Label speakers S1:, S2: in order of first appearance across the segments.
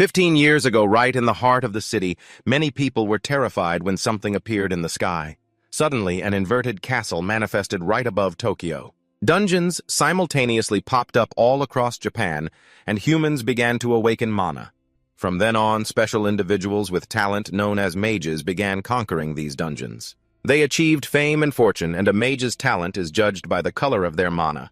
S1: 15 years ago, right in the heart of the city, many people were terrified when something appeared in the sky. Suddenly, an inverted castle manifested right above Tokyo. Dungeons simultaneously popped up all across Japan, and humans began to awaken mana. From then on, special individuals with talent known as mages began conquering these dungeons. They achieved fame and fortune, and a mage's talent is judged by the color of their mana.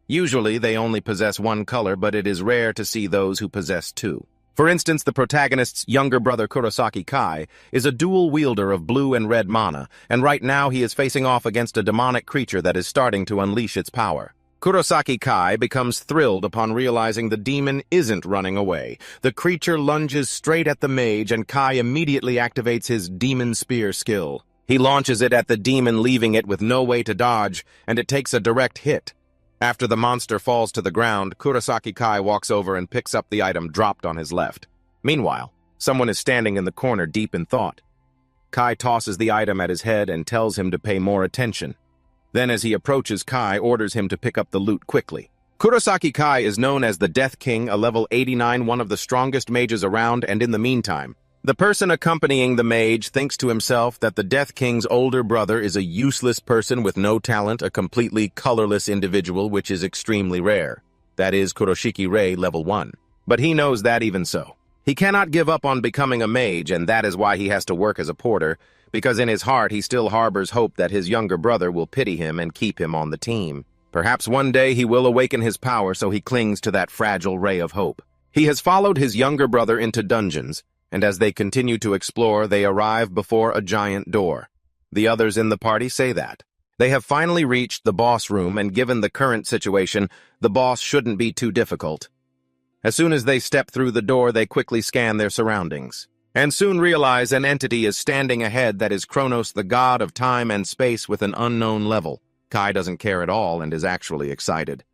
S1: Usually, they only possess one color, but it is rare to see those who possess two. For instance, the protagonist's younger brother Kurosaki Kai is a dual wielder of blue and red mana, and right now he is facing off against a demonic creature that is starting to unleash its power. Kurosaki Kai becomes thrilled upon realizing the demon isn't running away. The creature lunges straight at the mage, and Kai immediately activates his demon spear skill. He launches it at the demon, leaving it with no way to dodge, and it takes a direct hit. After the monster falls to the ground, Kurosaki Kai walks over and picks up the item dropped on his left. Meanwhile, someone is standing in the corner deep in thought. Kai tosses the item at his head and tells him to pay more attention. Then as he approaches, Kai orders him to pick up the loot quickly. Kurosaki Kai is known as the Death King, a level 89, one of the strongest mages around, and in the meantime, the person accompanying the mage thinks to himself that the Death King's older brother is a useless person with no talent, a completely colorless individual, which is extremely rare. That is Kuroshiki Rei, level 1. But he knows that even so. He cannot give up on becoming a mage, and that is why he has to work as a porter, because in his heart he still harbors hope that his younger brother will pity him and keep him on the team. Perhaps one day he will awaken his power, so he clings to that fragile ray of hope. He has followed his younger brother into dungeons, and as they continue to explore, they arrive before a giant door. The others in the party say that. They have finally reached the boss room, and given the current situation, the boss shouldn't be too difficult. As soon as they step through the door, they quickly scan their surroundings, and soon realize an entity is standing ahead that is Kronos, the god of time and space, with an unknown level. Kai doesn't care at all and is actually excited.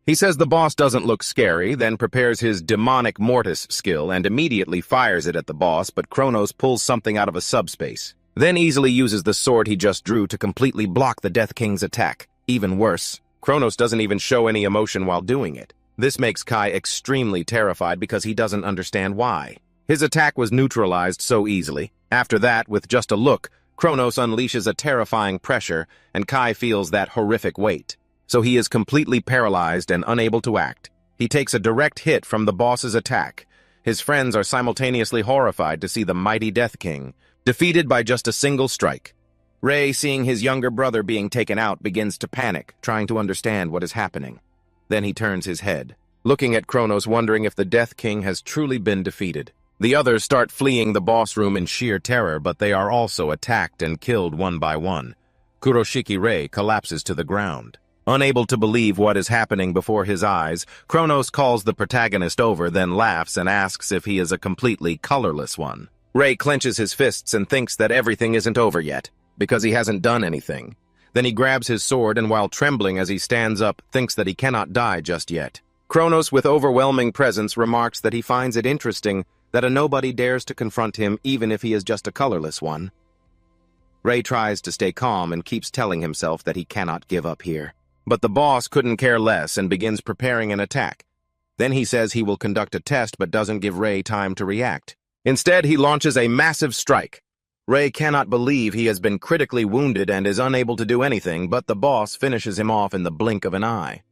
S1: He says the boss doesn't look scary, then prepares his demonic mortis skill and immediately fires it at the boss, but Kronos pulls something out of a subspace. Then easily uses the sword he just drew to completely block the Death King's attack. Even worse, Kronos doesn't even show any emotion while doing it. This makes Kai extremely terrified because he doesn't understand why. His attack was neutralized so easily. After that, with just a look, Kronos unleashes a terrifying pressure, and Kai feels that horrific weight. So he is completely paralyzed and unable to act. He takes a direct hit from the boss's attack. His friends are simultaneously horrified to see the mighty Death King defeated by just a single strike. Rei, seeing his younger brother being taken out, begins to panic, trying to understand what is happening. Then he turns his head, looking at Kronos, wondering if the Death King has truly been defeated. The others start fleeing the boss room in sheer terror, but they are also attacked and killed one by one. Kuroshiki Rei collapses to the ground. Unable to believe what is happening before his eyes, Kronos calls the protagonist over, then laughs and asks if he is a completely colorless one. Rei clenches his fists and thinks that everything isn't over yet, because he hasn't done anything. Then he grabs his sword and, while trembling as he stands up, thinks that he cannot die just yet. Kronos, with overwhelming presence, remarks that he finds it interesting that a nobody dares to confront him even if he is just a colorless one. Rei tries to stay calm and keeps telling himself that he cannot give up here. But the boss couldn't care less and begins preparing an attack. Then he says he will conduct a test but doesn't give Rei time to react. Instead, he launches a massive strike. Rei cannot believe he has been critically wounded and is unable to do anything, but the boss finishes him off in the blink of an eye.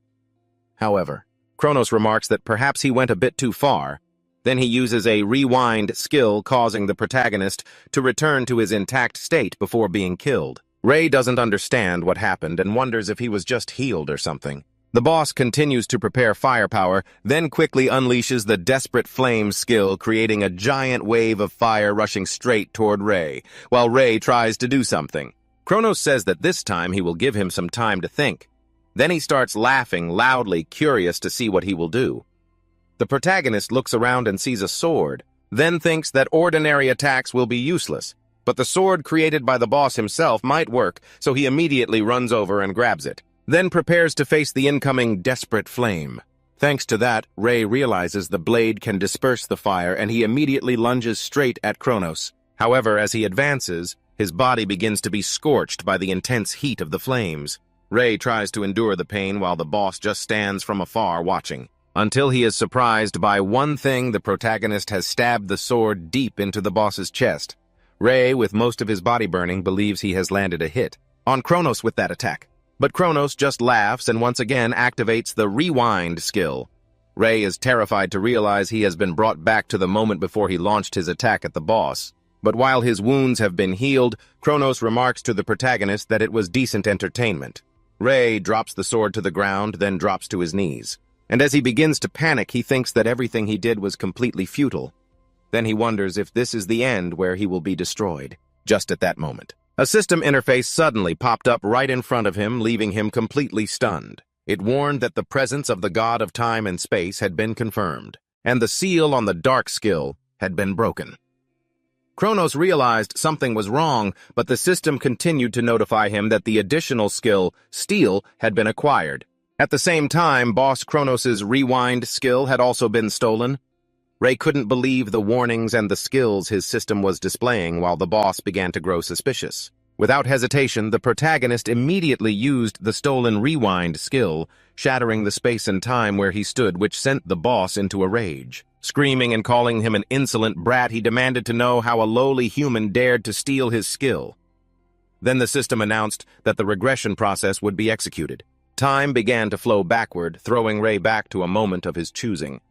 S1: However, Kronos remarks that perhaps he went a bit too far. Then he uses a rewind skill, causing the protagonist to return to his intact state before being killed. Rei doesn't understand what happened and wonders if he was just healed or something. The boss continues to prepare firepower, then quickly unleashes the Desperate Flame skill, creating a giant wave of fire rushing straight toward Rei, while Rei tries to do something. Kronos says that this time he will give him some time to think. Then he starts laughing loudly, curious to see what he will do. The protagonist looks around and sees a sword, then thinks that ordinary attacks will be useless. But the sword created by the boss himself might work, so he immediately runs over and grabs it, then prepares to face the incoming Desperate Flame. Thanks to that, Rei realizes the blade can disperse the fire, and he immediately lunges straight at Kronos. However, as he advances, his body begins to be scorched by the intense heat of the flames. Rei tries to endure the pain while the boss just stands from afar watching. until he is surprised by one thing: the protagonist has stabbed the sword deep into the boss's chest. Ray, with most of his body burning, believes he has landed a hit on Kronos with that attack. But Kronos just laughs and once again activates the rewind skill. Ray is terrified to realize he has been brought back to the moment before he launched his attack at the boss. But while his wounds have been healed, Kronos remarks to the protagonist that it was decent entertainment. Ray drops the sword to the ground, then drops to his knees. And as he begins to panic, he thinks that everything he did was completely futile. Then he wonders if this is the end where he will be destroyed. Just at that moment, a system interface suddenly popped up right in front of him, leaving him completely stunned. It warned that the presence of the god of time and space had been confirmed, and the seal on the dark skill had been broken. Kronos realized something was wrong, but the system continued to notify him that the additional skill, Steal, had been acquired. At the same time, Boss Kronos' rewind skill had also been stolen. Ray couldn't believe the warnings and the skills his system was displaying, while the boss began to grow suspicious. Without hesitation, the protagonist immediately used the stolen rewind skill, shattering the space and time where he stood, which sent the boss into a rage. Screaming and calling him an insolent brat, he demanded to know how a lowly human dared to steal his skill. Then the system announced that the regression process would be executed. Time began to flow backward, throwing Ray back to a moment of his choosing.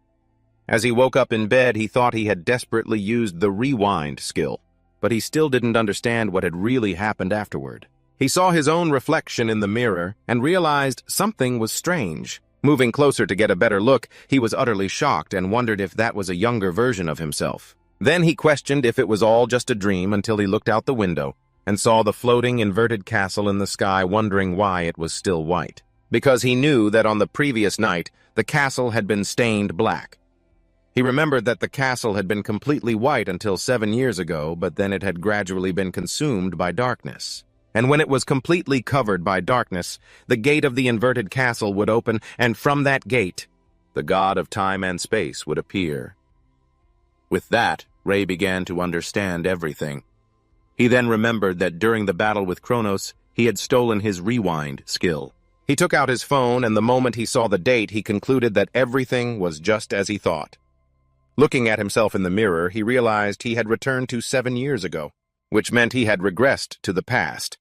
S1: As he woke up in bed, he thought he had desperately used the rewind skill, but he still didn't understand what had really happened afterward. He saw his own reflection in the mirror and realized something was strange. Moving closer to get a better look, he was utterly shocked and wondered if that was a younger version of himself. Then he questioned if it was all just a dream until he looked out the window and saw the floating inverted castle in the sky, wondering why it was still white. Because he knew that on the previous night, the castle had been stained black. He remembered that the castle had been completely white until 7 years ago, but then it had gradually been consumed by darkness. And when it was completely covered by darkness, the gate of the inverted castle would open, and from that gate, the god of time and space would appear. With that, Ray began to understand everything. He then remembered that during the battle with Kronos, he had stolen his rewind skill. He took out his phone, and the moment he saw the date, he concluded that everything was just as he thought. Looking at himself in the mirror, he realized he had returned to 7 years ago, which meant he had regressed to the past.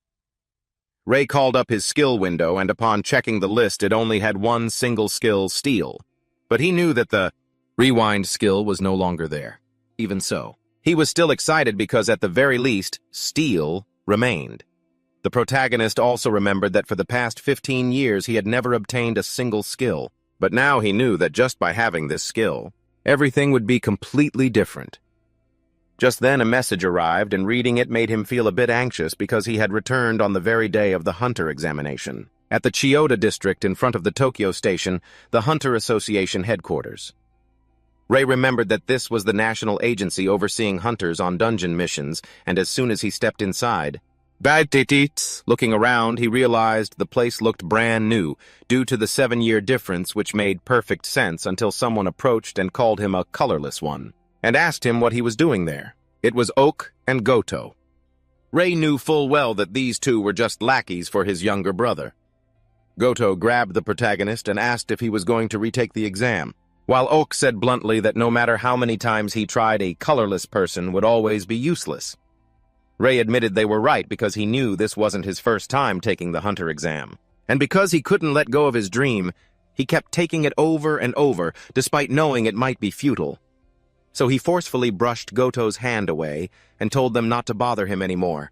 S1: Ray called up his skill window, and upon checking the list, it only had one single skill, Steal. But he knew that the rewind skill was no longer there. Even so, he was still excited because at the very least, Steal remained. The protagonist also remembered that for the past 15 years he had never obtained a single skill. But now he knew that just by having this skill, everything would be completely different. Just then a message arrived, and reading it made him feel a bit anxious because he had returned on the very day of the Hunter examination. At the Chiyoda district in front of the Tokyo station, the Hunter Association headquarters. Ray remembered that this was the national agency overseeing hunters on dungeon missions, and as soon as he stepped inside, looking around, he realized the place looked brand new, due to the 7-year difference, which made perfect sense until someone approached and called him a colorless one, and asked him what he was doing there. It was Oak and Goto. Ray knew full well that these two were just lackeys for his younger brother. Goto grabbed the protagonist and asked if he was going to retake the exam, while Oak said bluntly that no matter how many times he tried, a colorless person would always be useless. Ray admitted they were right because he knew this wasn't his first time taking the Hunter exam. And because he couldn't let go of his dream, he kept taking it over and over, despite knowing it might be futile. So he forcefully brushed Goto's hand away and told them not to bother him anymore.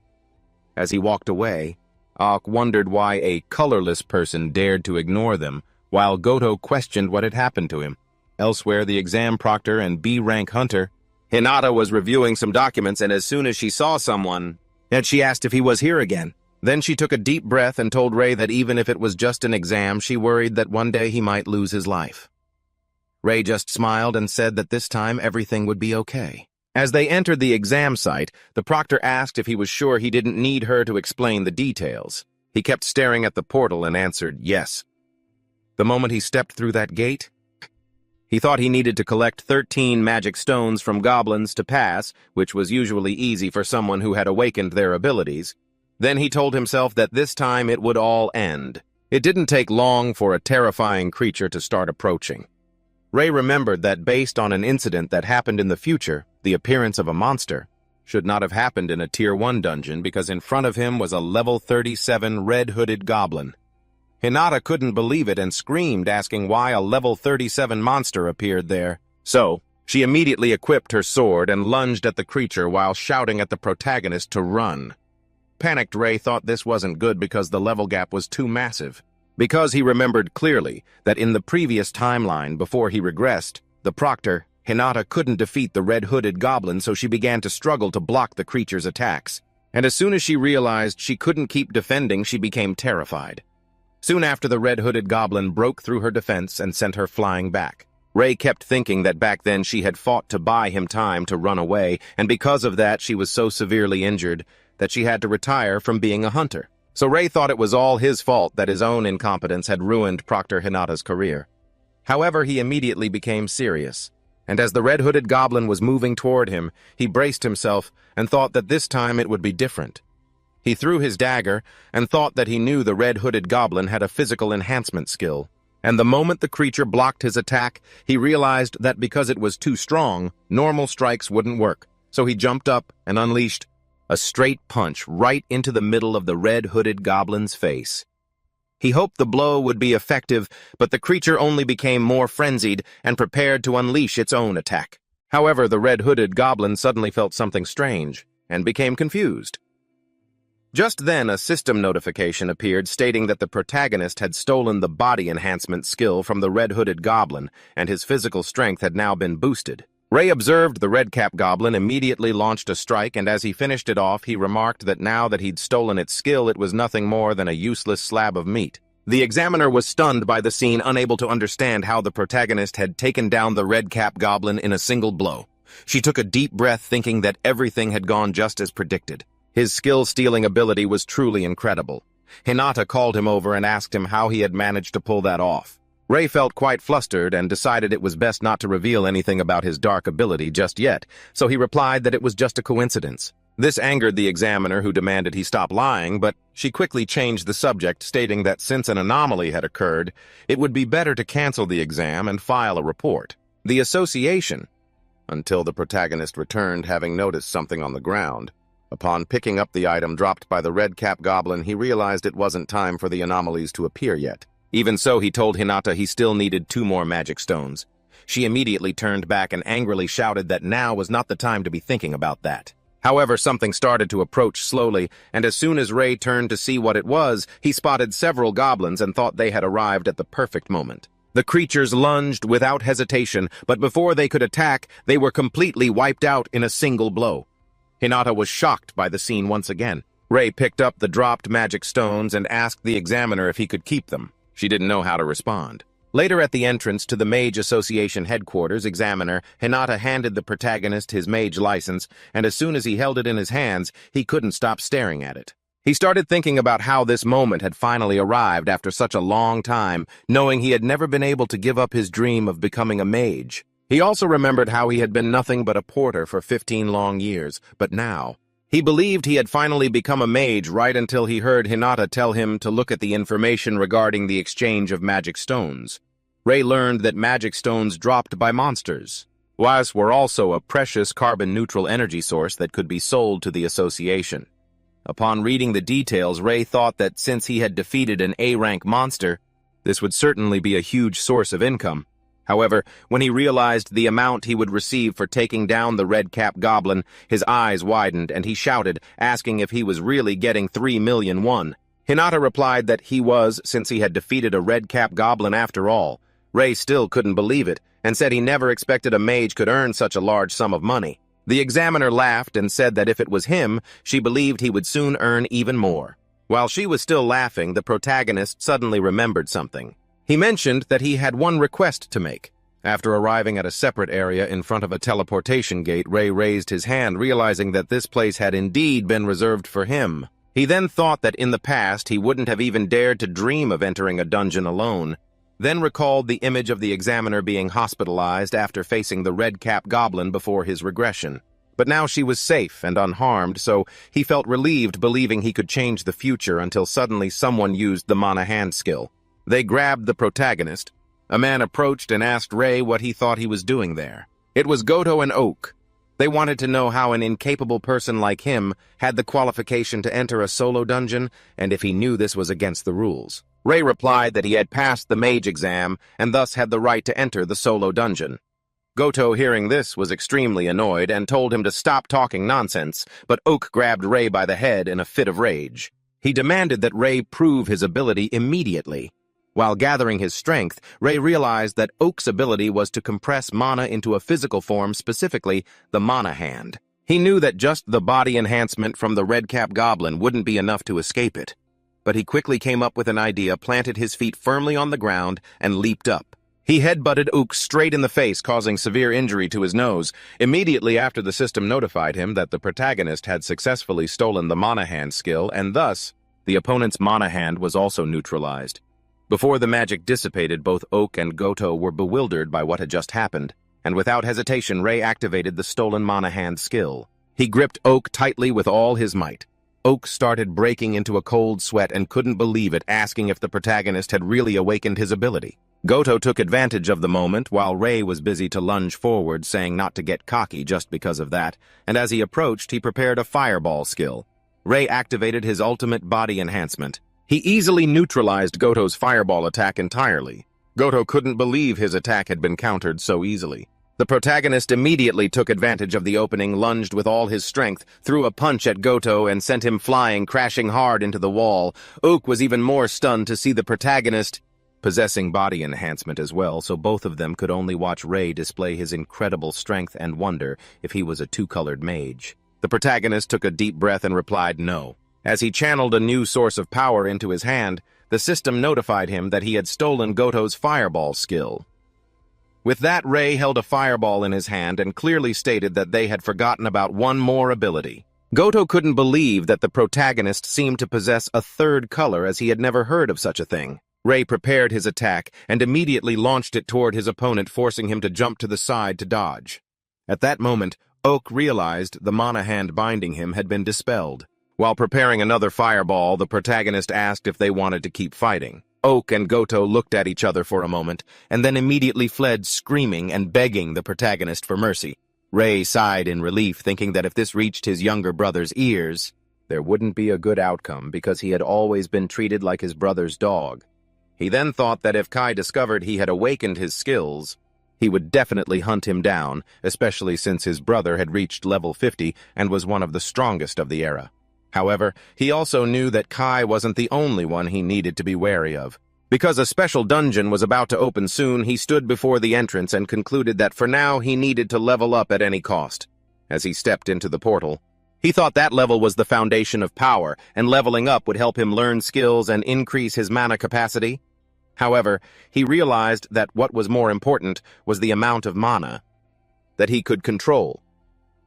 S1: As he walked away, Oak wondered why a colorless person dared to ignore them, while Goto questioned what had happened to him. Elsewhere, the exam proctor and B-rank hunter, Hinata, was reviewing some documents, and as soon as she saw someone, she asked if he was here again. Then she took a deep breath and told Ray that even if it was just an exam, she worried that one day he might lose his life. Ray just smiled and said that this time everything would be okay. As they entered the exam site, the proctor asked if he was sure he didn't need her to explain the details. He kept staring at the portal and answered yes. The moment he stepped through that gate, he thought he needed to collect 13 magic stones from goblins to pass, which was usually easy for someone who had awakened their abilities. Then he told himself that this time it would all end. It didn't take long for a terrifying creature to start approaching. Ray remembered that based on an incident that happened in the future, the appearance of a monster should not have happened in a Tier 1 dungeon because in front of him was a level 37 red-hooded goblin. Hinata couldn't believe it and screamed, asking why a level 37 monster appeared there. So, she immediately equipped her sword and lunged at the creature while shouting at the protagonist to run. Panicked Ray thought this wasn't good because the level gap was too massive. Because he remembered clearly that in the previous timeline before he regressed, the proctor, Hinata, couldn't defeat the red-hooded goblin, so she began to struggle to block the creature's attacks. And as soon as she realized she couldn't keep defending, she became terrified. Soon after, the red-hooded goblin broke through her defense and sent her flying back. Ray kept thinking that back then she had fought to buy him time to run away, and because of that she was so severely injured that she had to retire from being a hunter. So Ray thought it was all his fault that his own incompetence had ruined Proctor Hinata's career. However, he immediately became serious, and as the red-hooded goblin was moving toward him, he braced himself and thought that this time it would be different. He threw his dagger and thought that he knew the red-hooded goblin had a physical enhancement skill. And the moment the creature blocked his attack, he realized that because it was too strong, normal strikes wouldn't work. So he jumped up and unleashed a straight punch right into the middle of the red-hooded goblin's face. He hoped the blow would be effective, but the creature only became more frenzied and prepared to unleash its own attack. However, the red-hooded goblin suddenly felt something strange and became confused. Just then, a system notification appeared stating that the protagonist had stolen the body enhancement skill from the red-hooded goblin, and his physical strength had now been boosted. Ray observed the red-cap goblin immediately launched a strike, and as he finished it off, he remarked that now that he'd stolen its skill, it was nothing more than a useless slab of meat. The examiner was stunned by the scene, unable to understand how the protagonist had taken down the red-cap goblin in a single blow. She took a deep breath, thinking that everything had gone just as predicted. His skill-stealing ability was truly incredible. Hinata called him over and asked him how he had managed to pull that off. Ray felt quite flustered and decided it was best not to reveal anything about his dark ability just yet, so he replied that it was just a coincidence. This angered the examiner, who demanded he stop lying, but she quickly changed the subject, stating that since an anomaly had occurred, it would be better to cancel the exam and file a report. The association, until the protagonist returned, having noticed something on the ground. Upon picking up the item dropped by the red-cap goblin, he realized it wasn't time for the anomalies to appear yet. Even so, he told Hinata he still needed 2 more magic stones. She immediately turned back and angrily shouted that now was not the time to be thinking about that. However, something started to approach slowly, and as soon as Ray turned to see what it was, he spotted several goblins and thought they had arrived at the perfect moment. The creatures lunged without hesitation, but before they could attack, they were completely wiped out in a single blow. Hinata was shocked by the scene once again. Ray picked up the dropped magic stones and asked the examiner if he could keep them. She didn't know how to respond. Later, at the entrance to the Mage Association headquarters, examiner Hinata handed the protagonist his mage license, and as soon as he held it in his hands, he couldn't stop staring at it. He started thinking about how this moment had finally arrived after such a long time, knowing he had never been able to give up his dream of becoming a mage. He also remembered how he had been nothing but a porter for 15 long years, but now, he believed he had finally become a mage right until he heard Hinata tell him to look at the information regarding the exchange of magic stones. Ray learned that magic stones dropped by monsters were also a precious carbon-neutral energy source that could be sold to the association. Upon reading the details, Ray thought that since he had defeated an A-rank monster, this would certainly be a huge source of income. However, when he realized the amount he would receive for taking down the red-cap goblin, his eyes widened and he shouted, asking if he was really getting 3 million won. Hinata replied that he was, since he had defeated a red-cap goblin after all. Ray still couldn't believe it, and said he never expected a mage could earn such a large sum of money. The examiner laughed and said that if it was him, she believed he would soon earn even more. While she was still laughing, the protagonist suddenly remembered something. He mentioned that he had one request to make. After arriving at a separate area in front of a teleportation gate, Ray raised his hand, realizing that this place had indeed been reserved for him. He then thought that in the past he wouldn't have even dared to dream of entering a dungeon alone, then recalled the image of the examiner being hospitalized after facing the red-cap goblin before his regression. But now she was safe and unharmed, so he felt relieved, believing he could change the future until suddenly someone used the mana hand skill. They grabbed the protagonist, A man approached and asked Ray what he thought he was doing there. It was Goto and Oak. They wanted to know how an incapable person like him had the qualification to enter a solo dungeon, and if he knew this was against the rules. Ray replied that he had passed the mage exam and thus had the right to enter the solo dungeon. Goto, hearing this, was extremely annoyed and told him to stop talking nonsense, but Oak grabbed Ray by the head in a fit of rage. He demanded that Ray prove his ability immediately. While gathering his strength, Ray realized that Oak's ability was to compress mana into a physical form, specifically the mana hand. He knew that just the body enhancement from the red-cap goblin wouldn't be enough to escape it. But he quickly came up with an idea, planted his feet firmly on the ground, and leaped up. He headbutted Ook straight in the face, causing severe injury to his nose, immediately after the system notified him that the protagonist had successfully stolen the mana hand skill, and thus, the opponent's mana hand was also neutralized. Before the magic dissipated, both Ook and Goto were bewildered by what had just happened, and without hesitation, Ray activated the stolen mana hand skill. He gripped Ook tightly with all his might. Ook started breaking into a cold sweat and couldn't believe it, asking if the protagonist had really awakened his ability. Goto took advantage of the moment while Ray was busy to lunge forward, saying not to get cocky just because of that, and as he approached, he prepared a fireball skill. Ray activated his ultimate body enhancement. He easily neutralized Goto's fireball attack entirely. Goto couldn't believe his attack had been countered so easily. The protagonist immediately took advantage of the opening, lunged with all his strength, threw a punch at Goto, and sent him flying, crashing hard into the wall. Ook was even more stunned to see the protagonist possessing body enhancement as well, so both of them could only watch Ray display his incredible strength and wonder if he was a two-colored mage. The protagonist took a deep breath and replied no. As he channeled a new source of power into his hand, the system notified him that he had stolen Goto's fireball skill. With that, Ray held a fireball in his hand and clearly stated that they had forgotten about one more ability. Goto couldn't believe that the protagonist seemed to possess a third color, as he had never heard of such a thing. Ray prepared his attack and immediately launched it toward his opponent, forcing him to jump to the side to dodge. At that moment, Ook realized the mana hand binding him had been dispelled. While preparing another fireball, the protagonist asked if they wanted to keep fighting. Ook and Goto looked at each other for a moment, and then immediately fled, screaming and begging the protagonist for mercy. Ray sighed in relief, thinking that if this reached his younger brother's ears, there wouldn't be a good outcome, because he had always been treated like his brother's dog. He then thought that if Kai discovered he had awakened his skills, he would definitely hunt him down, especially since his brother had reached level 50 and was one of the strongest of the era. However, he also knew that Kai wasn't the only one he needed to be wary of. Because a special dungeon was about to open soon, he stood before the entrance and concluded that for now he needed to level up at any cost. As he stepped into the portal, he thought that level was the foundation of power, and leveling up would help him learn skills and increase his mana capacity. However, he realized that what was more important was the amount of mana that he could control.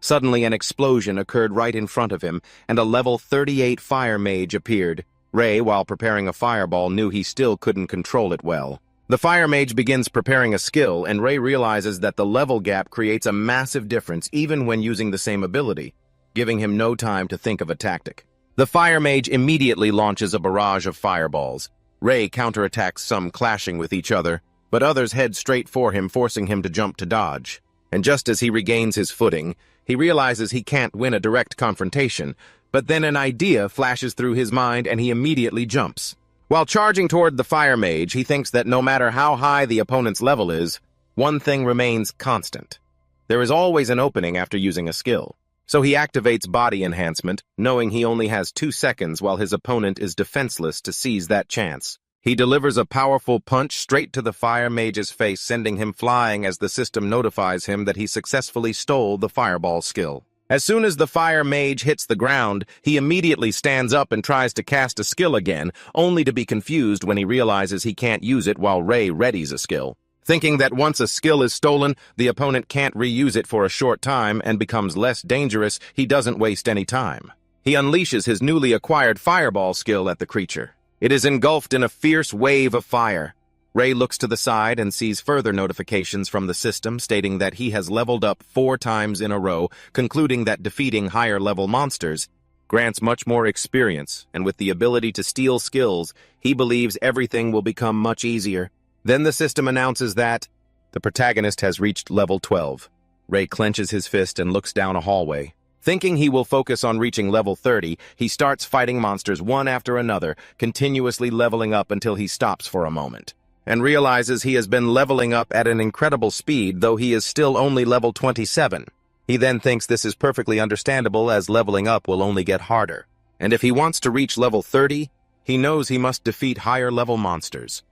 S1: Suddenly, an explosion occurred right in front of him, and a level 38 fire mage appeared. Ray, while preparing a fireball, knew he still couldn't control it well. The fire mage begins preparing a skill, and Ray realizes that the level gap creates a massive difference even when using the same ability, giving him no time to think of a tactic. The fire mage immediately launches a barrage of fireballs. Ray counterattacks, some clashing with each other, but others head straight for him, forcing him to jump to dodge. And just as he regains his footing, he realizes he can't win a direct confrontation, but then an idea flashes through his mind and he immediately jumps. While charging toward the fire mage, he thinks that no matter how high the opponent's level is, one thing remains constant. There is always an opening after using a skill. So he activates body enhancement, knowing he only has 2 seconds while his opponent is defenseless to seize that chance. He delivers a powerful punch straight to the fire mage's face, sending him flying as the system notifies him that he successfully stole the fireball skill. As soon as the fire mage hits the ground, he immediately stands up and tries to cast a skill again, only to be confused when he realizes he can't use it while Ray readies a skill. Thinking that once a skill is stolen, the opponent can't reuse it for a short time and becomes less dangerous, he doesn't waste any time. He unleashes his newly acquired fireball skill at the creature. It is engulfed in a fierce wave of fire. Ray looks to the side and sees further notifications from the system stating that he has leveled up 4 times in a row, concluding that defeating higher-level monsters grants much more experience, and with the ability to steal skills, he believes everything will become much easier. Then the system announces that the protagonist has reached level 12. Ray clenches his fist and looks down a hallway. Thinking he will focus on reaching level 30, he starts fighting monsters one after another, continuously leveling up until he stops for a moment, and realizes he has been leveling up at an incredible speed, though he is still only level 27. He then thinks this is perfectly understandable, as leveling up will only get harder. And if he wants to reach level 30, he knows he must defeat higher-level monsters.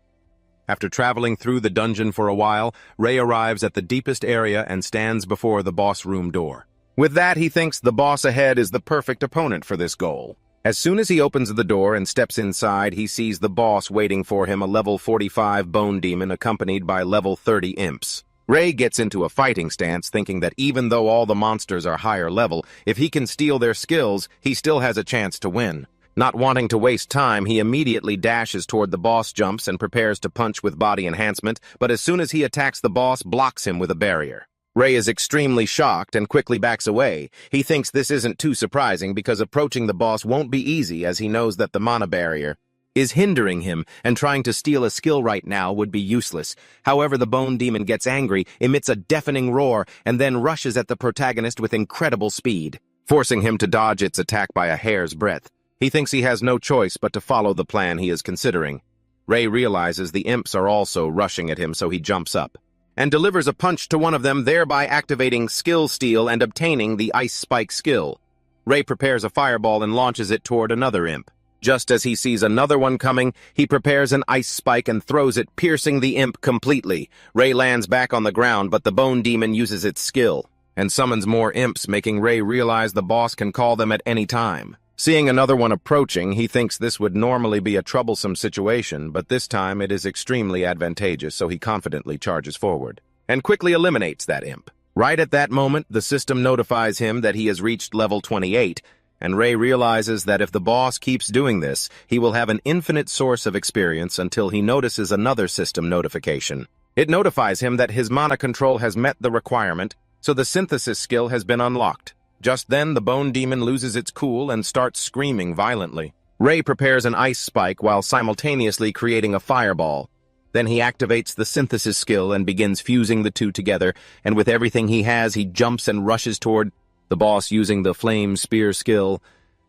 S1: After traveling through the dungeon for a while, Ray arrives at the deepest area and stands before the boss room door. With that, he thinks the boss ahead is the perfect opponent for this goal. As soon as he opens the door and steps inside, he sees the boss waiting for him, a level 45 bone demon accompanied by level 30 imps. Ray gets into a fighting stance, thinking that even though all the monsters are higher level, if he can steal their skills, he still has a chance to win. Not wanting to waste time, he immediately dashes toward the boss, jumps, and prepares to punch with body enhancement, but as soon as he attacks the boss, blocks him with a barrier. Ray is extremely shocked and quickly backs away. He thinks this isn't too surprising because approaching the boss won't be easy, as he knows that the mana barrier is hindering him, and trying to steal a skill right now would be useless. However, the bone demon gets angry, emits a deafening roar, and then rushes at the protagonist with incredible speed, forcing him to dodge its attack by a hair's breadth. He thinks he has no choice but to follow the plan he is considering. Ray realizes the imps are also rushing at him, so he jumps up and delivers a punch to one of them, thereby activating Skill Steal and obtaining the Ice Spike skill. Ray prepares a fireball and launches it toward another imp. Just as he sees another one coming, he prepares an Ice Spike and throws it, piercing the imp completely. Ray lands back on the ground, but the bone demon uses its skill and summons more imps, making Ray realize the boss can call them at any time. Seeing another one approaching, he thinks this would normally be a troublesome situation, but this time it is extremely advantageous, so he confidently charges forward and quickly eliminates that imp. Right at that moment, the system notifies him that he has reached level 28, and Ray realizes that if the boss keeps doing this, he will have an infinite source of experience until he notices another system notification. It notifies him that his mana control has met the requirement, so the synthesis skill has been unlocked. Just then, the bone demon loses its cool and starts screaming violently. Ray prepares an ice spike while simultaneously creating a fireball. Then he activates the synthesis skill and begins fusing the two together, and with everything he has, he jumps and rushes toward the boss using the flame spear skill.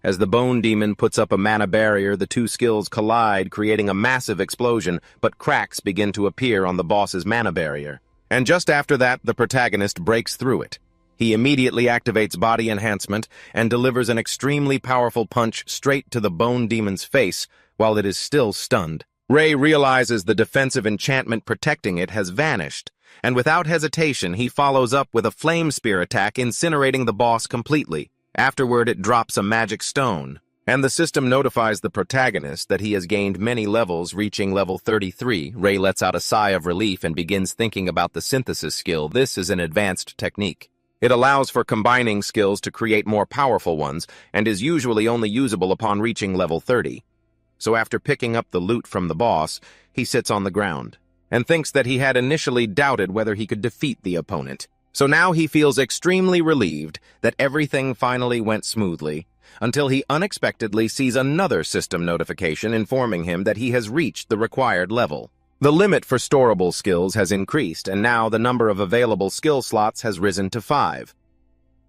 S1: As the bone demon puts up a mana barrier, the two skills collide, creating a massive explosion, but cracks begin to appear on the boss's mana barrier. And just after that, the protagonist breaks through it. He immediately activates body enhancement and delivers an extremely powerful punch straight to the bone demon's face while it is still stunned. Ray realizes the defensive enchantment protecting it has vanished, and without hesitation he follows up with a flame spear attack, incinerating the boss completely. Afterward, it drops a magic stone, and the system notifies the protagonist that he has gained many levels, reaching level 33. Ray lets out a sigh of relief and begins thinking about the synthesis skill. This is an advanced technique. It allows for combining skills to create more powerful ones, and is usually only usable upon reaching level 30. So after picking up the loot from the boss, he sits on the ground, and thinks that he had initially doubted whether he could defeat the opponent. So now he feels extremely relieved that everything finally went smoothly, until he unexpectedly sees another system notification informing him that he has reached the required level. The limit for storable skills has increased, and now the number of available skill slots has risen to 5.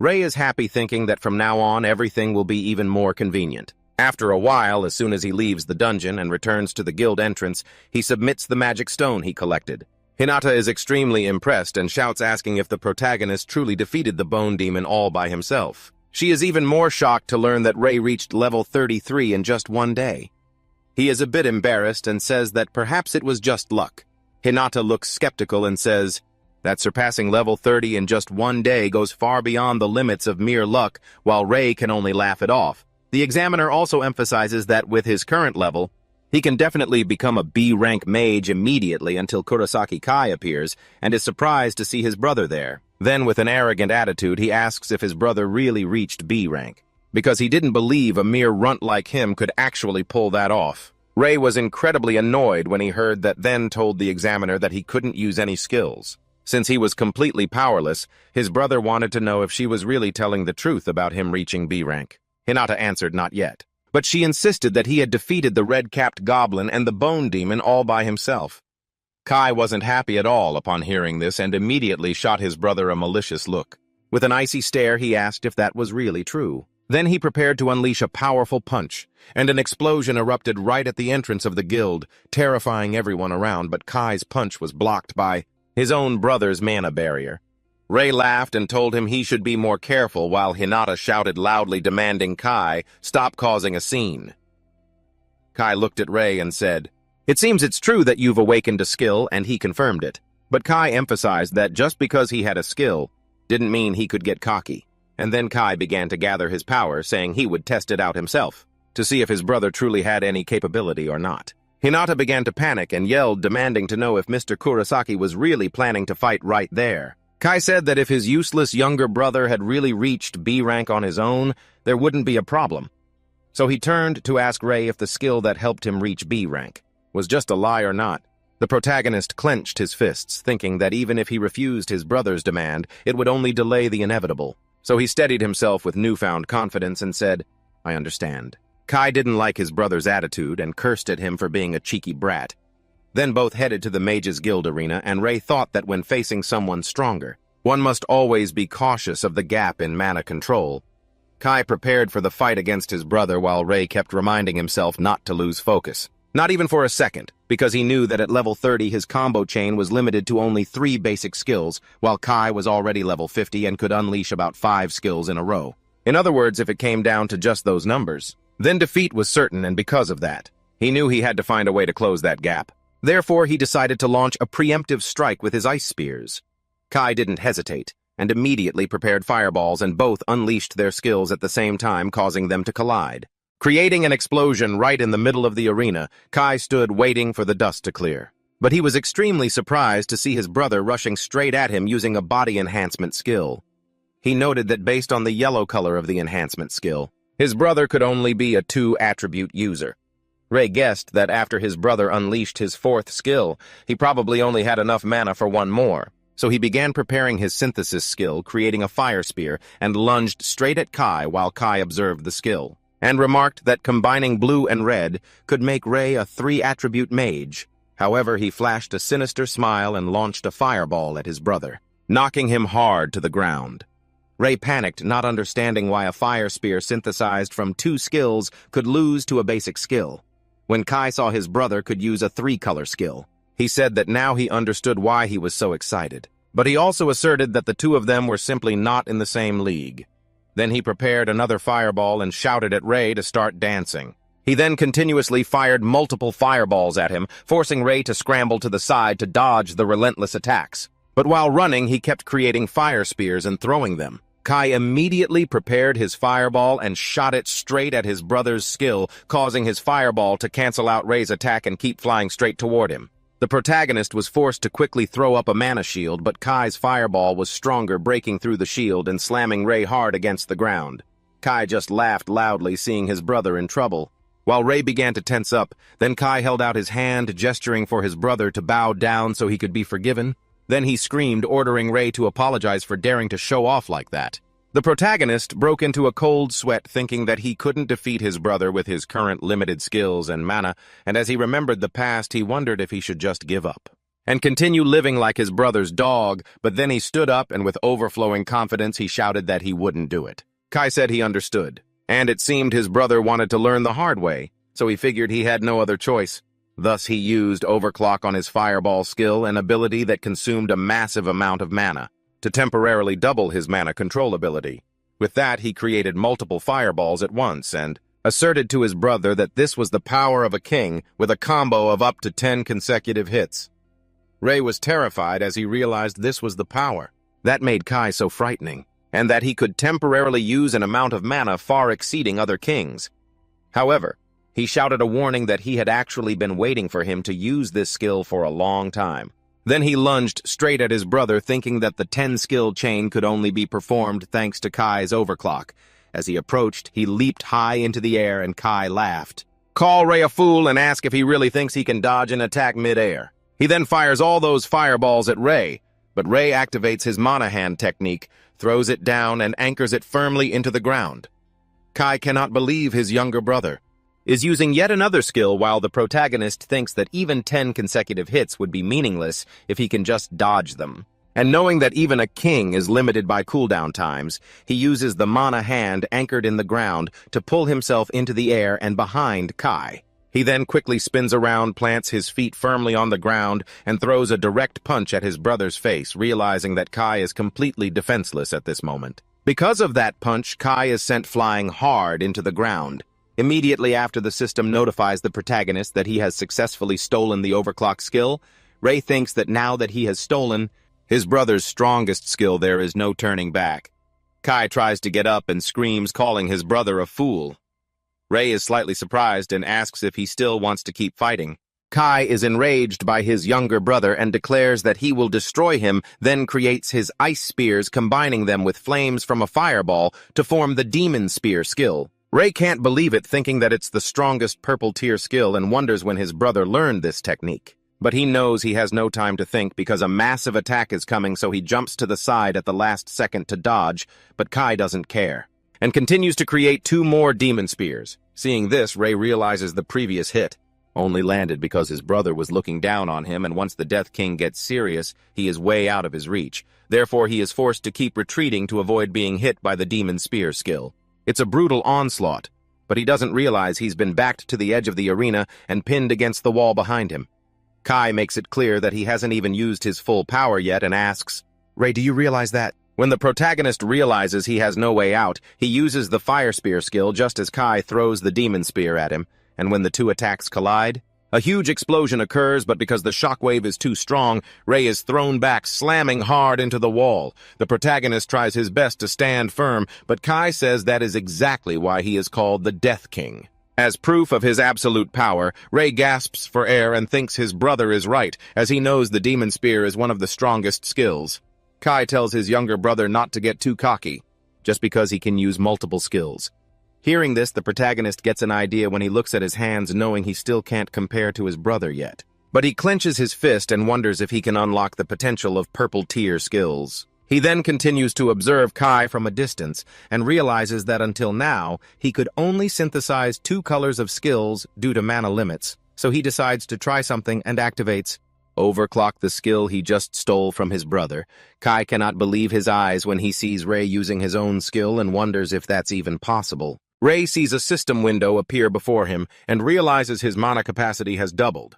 S1: Ray is happy, thinking that from now on everything will be even more convenient. After a while, as soon as he leaves the dungeon and returns to the guild entrance, he submits the magic stone he collected. Hinata is extremely impressed and shouts, asking if the protagonist truly defeated the bone demon all by himself. She is even more shocked to learn that Ray reached level 33 in just one day. He is a bit embarrassed and says that perhaps it was just luck. Hinata looks skeptical and says that surpassing level 30 in just one day goes far beyond the limits of mere luck, while Ray can only laugh it off. The examiner also emphasizes that with his current level, he can definitely become a B-rank mage immediately until Kurosaki Kai appears, and is surprised to see his brother there. Then, with an arrogant attitude, he asks if his brother really reached B-rank, because he didn't believe a mere runt like him could actually pull that off. Ray was incredibly annoyed when he heard that, then told the examiner that he couldn't use any skills. Since he was completely powerless, his brother wanted to know if she was really telling the truth about him reaching B-rank. Hinata answered not yet, but she insisted that he had defeated the red-capped goblin and the bone demon all by himself. Kai wasn't happy at all upon hearing this and immediately shot his brother a malicious look. With an icy stare, he asked if that was really true. Then he prepared to unleash a powerful punch, and an explosion erupted right at the entrance of the guild, terrifying everyone around, but Kai's punch was blocked by his own brother's mana barrier. Ray laughed and told him he should be more careful while Hinata shouted loudly demanding Kai stop causing a scene. Kai looked at Ray and said, "It seems it's true that you've awakened a skill," and he confirmed it. But Kai emphasized that just because he had a skill didn't mean he could get cocky. And then Kai began to gather his power, saying he would test it out himself, to see if his brother truly had any capability or not. Hinata began to panic and yelled, demanding to know if Mr. Kurosaki was really planning to fight right there. Kai said that if his useless younger brother had really reached B rank on his own, there wouldn't be a problem. So he turned to ask Ray if the skill that helped him reach B rank was just a lie or not. The protagonist clenched his fists, thinking that even if he refused his brother's demand, it would only delay the inevitable. So he steadied himself with newfound confidence and said, "I understand." Kai didn't like his brother's attitude and cursed at him for being a cheeky brat. Then both headed to the Mages Guild arena, and Ray thought that when facing someone stronger, one must always be cautious of the gap in mana control. Kai prepared for the fight against his brother while Ray kept reminding himself not to lose focus. Not even for a second, because he knew that at level 30 his combo chain was limited to only 3 basic skills, while Kai was already level 50 and could unleash about 5 skills in a row. In other words, if it came down to just those numbers, then defeat was certain, and because of that, he knew he had to find a way to close that gap. Therefore, he decided to launch a preemptive strike with his ice spears. Kai didn't hesitate, and immediately prepared fireballs, and both unleashed their skills at the same time, causing them to collide. Creating an explosion right in the middle of the arena, Kai stood waiting for the dust to clear. But he was extremely surprised to see his brother rushing straight at him using a body enhancement skill. He noted that based on the yellow color of the enhancement skill, his brother could only be a 2-attribute user. Ray guessed that after his brother unleashed his 4th skill, he probably only had enough mana for one more. So he began preparing his synthesis skill, creating a fire spear, and lunged straight at Kai while Kai observed the skill, and remarked that combining blue and red could make Ray a 3-attribute mage. However, he flashed a sinister smile and launched a fireball at his brother, knocking him hard to the ground. Ray panicked, not understanding why a fire spear synthesized from 2 skills could lose to a basic skill. When Kai saw his brother could use a 3-color skill, he said that now he understood why he was so excited. But he also asserted that the two of them were simply not in the same league. Then he prepared another fireball and shouted at Ray to start dancing. He then continuously fired multiple fireballs at him, forcing Ray to scramble to the side to dodge the relentless attacks. But while running, he kept creating fire spears and throwing them. Kai immediately prepared his fireball and shot it straight at his brother's skill, causing his fireball to cancel out Ray's attack and keep flying straight toward him. The protagonist was forced to quickly throw up a mana shield, but Kai's fireball was stronger, breaking through the shield and slamming Ray hard against the ground. Kai just laughed loudly, seeing his brother in trouble. While Ray began to tense up, then Kai held out his hand, gesturing for his brother to bow down so he could be forgiven. Then he screamed, ordering Ray to apologize for daring to show off like that. The protagonist broke into a cold sweat, thinking that he couldn't defeat his brother with his current limited skills and mana, and as he remembered the past, he wondered if he should just give up and continue living like his brother's dog. But then he stood up, and with overflowing confidence, he shouted that he wouldn't do it. Kai said he understood, and it seemed his brother wanted to learn the hard way, so he figured he had no other choice. Thus, he used Overclock on his fireball skill, an ability that consumed a massive amount of mana, to temporarily double his mana control ability. With that, he created multiple fireballs at once and asserted to his brother that this was the power of a king with a combo of up to 10 consecutive hits. Ray was terrified as he realized this was the power that made Kai so frightening, and that he could temporarily use an amount of mana far exceeding other kings. However, he shouted a warning that he had actually been waiting for him to use this skill for a long time. Then he lunged straight at his brother, thinking that the 10-skill chain could only be performed thanks to Kai's overclock. As he approached, he leaped high into the air, and Kai laughed. Call Ray a fool and ask if he really thinks he can dodge an attack mid-air. He then fires all those fireballs at Ray, but Ray activates his mana hand technique, throws it down, and anchors it firmly into the ground. Kai cannot believe his younger brother. is using yet another skill while the protagonist thinks that even 10 consecutive hits would be meaningless if he can just dodge them. And knowing that even a king is limited by cooldown times, he uses the mana hand anchored in the ground to pull himself into the air and behind Kai. He then quickly spins around, plants his feet firmly on the ground, and throws a direct punch at his brother's face, realizing that Kai is completely defenseless at this moment. Because of that punch, Kai is sent flying hard into the ground. Immediately after the system notifies the protagonist that he has successfully stolen the overclock skill, Ray thinks that now that he has stolen his brother's strongest skill, there is no turning back. Kai tries to get up and screams, calling his brother a fool. Ray is slightly surprised and asks if he still wants to keep fighting. Kai is enraged by his younger brother and declares that he will destroy him, then creates his ice spears, combining them with flames from a fireball to form the demon spear skill. Ray can't believe it, thinking that it's the strongest purple tier skill, and wonders when his brother learned this technique. But he knows he has no time to think because a massive attack is coming, so he jumps to the side at the last second to dodge, but Kai doesn't care and continues to create 2 more demon spears. Seeing this, Ray realizes the previous hit only landed because his brother was looking down on him, and once the Death King gets serious, he is way out of his reach. Therefore, he is forced to keep retreating to avoid being hit by the demon spear skill. It's a brutal onslaught, but he doesn't realize he's been backed to the edge of the arena and pinned against the wall behind him. Kai makes it clear that he hasn't even used his full power yet and asks, "Ray, do you realize that?" When the protagonist realizes he has no way out, he uses the Fire Spear skill just as Kai throws the Demon Spear at him, and when the 2 attacks collide, a huge explosion occurs, but because the shockwave is too strong, Ray is thrown back, slamming hard into the wall. The protagonist tries his best to stand firm, but Kai says that is exactly why he is called the Death King. As proof of his absolute power, Ray gasps for air and thinks his brother is right, as he knows the Demon Spear is one of the strongest skills. Kai tells his younger brother not to get too cocky, just because he can use multiple skills. Hearing this, the protagonist gets an idea when he looks at his hands, knowing he still can't compare to his brother yet. But he clenches his fist and wonders if he can unlock the potential of purple tier skills. He then continues to observe Kai from a distance and realizes that until now, he could only synthesize 2 colors of skills due to mana limits, so he decides to try something and activates Overclock, the skill he just stole from his brother. Kai cannot believe his eyes when he sees Ray using his own skill and wonders if that's even possible. Ray sees a system window appear before him and realizes his mana capacity has doubled.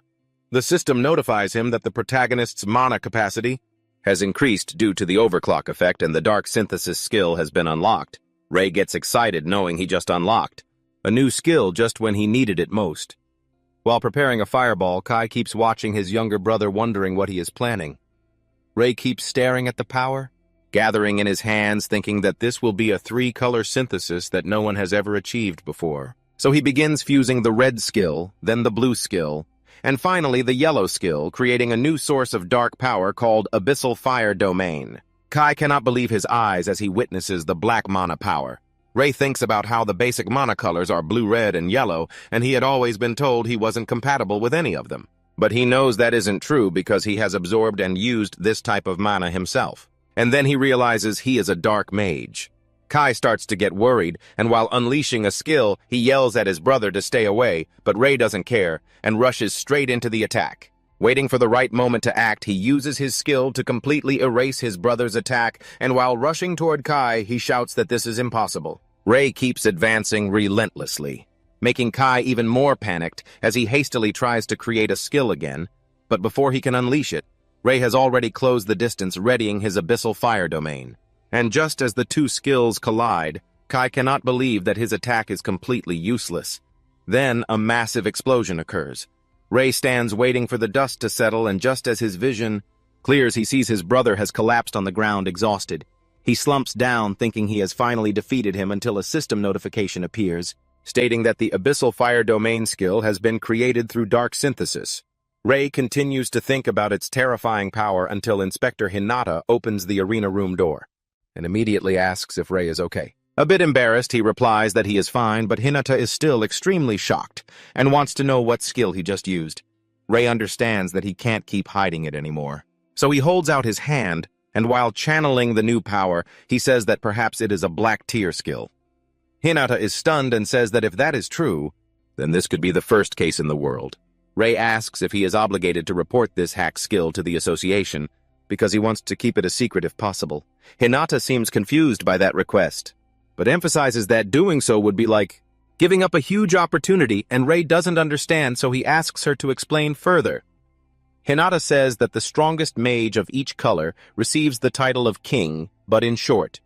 S1: The system notifies him that the protagonist's mana capacity has increased due to the overclock effect and the dark synthesis skill has been unlocked. Ray gets excited knowing he just unlocked a new skill just when he needed it most. While preparing a fireball, Kai keeps watching his younger brother, wondering what he is planning. Ray keeps staring at the power, gathering in his hands, thinking that this will be a 3-color synthesis that no one has ever achieved before. So he begins fusing the red skill, then the blue skill, and finally the yellow skill, creating a new source of dark power called Abyssal Fire Domain. Kai cannot believe his eyes as he witnesses the black mana power. Ray thinks about how the basic mana colors are blue, red, and yellow, and he had always been told he wasn't compatible with any of them. But he knows that isn't true because he has absorbed and used this type of mana himself. And then he realizes he is a dark mage. Kai starts to get worried, and while unleashing a skill, he yells at his brother to stay away, but Ray doesn't care and rushes straight into the attack. Waiting for the right moment to act, he uses his skill to completely erase his brother's attack, and while rushing toward Kai, he shouts that this is impossible. Ray keeps advancing relentlessly, making Kai even more panicked as he hastily tries to create a skill again, but before he can unleash it, Ray has already closed the distance, readying his Abyssal Fire Domain. And just as the 2 skills collide, Kai cannot believe that his attack is completely useless. Then a massive explosion occurs. Ray stands waiting for the dust to settle, and just as his vision clears, he sees his brother has collapsed on the ground, exhausted. He slumps down, thinking he has finally defeated him, until a system notification appears, stating that the Abyssal Fire Domain skill has been created through dark synthesis. Ray continues to think about its terrifying power until Inspector Hinata opens the arena room door and immediately asks if Ray is okay. A bit embarrassed, he replies that he is fine, but Hinata is still extremely shocked and wants to know what skill he just used. Ray understands that he can't keep hiding it anymore. So he holds out his hand, and while channeling the new power, he says that perhaps it is a black tier skill. Hinata is stunned and says that if that is true, Then this could be the first case in the world. Ray asks if he is obligated to report this hack skill to the association, because he wants to keep it a secret if possible. Hinata seems confused by that request, but emphasizes that doing so would be like giving up a huge opportunity, and Ray doesn't understand, so he asks her to explain further. Hinata says that the strongest mage of each color receives the title of king, but in short.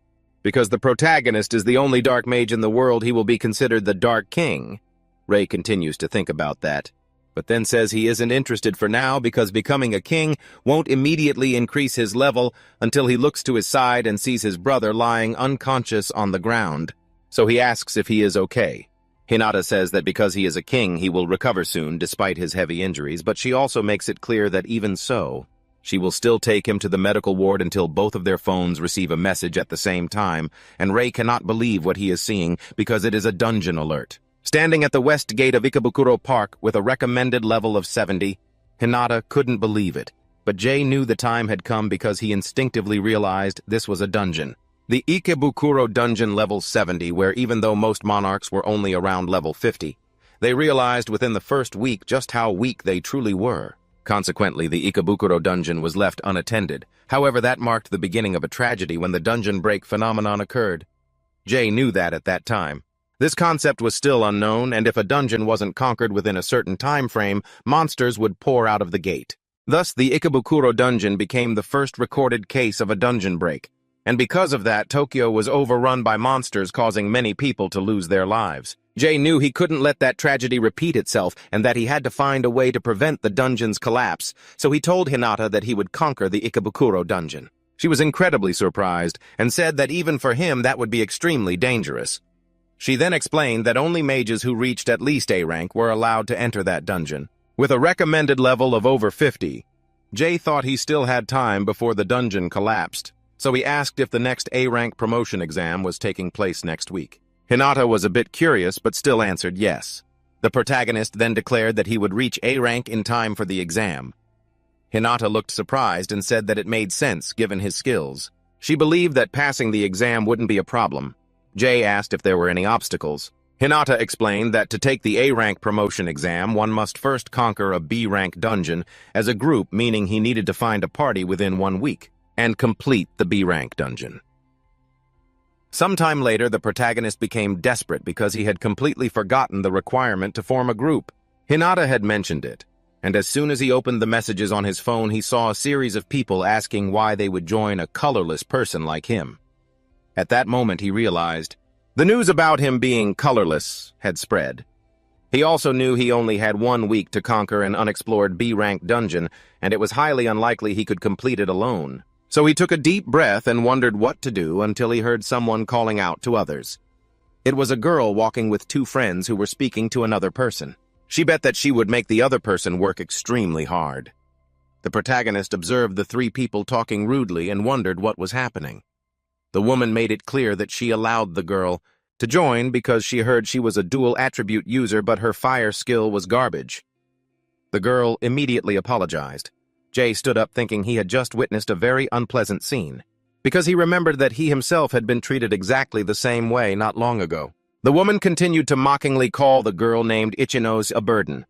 S1: Because the protagonist is the only dark mage in the world, he will be considered the Dark King. Ray continues to think about that, but then says he isn't interested for now because becoming a king won't immediately increase his level until he looks to his side and sees his brother lying unconscious on the ground. So he asks if he is okay. Hinata says that because he is a king, he will recover soon despite his heavy injuries, but she also makes it clear that even so, she will still take him to the medical ward until both of their phones receive a message at the same time, and Ray cannot believe what he is seeing because it is a dungeon alert. Standing at the west gate of Ikebukuro Park with a recommended level of 70, Hinata couldn't believe it, but Jay knew the time had come because he instinctively realized this was a dungeon. The Ikebukuro dungeon level 70, where even though most monarchs were only around level 50, they realized within the first week just how weak they truly were. Consequently, the Ikebukuro dungeon was left unattended. However, that marked the beginning of a tragedy when the dungeon break phenomenon occurred. Jay knew that at that time. This concept was still unknown, and if a dungeon wasn't conquered within a certain time frame, monsters would pour out of the gate. Thus, the Ikebukuro dungeon became the first recorded case of a dungeon break. And because of that, Tokyo was overrun by monsters, causing many people to lose their lives. Jay knew he couldn't let that tragedy repeat itself and that he had to find a way to prevent the dungeon's collapse, so he told Hinata that he would conquer the Ikebukuro dungeon. She was incredibly surprised and said that even for him that would be extremely dangerous. She then explained that only mages who reached at least A rank were allowed to enter that dungeon. With a recommended level of over 50, Jay thought he still had time before the dungeon collapsed, so he asked if the next A-rank promotion exam was taking place next week. Hinata was a bit curious, but still answered yes. The protagonist then declared that he would reach A-rank in time for the exam. Hinata looked surprised and said that it made sense given his skills. She believed that passing the exam wouldn't be a problem. Jay asked if there were any obstacles. Hinata explained that to take the A-rank promotion exam, one must first conquer a B-rank dungeon as a group, meaning he needed to find a party within 1 week and complete the B-rank dungeon. Sometime later, the protagonist became desperate because he had completely forgotten the requirement to form a group. Hinata had mentioned it, and as soon as he opened the messages on his phone, he saw a series of people asking why they would join a colorless person like him. At that moment, he realized the news about him being colorless had spread. He also knew he only had 1 week to conquer an unexplored B-rank dungeon, and it was highly unlikely he could complete it alone. So he took a deep breath and wondered what to do until he heard someone calling out to others. It was a girl walking with 2 friends who were speaking to another person. She bet that she would make the other person work extremely hard. The protagonist observed the 3 people talking rudely and wondered what was happening. The woman made it clear that she allowed the girl to join because she heard she was a dual attribute user, but her fire skill was garbage. The girl immediately apologized. Jay stood up thinking he had just witnessed a very unpleasant scene, because he remembered that he himself had been treated exactly the same way not long ago. The woman continued to mockingly call the girl named Ichinose a burden.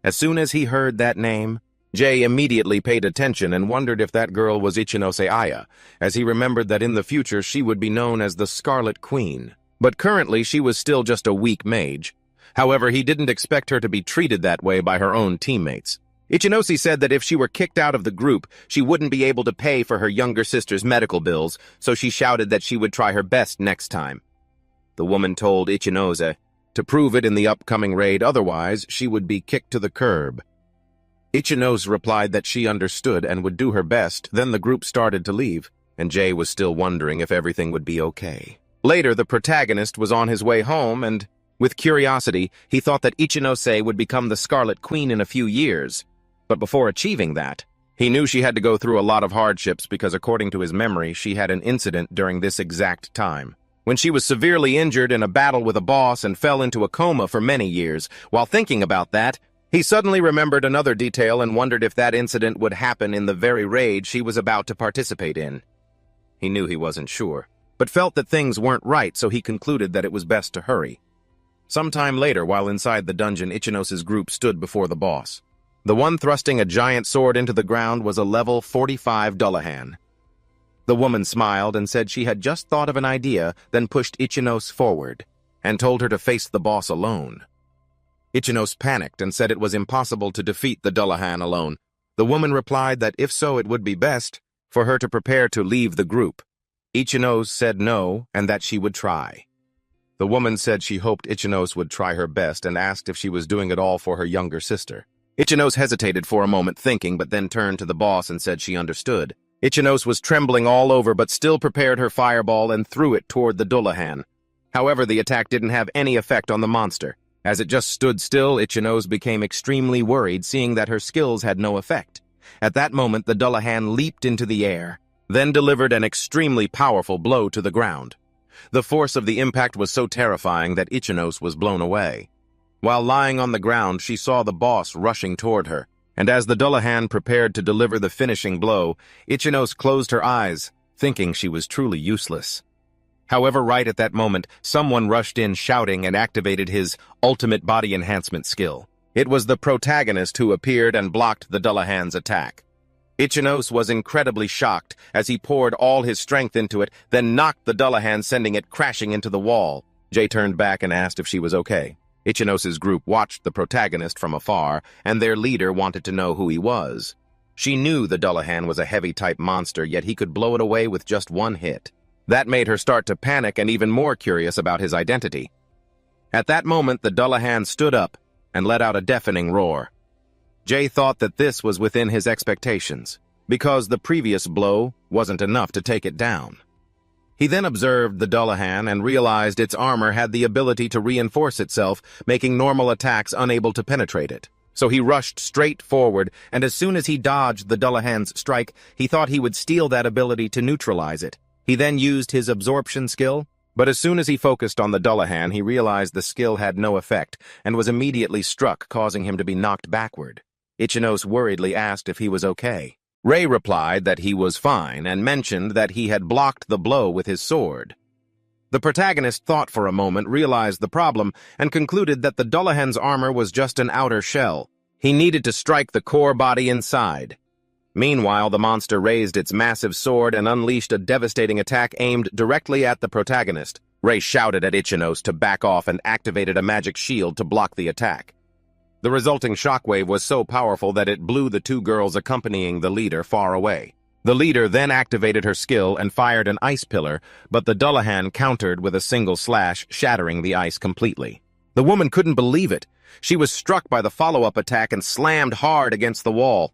S1: As soon as he heard that name, Jay immediately paid attention and wondered if that girl was Ichinose Aya, as he remembered that in the future she would be known as the Scarlet Queen. But currently she was still just a weak mage. However, he didn't expect her to be treated that way by her own teammates. Ichinose said that if she were kicked out of the group, she wouldn't be able to pay for her younger sister's medical bills, so she shouted that she would try her best next time. The woman told Ichinose to prove it in the upcoming raid, otherwise she would be kicked to the curb. Ichinose replied that she understood and would do her best. Then the group started to leave, and Jay was still wondering if everything would be okay. Later, the protagonist was on his way home, and with curiosity, he thought that Ichinose would become the Scarlet Queen in a few years. But before achieving that, he knew she had to go through a lot of hardships because according to his memory, she had an incident during this exact time, when she was severely injured in a battle with a boss and fell into a coma for many years. While thinking about that, he suddenly remembered another detail and wondered if that incident would happen in the very raid she was about to participate in. He knew he wasn't sure, but felt that things weren't right, so he concluded that it was best to hurry. Sometime later, while inside the dungeon, Ichinos's group stood before the boss. The one thrusting a giant sword into the ground was a level 45 Dullahan. The woman smiled and said she had just thought of an idea, then pushed Ichinos forward, and told her to face the boss alone. Ichinos panicked and said it was impossible to defeat the Dullahan alone. The woman replied that if so, it would be best for her to prepare to leave the group. Ichinos said no, and that she would try. The woman said she hoped Ichinos would try her best and asked if she was doing it all for her younger sister. Ichinos hesitated for a moment thinking, but then turned to the boss and said she understood. Ichinos was trembling all over but still prepared her fireball and threw it toward the Dullahan. However, the attack didn't have any effect on the monster. As it just stood still, Ichinos became extremely worried, seeing that her skills had no effect. At that moment, the Dullahan leaped into the air, then delivered an extremely powerful blow to the ground. The force of the impact was so terrifying that Ichinos was blown away. While lying on the ground, she saw the boss rushing toward her, and as the Dullahan prepared to deliver the finishing blow, Ichinos closed her eyes, thinking she was truly useless. However, right at that moment, someone rushed in shouting and activated his ultimate body enhancement skill. It was the protagonist who appeared and blocked the Dullahan's attack. Ichinos was incredibly shocked as he poured all his strength into it, then knocked the Dullahan, sending it crashing into the wall. Jay turned back and asked if she was okay. Ichinos's group watched the protagonist from afar, and their leader wanted to know who he was. She knew the Dullahan was a heavy-type monster, yet he could blow it away with just one hit. That made her start to panic and even more curious about his identity. At that moment, the Dullahan stood up and let out a deafening roar. Jay thought that this was within his expectations, because the previous blow wasn't enough to take it down. He then observed the Dullahan and realized its armor had the ability to reinforce itself, making normal attacks unable to penetrate it. So he rushed straight forward, and as soon as he dodged the Dullahan's strike, he thought he would steal that ability to neutralize it. He then used his absorption skill, but as soon as he focused on the Dullahan, he realized the skill had no effect and was immediately struck, causing him to be knocked backward. Ichinos worriedly asked if he was okay. Ray replied that he was fine and mentioned that he had blocked the blow with his sword. The protagonist thought for a moment, realized the problem, and concluded that the Dullahan's armor was just an outer shell. He needed to strike the core body inside. Meanwhile, the monster raised its massive sword and unleashed a devastating attack aimed directly at the protagonist. Ray shouted at Ichinos to back off and activated a magic shield to block the attack. The resulting shockwave was so powerful that it blew the two girls accompanying the leader far away. The leader then activated her skill and fired an ice pillar, but the Dullahan countered with a single slash, shattering the ice completely. The woman couldn't believe it. She was struck by the follow-up attack and slammed hard against the wall.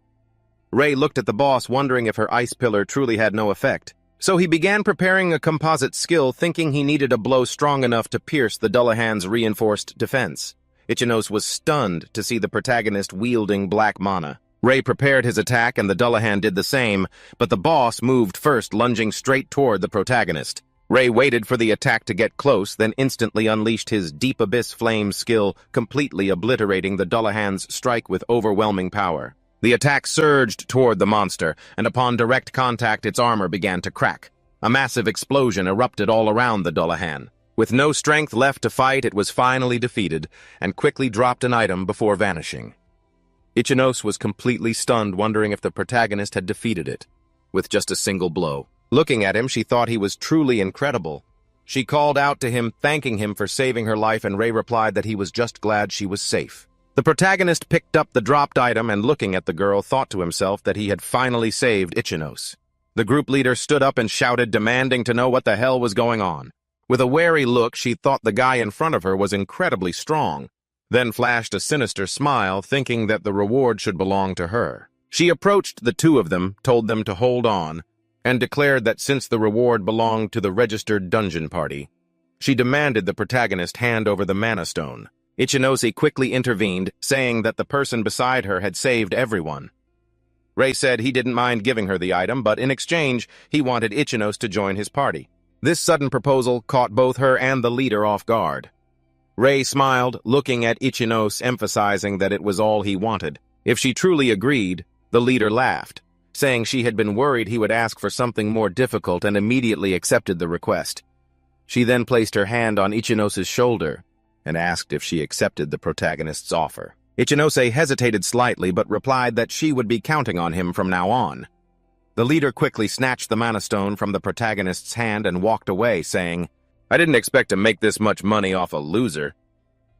S1: Ray looked at the boss, wondering if her ice pillar truly had no effect. So he began preparing a composite skill, thinking he needed a blow strong enough to pierce the Dullahan's reinforced defense. Ichinos was stunned to see the protagonist wielding black mana. Ray prepared his attack and the Dullahan did the same, but the boss moved first, lunging straight toward the protagonist. Ray waited for the attack to get close, then instantly unleashed his Deep Abyss Flame skill, completely obliterating the Dullahan's strike with overwhelming power. The attack surged toward the monster, and upon direct contact, its armor began to crack. A massive explosion erupted all around the Dullahan. With no strength left to fight, it was finally defeated, and quickly dropped an item before vanishing. Ichinos was completely stunned, wondering if the protagonist had defeated it, with just a single blow. Looking at him, she thought he was truly incredible. She called out to him, thanking him for saving her life, and Ray replied that he was just glad she was safe. The protagonist picked up the dropped item and, looking at the girl, thought to himself that he had finally saved Ichinos. The group leader stood up and shouted, demanding to know what the hell was going on. With a wary look, she thought the guy in front of her was incredibly strong, then flashed a sinister smile, thinking that the reward should belong to her. She approached the two of them, told them to hold on, and declared that since the reward belonged to the registered dungeon party, she demanded the protagonist hand over the mana stone. Ichinos quickly intervened, saying that the person beside her had saved everyone. Ray said he didn't mind giving her the item, but in exchange, he wanted Ichinos to join his party. This sudden proposal caught both her and the leader off guard. Ray smiled, looking at Ichinos, emphasizing that it was all he wanted. If she truly agreed, the leader laughed, saying she had been worried he would ask for something more difficult, and immediately accepted the request. She then placed her hand on Ichinos' shoulder and asked if she accepted the protagonist's offer. Ichinose hesitated slightly but replied that she would be counting on him from now on. The leader quickly snatched the mana stone from the protagonist's hand and walked away, saying, "I didn't expect to make this much money off a loser."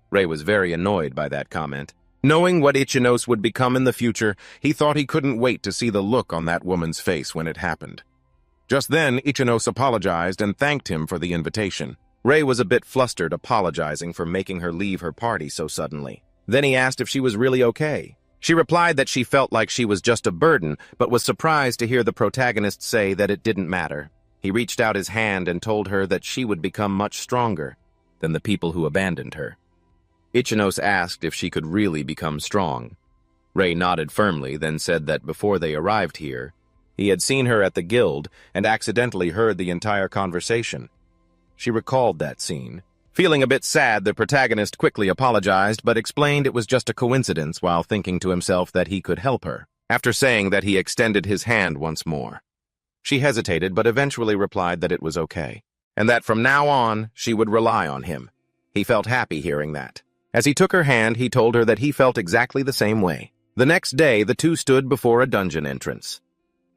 S1: Rei was very annoyed by that comment. Knowing what Ichinose would become in the future, he thought he couldn't wait to see the look on that woman's face when it happened. Just then, Ichinose apologized and thanked him for the invitation. Rei was a bit flustered, apologizing for making her leave her party so suddenly. Then he asked if she was really okay. She replied that she felt like she was just a burden, but was surprised to hear the protagonist say that it didn't matter. He reached out his hand and told her that she would become much stronger than the people who abandoned her. Ichinose asked if she could really become strong. Rei nodded firmly, then said that before they arrived here, he had seen her at the guild and accidentally heard the entire conversation. She recalled that scene. Feeling a bit sad, the protagonist quickly apologized but explained it was just a coincidence while thinking to himself that he could help her, after saying that he extended his hand once more. She hesitated but eventually replied that it was okay, and that from now on she would rely on him. He felt happy hearing that. As he took her hand, he told her that he felt exactly the same way. The next day, the two stood before a dungeon entrance.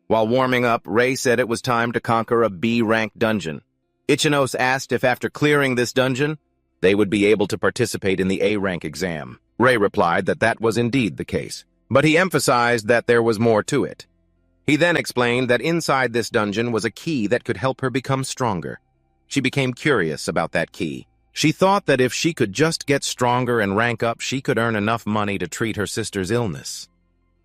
S1: While warming up, Rei said it was time to conquer a B-rank dungeon. Ichinose asked if after clearing this dungeon, they would be able to participate in the A-rank exam. Rei replied that that was indeed the case, but he emphasized that there was more to it. He then explained that inside this dungeon was a key that could help her become stronger. She became curious about that key. She thought that if she could just get stronger and rank up, she could earn enough money to treat her sister's illness.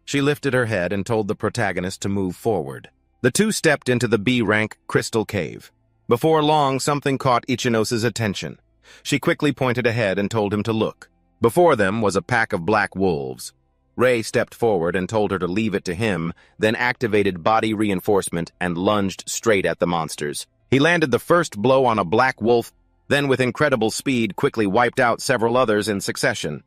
S1: She lifted her head and told the protagonist to move forward. The two stepped into the B-rank crystal cave. Before long, something caught Ichinose's attention. She quickly pointed ahead and told him to look. Before them was a pack of black wolves. Rei stepped forward and told her to leave it to him, then activated body reinforcement and lunged straight at the monsters. He landed the first blow on a black wolf, then with incredible speed quickly wiped out several others in succession.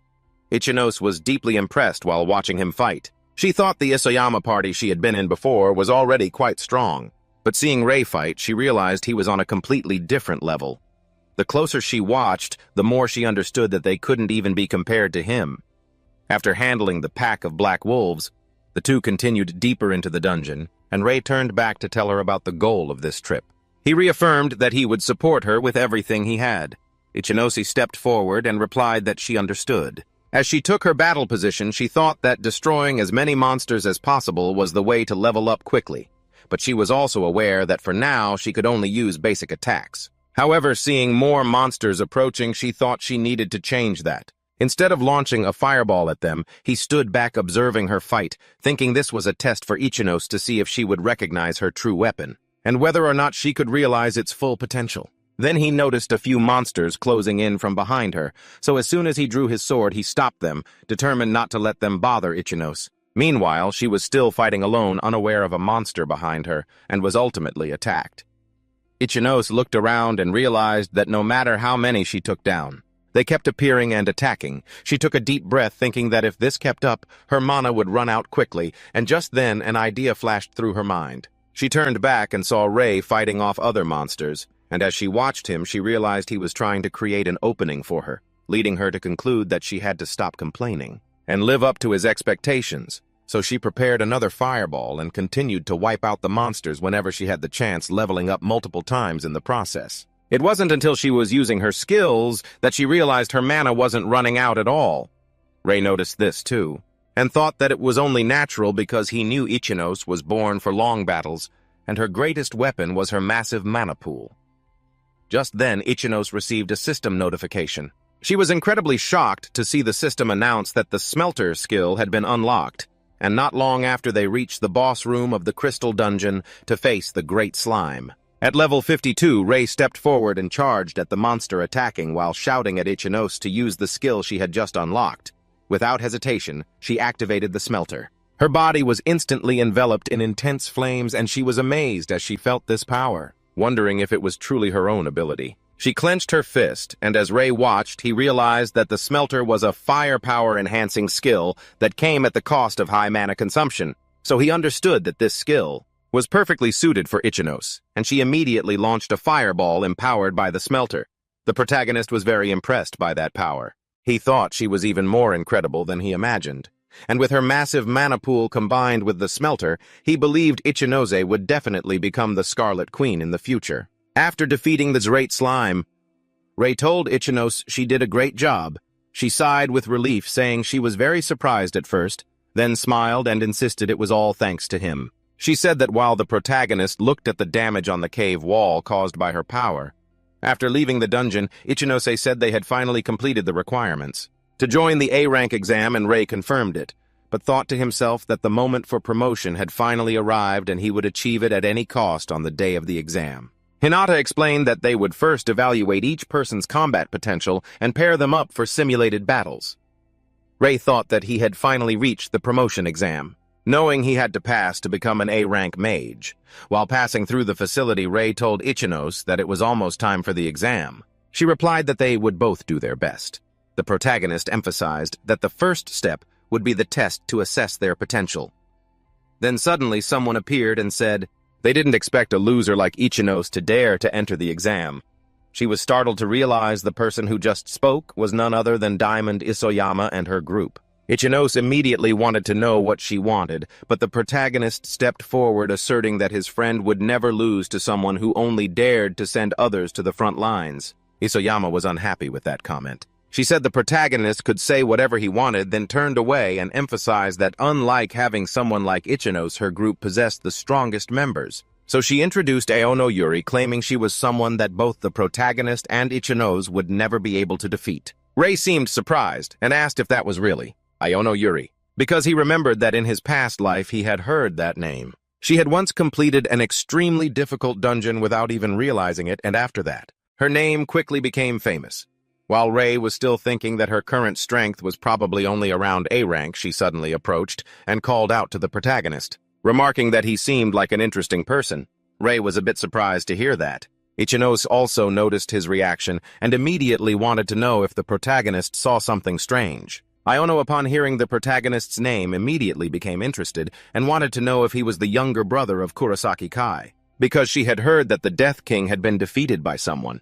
S1: Ichinose was deeply impressed while watching him fight. She thought the Isayama party she had been in before was already quite strong, but seeing Rei fight, she realized he was on a completely different level. The closer she watched, the more she understood that they couldn't even be compared to him. After handling the pack of black wolves, the two continued deeper into the dungeon, and Rei turned back to tell her about the goal of this trip. He reaffirmed that he would support her with everything he had. Ichinose stepped forward and replied that she understood. As she took her battle position, she thought that destroying as many monsters as possible was the way to level up quickly, but she was also aware that for now she could only use basic attacks. However, seeing more monsters approaching, she thought she needed to change that. Instead of launching a fireball at them, he stood back observing her fight, thinking this was a test for Ichinose to see if she would recognize her true weapon, and whether or not she could realize its full potential. Then he noticed a few monsters closing in from behind her, so as soon as he drew his sword, he stopped them, determined not to let them bother Ichinose. Meanwhile, she was still fighting alone, unaware of a monster behind her, and was ultimately attacked. Ichinose looked around and realized that no matter how many she took down, they kept appearing and attacking. She took a deep breath, thinking that if this kept up, her mana would run out quickly, and just then an idea flashed through her mind. She turned back and saw Rei fighting off other monsters, and as she watched him, she realized he was trying to create an opening for her, leading her to conclude that she had to stop complaining and live up to his expectations. So she prepared another fireball and continued to wipe out the monsters whenever she had the chance, leveling up multiple times in the process. It wasn't until she was using her skills that she realized her mana wasn't running out at all. Rei noticed this too, and thought that it was only natural because he knew Ichinose was born for long battles, and her greatest weapon was her massive mana pool. Just then, Ichinose received a system notification. She was incredibly shocked to see the system announce that the smelter skill had been unlocked, and not long after they reached the boss room of the Crystal Dungeon to face the Great Slime. At level 52, Rei stepped forward and charged at the monster attacking while shouting at Ichinose to use the skill she had just unlocked. Without hesitation, she activated the smelter. Her body was instantly enveloped in intense flames, and she was amazed as she felt this power, wondering if it was truly her own ability. She clenched her fist, and as Rei watched, he realized that the smelter was a firepower-enhancing skill that came at the cost of high mana consumption. So he understood that this skill was perfectly suited for Ichinose, and she immediately launched a fireball empowered by the smelter. The protagonist was very impressed by that power. He thought she was even more incredible than he imagined. And with her massive mana pool combined with the smelter, he believed Ichinose would definitely become the Scarlet Queen in the future. After defeating the great slime, Rei told Ichinose she did a great job. She sighed with relief, saying she was very surprised at first, then smiled and insisted it was all thanks to him. She said that while the protagonist looked at the damage on the cave wall caused by her power, after leaving the dungeon, Ichinose said they had finally completed the requirements to join the A-rank exam, and Rei confirmed it, but thought to himself that the moment for promotion had finally arrived and he would achieve it at any cost on the day of the exam. Hinata explained that they would first evaluate each person's combat potential and pair them up for simulated battles. Rei thought that he had finally reached the promotion exam, knowing he had to pass to become an A-rank mage. While passing through the facility, Rei told Ichinose that it was almost time for the exam. She replied that they would both do their best. The protagonist emphasized that the first step would be the test to assess their potential. Then suddenly someone appeared and said they didn't expect a loser like Ichinose to dare to enter the exam. She was startled to realize the person who just spoke was none other than Diamond Isoyama and her group. Ichinose immediately wanted to know what she wanted, but the protagonist stepped forward, asserting that his friend would never lose to someone who only dared to send others to the front lines. Isoyama was unhappy with that comment. She said the protagonist could say whatever he wanted, then turned away and emphasized that unlike having someone like Ichinose, her group possessed the strongest members. So she introduced Aono Yuri, claiming she was someone that both the protagonist and Ichinose would never be able to defeat. Rei seemed surprised and asked if that was really Aono Yuri, because he remembered that in his past life he had heard that name. She had once completed an extremely difficult dungeon without even realizing it, and after that, her name quickly became famous. While Rei was still thinking that her current strength was probably only around A rank, she suddenly approached and called out to the protagonist, remarking that he seemed like an interesting person. Rei was a bit surprised to hear that. Ichinose also noticed his reaction and immediately wanted to know if the protagonist saw something strange. Iono, upon hearing the protagonist's name, immediately became interested and wanted to know if he was the younger brother of Kurosaki Kai, because she had heard that the Death King had been defeated by someone.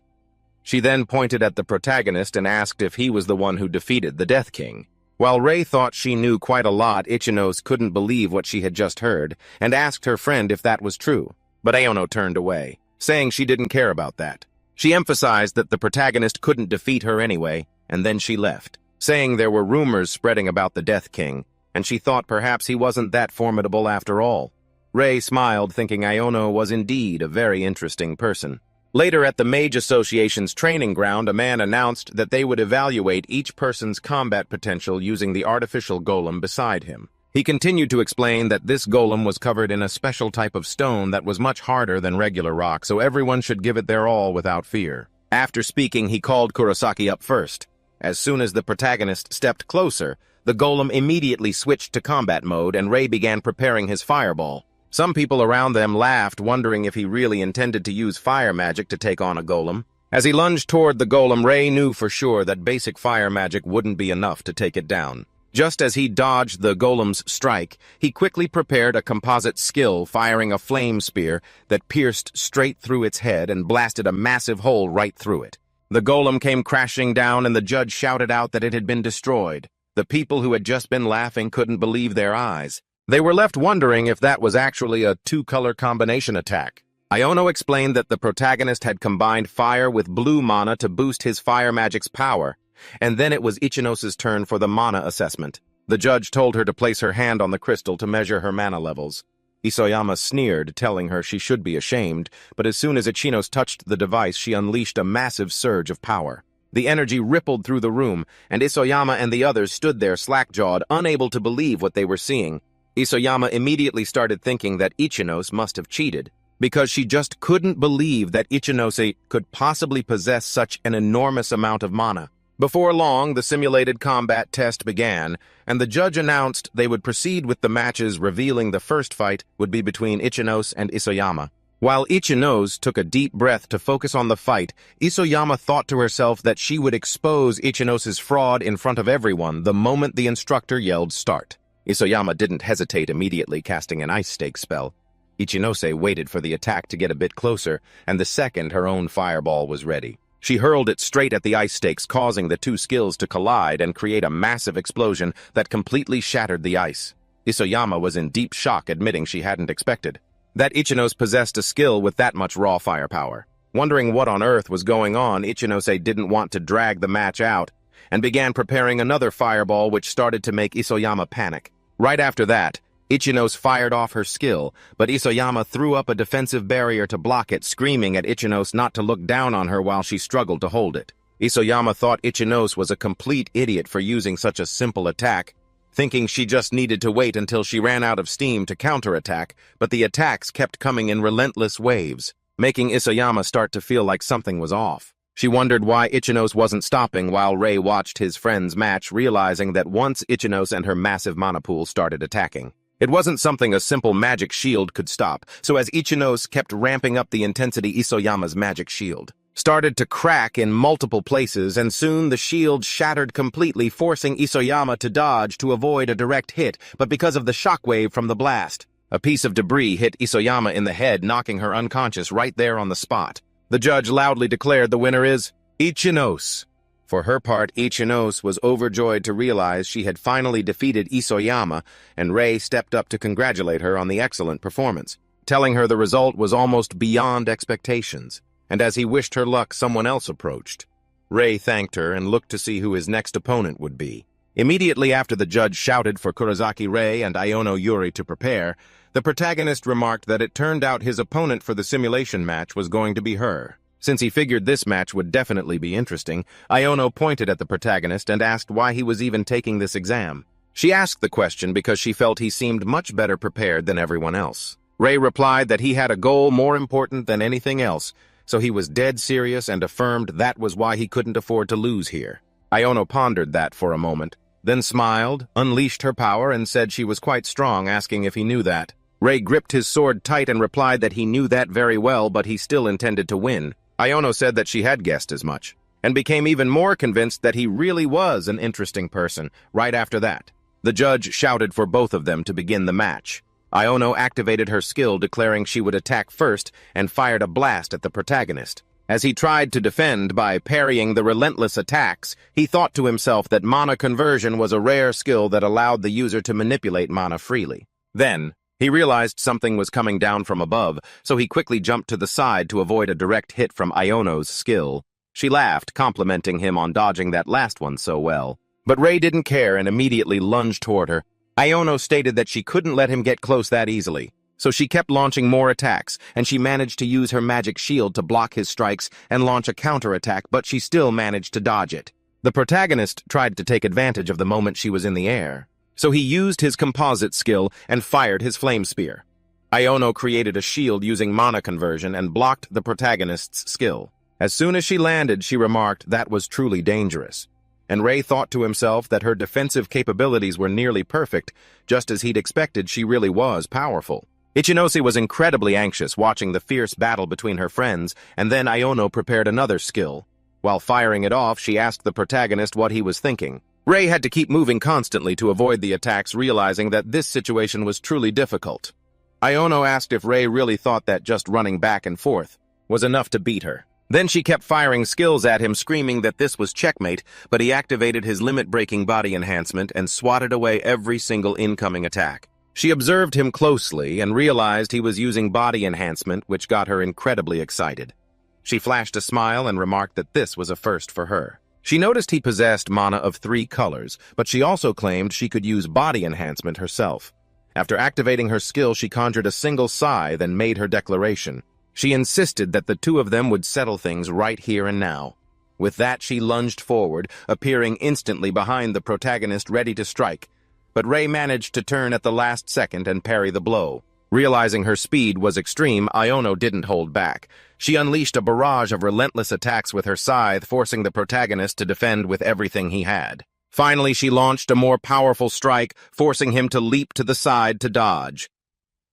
S1: She then pointed at the protagonist and asked if he was the one who defeated the Death King. While Rei thought she knew quite a lot, Ichinose couldn't believe what she had just heard and asked her friend if that was true, but Aono turned away, saying she didn't care about that. She emphasized that the protagonist couldn't defeat her anyway, and then she left, saying there were rumors spreading about the Death King, and she thought perhaps he wasn't that formidable after all. Rei smiled, thinking Iono was indeed a very interesting person. Later at the Mage Association's training ground, a man announced that they would evaluate each person's combat potential using the artificial golem beside him. He continued to explain that this golem was covered in a special type of stone that was much harder than regular rock, so everyone should give it their all without fear. After speaking, he called Kurosaki up first. As soon as the protagonist stepped closer, the golem immediately switched to combat mode and Rei began preparing his fireball. Some people around them laughed, wondering if he really intended to use fire magic to take on a golem. As he lunged toward the golem, Rei knew for sure that basic fire magic wouldn't be enough to take it down. Just as he dodged the golem's strike, he quickly prepared a composite skill, firing a flame spear that pierced straight through its head and blasted a massive hole right through it. The golem came crashing down and the judge shouted out that it had been destroyed. The people who had just been laughing couldn't believe their eyes. They were left wondering if that was actually a two-color combination attack. Iono explained that the protagonist had combined fire with blue mana to boost his fire magic's power, and then it was Ichinose's turn for the mana assessment. The judge told her to place her hand on the crystal to measure her mana levels. Isoyama sneered, telling her she should be ashamed, but as soon as Ichinose touched the device, she unleashed a massive surge of power. The energy rippled through the room, and Isoyama and the others stood there slack-jawed, unable to believe what they were seeing. Isoyama immediately started thinking that Ichinose must have cheated, because she just couldn't believe that Ichinose could possibly possess such an enormous amount of mana. Before long, the simulated combat test began, and the judge announced they would proceed with the matches, revealing the first fight would be between Ichinose and Isoyama. While Ichinose took a deep breath to focus on the fight, Isoyama thought to herself that she would expose Ichinose's fraud in front of everyone the moment the instructor yelled start. Isoyama didn't hesitate, immediately casting an ice stake spell. Ichinose waited for the attack to get a bit closer, and the second her own fireball was ready. She hurled it straight at the ice stakes, causing the two skills to collide and create a massive explosion that completely shattered the ice. Isayama was in deep shock, admitting she hadn't expected that Ichinose possessed a skill with that much raw firepower. Wondering what on earth was going on, Ichinose didn't want to drag the match out and began preparing another fireball, which started to make Isayama panic. Right after that, Ichinose fired off her skill, but Isayama threw up a defensive barrier to block it, screaming at Ichinose not to look down on her while she struggled to hold it. Isayama thought Ichinose was a complete idiot for using such a simple attack, thinking she just needed to wait until she ran out of steam to counterattack, but the attacks kept coming in relentless waves, making Isayama start to feel like something was off. She wondered why Ichinose wasn't stopping while Rei watched his friends match, realizing that once Ichinose and her massive mana pool started attacking, it wasn't something a simple magic shield could stop. So as Ichinose kept ramping up the intensity, Isayama's magic shield started to crack in multiple places, and soon the shield shattered completely, forcing Isayama to dodge to avoid a direct hit, but because of the shockwave from the blast, a piece of debris hit Isayama in the head, knocking her unconscious right there on the spot. The judge loudly declared the winner is Ichinose. For her part, Ichinose was overjoyed to realize she had finally defeated Isayama, and Rei stepped up to congratulate her on the excellent performance, telling her the result was almost beyond expectations. And as he wished her luck, someone else approached. Rei thanked her and looked to see who his next opponent would be. Immediately after the judge shouted for Kurosaki Rei and Iono Yuri to prepare, the protagonist remarked that it turned out his opponent for the simulation match was going to be her. Since he figured this match would definitely be interesting, Iono pointed at the protagonist and asked why he was even taking this exam. She asked the question because she felt he seemed much better prepared than everyone else. Rei replied that he had a goal more important than anything else, so he was dead serious and affirmed that was why he couldn't afford to lose here. Iono pondered that for a moment, then smiled, unleashed her power, and said she was quite strong, asking if he knew that. Rei gripped his sword tight and replied that he knew that very well, but he still intended to win. Iono said that she had guessed as much, and became even more convinced that he really was an interesting person. Right after that, the judge shouted for both of them to begin the match. Iono activated her skill, declaring she would attack first, and fired a blast at the protagonist. As he tried to defend by parrying the relentless attacks, he thought to himself that mana conversion was a rare skill that allowed the user to manipulate mana freely. Then, he realized something was coming down from above, so he quickly jumped to the side to avoid a direct hit from Iono's skill. She laughed, complimenting him on dodging that last one so well. But Rei didn't care and immediately lunged toward her. Iono stated that she couldn't let him get close that easily, so she kept launching more attacks, and she managed to use her magic shield to block his strikes and launch a counterattack, but she still managed to dodge it. The protagonist tried to take advantage of the moment she was in the air, so he used his composite skill and fired his flame spear. Iono created a shield using mana conversion and blocked the protagonist's skill. As soon as she landed, she remarked that was truly dangerous. And Rei thought to himself that her defensive capabilities were nearly perfect, just as he'd expected. She really was powerful. Ichinose was incredibly anxious watching the fierce battle between her friends, and then Iono prepared another skill. While firing it off, she asked the protagonist what he was thinking. Rei had to keep moving constantly to avoid the attacks, realizing that this situation was truly difficult. Iono asked if Rei really thought that just running back and forth was enough to beat her. Then she kept firing skills at him, screaming that this was checkmate, but he activated his limit-breaking body enhancement and swatted away every single incoming attack. She observed him closely and realized he was using body enhancement, which got her incredibly excited. She flashed a smile and remarked that this was a first for her. She noticed he possessed mana of 3 colors, but she also claimed she could use body enhancement herself. After activating her skill, she conjured a single scythe and made her declaration. She insisted that the two of them would settle things right here and now. With that, she lunged forward, appearing instantly behind the protagonist, ready to strike. But Rei managed to turn at the last second and parry the blow. Realizing her speed was extreme, Iono didn't hold back. She unleashed a barrage of relentless attacks with her scythe, forcing the protagonist to defend with everything he had. Finally, she launched a more powerful strike, forcing him to leap to the side to dodge.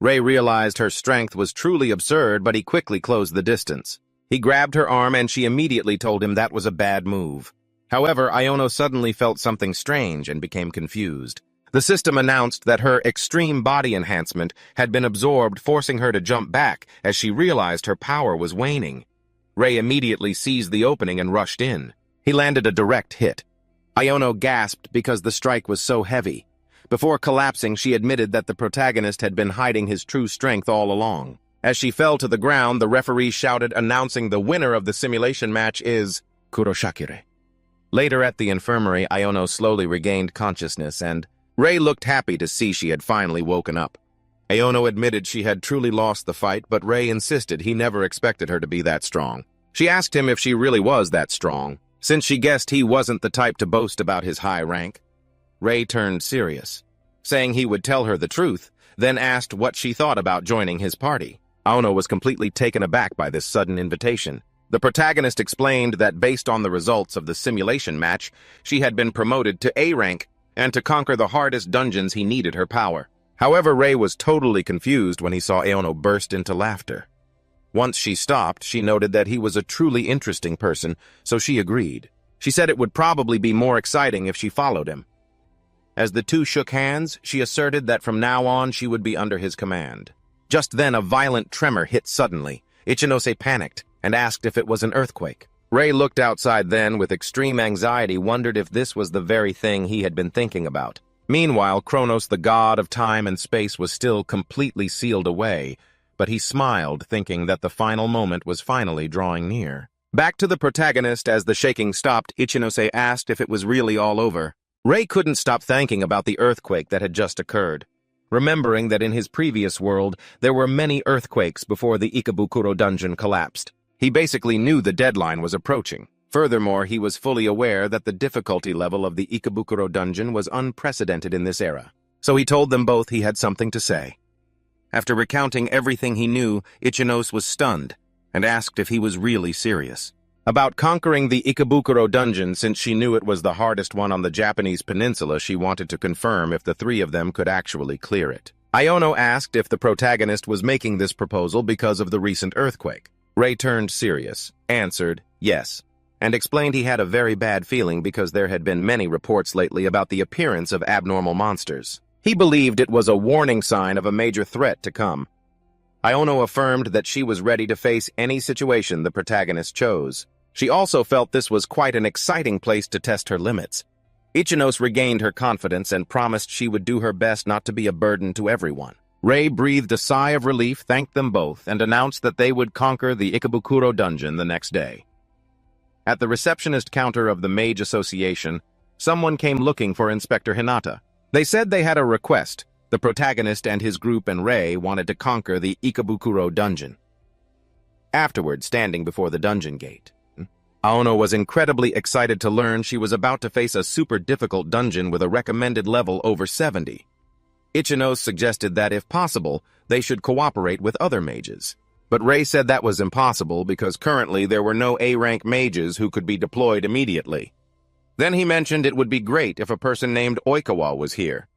S1: Rei realized her strength was truly absurd, but he quickly closed the distance. He grabbed her arm and she immediately told him that was a bad move. However, Iono suddenly felt something strange and became confused. The system announced that her extreme body enhancement had been absorbed, forcing her to jump back as she realized her power was waning. Ray immediately seized the opening and rushed in. He landed a direct hit. Iono gasped because the strike was so heavy. Before collapsing, she admitted that the protagonist had been hiding his true strength all along. As she fell to the ground, the referee shouted, announcing the winner of the simulation match is Kuroshakire. Later at the infirmary, Iono slowly regained consciousness, and Ray looked happy to see she had finally woken up. Iono admitted she had truly lost the fight, but Ray insisted he never expected her to be that strong. She asked him if she really was that strong, since she guessed he wasn't the type to boast about his high rank. Ray turned serious, saying he would tell her the truth, then asked what she thought about joining his party. Iono was completely taken aback by this sudden invitation. The protagonist explained that based on the results of the simulation match, she had been promoted to A rank, and to conquer the hardest dungeons he needed her power. However, Ray was totally confused when he saw Iono burst into laughter. Once she stopped, she noted that he was a truly interesting person, so she agreed. She said it would probably be more exciting if she followed him. As the two shook hands, she asserted that from now on she would be under his command. Just then, a violent tremor hit suddenly. Ichinose panicked and asked if it was an earthquake. Ray looked outside then with extreme anxiety, wondered if this was the very thing he had been thinking about. Meanwhile, Kronos, the god of time and space, was still completely sealed away, but he smiled, thinking that the final moment was finally drawing near. Back to the protagonist, as the shaking stopped, Ichinose asked if it was really all over. Ray couldn't stop thinking about the earthquake that had just occurred, remembering that in his previous world, there were many earthquakes before the Ikebukuro dungeon collapsed. He basically knew the deadline was approaching. Furthermore, he was fully aware that the difficulty level of the Ikebukuro dungeon was unprecedented in this era. So he told them both he had something to say. After recounting everything he knew, Ichinose was stunned and asked if he was really serious about conquering the Ikebukuro dungeon. Since she knew it was the hardest one on the Japanese peninsula, she wanted to confirm if the three of them could actually clear it. Iono asked if the protagonist was making this proposal because of the recent earthquake. Ray turned serious, answered yes, and explained he had a very bad feeling because there had been many reports lately about the appearance of abnormal monsters. He believed it was a warning sign of a major threat to come. Iono affirmed that she was ready to face any situation the protagonist chose. She also felt this was quite an exciting place to test her limits. Ichinose regained her confidence and promised she would do her best not to be a burden to everyone. Ray breathed a sigh of relief, thanked them both, and announced that they would conquer the Ikebukuro dungeon the next day. At the receptionist counter of the Mage Association, someone came looking for Inspector Hinata. They said they had a request. The protagonist and his group and Ray wanted to conquer the Ikebukuro dungeon. Afterward, standing before the dungeon gate, Iono was incredibly excited to learn she was about to face a super difficult dungeon with a recommended level over 70. Ichinose suggested that, if possible, they should cooperate with other mages. But Ray said that was impossible because currently there were no A-rank mages who could be deployed immediately. Then he mentioned it would be great if a person named Oikawa was here.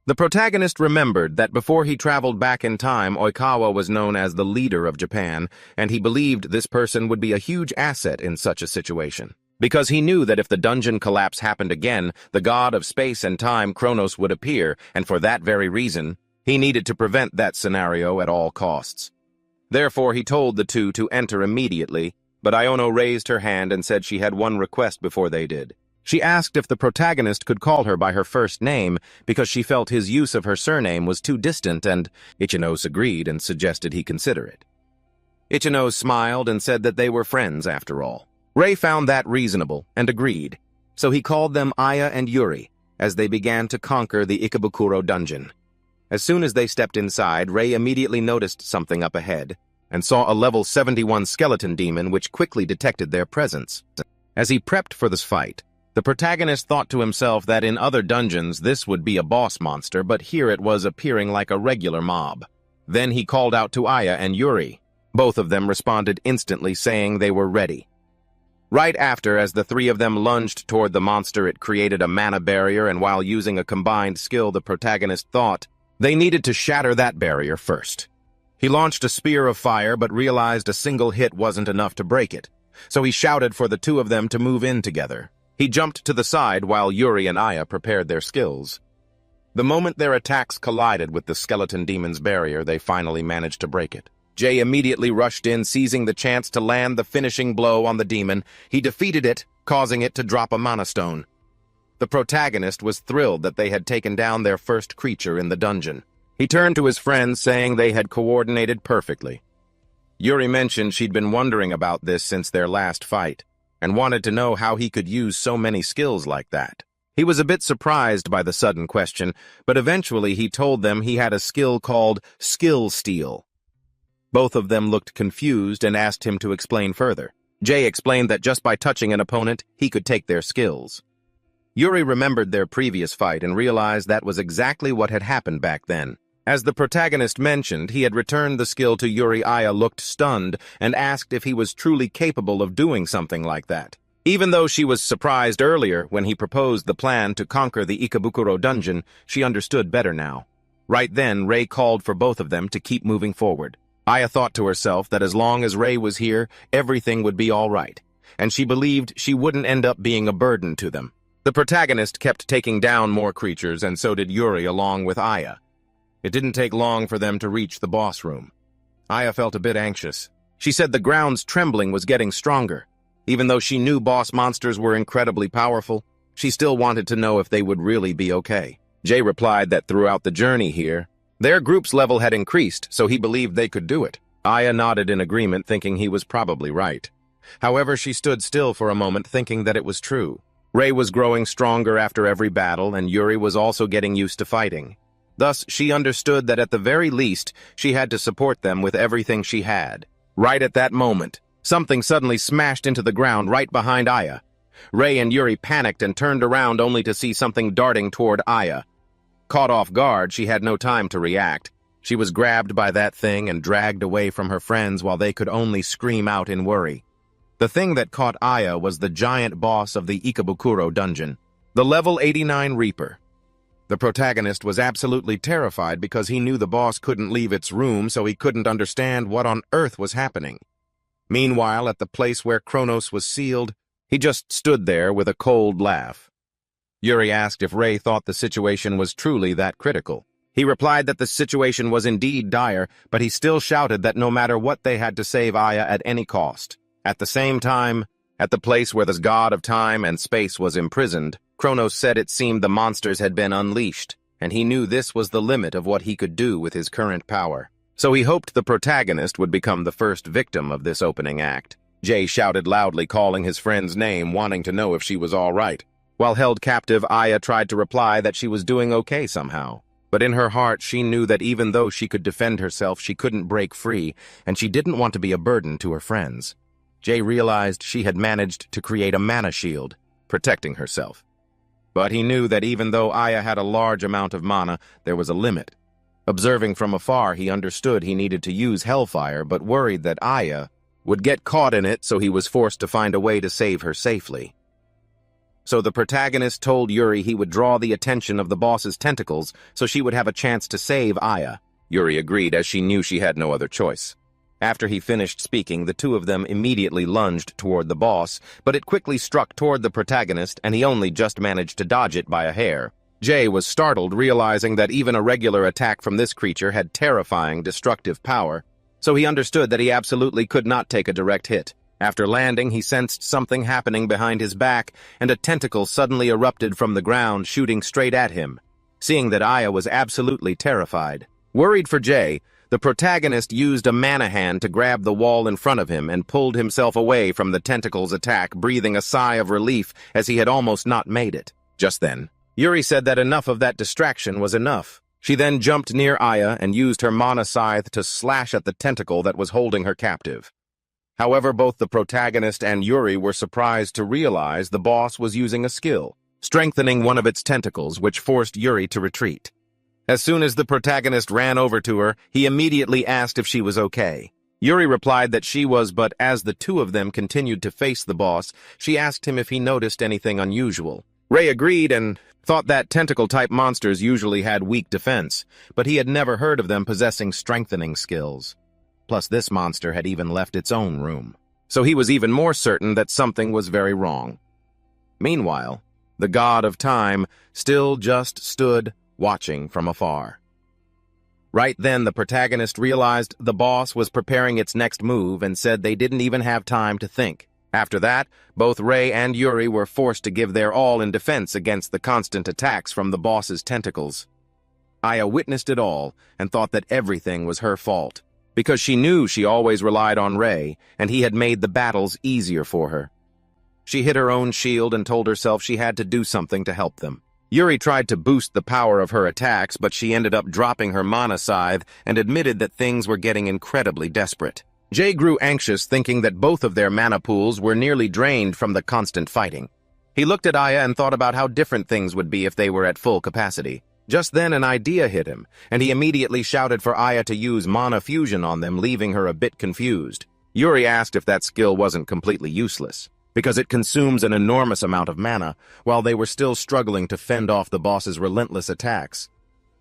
S1: The protagonist remembered that before he traveled back in time, Oikawa was known as the leader of Japan, and he believed this person would be a huge asset in such a situation. Because he knew that if the dungeon collapse happened again, the god of space and time, Kronos, would appear, and for that very reason, he needed to prevent that scenario at all costs. Therefore, he told the two to enter immediately, but Iono raised her hand and said she had one request before they did. She asked if the protagonist could call her by her first name because she felt his use of her surname was too distant, and Ichinose agreed and suggested he consider it. Ichinose smiled and said that they were friends after all. Ray found that reasonable and agreed, so he called them Aya and Yuri as they began to conquer the Ikebukuro dungeon. As soon as they stepped inside, Ray immediately noticed something up ahead and saw a level 71 skeleton demon which quickly detected their presence. As he prepped for this fight, the protagonist thought to himself that in other dungeons this would be a boss monster, but here it was appearing like a regular mob. Then he called out to Aya and Yuri. Both of them responded instantly, saying they were ready. Right after, as the three of them lunged toward the monster, it created a mana barrier, and while using a combined skill, the protagonist thought they needed to shatter that barrier first. He launched a spear of fire, but realized a single hit wasn't enough to break it, so he shouted for the two of them to move in together. He jumped to the side while Yuri and Aya prepared their skills. The moment their attacks collided with the skeleton demon's barrier, they finally managed to break it. Jay immediately rushed in, seizing the chance to land the finishing blow on the demon. He defeated it, causing it to drop a mana stone. The protagonist was thrilled that they had taken down their first creature in the dungeon. He turned to his friends, saying they had coordinated perfectly. Yuri mentioned she'd been wondering about this since their last fight, and wanted to know how he could use so many skills like that. He was a bit surprised by the sudden question, but eventually he told them he had a skill called Skill Steal. Both of them looked confused and asked him to explain further. Jay explained that just by touching an opponent, he could take their skills. Yuri remembered their previous fight and realized that was exactly what had happened back then. As the protagonist mentioned, he had returned the skill to Yuri. Aya looked stunned and asked if he was truly capable of doing something like that. Even though she was surprised earlier when he proposed the plan to conquer the Ikebukuro dungeon, she understood better now. Right then, Rei called for both of them to keep moving forward. Aya thought to herself that as long as Rei was here, everything would be all right, and she believed she wouldn't end up being a burden to them. The protagonist kept taking down more creatures, and so did Yuri along with Aya. It didn't take long for them to reach the boss room. Aya felt a bit anxious. She said the ground's trembling was getting stronger. Even though she knew boss monsters were incredibly powerful, she still wanted to know if they would really be okay. Jay replied that throughout the journey here, their group's level had increased, so he believed they could do it. Aya nodded in agreement, thinking he was probably right. However, she stood still for a moment, thinking that it was true. Rei was growing stronger after every battle, and Yuri was also getting used to fighting. Thus, she understood that at the very least, she had to support them with everything she had. Right at that moment, something suddenly smashed into the ground right behind Aya. Rei and Yuri panicked and turned around only to see something darting toward Aya. Caught off guard, she had no time to react. She was grabbed by that thing and dragged away from her friends while they could only scream out in worry. The thing that caught Aya was the giant boss of the Ikebukuro dungeon, the level 89 Reaper. The protagonist was absolutely terrified because he knew the boss couldn't leave its room, so he couldn't understand what on earth was happening. Meanwhile, at the place where Kronos was sealed, he just stood there with a cold laugh. Yuri asked if Rei thought the situation was truly that critical. He replied that the situation was indeed dire, but he still shouted that no matter what they had to save Aya at any cost. At the same time, at the place where the god of time and space was imprisoned, Kronos said it seemed the monsters had been unleashed, and he knew this was the limit of what he could do with his current power. So he hoped the protagonist would become the first victim of this opening act. Jay shouted loudly, calling his friend's name, wanting to know if she was all right. While held captive, Aya tried to reply that she was doing okay somehow. But in her heart, she knew that even though she could defend herself, she couldn't break free, and she didn't want to be a burden to her friends. Jay realized she had managed to create a mana shield, protecting herself. But he knew that even though Aya had a large amount of mana, there was a limit. Observing from afar, he understood he needed to use Hellfire, but worried that Aya would get caught in it, so he was forced to find a way to save her safely. So the protagonist told Yuri he would draw the attention of the boss's tentacles so she would have a chance to save Aya. Yuri agreed, as she knew she had no other choice. After he finished speaking, the two of them immediately lunged toward the boss, but it quickly struck toward the protagonist, and he only just managed to dodge it by a hair. Jay was startled, realizing that even a regular attack from this creature had terrifying, destructive power, so he understood that he absolutely could not take a direct hit. After landing, he sensed something happening behind his back, and a tentacle suddenly erupted from the ground, shooting straight at him. Seeing that Aya was absolutely terrified. Worried for Jay, the protagonist used a mana hand to grab the wall in front of him and pulled himself away from the tentacle's attack, breathing a sigh of relief as he had almost not made it. Just then, Yuri said that enough of that distraction was enough. She then jumped near Aya and used her mana scythe to slash at the tentacle that was holding her captive. However, both the protagonist and Yuri were surprised to realize the boss was using a skill, strengthening one of its tentacles, which forced Yuri to retreat. As soon as the protagonist ran over to her, he immediately asked if she was okay. Yuri replied that she was, but as the two of them continued to face the boss, she asked him if he noticed anything unusual. Rei agreed and thought that tentacle-type monsters usually had weak defense, but he had never heard of them possessing strengthening skills. Plus, this monster had even left its own room. So he was even more certain that something was very wrong. Meanwhile, the god of time still just stood watching from afar. Right then, the protagonist realized the boss was preparing its next move and said they didn't even have time to think. After that, both Rei and Yuri were forced to give their all in defense against the constant attacks from the boss's tentacles. Aya witnessed it all and thought that everything was her fault, because she knew she always relied on Rei, and he had made the battles easier for her. She hit her own shield and told herself she had to do something to help them. Yuri tried to boost the power of her attacks, but she ended up dropping her mana scythe and admitted that things were getting incredibly desperate. Jay grew anxious, thinking that both of their mana pools were nearly drained from the constant fighting. He looked at Aya and thought about how different things would be if they were at full capacity. Just then an idea hit him, and he immediately shouted for Aya to use mana fusion on them, leaving her a bit confused. Yuri asked if that skill wasn't completely useless, because it consumes an enormous amount of mana, while they were still struggling to fend off the boss's relentless attacks.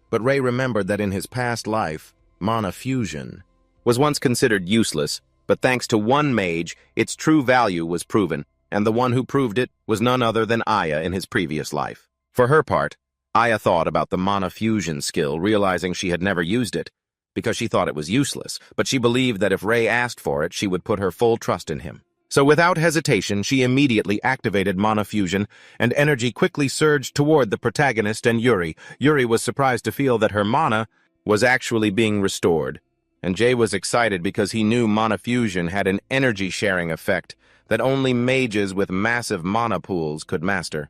S1: But Rei remembered that in his past life, mana fusion was once considered useless, but thanks to one mage, its true value was proven, and the one who proved it was none other than Aya in his previous life. For her part, Aya thought about the mana fusion skill, realizing she had never used it, because she thought it was useless, but she believed that if Rei asked for it, she would put her full trust in him. So without hesitation, she immediately activated mana fusion, and energy quickly surged toward the protagonist and Yuri. Yuri was surprised to feel that her mana was actually being restored, and Jay was excited because he knew mana fusion had an energy-sharing effect that only mages with massive mana pools could master.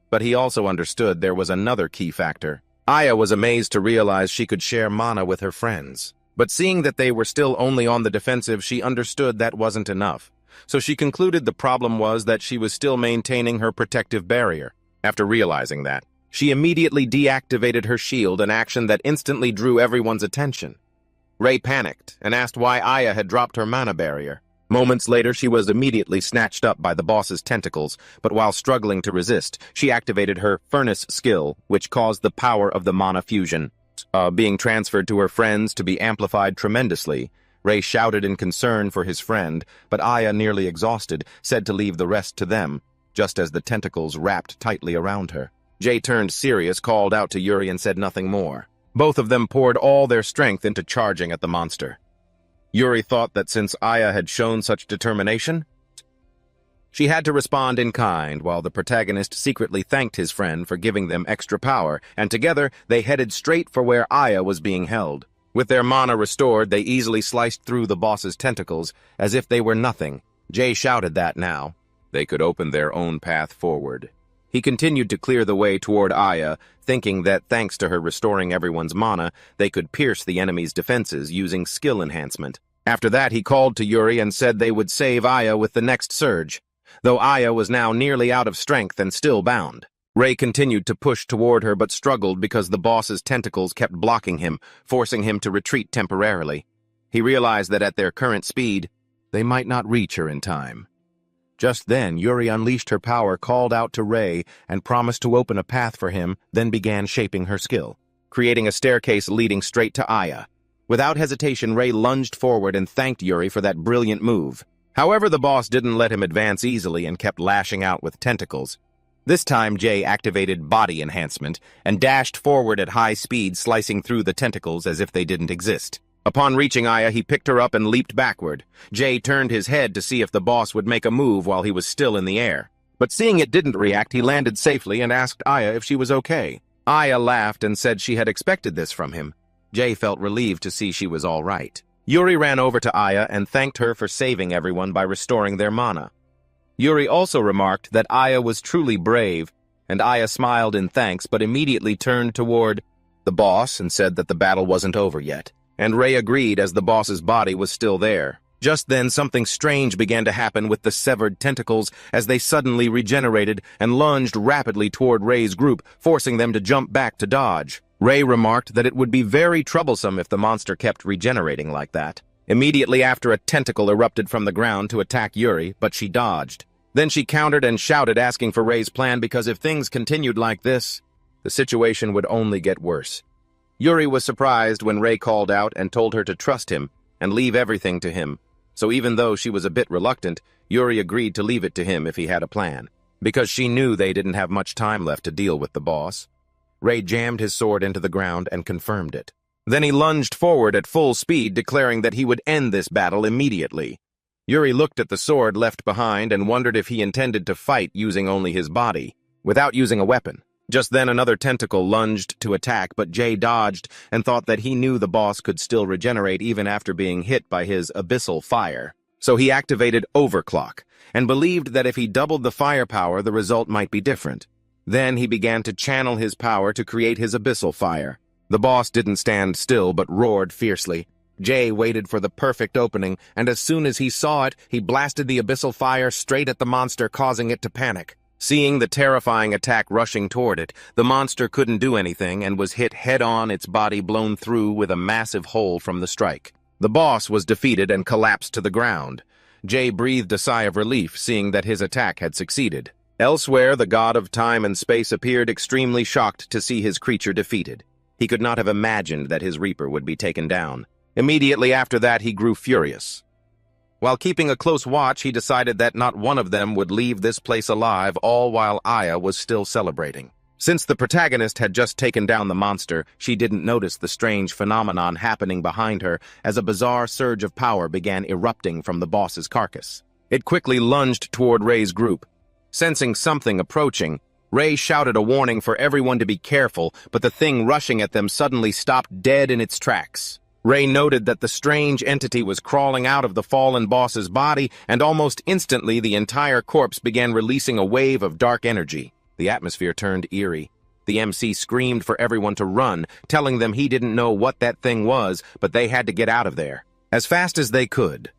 S1: But he also understood there was another key factor. Aya was amazed to realize she could share mana with her friends. But seeing that they were still only on the defensive, she understood that wasn't enough. So she concluded the problem was that she was still maintaining her protective barrier. After realizing that, she immediately deactivated her shield, an action that instantly drew everyone's attention. Rei panicked and asked why Aya had dropped her mana barrier. Moments later, she was immediately snatched up by the boss's tentacles, but while struggling to resist, she activated her furnace skill, which caused the power of the mana fusion being transferred to her friends to be amplified tremendously. Rei shouted in concern for his friend, but Aya, nearly exhausted, said to leave the rest to them, just as the tentacles wrapped tightly around her. Jay turned serious, called out to Yuri, and said nothing more. Both of them poured all their strength into charging at the monster. Yuri thought that since Aya had shown such determination, she had to respond in kind, while the protagonist secretly thanked his friend for giving them extra power, and together they headed straight for where Aya was being held. With their mana restored, they easily sliced through the boss's tentacles as if they were nothing. Jay shouted that now they could open their own path forward. He continued to clear the way toward Aya, thinking that thanks to her restoring everyone's mana, they could pierce the enemy's defenses using skill enhancement. After that, he called to Yuri and said they would save Aya with the next surge, though Aya was now nearly out of strength and still bound. Rei continued to push toward her but struggled because the boss's tentacles kept blocking him, forcing him to retreat temporarily. He realized that at their current speed, they might not reach her in time. Just then, Yuri unleashed her power, called out to Rei, and promised to open a path for him, then began shaping her skill, creating a staircase leading straight to Aya. Without hesitation, Rei lunged forward and thanked Yuri for that brilliant move. However, the boss didn't let him advance easily and kept lashing out with tentacles. This time, Jay activated body enhancement and dashed forward at high speed, slicing through the tentacles as if they didn't exist. Upon reaching Aya, he picked her up and leaped backward. Jay turned his head to see if the boss would make a move while he was still in the air. But seeing it didn't react, he landed safely and asked Aya if she was okay. Aya laughed and said she had expected this from him. Jay felt relieved to see she was all right. Yuri ran over to Aya and thanked her for saving everyone by restoring their mana. Yuri also remarked that Aya was truly brave, and Aya smiled in thanks but immediately turned toward the boss and said that the battle wasn't over yet. And Rei agreed as the boss's body was still there. Just then, something strange began to happen with the severed tentacles as they suddenly regenerated and lunged rapidly toward Rei's group, forcing them to jump back to dodge. Rei remarked that it would be very troublesome if the monster kept regenerating like that. Immediately after, a tentacle erupted from the ground to attack Yuri, but she dodged. Then she countered and shouted, asking for Rei's plan, because if things continued like this, the situation would only get worse. Yuri was surprised when Rei called out and told her to trust him and leave everything to him. So even though she was a bit reluctant, Yuri agreed to leave it to him if he had a plan, because she knew they didn't have much time left to deal with the boss. Rei jammed his sword into the ground and confirmed it. Then he lunged forward at full speed, declaring that he would end this battle immediately. Yuri looked at the sword left behind and wondered if he intended to fight using only his body, without using a weapon. Just then another tentacle lunged to attack, but Jay dodged and thought that he knew the boss could still regenerate even after being hit by his abyssal fire. So he activated Overclock, and believed that if he doubled the firepower, the result might be different. Then he began to channel his power to create his abyssal fire. The boss didn't stand still, but roared fiercely. Jay waited for the perfect opening, and as soon as he saw it, he blasted the abyssal fire straight at the monster, causing it to panic. Seeing the terrifying attack rushing toward it, the monster couldn't do anything and was hit head-on, its body blown through with a massive hole from the strike. The boss was defeated and collapsed to the ground. Jay breathed a sigh of relief, seeing that his attack had succeeded. Elsewhere, the god of time and space appeared extremely shocked to see his creature defeated. He could not have imagined that his reaper would be taken down. Immediately after that, he grew furious. While keeping a close watch, he decided that not one of them would leave this place alive, all while Aya was still celebrating. Since the protagonist had just taken down the monster, she didn't notice the strange phenomenon happening behind her as a bizarre surge of power began erupting from the boss's carcass. It quickly lunged toward Ray's group. Sensing something approaching, Ray shouted a warning for everyone to be careful, but the thing rushing at them suddenly stopped dead in its tracks. Ray noted that the strange entity was crawling out of the fallen boss's body, and almost instantly the entire corpse began releasing a wave of dark energy. The atmosphere turned eerie. The MC screamed for everyone to run, telling them he didn't know what that thing was, but they had to get out of there, as fast as they could.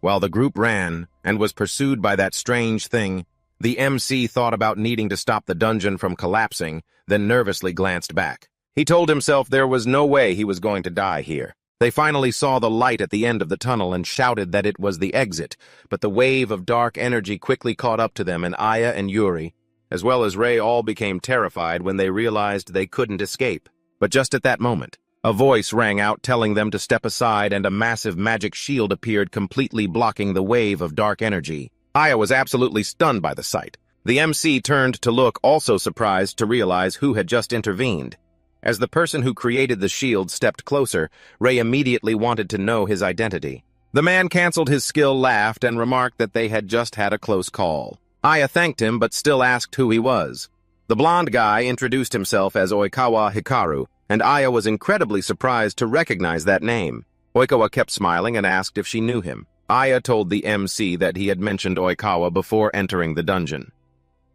S1: While the group ran, and was pursued by that strange thing, the MC thought about needing to stop the dungeon from collapsing, then nervously glanced back. He told himself there was no way he was going to die here. They finally saw the light at the end of the tunnel and shouted that it was the exit, but the wave of dark energy quickly caught up to them, and Aya and Yuri, as well as Ray, all became terrified when they realized they couldn't escape. But just at that moment, a voice rang out telling them to step aside, and a massive magic shield appeared, completely blocking the wave of dark energy. Aya was absolutely stunned by the sight. The MC turned to look, also surprised to realize who had just intervened. As the person who created the shield stepped closer, Ray immediately wanted to know his identity. The man canceled his skill, laughed, and remarked that they had just had a close call. Aya thanked him, but still asked who he was. The blonde guy introduced himself as Oikawa Hikaru, and Aya was incredibly surprised to recognize that name. Oikawa kept smiling and asked if she knew him. Aya told the MC that he had mentioned Oikawa before entering the dungeon.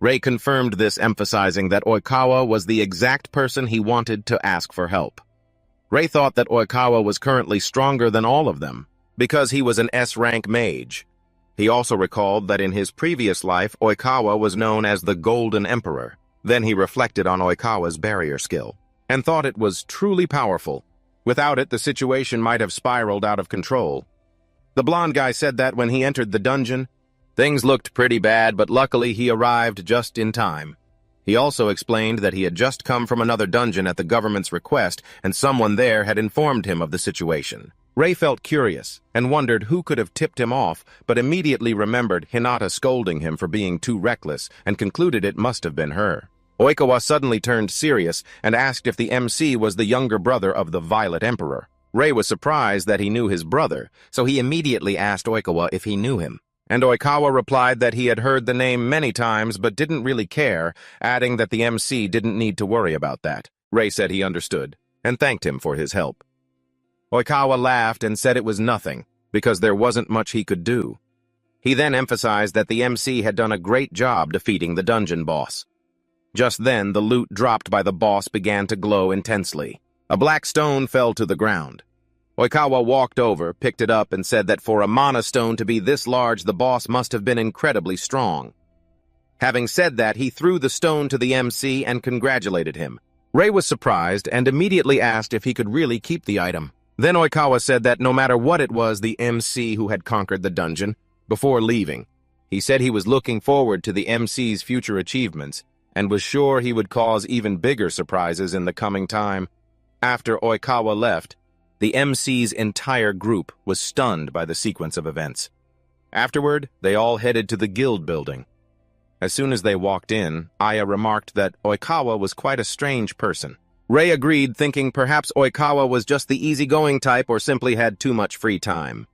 S1: Ray confirmed this, emphasizing that Oikawa was the exact person he wanted to ask for help. Ray thought that Oikawa was currently stronger than all of them, because he was an S-rank mage. He also recalled that in his previous life, Oikawa was known as the Golden Emperor. Then he reflected on Oikawa's barrier skill, and thought it was truly powerful. Without it, the situation might have spiraled out of control. The blonde guy said that when he entered the dungeon, things looked pretty bad, but luckily he arrived just in time. He also explained that he had just come from another dungeon at the government's request, and someone there had informed him of the situation. Ray felt curious and wondered who could have tipped him off, but immediately remembered Hinata scolding him for being too reckless and concluded it must have been her. Oikawa suddenly turned serious and asked if the MC was the younger brother of the Violet Emperor. Ray was surprised that he knew his brother, so he immediately asked Oikawa if he knew him. And Oikawa replied that he had heard the name many times but didn't really care, adding that the MC didn't need to worry about that. Ray said he understood, and thanked him for his help. Oikawa laughed and said it was nothing, because there wasn't much he could do. He then emphasized that the MC had done a great job defeating the dungeon boss. Just then, the loot dropped by the boss began to glow intensely. A black stone fell to the ground. Oikawa walked over, picked it up, and said that for a mana stone to be this large, the boss must have been incredibly strong. Having said that, he threw the stone to the MC and congratulated him. Ray was surprised and immediately asked if he could really keep the item. Then Oikawa said that no matter what it was the MC who had conquered the dungeon, before leaving, he said he was looking forward to the MC's future achievements and was sure he would cause even bigger surprises in the coming time. After Oikawa left, the MC's entire group was stunned by the sequence of events. Afterward, they all headed to the guild building. As soon as they walked in, Aya remarked that Oikawa was quite a strange person. Ray agreed, thinking perhaps Oikawa was just the easygoing type or simply had too much free time.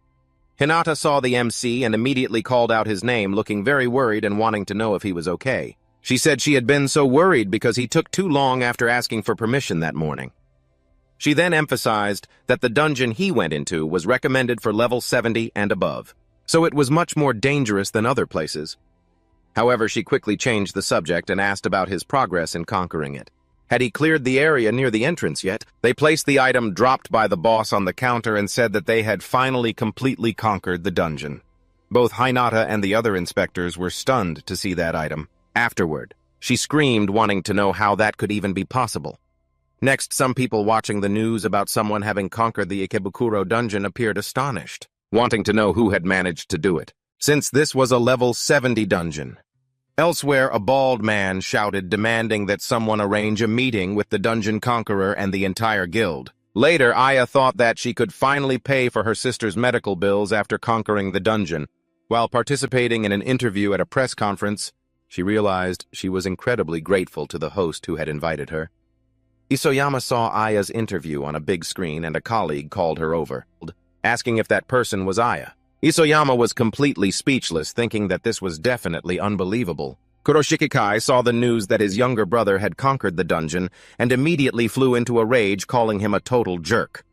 S1: Hinata saw the MC and immediately called out his name, looking very worried and wanting to know if he was okay. She said she had been so worried because he took too long after asking for permission that morning. She then emphasized that the dungeon he went into was recommended for level 70 and above, so it was much more dangerous than other places. However, she quickly changed the subject and asked about his progress in conquering it. Had he cleared the area near the entrance yet? They placed the item dropped by the boss on the counter and said that they had finally completely conquered the dungeon. Both Hinata and the other inspectors were stunned to see that item. Afterward, she screamed, wanting to know how that could even be possible. Next, some people watching the news about someone having conquered the Ikebukuro dungeon appeared astonished, wanting to know who had managed to do it, since this was a level 70 dungeon. Elsewhere, a bald man shouted, demanding that someone arrange a meeting with the dungeon conqueror and the entire guild. Later, Aya thought that she could finally pay for her sister's medical bills after conquering the dungeon. While participating in an interview at a press conference, she realized she was incredibly grateful to the host who had invited her. Isoyama saw Aya's interview on a big screen and a colleague called her over, asking if that person was Aya. Isoyama was completely speechless, thinking that this was definitely unbelievable. Kuroshikikai saw the news that his younger brother had conquered the dungeon and immediately flew into a rage, calling him a total jerk.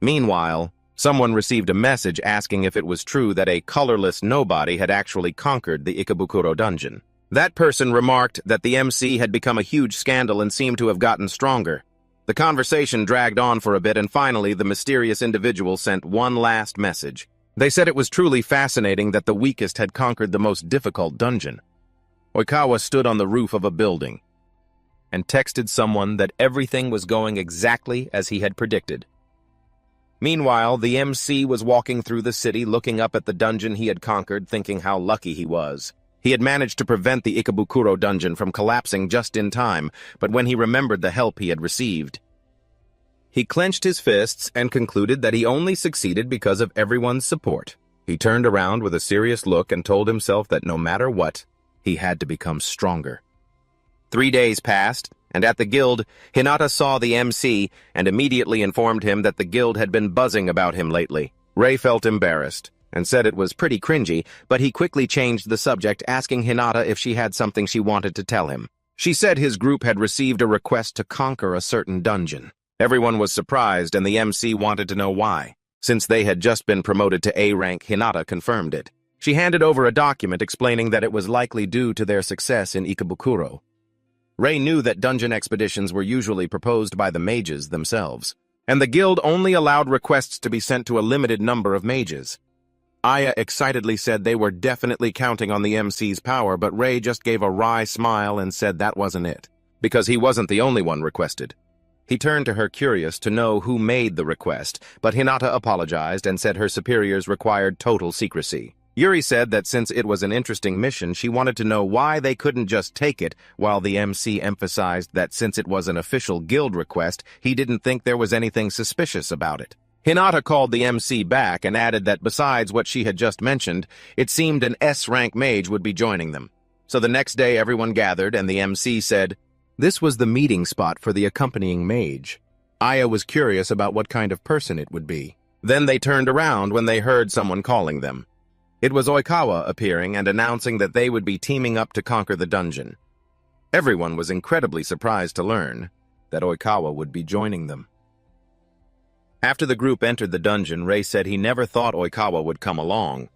S1: Meanwhile, someone received a message asking if it was true that a colorless nobody had actually conquered the Ikebukuro dungeon. That person remarked that the MC had become a huge scandal and seemed to have gotten stronger. The conversation dragged on for a bit, and finally the mysterious individual sent one last message. They said it was truly fascinating that the weakest had conquered the most difficult dungeon. Oikawa stood on the roof of a building and texted someone that everything was going exactly as he had predicted. Meanwhile, the MC was walking through the city, looking up at the dungeon he had conquered, thinking how lucky he was. He had managed to prevent the Ikebukuro dungeon from collapsing just in time, but when he remembered the help he had received, he clenched his fists and concluded that he only succeeded because of everyone's support. He turned around with a serious look and told himself that no matter what, he had to become stronger. 3 days passed, and at the guild, Hinata saw the MC and immediately informed him that the guild had been buzzing about him lately. Ray felt embarrassed and said it was pretty cringy, but he quickly changed the subject, asking Hinata if she had something she wanted to tell him. She said his group had received a request to conquer a certain dungeon. Everyone was surprised, and the MC wanted to know why. Since they had just been promoted to A rank, Hinata confirmed it. She handed over a document explaining that it was likely due to their success in Ikebukuro. Ray knew that dungeon expeditions were usually proposed by the mages themselves, and the guild only allowed requests to be sent to a limited number of mages. Aya excitedly said they were definitely counting on the MC's power, but Ray just gave a wry smile and said that wasn't it, because he wasn't the only one requested. He turned to her, curious to know who made the request, but Hinata apologized and said her superiors required total secrecy. Yuri said that since it was an interesting mission, she wanted to know why they couldn't just take it, while the MC emphasized that since it was an official guild request, he didn't think there was anything suspicious about it. Hinata called the MC back and added that besides what she had just mentioned, it seemed an S-rank mage would be joining them. So the next day everyone gathered and the MC said, this was the meeting spot for the accompanying mage. Aya was curious about what kind of person it would be. Then they turned around when they heard someone calling them. It was Oikawa appearing and announcing that they would be teaming up to conquer the dungeon. Everyone was incredibly surprised to learn that Oikawa would be joining them. After the group entered the dungeon, Ray said he never thought Oikawa would come along.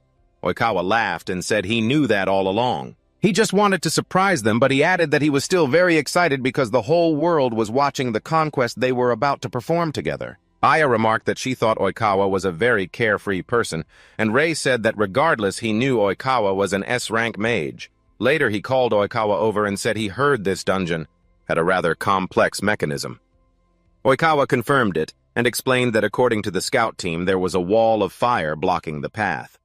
S1: Oikawa laughed and said he knew that all along. He just wanted to surprise them, but he added that he was still very excited because the whole world was watching the conquest they were about to perform together. Aya remarked that she thought Oikawa was a very carefree person, and Ray said that regardless he knew Oikawa was an S-rank mage. Later he called Oikawa over and said he heard this dungeon had a rather complex mechanism. Oikawa confirmed it and explained that according to the scout team there was a wall of fire blocking the path.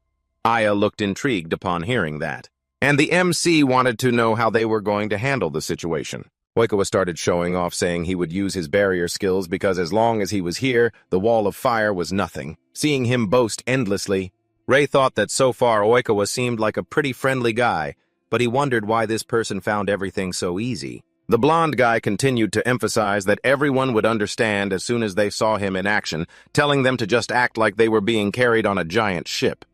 S1: Aya looked intrigued upon hearing that. And the MC wanted to know how they were going to handle the situation. Oikawa started showing off, saying he would use his barrier skills because as long as he was here, the wall of fire was nothing. Seeing him boast endlessly, Ray thought that so far Oikawa seemed like a pretty friendly guy, but he wondered why this person found everything so easy. The blonde guy continued to emphasize that everyone would understand as soon as they saw him in action, telling them to just act like they were being carried on a giant ship.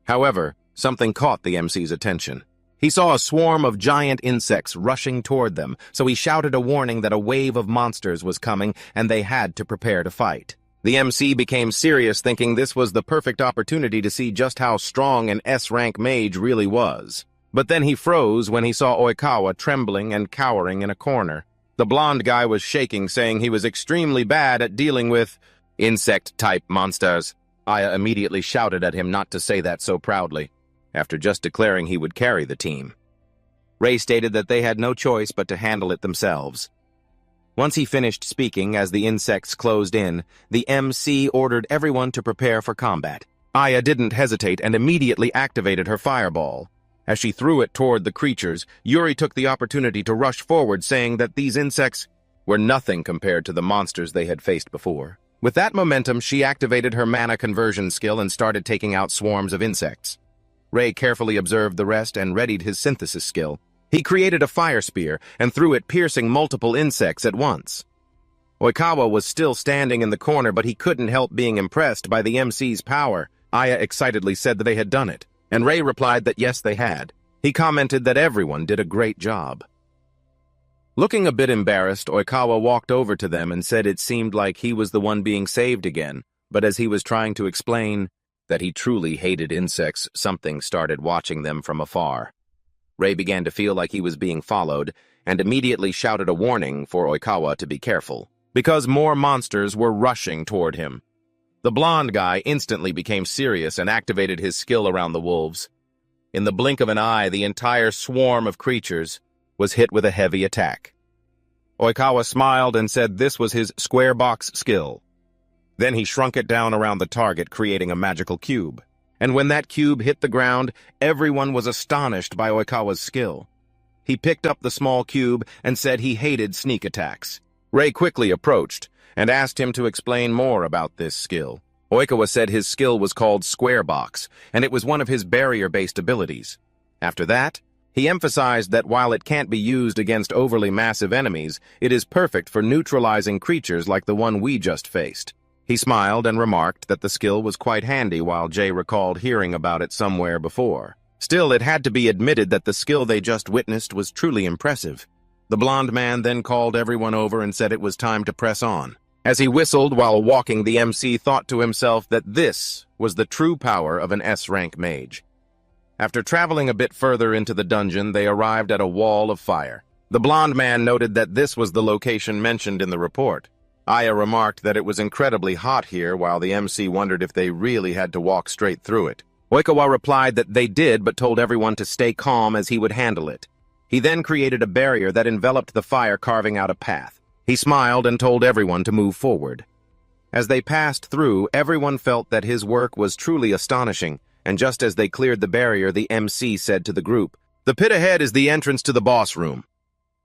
S1: However, something caught the MC's attention. He saw a swarm of giant insects rushing toward them, so he shouted a warning that a wave of monsters was coming and they had to prepare to fight. The MC became serious, thinking this was the perfect opportunity to see just how strong an S-rank mage really was. But then he froze when he saw Oikawa trembling and cowering in a corner. The blonde guy was shaking, saying he was extremely bad at dealing with insect-type monsters. Aya immediately shouted at him not to say that so proudly, after just declaring he would carry the team. Ray stated that they had no choice but to handle it themselves. Once he finished speaking, as the insects closed in, the MC ordered everyone to prepare for combat. Aya didn't hesitate and immediately activated her fireball. As she threw it toward the creatures, Yuri took the opportunity to rush forward, saying that these insects were nothing compared to the monsters they had faced before. With that momentum, she activated her mana conversion skill and started taking out swarms of insects. Ray carefully observed the rest and readied his synthesis skill. He created a fire spear and threw it, piercing multiple insects at once. Oikawa was still standing in the corner, but he couldn't help being impressed by the MC's power. Aya excitedly said that they had done it, and Ray replied that yes, they had. He commented that everyone did a great job. Looking a bit embarrassed, Oikawa walked over to them and said it seemed like he was the one being saved again, but as he was trying to explain that he truly hated insects, something started watching them from afar. Ray began to feel like he was being followed, and immediately shouted a warning for Oikawa to be careful, because more monsters were rushing toward him. The blonde guy instantly became serious and activated his skill around the wolves. In the blink of an eye, the entire swarm of creatures was hit with a heavy attack. Oikawa smiled and said this was his square box skill. Then he shrunk it down around the target, creating a magical cube. And when that cube hit the ground, everyone was astonished by Oikawa's skill. He picked up the small cube and said he hated sneak attacks. Ray quickly approached and asked him to explain more about this skill. Oikawa said his skill was called Square Box, and it was one of his barrier-based abilities. After that, he emphasized that while it can't be used against overly massive enemies, it is perfect for neutralizing creatures like the one we just faced. He smiled and remarked that the skill was quite handy, while Jay recalled hearing about it somewhere before. Still, it had to be admitted that the skill they just witnessed was truly impressive. The blonde man then called everyone over and said it was time to press on. As he whistled while walking, the MC thought to himself that this was the true power of an S-rank mage. After traveling a bit further into the dungeon, they arrived at a wall of fire. The blonde man noted that this was the location mentioned in the report. Aya remarked that it was incredibly hot here, while the MC wondered if they really had to walk straight through it. Oikawa replied that they did, but told everyone to stay calm as he would handle it. He then created a barrier that enveloped the fire, carving out a path. He smiled and told everyone to move forward. As they passed through, everyone felt that his work was truly astonishing, and just as they cleared the barrier, the MC said to the group, "The pit ahead is the entrance to the boss room."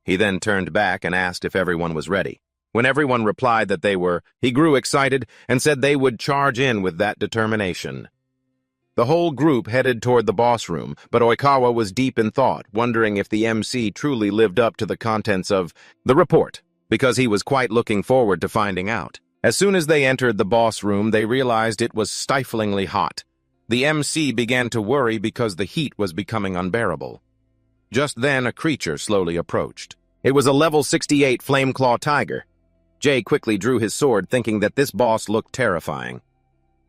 S1: He then turned back and asked if everyone was ready. When everyone replied that they were, he grew excited and said they would charge in with that determination. The whole group headed toward the boss room, but Oikawa was deep in thought, wondering if the MC truly lived up to the contents of the report, because he was quite looking forward to finding out. As soon as they entered the boss room, they realized it was stiflingly hot. The MC began to worry because the heat was becoming unbearable. Just then, a creature slowly approached. It was a level 68 Flameclaw Tiger. Jay quickly drew his sword, thinking that this boss looked terrifying.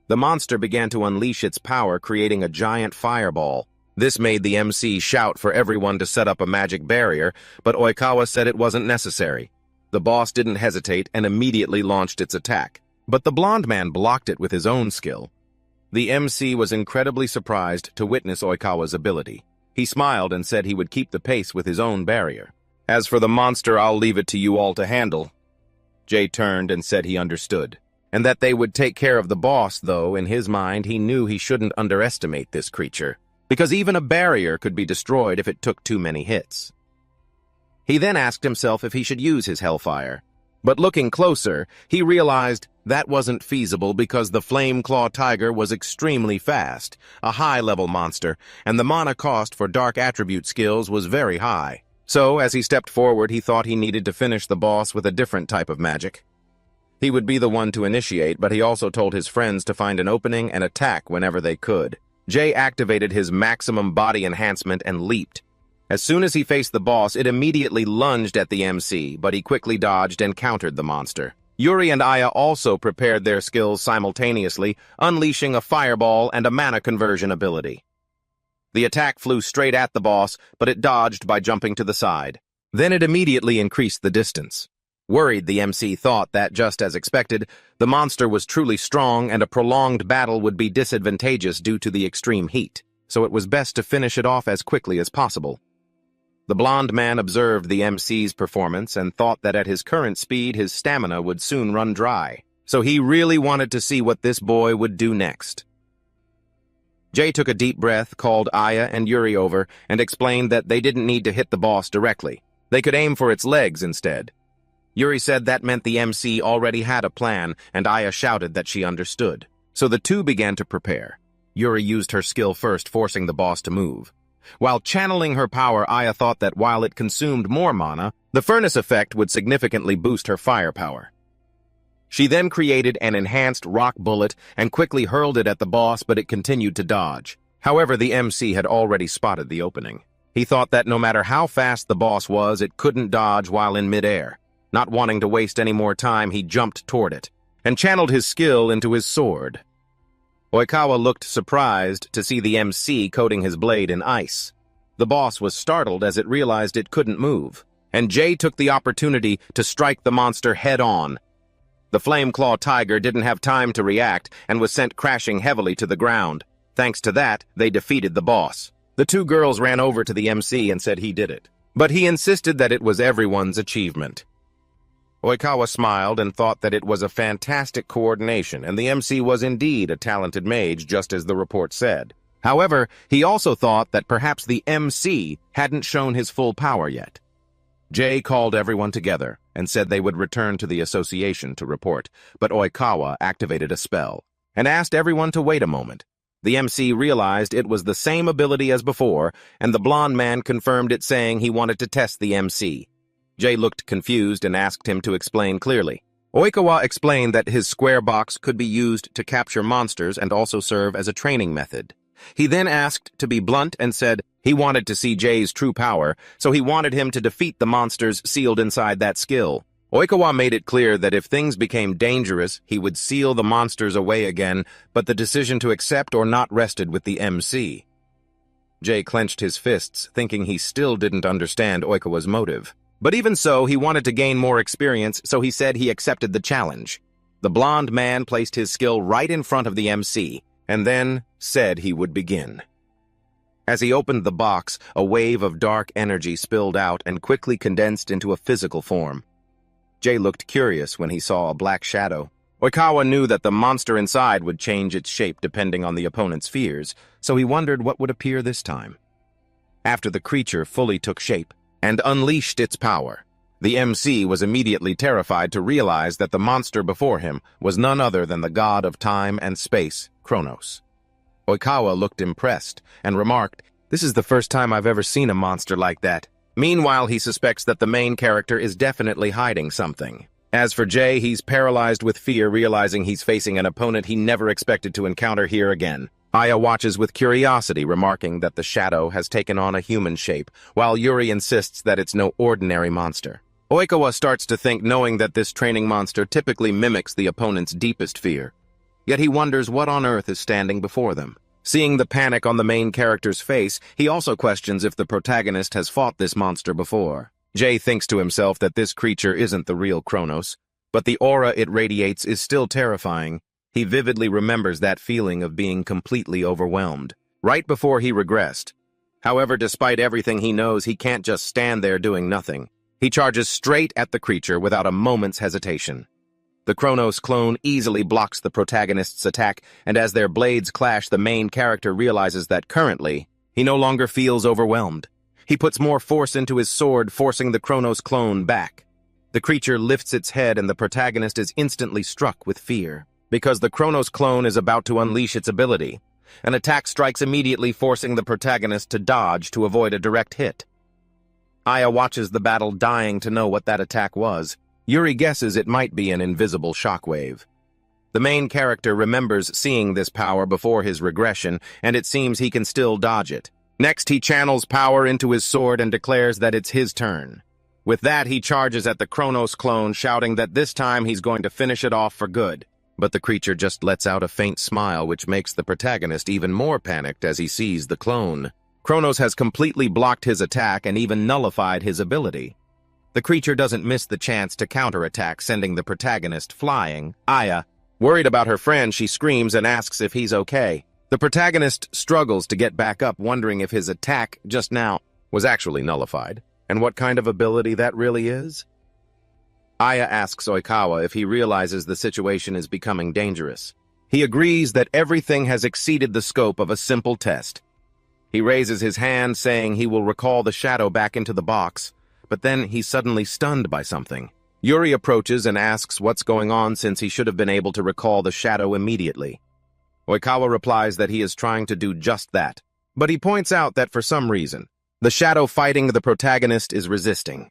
S1: The monster began to unleash its power, creating a giant fireball. This made the MC shout for everyone to set up a magic barrier, but Oikawa said it wasn't necessary. The boss didn't hesitate and immediately launched its attack, but the blonde man blocked it with his own skill. The MC was incredibly surprised to witness Oikawa's ability. He smiled and said he would keep the pace with his own barrier. "As for the monster, I'll leave it to you all to handle." Jay turned and said he understood, and that they would take care of the boss, though in his mind he knew he shouldn't underestimate this creature, because even a barrier could be destroyed if it took too many hits. He then asked himself if he should use his Hellfire, but looking closer, he realized that wasn't feasible because the Flameclaw Tiger was extremely fast, a high-level monster, and the mana cost for dark attribute skills was very high. So, as he stepped forward, he thought he needed to finish the boss with a different type of magic. He would be the one to initiate, but he also told his friends to find an opening and attack whenever they could. Jay activated his maximum body enhancement and leaped. As soon as he faced the boss, it immediately lunged at the MC, but he quickly dodged and countered the monster. Yuri and Aya also prepared their skills simultaneously, unleashing a fireball and a mana conversion ability. The attack flew straight at the boss, but it dodged by jumping to the side. Then it immediately increased the distance. Worried, the MC thought that, just as expected, the monster was truly strong and a prolonged battle would be disadvantageous due to the extreme heat, so it was best to finish it off as quickly as possible. The blonde man observed the MC's performance and thought that at his current speed his stamina would soon run dry, so he really wanted to see what this boy would do next. Jay took a deep breath, called Aya and Yuri over, and explained that they didn't need to hit the boss directly. They could aim for its legs instead. Yuri said that meant the MC already had a plan, and Aya shouted that she understood. So the two began to prepare. Yuri used her skill first, forcing the boss to move. While channeling her power, Aya thought that while it consumed more mana, the furnace effect would significantly boost her firepower. She then created an enhanced rock bullet and quickly hurled it at the boss, but it continued to dodge. However, the MC had already spotted the opening. He thought that no matter how fast the boss was, it couldn't dodge while in midair. Not wanting to waste any more time, he jumped toward it and channeled his skill into his sword. Oikawa looked surprised to see the MC coating his blade in ice. The boss was startled as it realized it couldn't move, and Jay took the opportunity to strike the monster head-on. The Flame-Claw Tiger didn't have time to react and was sent crashing heavily to the ground. Thanks to that, they defeated the boss. The two girls ran over to the MC and said he did it, but he insisted that it was everyone's achievement. Oikawa smiled and thought that it was a fantastic coordination, and the MC was indeed a talented mage, just as the report said. However, he also thought that perhaps the MC hadn't shown his full power yet. Jay called everyone together and said they would return to the association to report, but Oikawa activated a spell and asked everyone to wait a moment. The MC realized it was the same ability as before, and the blonde man confirmed it, saying he wanted to test the MC. Jay looked confused and asked him to explain clearly. Oikawa explained that his square box could be used to capture monsters and also serve as a training method. He then asked to be blunt and said he wanted to see Jay's true power, so he wanted him to defeat the monsters sealed inside that skill. Oikawa made it clear that if things became dangerous, he would seal the monsters away again, but the decision to accept or not rested with the MC. Jay clenched his fists, thinking he still didn't understand Oikawa's motive. But even so, he wanted to gain more experience, so he said he accepted the challenge. The blonde man placed his skill right in front of the MC, and then said he would begin. As he opened the box, a wave of dark energy spilled out and quickly condensed into a physical form. Jay looked curious when he saw a black shadow. Oikawa knew that the monster inside would change its shape depending on the opponent's fears, so he wondered what would appear this time. After the creature fully took shape and unleashed its power, the MC was immediately terrified to realize that the monster before him was none other than the god of time and space, Kronos. Oikawa looked impressed and remarked, "This is the first time I've ever seen a monster like that." Meanwhile, he suspects that the main character is definitely hiding something. As for Jay, he's paralyzed with fear, realizing he's facing an opponent he never expected to encounter here again. Aya watches with curiosity, remarking that the shadow has taken on a human shape, while Yuri insists that it's no ordinary monster. Oikawa starts to think, knowing that this training monster typically mimics the opponent's deepest fear. Yet he wonders what on earth is standing before them. Seeing the panic on the main character's face, he also questions if the protagonist has fought this monster before. Jay thinks to himself that this creature isn't the real Kronos, but the aura it radiates is still terrifying. He vividly remembers that feeling of being completely overwhelmed, right before he regressed. However, despite everything he knows, he can't just stand there doing nothing. He charges straight at the creature without a moment's hesitation. The Kronos clone easily blocks the protagonist's attack, and as their blades clash, the main character realizes that currently, he no longer feels overwhelmed. He puts more force into his sword, forcing the Kronos clone back. The creature lifts its head, and the protagonist is instantly struck with fear, because the Kronos clone is about to unleash its ability. An attack strikes immediately, forcing the protagonist to dodge to avoid a direct hit. Aya watches the battle, dying to know what that attack was. Yuri guesses it might be an invisible shockwave. The main character remembers seeing this power before his regression, and it seems he can still dodge it. Next, he channels power into his sword and declares that it's his turn. With that, he charges at the Kronos clone, shouting that this time he's going to finish it off for good. But the creature just lets out a faint smile, which makes the protagonist even more panicked as he sees the clone. Kronos has completely blocked his attack and even nullified his ability. The creature doesn't miss the chance to counterattack, sending the protagonist flying. Aya, worried about her friend, she screams and asks if he's okay. The protagonist struggles to get back up, wondering if his attack just now was actually nullified, and what kind of ability that really is. Aya asks Oikawa if he realizes the situation is becoming dangerous. He agrees that everything has exceeded the scope of a simple test. He raises his hand, saying he will recall the shadow back into the box, but then he's suddenly stunned by something. Yuri approaches and asks what's going on, since he should have been able to recall the shadow immediately. Oikawa replies that he is trying to do just that, but he points out that for some reason, the shadow fighting the protagonist is resisting.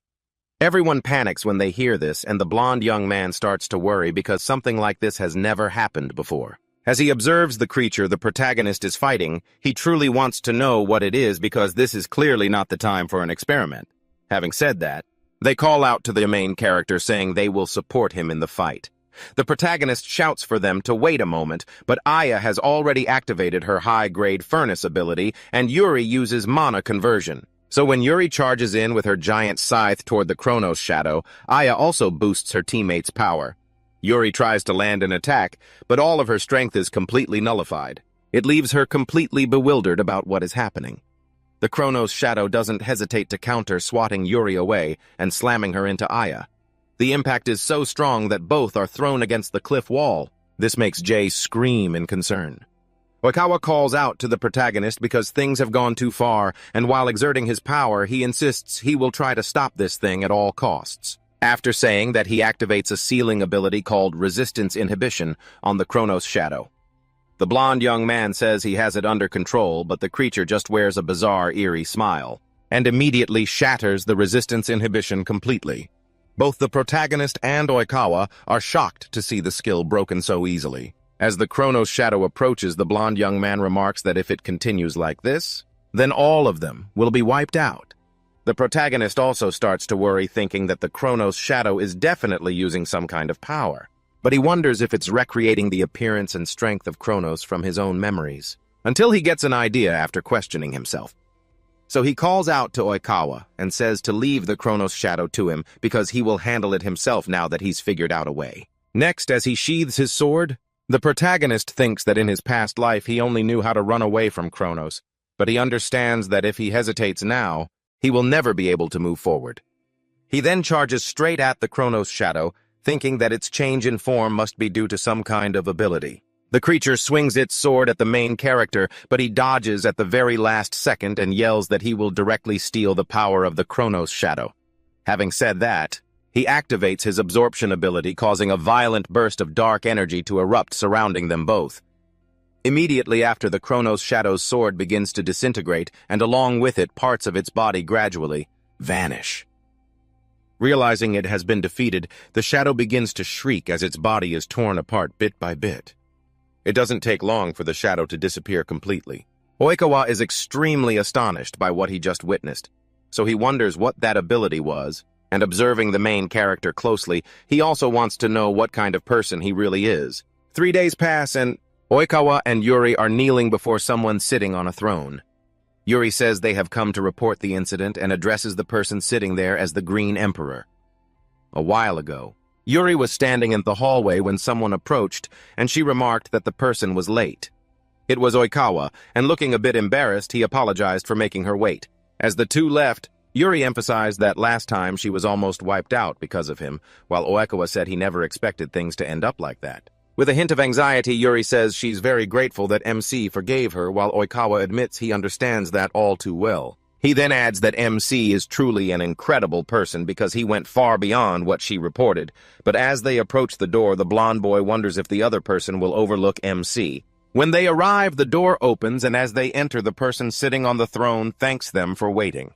S1: Everyone panics when they hear this, and the blonde young man starts to worry because something like this has never happened before. As he observes the creature the protagonist is fighting, he truly wants to know what it is, because this is clearly not the time for an experiment. Having said that, they call out to the main character, saying they will support him in the fight. The protagonist shouts for them to wait a moment, but Aya has already activated her high-grade furnace ability, and Yuri uses mana conversion. So when Yuri charges in with her giant scythe toward the Kronos shadow, Aya also boosts her teammate's power. Yuri tries to land an attack, but all of her strength is completely nullified. It leaves her completely bewildered about what is happening. The Kronos shadow doesn't hesitate to counter, swatting Yuri away and slamming her into Aya. The impact is so strong that both are thrown against the cliff wall. This makes Jay scream in concern. Oikawa calls out to the protagonist because things have gone too far, and while exerting his power, he insists he will try to stop this thing at all costs. After saying that, he activates a sealing ability called Resistance Inhibition on the Kronos shadow. The blonde young man says he has it under control, but the creature just wears a bizarre, eerie smile, and immediately shatters the resistance inhibition completely. Both the protagonist and Oikawa are shocked to see the skill broken so easily. As the Kronos shadow approaches, the blonde young man remarks that if it continues like this, then all of them will be wiped out. The protagonist also starts to worry, thinking that the Kronos shadow is definitely using some kind of power. But he wonders if it's recreating the appearance and strength of Kronos from his own memories, until he gets an idea after questioning himself. So he calls out to Oikawa and says to leave the Kronos shadow to him because he will handle it himself now that he's figured out a way. Next, as he sheathes his sword, the protagonist thinks that in his past life he only knew how to run away from Kronos, but he understands that if he hesitates now, he will never be able to move forward. He then charges straight at the Kronos shadow, thinking that its change in form must be due to some kind of ability. The creature swings its sword at the main character, but he dodges at the very last second and yells that he will directly steal the power of the Kronos shadow. Having said that, he activates his absorption ability, causing a violent burst of dark energy to erupt surrounding them both. Immediately after, the Kronos shadow's sword begins to disintegrate, and along with it, parts of its body gradually vanish. Realizing it has been defeated, the shadow begins to shriek as its body is torn apart bit by bit. It doesn't take long for the shadow to disappear completely. Oikawa is extremely astonished by what he just witnessed, so he wonders what that ability was, and observing the main character closely, he also wants to know what kind of person he really is. 3 days pass, and Oikawa and Yuri are kneeling before someone sitting on a throne. Yuri says they have come to report the incident and addresses the person sitting there as the Green Emperor. A while ago, Yuri was standing in the hallway when someone approached, and she remarked that the person was late. It was Oikawa, and looking a bit embarrassed, he apologized for making her wait. As the two left, Yuri emphasized that last time she was almost wiped out because of him, while Oikawa said he never expected things to end up like that. With a hint of anxiety, Yuri says she's very grateful that MC forgave her, while Oikawa admits he understands that all too well. He then adds that MC is truly an incredible person because he went far beyond what she reported, but as they approach the door, the blonde boy wonders if the other person will overlook MC. When they arrive, the door opens, and as they enter, the person sitting on the throne thanks them for waiting.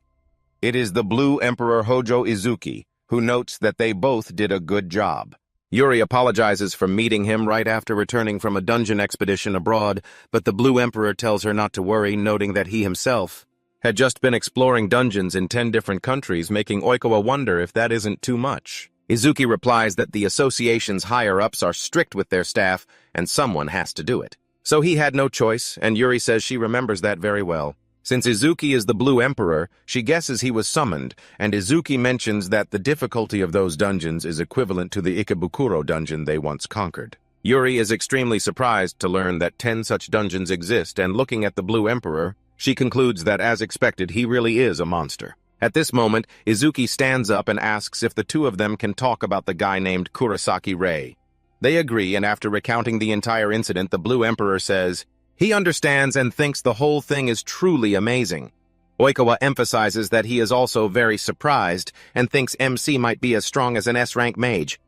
S1: It is the Blue Emperor Hojo Izuki, who notes that they both did a good job. Yuri apologizes for meeting him right after returning from a dungeon expedition abroad, but the Blue Emperor tells her not to worry, noting that he himself had just been exploring dungeons in 10 different countries, making Oikawa wonder if that isn't too much. Izuki replies that the association's higher-ups are strict with their staff, and someone has to do it. So he had no choice, and Yuri says she remembers that very well. Since Izuki is the Blue Emperor, she guesses he was summoned, and Izuki mentions that the difficulty of those dungeons is equivalent to the Ikebukuro dungeon they once conquered. Yuri is extremely surprised to learn that 10 such dungeons exist, and looking at the Blue Emperor, she concludes that, as expected, he really is a monster. At this moment, Izuki stands up and asks if the two of them can talk about the guy named Kurosaki Rei. They agree, and after recounting the entire incident, the Blue Emperor says he understands and thinks the whole thing is truly amazing. Oikawa emphasizes that he is also very surprised and thinks MC might be as strong as an S-rank mage.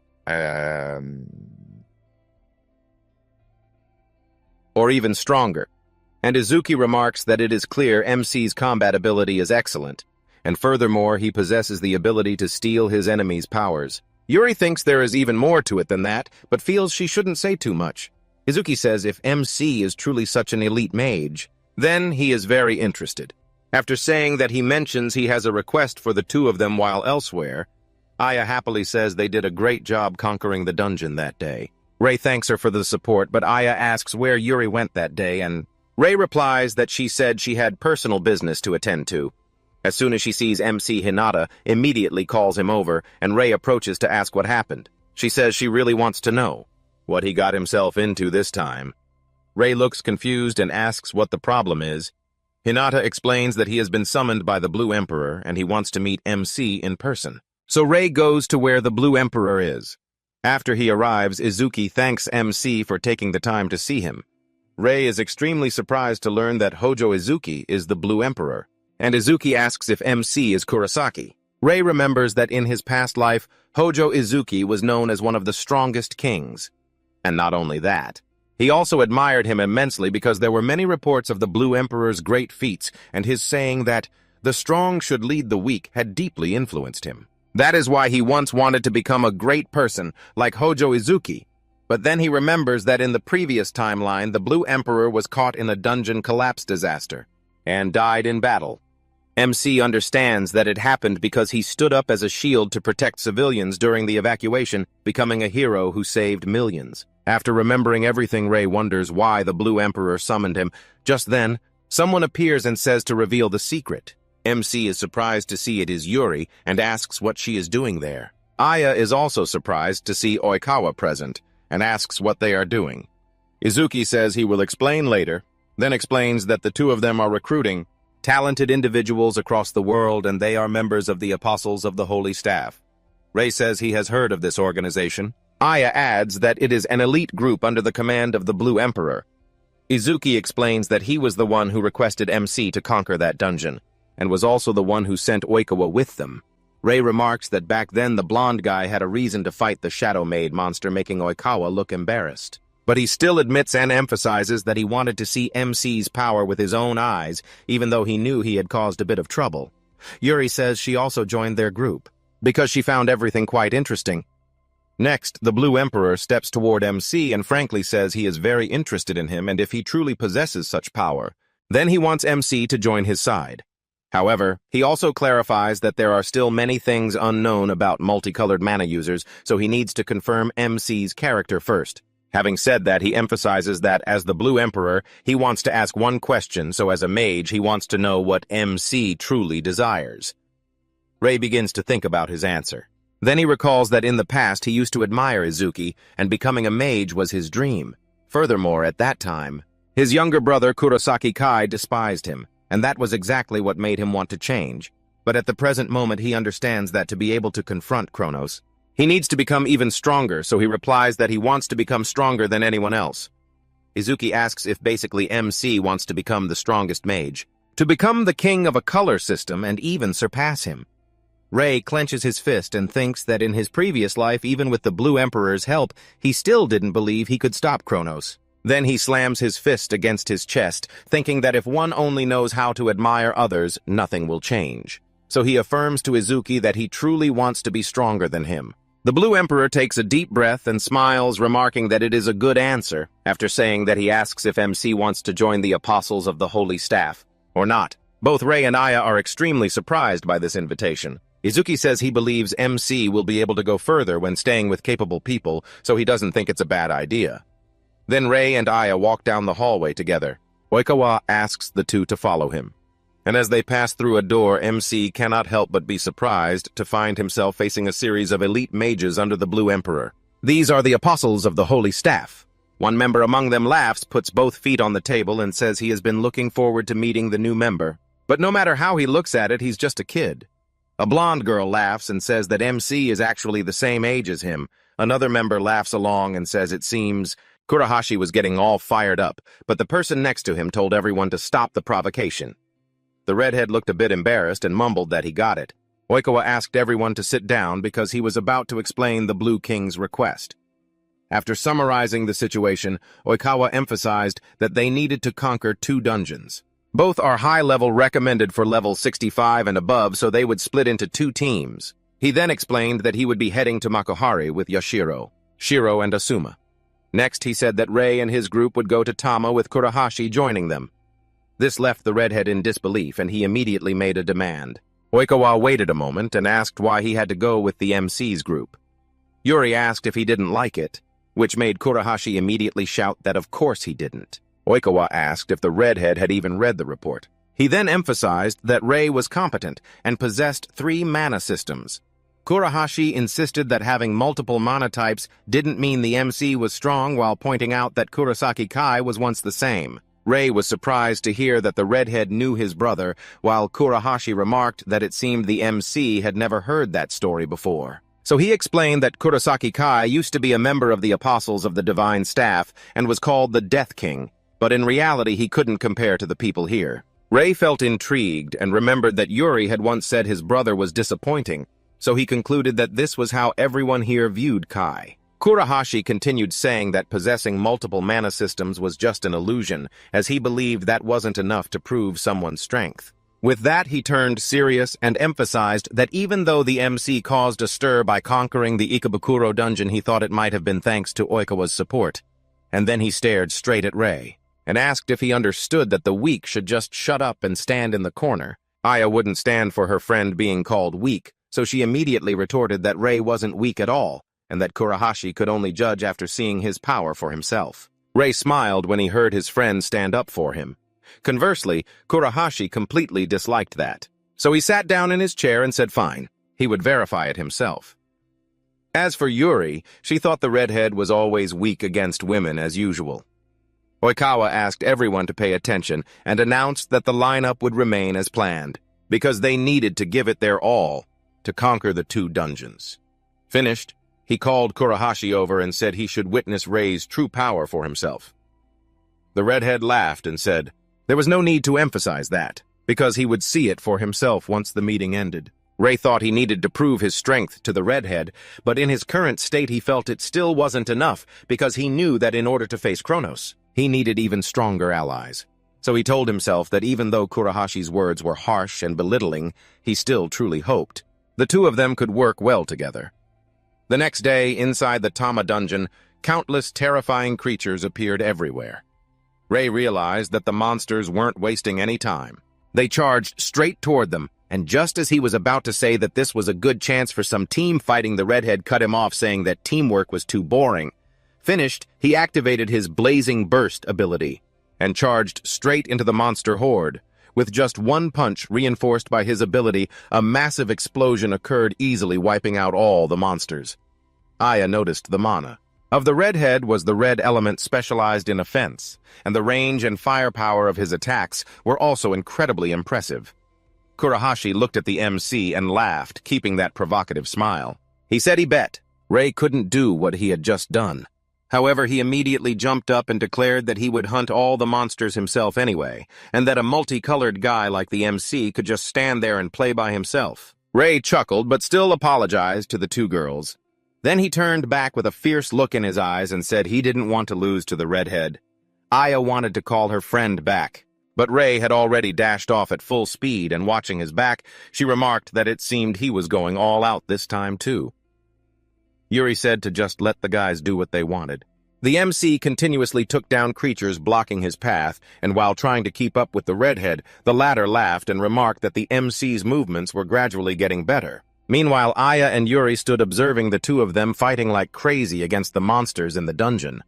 S1: Or even stronger. And Izuki remarks that it is clear MC's combat ability is excellent, and furthermore, he possesses the ability to steal his enemy's powers. Yuri thinks there is even more to it than that, but feels she shouldn't say too much. Izuki says if MC is truly such an elite mage, then he is very interested. After saying that he mentions he has a request for the two of them while elsewhere, Aya happily says they did a great job conquering the dungeon that day. Rei thanks her for the support, but Aya asks where Yuri went that day, and Rei replies that she said she had personal business to attend to. As soon as she sees MC Hinata, immediately calls him over, and Rei approaches to ask what happened. She says she really wants to know what he got himself into this time. Rei looks confused and asks what the problem is. Hinata explains that he has been summoned by the Blue Emperor, and he wants to meet MC in person. So Rei goes to where the Blue Emperor is. After he arrives, Izuki thanks MC for taking the time to see him. Rei is extremely surprised to learn that Hojo Izuki is the Blue Emperor, and Izuki asks if MC is Kurosaki. Rei remembers that in his past life, Hojo Izuki was known as one of the strongest kings. And not only that, he also admired him immensely because there were many reports of the Blue Emperor's great feats, and his saying that the strong should lead the weak had deeply influenced him. That is why he once wanted to become a great person like Hojo Izuki. But then he remembers that in the previous timeline, the Blue Emperor was caught in a dungeon collapse disaster and died in battle. MC understands that it happened because he stood up as a shield to protect civilians during the evacuation, becoming a hero who saved millions. After remembering everything, Rei wonders why the Blue Emperor summoned him. Just then, someone appears and says to reveal the secret. MC is surprised to see it is Yuri and asks what she is doing there. Aya is also surprised to see Oikawa present and asks what they are doing. Izuki says he will explain later, then explains that the two of them are recruiting talented individuals across the world, and they are members of the Apostles of the Holy Staff. Rei says he has heard of this organization. Aya adds that it is an elite group under the command of the Blue Emperor. Izuki explains that he was the one who requested MC to conquer that dungeon, and was also the one who sent Oikawa with them. Rei remarks that back then the blonde guy had a reason to fight the Shadow Maid monster, making Oikawa look embarrassed. But he still admits and emphasizes that he wanted to see MC's power with his own eyes, even though he knew he had caused a bit of trouble. Yuri says she also joined their group, because she found everything quite interesting. Next, the Blue Emperor steps toward MC and frankly says he is very interested in him and if he truly possesses such power. Then he wants MC to join his side. However, he also clarifies that there are still many things unknown about multicolored mana users, so he needs to confirm MC's character first. Having said that, he emphasizes that as the Blue Emperor, he wants to ask one question, so as a mage, he wants to know what MC truly desires. Rei begins to think about his answer. Then he recalls that in the past he used to admire Izuki, and becoming a mage was his dream. Furthermore, at that time, his younger brother Kurosaki Kai despised him, and that was exactly what made him want to change. But at the present moment he understands that to be able to confront Kronos, he needs to become even stronger, so he replies that he wants to become stronger than anyone else. Izuki asks if basically MC wants to become the strongest mage, to become the king of a color system and even surpass him. Rei clenches his fist and thinks that in his previous life, even with the Blue Emperor's help, he still didn't believe he could stop Kronos. Then he slams his fist against his chest, thinking that if one only knows how to admire others, nothing will change. so he affirms to Izuki that he truly wants to be stronger than him. The Blue Emperor takes a deep breath and smiles, remarking that it is a good answer, after saying that he asks if MC wants to join the Apostles of the Holy Staff, or not. Both Rei and Aya are extremely surprised by this invitation. Izuki says he believes MC will be able to go further when staying with capable people, so he doesn't think it's a bad idea. Then Rei and Aya walk down the hallway together. Oikawa asks the two to follow him. And as they pass through a door, MC cannot help but be surprised to find himself facing a series of elite mages under the Blue Emperor. These are the Apostles of the Holy Staff. One member among them laughs, puts both feet on the table, and says he has been looking forward to meeting the new member. But no matter how he looks at it, he's just a kid. A blonde girl laughs and says that MC is actually the same age as him. Another member laughs along and says it seems Kurahashi was getting all fired up, but the person next to him told everyone to stop the provocation. The redhead looked a bit embarrassed and mumbled that he got it. Oikawa asked everyone to sit down because he was about to explain the Blue King's request. After summarizing the situation, Oikawa emphasized that they needed to conquer 2 dungeons. Both are high-level recommended for level 65 and above, so they would split into 2 teams. He then explained that he would be heading to Makuhari with Yashiro, Shiro, and Asuma. Next, he said that Rei and his group would go to Tama with Kurahashi joining them. This left the redhead in disbelief, and he immediately made a demand. Oikawa waited a moment and asked why he had to go with the MC's group. Yuri asked if he didn't like it, which made Kurahashi immediately shout that of course he didn't. Oikawa asked if the redhead had even read the report. He then emphasized that Rei was competent and possessed 3 mana systems. Kurahashi insisted that having multiple mana types didn't mean the MC was strong, while pointing out that Kurosaki Kai was once the same. Rei was surprised to hear that the redhead knew his brother, while Kurahashi remarked that it seemed the MC had never heard that story before. So he explained that Kurosaki Kai used to be a member of the Apostles of the Divine Staff and was called the Death King, but in reality he couldn't compare to the people here. Rei felt intrigued and remembered that Yuri had once said his brother was disappointing, so he concluded that this was how everyone here viewed Kai. Kurahashi continued saying that possessing multiple mana systems was just an illusion, as he believed that wasn't enough to prove someone's strength. With that, he turned serious and emphasized that even though the MC caused a stir by conquering the Ikebukuro dungeon, he thought it might have been thanks to Oikawa's support. And then he stared straight at Rei, and asked if he understood that the weak should just shut up and stand in the corner. Aya wouldn't stand for her friend being called weak, so she immediately retorted that Rei wasn't weak at all, and that Kurahashi could only judge after seeing his power for himself. Rei smiled when he heard his friend stand up for him. Conversely, Kurahashi completely disliked that. So he sat down in his chair and said fine, he would verify it himself. As for Yuri, she thought the redhead was always weak against women as usual. Oikawa asked everyone to pay attention and announced that the lineup would remain as planned, because they needed to give it their all to conquer the 2 dungeons. Finished, he called Kurahashi over and said he should witness Rei's true power for himself. The redhead laughed and said there was no need to emphasize that, because he would see it for himself once the meeting ended. Rei thought he needed to prove his strength to the redhead, but in his current state he felt it still wasn't enough, because he knew that in order to face Kronos, he needed even stronger allies. So he told himself that even though Kurahashi's words were harsh and belittling, he still truly hoped the 2 of them could work well together. The next day, inside the Tama dungeon, countless terrifying creatures appeared everywhere. Rei realized that the monsters weren't wasting any time. They charged straight toward them, and just as he was about to say that this was a good chance for some team fighting, the redhead cut him off, saying that teamwork was too boring. Finished, he activated his Blazing Burst ability and charged straight into the monster horde. With just one punch reinforced by his ability, a massive explosion occurred, easily wiping out all the monsters. Aya noticed the mana of the redhead was the red element specialized in offense, and the range and firepower of his attacks were also incredibly impressive. Kurahashi looked at the MC and laughed, keeping that provocative smile. He said he bet Rei couldn't do what he had just done. However, he immediately jumped up and declared that he would hunt all the monsters himself anyway, and that a multicolored guy like the MC could just stand there and play by himself. Rei chuckled, but still apologized to the 2 girls. Then he turned back with a fierce look in his eyes and said he didn't want to lose to the redhead. Aya wanted to call her friend back, But Ray had already dashed off at full speed, and watching his back, she remarked that it seemed he was going all out this time too. Yuri said to just let the guys do what they wanted. The MC continuously took down creatures blocking his path, and while trying to keep up with the redhead, the latter laughed and remarked that the MC's movements were gradually getting better. Meanwhile, Aya and Yuri stood observing the two of them fighting like crazy against the monsters in the dungeon.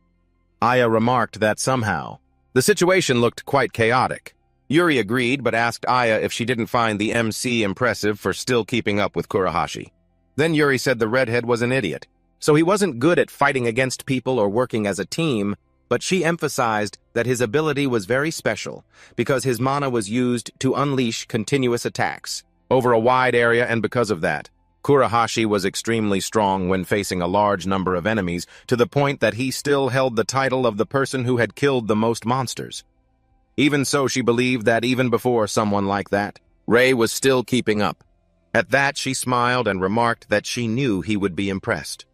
S1: Aya remarked that somehow the situation looked quite chaotic. Yuri agreed, but asked Aya if she didn't find the MC impressive for still keeping up with Kurahashi. Then Yuri said the redhead was an idiot, so he wasn't good at fighting against people or working as a team, but she emphasized that his ability was very special because his mana was used to unleash continuous attacks over a wide area, and because of that, Kurahashi was extremely strong when facing a large number of enemies, to the point that he still held the title of the person who had killed the most monsters. Even so, she believed that even before someone like that, Ray was still keeping up. At that, she smiled and remarked that she knew he would be impressed.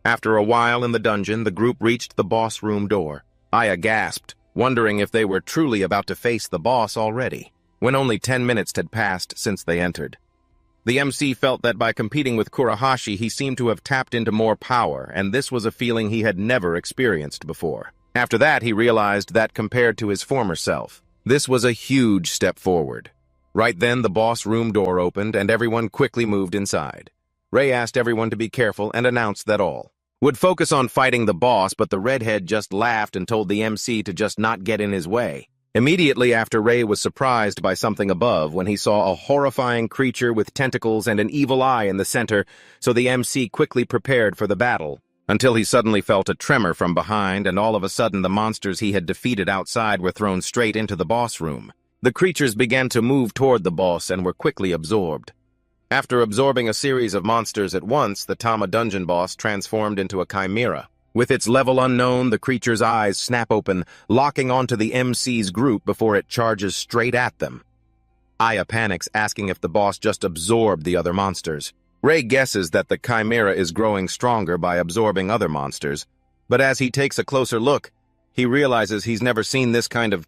S1: After a while in the dungeon, the group reached the boss room door. Aya gasped, wondering if they were truly about to face the boss already, when only 10 minutes had passed since they entered. The MC felt that by competing with Kurahashi, he seemed to have tapped into more power, and this was a feeling he had never experienced before. After that, he realized that compared to his former self, this was a huge step forward. Right then, the boss room door opened, and everyone quickly moved inside. Ray asked everyone to be careful and announced that all would focus on fighting the boss, but the redhead just laughed and told the MC to just not get in his way. Immediately after, Ray was surprised by something above when he saw a horrifying creature with tentacles and an evil eye in the center, so the MC quickly prepared for the battle, until he suddenly felt a tremor from behind, and all of a sudden the monsters he had defeated outside were thrown straight into the boss room. The creatures began to move toward the boss and were quickly absorbed. After absorbing a series of monsters at once, the Tama dungeon boss transformed into a chimera. With its level unknown, the creature's eyes snap open, locking onto the MC's group before it charges straight at them. Aya panics, asking if the boss just absorbed the other monsters. Ray guesses that the chimera is growing stronger by absorbing other monsters, but as he takes a closer look, he realizes he's never seen this kind of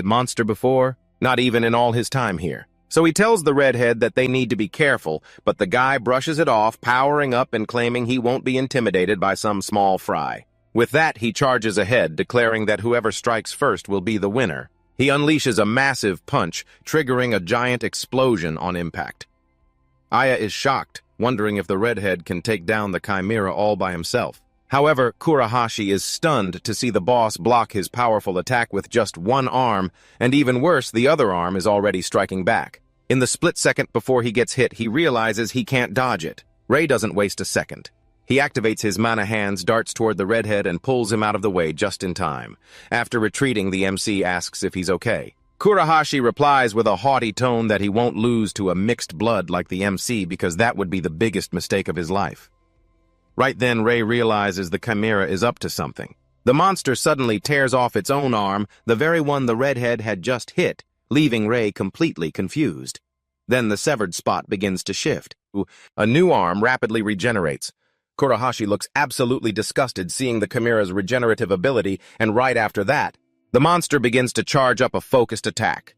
S1: monster before, not even in all his time here. So he tells the redhead that they need to be careful, but the guy brushes it off, powering up and claiming he won't be intimidated by some small fry. With that, he charges ahead, declaring that whoever strikes first will be the winner. He unleashes a massive punch, triggering a giant explosion on impact. Aya is shocked, wondering if the redhead can take down the chimera all by himself. However, Kurahashi is stunned to see the boss block his powerful attack with just one arm, and even worse, the other arm is already striking back. In the split second before he gets hit, he realizes he can't dodge it. Ray doesn't waste a second. He activates his mana hands, darts toward the redhead, and pulls him out of the way just in time. After retreating, the MC asks if he's okay. Kurahashi replies with a haughty tone that he won't lose to a mixed blood like the MC because that would be the biggest mistake of his life. Right then, Ray realizes the chimera is up to something. The monster suddenly tears off its own arm, the very one the redhead had just hit, leaving Ray completely confused. Then the severed spot begins to shift. A new arm rapidly regenerates. Kurahashi looks absolutely disgusted seeing the chimera's regenerative ability, and right after that, the monster begins to charge up a focused attack.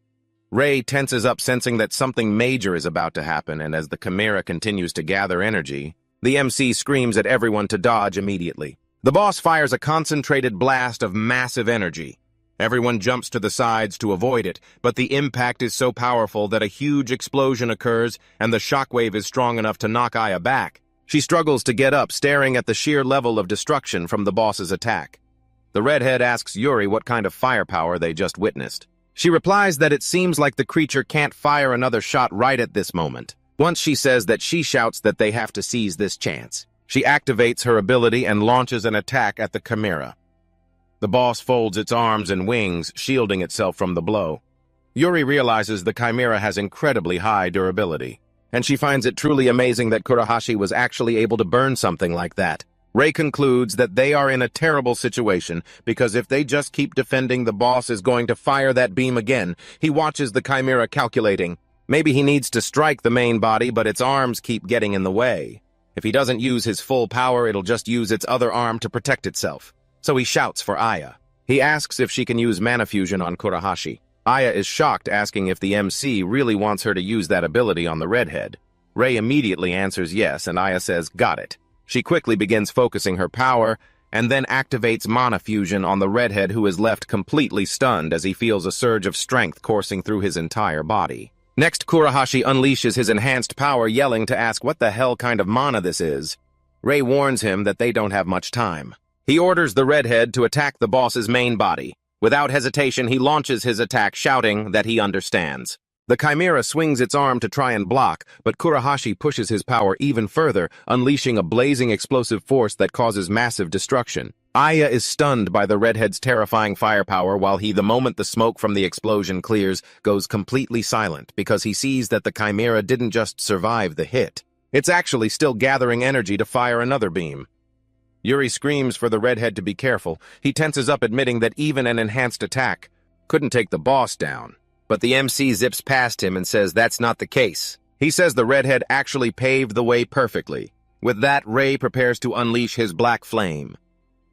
S1: Ray tenses up, sensing that something major is about to happen, and as the chimera continues to gather energy, the MC screams at everyone to dodge immediately. The boss fires a concentrated blast of massive energy. Everyone jumps to the sides to avoid it, but the impact is so powerful that a huge explosion occurs, and the shockwave is strong enough to knock Aya back. She struggles to get up, staring at the sheer level of destruction from the boss's attack. The redhead asks Yuri what kind of firepower they just witnessed. She replies that it seems like the creature can't fire another shot right at this moment. Once she says that, she shouts that they have to seize this chance. She activates her ability and launches an attack at the chimera. The boss folds its arms and wings, shielding itself from the blow. Yuri realizes the chimera has incredibly high durability, and she finds it truly amazing that Kurahashi was actually able to burn something like that. Ray concludes that they are in a terrible situation because if they just keep defending, the boss is going to fire that beam again. He watches the chimera calculating. Maybe he needs to strike the main body, but its arms keep getting in the way. If he doesn't use his full power, it'll just use its other arm to protect itself. So he shouts for Aya. He asks if she can use mana fusion on Kurahashi. Aya is shocked, asking if the MC really wants her to use that ability on the redhead. Rei immediately answers yes, and Aya says, "Got it." She quickly begins focusing her power, and then activates mana fusion on the redhead, who is left completely stunned as he feels a surge of strength coursing through his entire body. Next, Kurahashi unleashes his enhanced power, yelling to ask what the hell kind of mana this is. Rei warns him that they don't have much time. He orders the redhead to attack the boss's main body. Without hesitation, he launches his attack, shouting that he understands. The chimera swings its arm to try and block, but Kurahashi pushes his power even further, unleashing a blazing explosive force that causes massive destruction. Aya is stunned by the redhead's terrifying firepower, while he, the moment the smoke from the explosion clears, goes completely silent because he sees that the chimera didn't just survive the hit. It's actually still gathering energy to fire another beam. Yuri screams for the redhead to be careful. He tenses up, admitting that even an enhanced attack couldn't take the boss down. But the MC zips past him and says that's not the case. He says the redhead actually paved the way perfectly. With that, Rei prepares to unleash his black flame.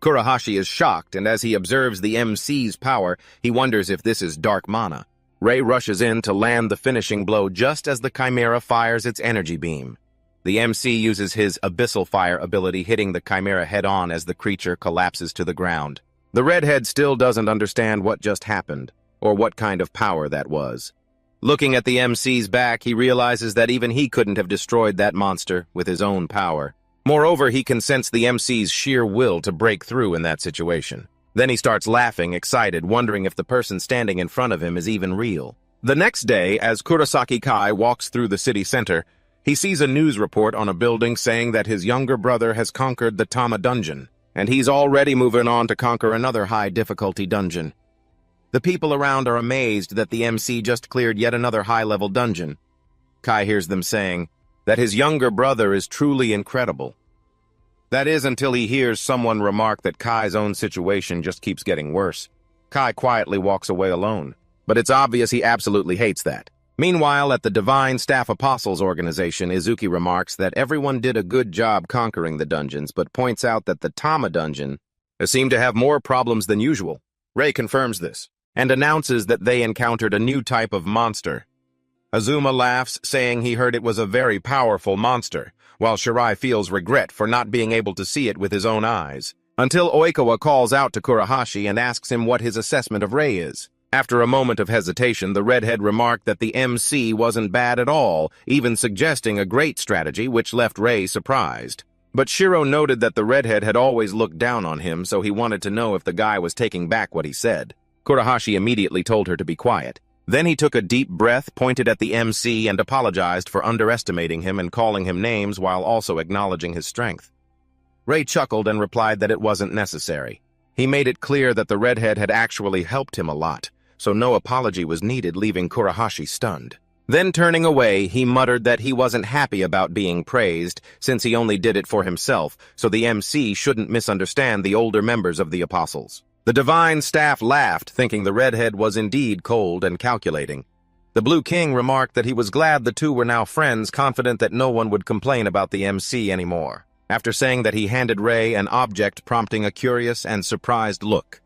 S1: Kurahashi is shocked, and as he observes the MC's power, he wonders if this is dark mana. Rei rushes in to land the finishing blow just as the chimera fires its energy beam. The MC uses his abyssal fire ability, hitting the chimera head-on as the creature collapses to the ground. The redhead still doesn't understand what just happened, or what kind of power that was. Looking at the MC's back, he realizes that even he couldn't have destroyed that monster with his own power. Moreover, he can sense the MC's sheer will to break through in that situation. Then he starts laughing, excited, wondering if the person standing in front of him is even real. The next day, as Kurosaki Kai walks through the city center, he sees a news report on a building saying that his younger brother has conquered the Tama dungeon, and he's already moving on to conquer another high-difficulty dungeon. The people around are amazed that the MC just cleared yet another high-level dungeon. Kai hears them saying that his younger brother is truly incredible. That is, until he hears someone remark that Kai's own situation just keeps getting worse. Kai quietly walks away alone, but it's obvious he absolutely hates that. Meanwhile, at the Divine Staff Apostles organization, Izuki remarks that everyone did a good job conquering the dungeons, but points out that the Tama dungeon seemed to have more problems than usual. Rei confirms this, and announces that they encountered a new type of monster. Azuma laughs, saying he heard it was a very powerful monster, while Shirai feels regret for not being able to see it with his own eyes, until Oikawa calls out to Kurahashi and asks him what his assessment of Rei is. After a moment of hesitation, the redhead remarked that the MC wasn't bad at all, even suggesting a great strategy, which left Rei surprised. But Shiro noted that the redhead had always looked down on him, so he wanted to know if the guy was taking back what he said. Kurahashi immediately told her to be quiet. Then he took a deep breath, pointed at the MC, and apologized for underestimating him and calling him names while also acknowledging his strength. Rei chuckled and replied that it wasn't necessary. He made it clear that the redhead had actually helped him a lot, so no apology was needed, leaving Kurahashi stunned. Then turning away, he muttered that he wasn't happy about being praised, since he only did it for himself, so the MC shouldn't misunderstand the older members of the Apostles. The Divine Staff laughed, thinking the redhead was indeed cold and calculating. The Blue King remarked that he was glad the two were now friends, confident that no one would complain about the MC anymore, after saying that he handed Rei an object prompting a curious and surprised look.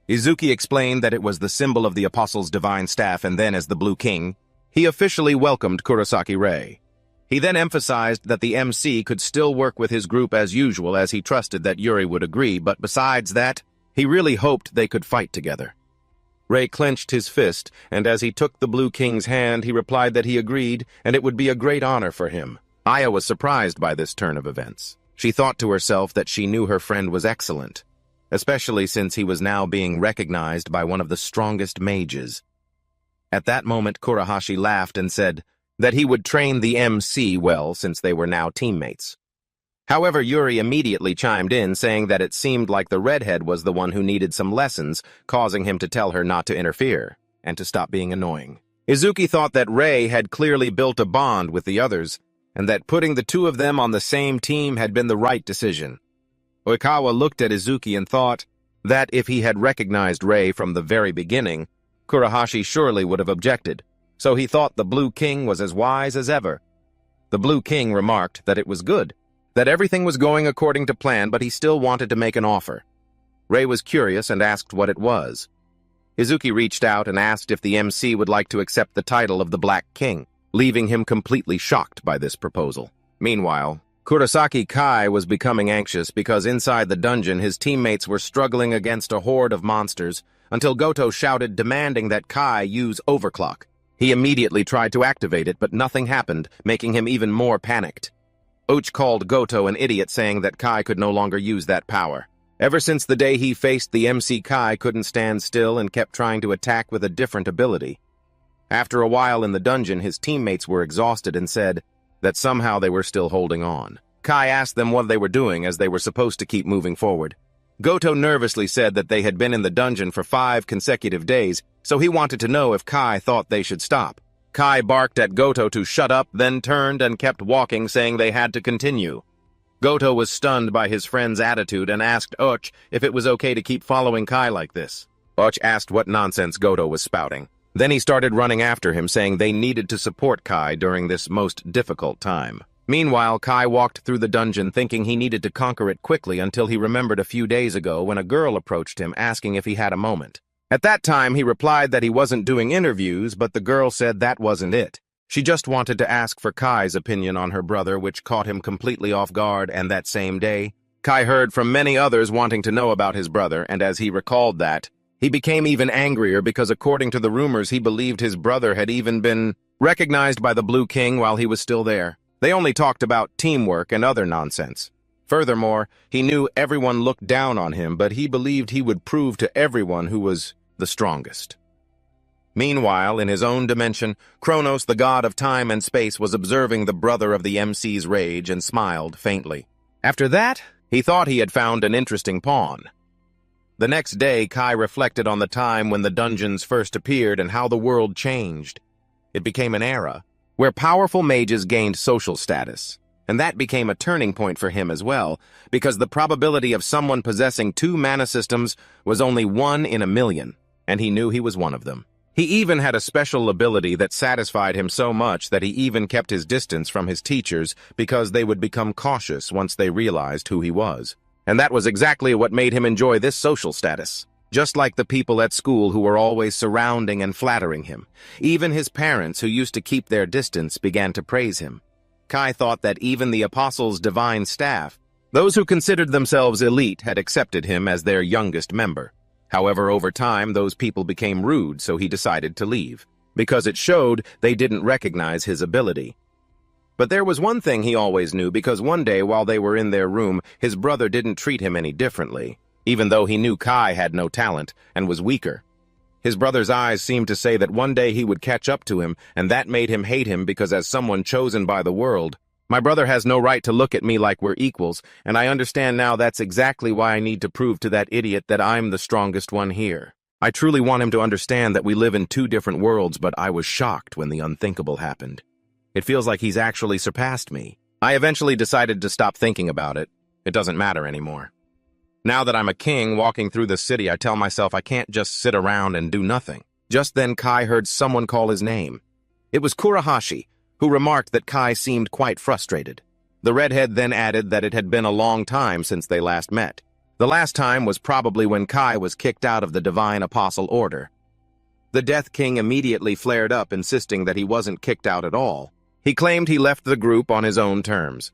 S1: Izuki explained that it was the symbol of the Apostles' Divine Staff, and then, as the Blue King, he officially welcomed Kurosaki Rei. He then emphasized that the MC could still work with his group as usual, as he trusted that Yuri would agree, but besides that, he really hoped they could fight together. Rei clenched his fist, and as he took the Blue King's hand, he replied that he agreed, and it would be a great honor for him. Aya was surprised by this turn of events. She thought to herself that she knew her friend was excellent, especially since he was now being recognized by one of the strongest mages. At that moment, Kurahashi laughed and said that he would train the MC well, since they were now teammates. However, Yuri immediately chimed in, saying that it seemed like the redhead was the one who needed some lessons, causing him to tell her not to interfere and to stop being annoying. Izuki thought that Rei had clearly built a bond with the others, and that putting the two of them on the same team had been the right decision. Oikawa looked at Izuki and thought that if he had recognized Rei from the very beginning, Kurahashi surely would have objected, so he thought the Blue King was as wise as ever. The Blue King remarked that it was good, that everything was going according to plan, but he still wanted to make an offer. Rei was curious and asked what it was. Izuki reached out and asked if the MC would like to accept the title of the Black King, leaving him completely shocked by this proposal. Meanwhile, Kurosaki Kai was becoming anxious because inside the dungeon his teammates were struggling against a horde of monsters until Goto shouted demanding that Kai use overclock. He immediately tried to activate it, but nothing happened, making him even more panicked. Uch called Goto an idiot, saying that Kai could no longer use that power. Ever since the day he faced the MC, Kai couldn't stand still and kept trying to attack with a different ability. After a while in the dungeon, his teammates were exhausted and said that somehow they were still holding on. Kai asked them what they were doing, as they were supposed to keep moving forward. Goto nervously said that they had been in the dungeon for 5 consecutive days, so he wanted to know if Kai thought they should stop. Kai barked at Goto to shut up, then turned and kept walking, saying they had to continue. Goto was stunned by his friend's attitude and asked Uch if it was okay to keep following Kai like this. Uch asked what nonsense Goto was spouting. Then he started running after him, saying they needed to support Kai during this most difficult time. Meanwhile, Kai walked through the dungeon thinking he needed to conquer it quickly until he remembered a few days ago when a girl approached him asking if he had a moment. At that time, he replied that he wasn't doing interviews, but the girl said that wasn't it. She just wanted to ask for Kai's opinion on her brother, which caught him completely off guard, and that same day, Kai heard from many others wanting to know about his brother, and as he recalled that, he became even angrier because according to the rumors, he believed his brother had even been recognized by the Blue King while he was still there. They only talked about teamwork and other nonsense. Furthermore, he knew everyone looked down on him, but he believed he would prove to everyone who was the strongest. Meanwhile, in his own dimension, Kronos, the god of time and space, was observing the brother of the MC's rage and smiled faintly. After that, he thought he had found an interesting pawn. The next day, Kai reflected on the time when the dungeons first appeared and how the world changed. It became an era where powerful mages gained social status, and that became a turning point for him as well, because the probability of someone possessing 2 mana systems was only 1 in a million, and he knew he was one of them. He even had a special ability that satisfied him so much that he even kept his distance from his teachers because they would become cautious once they realized who he was. And that was exactly what made him enjoy this social status. Just like the people at school who were always surrounding and flattering him. Even his parents, who used to keep their distance, began to praise him. Kai thought that even the Apostles' divine staff, those who considered themselves elite, had accepted him as their youngest member. However, over time, those people became rude, so he decided to leave, because it showed they didn't recognize his ability. But there was one thing he always knew, because one day while they were in their room, his brother didn't treat him any differently, even though he knew Kai had no talent and was weaker. His brother's eyes seemed to say that one day he would catch up to him, and that made him hate him because as someone chosen by the world, my brother has no right to look at me like we're equals, and I understand now that's exactly why I need to prove to that idiot that I'm the strongest one here. I truly want him to understand that we live in 2 different worlds, but I was shocked when the unthinkable happened. It feels like he's actually surpassed me. I eventually decided to stop thinking about it. It doesn't matter anymore. Now that I'm a king walking through the city, I tell myself I can't just sit around and do nothing. Just then Kai heard someone call his name. It was Kurahashi, who remarked that Kai seemed quite frustrated. The redhead then added that it had been a long time since they last met. The last time was probably when Kai was kicked out of the Divine Apostle Order. The Death King immediately flared up, insisting that he wasn't kicked out at all. He claimed he left the group on his own terms.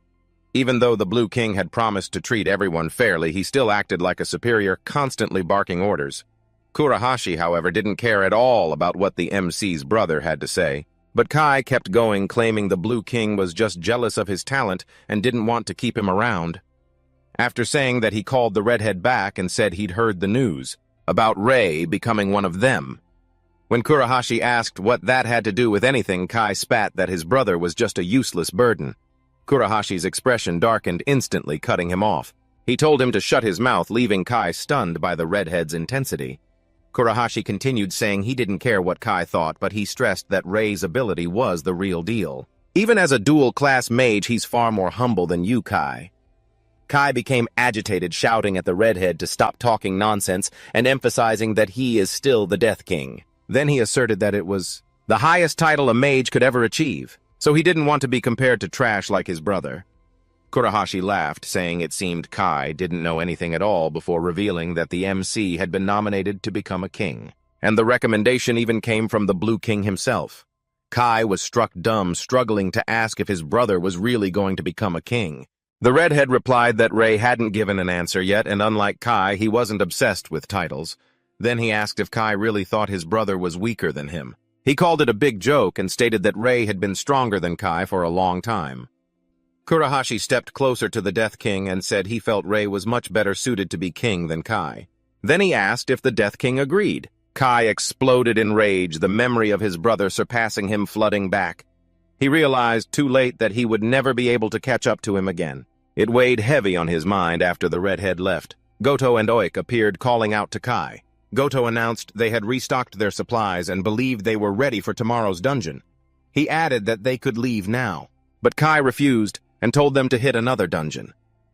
S1: Even though the Blue King had promised to treat everyone fairly, he still acted like a superior, constantly barking orders. Kurahashi, however, didn't care at all about what the MC's brother had to say. But Kai kept going, claiming the Blue King was just jealous of his talent and didn't want to keep him around. After saying that, he called the redhead back and said he'd heard the news about Rei becoming one of them. When Kurahashi asked what that had to do with anything, Kai spat that his brother was just a useless burden. Kurahashi's expression darkened instantly, cutting him off. He told him to shut his mouth, leaving Kai stunned by the redhead's intensity. Kurahashi continued, saying he didn't care what Kai thought, but he stressed that Rei's ability was the real deal. Even as a dual-class mage, he's far more humble than you, Kai. Kai became agitated, shouting at the redhead to stop talking nonsense and emphasizing that he is still the Death King. Then he asserted that it was the highest title a mage could ever achieve, so he didn't want to be compared to trash like his brother. Kurahashi laughed, saying it seemed Kai didn't know anything at all before revealing that the MC had been nominated to become a king. and the recommendation even came from the Blue King himself. Kai was struck dumb, struggling to ask if his brother was really going to become a king. The redhead replied that Ray hadn't given an answer yet, and unlike Kai, he wasn't obsessed with titles. Then he asked if Kai really thought his brother was weaker than him. He called it a big joke and stated that Ray had been stronger than Kai for a long time. Kurahashi stepped closer to the Death King and said he felt Ray was much better suited to be king than Kai. Then he asked if the Death King agreed. Kai exploded in rage, the memory of his brother surpassing him flooding back. He realized too late that he would never be able to catch up to him again. It weighed heavy on his mind after the redhead left. Goto and Oik appeared calling out to Kai. Goto announced they had restocked their supplies and believed they were ready for tomorrow's dungeon. He added that they could leave now, but Kai refused and told them to hit another dungeon.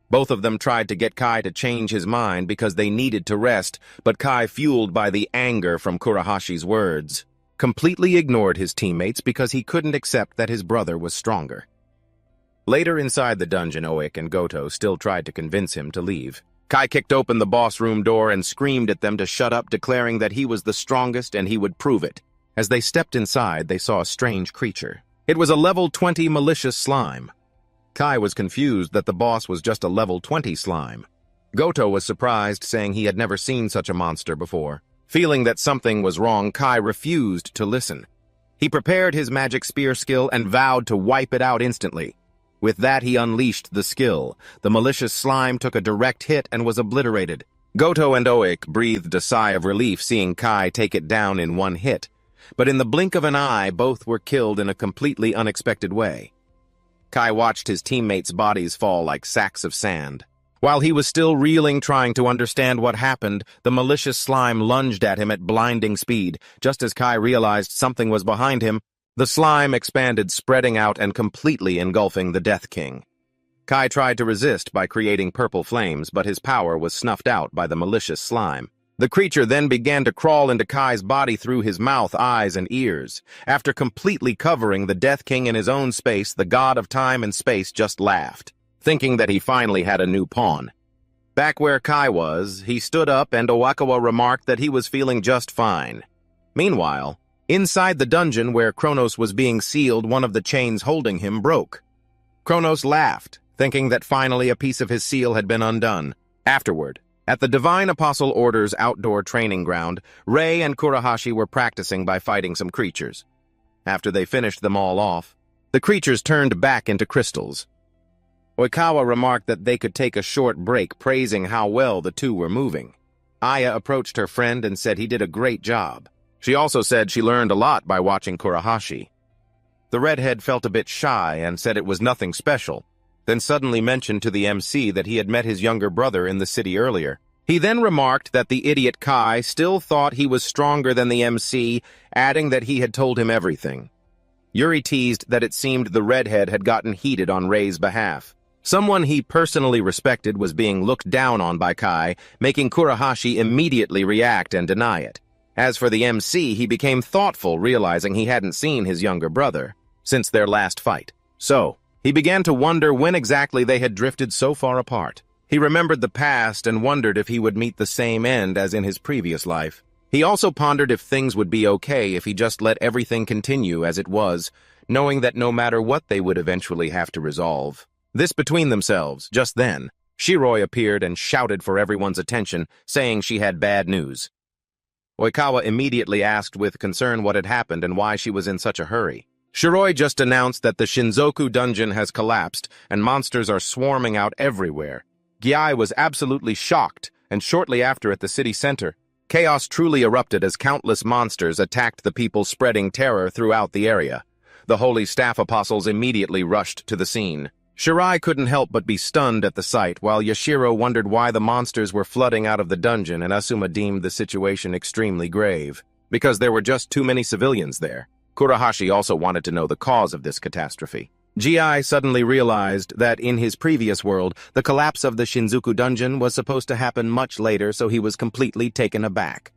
S1: Both of them tried to get Kai to change his mind because they needed to rest, but Kai, fueled by the anger from Kurahashi's words, completely ignored his teammates because he couldn't accept that his brother was stronger. Later inside the dungeon, Oik and Goto still tried to convince him to leave. Kai kicked open the boss room door and screamed at them to shut up, declaring that he was the strongest and he would prove it. As they stepped inside, they saw a strange creature. It was a level 20 malicious slime. Kai was confused that the boss was just a level 20 slime. Goto was surprised, saying he had never seen such a monster before. Feeling that something was wrong, Kai refused to listen. He prepared his magic spear skill and vowed to wipe it out instantly. With that, he unleashed the skill. The malicious slime took a direct hit and was obliterated. Goto and Oik breathed a sigh of relief seeing Kai take it down in one hit. But in the blink of an eye, both were killed in a completely unexpected way. Kai watched his teammates' bodies fall like sacks of sand. While he was still reeling, trying to understand what happened, the malicious slime lunged at him at blinding speed. Just as Kai realized something was behind him, the slime expanded, spreading out and completely engulfing the Death King. Kai tried to resist by creating purple flames, but his power was snuffed out by the malicious slime. The creature then began to crawl into Kai's body through his mouth, eyes, and ears. After completely covering the Death King in his own space, the god of time and space just laughed, thinking that he finally had a new pawn. Back where Kai was, he stood up and Owakawa remarked that he was feeling just fine. Meanwhile, inside the dungeon where Kronos was being sealed, one of the chains holding him broke. Kronos laughed, thinking that finally a piece of his seal had been undone. Afterward, at the Divine Apostle Order's outdoor training ground, Rei and Kurahashi were practicing by fighting some creatures. After they finished them all off, the creatures turned back into crystals. Oikawa remarked that they could take a short break, praising how well the two were moving. Aya approached her friend and said he did a great job. She also said she learned a lot by watching Kurahashi. The redhead felt a bit shy and said it was nothing special, then suddenly mentioned to the MC that he had met his younger brother in the city earlier. He then remarked that the idiot Kai still thought he was stronger than the MC, adding that he had told him everything. Yuri teased that it seemed the redhead had gotten heated on Rei's behalf. Someone he personally respected was being looked down on by Kai, making Kurahashi immediately react and deny it. As for the MC, he became thoughtful, realizing he hadn't seen his younger brother since their last fight. So, he began to wonder when exactly they had drifted so far apart. He remembered the past and wondered if he would meet the same end as in his previous life. He also pondered if things would be okay if he just let everything continue as it was, knowing that no matter what they would eventually have to resolve. This between themselves, just then, Shiroi appeared and shouted for everyone's attention, saying she had bad news. Oikawa immediately asked with concern what had happened and why she was in such a hurry. Shiroi just announced that the Shinzoku dungeon has collapsed and monsters are swarming out everywhere. Gyai was absolutely shocked, and shortly after at the city center, chaos truly erupted as countless monsters attacked the people, spreading terror throughout the area. The Holy Staff Apostles immediately rushed to the scene. Shirai couldn't help but be stunned at the sight, while Yashiro wondered why the monsters were flooding out of the dungeon, and Asuma deemed the situation extremely grave, because there were just too many civilians there. Kurahashi also wanted to know the cause of this catastrophe. Gi suddenly realized that in his previous world, the collapse of the Shinzuku dungeon was supposed to happen much later, so he was completely taken aback.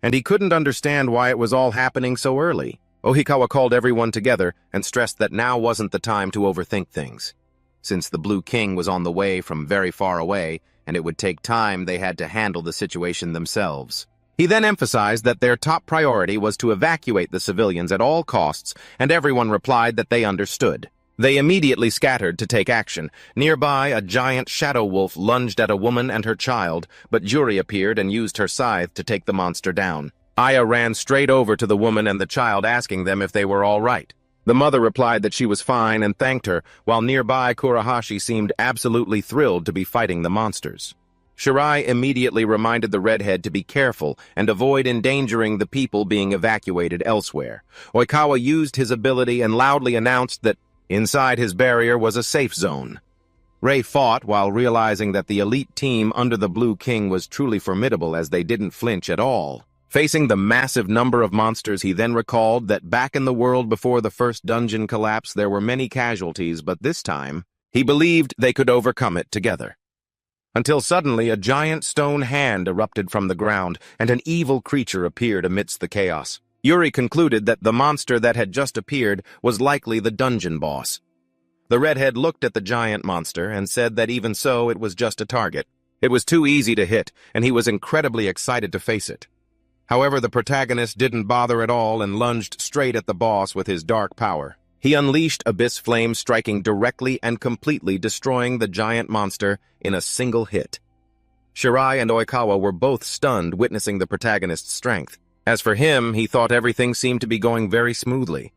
S1: And he couldn't understand why it was all happening so early. Ohikawa called everyone together and stressed that now wasn't the time to overthink things. Since the Blue King was on the way from very far away, and it would take time, they had to handle the situation themselves. He then emphasized that their top priority was to evacuate the civilians at all costs, and everyone replied that they understood. They immediately scattered to take action. Nearby, a giant shadow wolf lunged at a woman and her child, but Juri appeared and used her scythe to take the monster down. Aya ran straight over to the woman and the child, asking them if they were all right. The mother replied that she was fine and thanked her, while nearby Kurahashi seemed absolutely thrilled to be fighting the monsters. Shirai immediately reminded the redhead to be careful and avoid endangering the people being evacuated elsewhere. Oikawa used his ability and loudly announced that inside his barrier was a safe zone. Rei fought while realizing that the elite team under the Blue King was truly formidable, as they didn't flinch at all. Facing the massive number of monsters, he then recalled that back in the world before the first dungeon collapse there were many casualties, but this time he believed they could overcome it together. Until suddenly a giant stone hand erupted from the ground, and an evil creature appeared amidst the chaos. Yuri concluded that the monster that had just appeared was likely the dungeon boss. The redhead looked at the giant monster and said that even so, it was just a target. It was too easy to hit, and he was incredibly excited to face it. However, the protagonist didn't bother at all and lunged straight at the boss with his dark power. He unleashed Abyss Flame, striking directly and completely, destroying the giant monster in a single hit. Shirai and Oikawa were both stunned, witnessing the protagonist's strength. As for him, he thought everything seemed to be going very smoothly,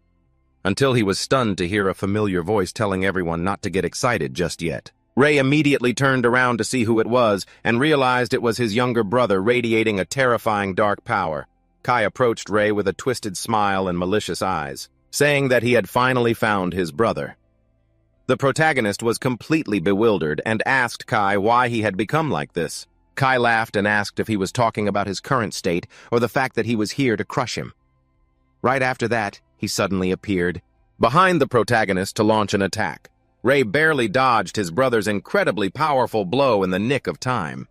S1: until he was stunned to hear a familiar voice telling everyone not to get excited just yet. Rei immediately turned around to see who it was and realized it was his younger brother, radiating a terrifying dark power. Kai approached Rei with a twisted smile and malicious eyes, saying that he had finally found his brother. The protagonist was completely bewildered and asked Kai why he had become like this. Kai laughed and asked if he was talking about his current state or the fact that he was here to crush him. Right after that, he suddenly appeared behind the protagonist to launch an attack. Rei barely dodged his brother's incredibly powerful blow in the nick of time.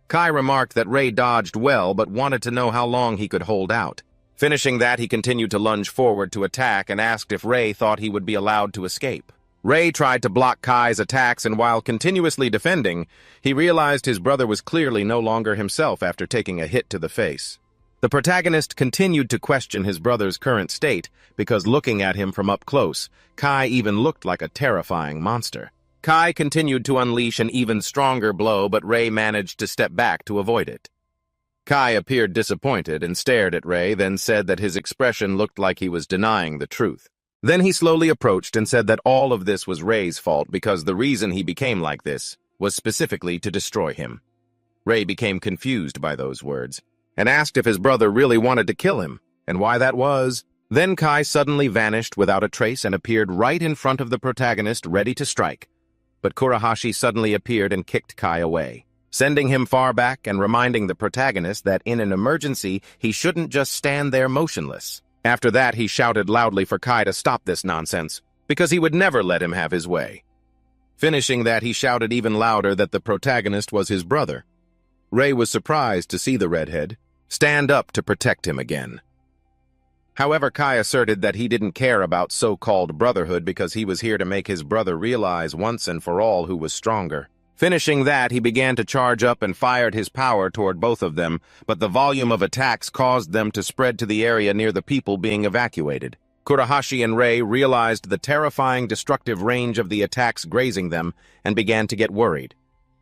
S1: Kai remarked that Rei dodged well but wanted to know how long he could hold out. Finishing that, he continued to lunge forward to attack and asked if Rei thought he would be allowed to escape. Rei tried to block Kai's attacks, and while continuously defending, he realized his brother was clearly no longer himself after taking a hit to the face. The protagonist continued to question his brother's current state because, looking at him from up close, Kai even looked like a terrifying monster. Kai continued to unleash an even stronger blow, but Rei managed to step back to avoid it. Kai appeared disappointed and stared at Rei, then said that his expression looked like he was denying the truth. Then he slowly approached and said that all of this was Rei's fault because the reason he became like this was specifically to destroy him. Rei became confused by those words and asked if his brother really wanted to kill him and why that was. Then Kai suddenly vanished without a trace and appeared right in front of the protagonist, ready to strike. But Kurahashi suddenly appeared and kicked Kai away, sending him far back and reminding the protagonist that in an emergency he shouldn't just stand there motionless. After that, he shouted loudly for Kai to stop this nonsense, because he would never let him have his way. Finishing that, he shouted even louder that the protagonist was his brother. Rei was surprised to see the redhead stand up to protect him again. However, Kai asserted that he didn't care about so-called brotherhood because he was here to make his brother realize once and for all who was stronger. Finishing that, he began to charge up and fired his power toward both of them, but the volume of attacks caused them to spread to the area near the people being evacuated. Kurahashi and Rei realized the terrifying destructive range of the attacks grazing them and began to get worried,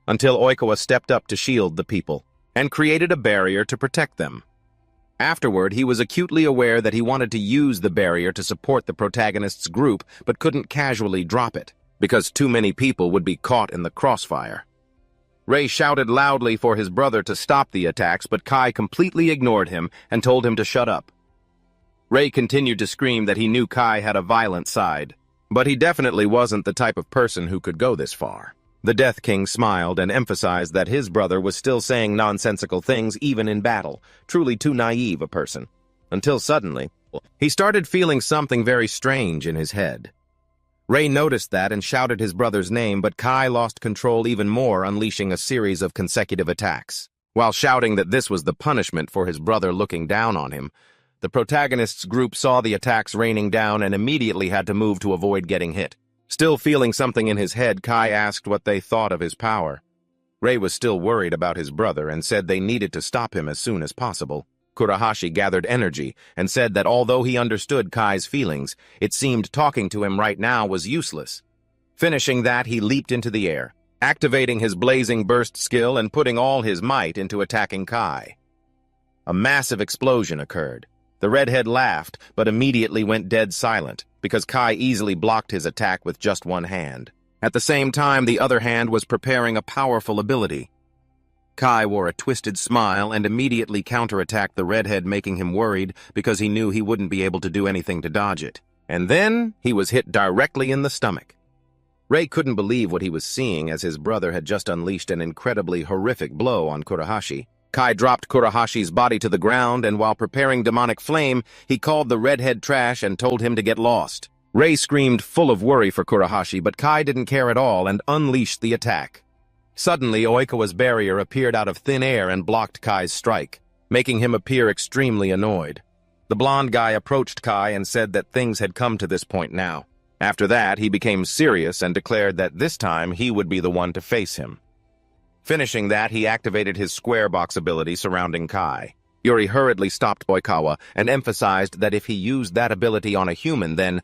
S1: until Oikawa stepped up to shield the people and created a barrier to protect them. Afterward, he was acutely aware that he wanted to use the barrier to support the protagonist's group but couldn't casually drop it, because too many people would be caught in the crossfire. Rei shouted loudly for his brother to stop the attacks, but Kai completely ignored him and told him to shut up. Rei continued to scream that he knew Kai had a violent side, but he definitely wasn't the type of person who could go this far. The Death King smiled and emphasized that his brother was still saying nonsensical things even in battle, truly too naive a person, until suddenly, he started feeling something very strange in his head. Rei noticed that and shouted his brother's name, but Kai lost control even more, unleashing a series of consecutive attacks. While shouting that this was the punishment for his brother looking down on him, the protagonist's group saw the attacks raining down and immediately had to move to avoid getting hit. Still feeling something in his head, Kai asked what they thought of his power. Rei was still worried about his brother and said they needed to stop him as soon as possible. Kurahashi gathered energy and said that although he understood Kai's feelings, it seemed talking to him right now was useless. Finishing that, he leaped into the air, activating his blazing burst skill and putting all his might into attacking Kai. A massive explosion occurred. The redhead laughed, but immediately went dead silent, because Kai easily blocked his attack with just one hand. At the same time, the other hand was preparing a powerful ability. Kai wore a twisted smile and immediately counterattacked the redhead, making him worried because he knew he wouldn't be able to do anything to dodge it. And then he was hit directly in the stomach. Rei couldn't believe what he was seeing, as his brother had just unleashed an incredibly horrific blow on Kurahashi. Kai dropped Kurahashi's body to the ground, and while preparing demonic flame, he called the redhead trash and told him to get lost. Rei screamed, full of worry for Kurahashi, but Kai didn't care at all and unleashed the attack. Suddenly, Oikawa's barrier appeared out of thin air and blocked Kai's strike, making him appear extremely annoyed. The blonde guy approached Kai and said that things had come to this point now. After that, he became serious and declared that this time he would be the one to face him. Finishing that, he activated his square box ability surrounding Kai. Yuri hurriedly stopped Oikawa and emphasized that if he used that ability on a human, then...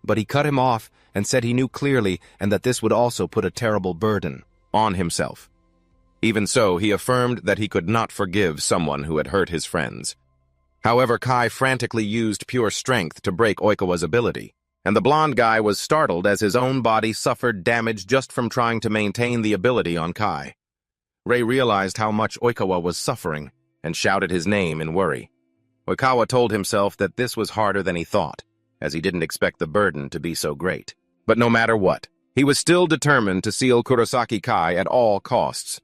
S1: But he cut him off and said he knew clearly and that this would also put a terrible burden on himself. Even so, he affirmed that he could not forgive someone who had hurt his friends. However, Kai frantically used pure strength to break Oikawa's ability, and the blonde guy was startled as his own body suffered damage just from trying to maintain the ability on Kai. Rei realized how much Oikawa was suffering and shouted his name in worry. Oikawa told himself that this was harder than he thought, as he didn't expect the burden to be so great. But no matter what, he was still determined to seal Kurosaki Kai at all costs.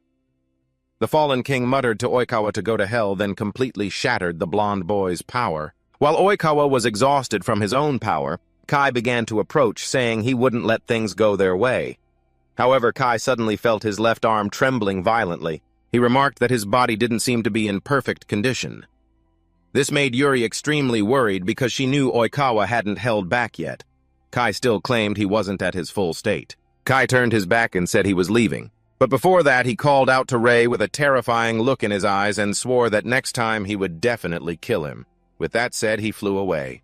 S1: The fallen king muttered to Oikawa to go to hell, then completely shattered the blonde boy's power. While Oikawa was exhausted from his own power, Kai began to approach, saying he wouldn't let things go their way. However, Kai suddenly felt his left arm trembling violently. He remarked that his body didn't seem to be in perfect condition. This made Yuri extremely worried because she knew Oikawa hadn't held back yet. Kai still claimed he wasn't at his full state. Kai turned his back and said he was leaving. But before that, he called out to Rei with a terrifying look in his eyes and swore that next time he would definitely kill him. With that said, he flew away.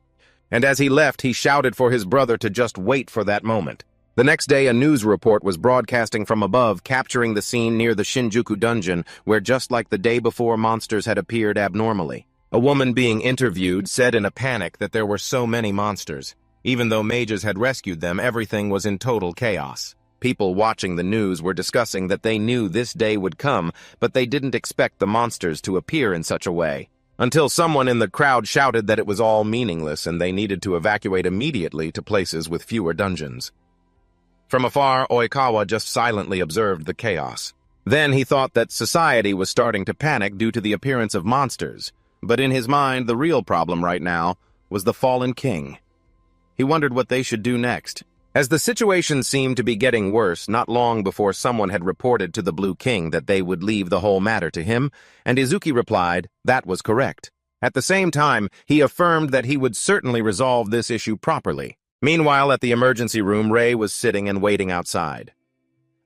S1: And as he left, he shouted for his brother to just wait for that moment. The next day, a news report was broadcasting from above, capturing the scene near the Shinjuku dungeon, where just like the day before, monsters had appeared abnormally. A woman being interviewed said in a panic that there were so many monsters. Even though mages had rescued them, everything was in total chaos. People watching the news were discussing that they knew this day would come, but they didn't expect the monsters to appear in such a way. Until someone in the crowd shouted that it was all meaningless and they needed to evacuate immediately to places with fewer dungeons. From afar, Oikawa just silently observed the chaos. Then he thought that society was starting to panic due to the appearance of monsters, but in his mind, the real problem right now was the fallen king. He wondered what they should do next. As the situation seemed to be getting worse, not long before someone had reported to the Blue King that they would leave the whole matter to him, and Izuki replied that was correct. At the same time, he affirmed that he would certainly resolve this issue properly. Meanwhile, at the emergency room, Rei was sitting and waiting outside.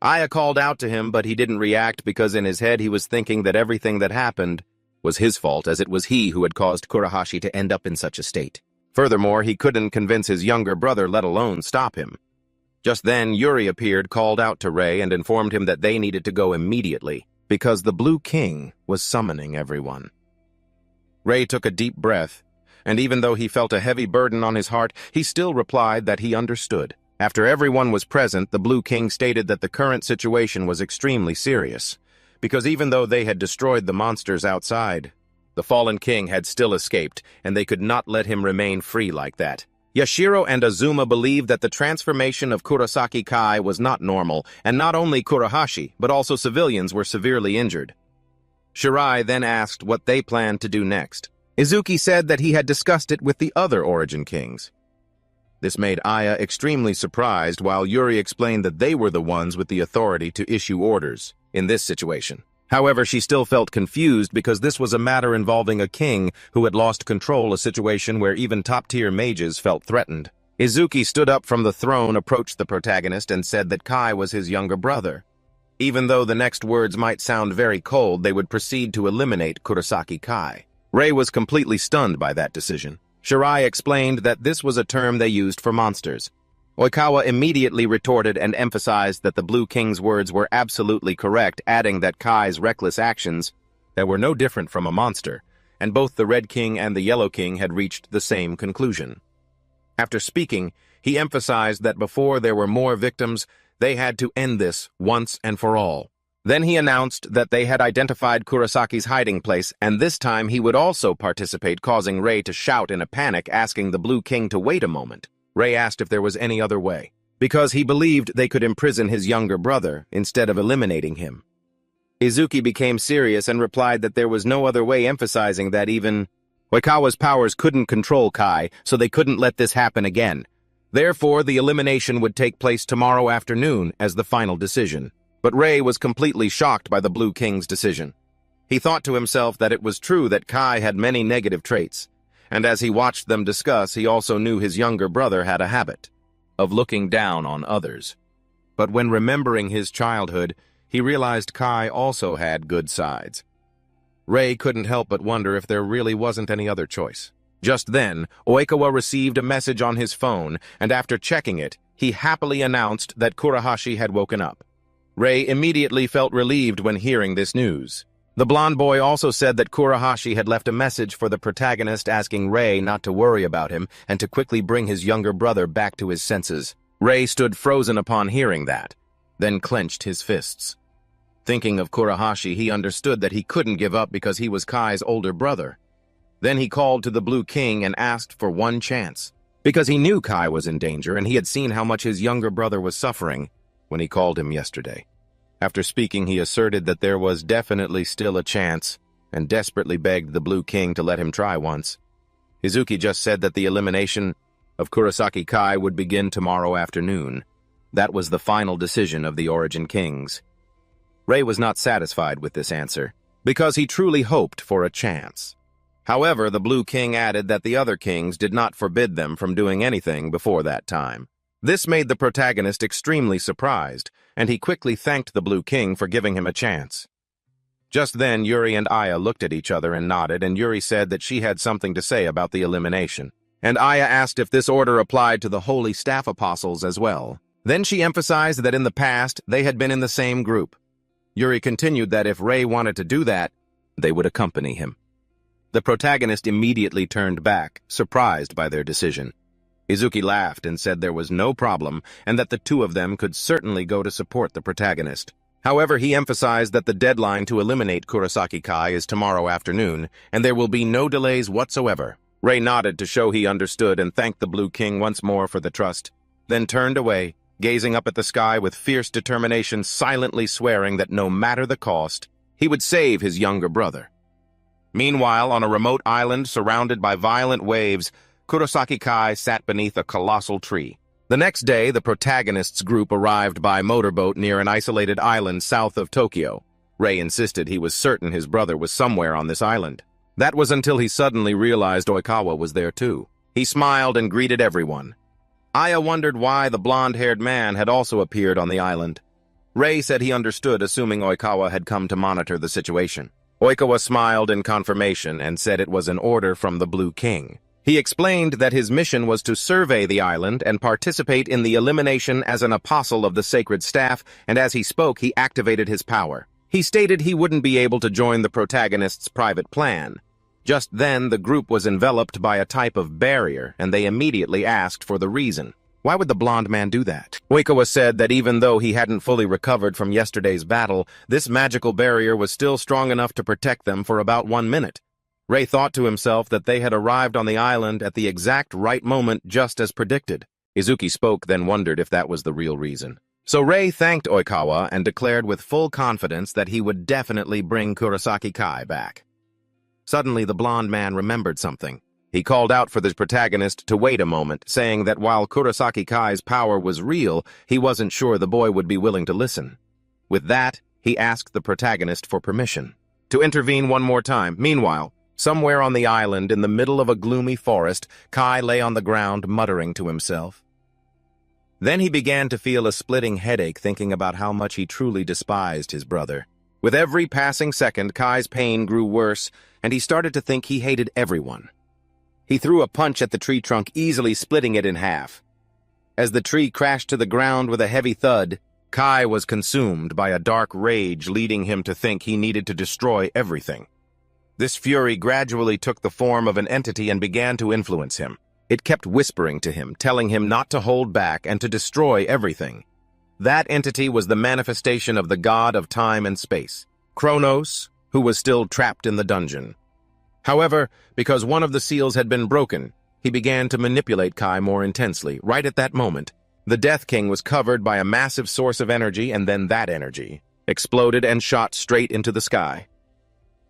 S1: Aya called out to him, but he didn't react because in his head he was thinking that everything that happened was his fault, as it was he who had caused Kurahashi to end up in such a state. Furthermore, he couldn't convince his younger brother, let alone stop him. Just then, Yuri appeared, called out to Rei, and informed him that they needed to go immediately, because the Blue King was summoning everyone. Rei took a deep breath, and even though he felt a heavy burden on his heart, he still replied that he understood. After everyone was present, the Blue King stated that the current situation was extremely serious, because even though they had destroyed the monsters outside, the fallen king had still escaped, and they could not let him remain free like that. Yashiro and Azuma believed that the transformation of Kurosaki Kai was not normal, and not only Kurahashi, but also civilians were severely injured. Shirai then asked what they planned to do next. Izuki said that he had discussed it with the other Origin Kings. This made Aya extremely surprised, while Yuri explained that they were the ones with the authority to issue orders in this situation. However, she still felt confused because this was a matter involving a king who had lost control, a situation where even top-tier mages felt threatened. Izuki stood up from the throne, approached the protagonist, and said that Kai was his younger brother. Even though the next words might sound very cold, they would proceed to eliminate Kurosaki Kai. Rei was completely stunned by that decision. Shirai explained that this was a term they used for monsters. Oikawa immediately retorted and emphasized that the Blue King's words were absolutely correct, adding that Kai's reckless actions that were no different from a monster, and both the Red King and the Yellow King had reached the same conclusion. After speaking, he emphasized that before there were more victims, they had to end this once and for all. Then he announced that they had identified Kurosaki's hiding place, and this time he would also participate, causing Rei to shout in a panic, asking the Blue King to wait a moment. Rei asked if there was any other way, because he believed they could imprison his younger brother instead of eliminating him. Izuki became serious and replied that there was no other way, emphasizing that even Oikawa's powers couldn't control Kai, so they couldn't let this happen again. Therefore, the elimination would take place tomorrow afternoon as the final decision. But Rei was completely shocked by the Blue King's decision. He thought to himself that it was true that Kai had many negative traits, and as he watched them discuss, he also knew his younger brother had a habit of looking down on others. But when remembering his childhood, he realized Kai also had good sides. Rei couldn't help but wonder if there really wasn't any other choice. Just then, Oikawa received a message on his phone, and after checking it, he happily announced that Kurahashi had woken up. Rei immediately felt relieved when hearing this news. The blonde boy also said that Kurahashi had left a message for the protagonist asking Rei not to worry about him and to quickly bring his younger brother back to his senses. Rei stood frozen upon hearing that, then clenched his fists. Thinking of Kurahashi, he understood that he couldn't give up because he was Kai's older brother. Then he called to the Blue King and asked for one chance, because he knew Kai was in danger and he had seen how much his younger brother was suffering when he called him yesterday. After speaking, he asserted that there was definitely still a chance and desperately begged the Blue King to let him try once. Izuki just said that the elimination of Kurosaki Kai would begin tomorrow afternoon. That was the final decision of the Origin Kings. Rei was not satisfied with this answer, because he truly hoped for a chance. However, the Blue King added that the other kings did not forbid them from doing anything before that time. This made the protagonist extremely surprised, and he quickly thanked the Blue King for giving him a chance. Just then, Yuri and Aya looked at each other and nodded, and Yuri said that she had something to say about the elimination. And Aya asked if this order applied to the Holy Staff Apostles as well. Then she emphasized that in the past, they had been in the same group. Yuri continued that if Rei wanted to do that, they would accompany him. The protagonist immediately turned back, surprised by their decision. Izuki laughed and said there was no problem and that the two of them could certainly go to support the protagonist. However, he emphasized that the deadline to eliminate Kurosaki Kai is tomorrow afternoon, and there will be no delays whatsoever. Rei nodded to show he understood and thanked the Blue King once more for the trust, then turned away, gazing up at the sky with fierce determination, silently swearing that no matter the cost, he would save his younger brother. Meanwhile, on a remote island surrounded by violent waves, Kurosaki Kai sat beneath a colossal tree. The next day, the protagonist's group arrived by motorboat near an isolated island south of Tokyo. Rei insisted he was certain his brother was somewhere on this island. That was until he suddenly realized Oikawa was there too. He smiled and greeted everyone. Aya wondered why the blonde-haired man had also appeared on the island. Rei said he understood, assuming Oikawa had come to monitor the situation. Oikawa smiled in confirmation and said it was an order from the Blue King. He explained that his mission was to survey the island and participate in the elimination as an apostle of the sacred staff, and as he spoke, he activated his power. He stated he wouldn't be able to join the protagonist's private plan. Just then, the group was enveloped by a type of barrier, and they immediately asked for the reason. Why would the blonde man do that? Oikawa said that even though he hadn't fully recovered from yesterday's battle, this magical barrier was still strong enough to protect them for about 1 minute. Rei thought to himself that they had arrived on the island at the exact right moment, just as predicted. Izuki spoke, then wondered if that was the real reason. So Rei thanked Oikawa and declared with full confidence that he would definitely bring Kurosaki Kai back. Suddenly, the blonde man remembered something. He called out for the protagonist to wait a moment, saying that while Kurosaki Kai's power was real, he wasn't sure the boy would be willing to listen. With that, he asked the protagonist for permission to intervene one more time. Meanwhile, somewhere on the island, in the middle of a gloomy forest, Kai lay on the ground, muttering to himself. Then he began to feel a splitting headache thinking about how much he truly despised his brother. With every passing second, Kai's pain grew worse, and he started to think he hated everyone. He threw a punch at the tree trunk, easily splitting it in half. As the tree crashed to the ground with a heavy thud, Kai was consumed by a dark rage, leading him to think he needed to destroy everything. This fury gradually took the form of an entity and began to influence him. It kept whispering to him, telling him not to hold back and to destroy everything. That entity was the manifestation of the god of time and space, Kronos, who was still trapped in the dungeon. However, because one of the seals had been broken, he began to manipulate Kai more intensely. Right at that moment, the Death King was covered by a massive source of energy, and then that energy exploded and shot straight into the sky.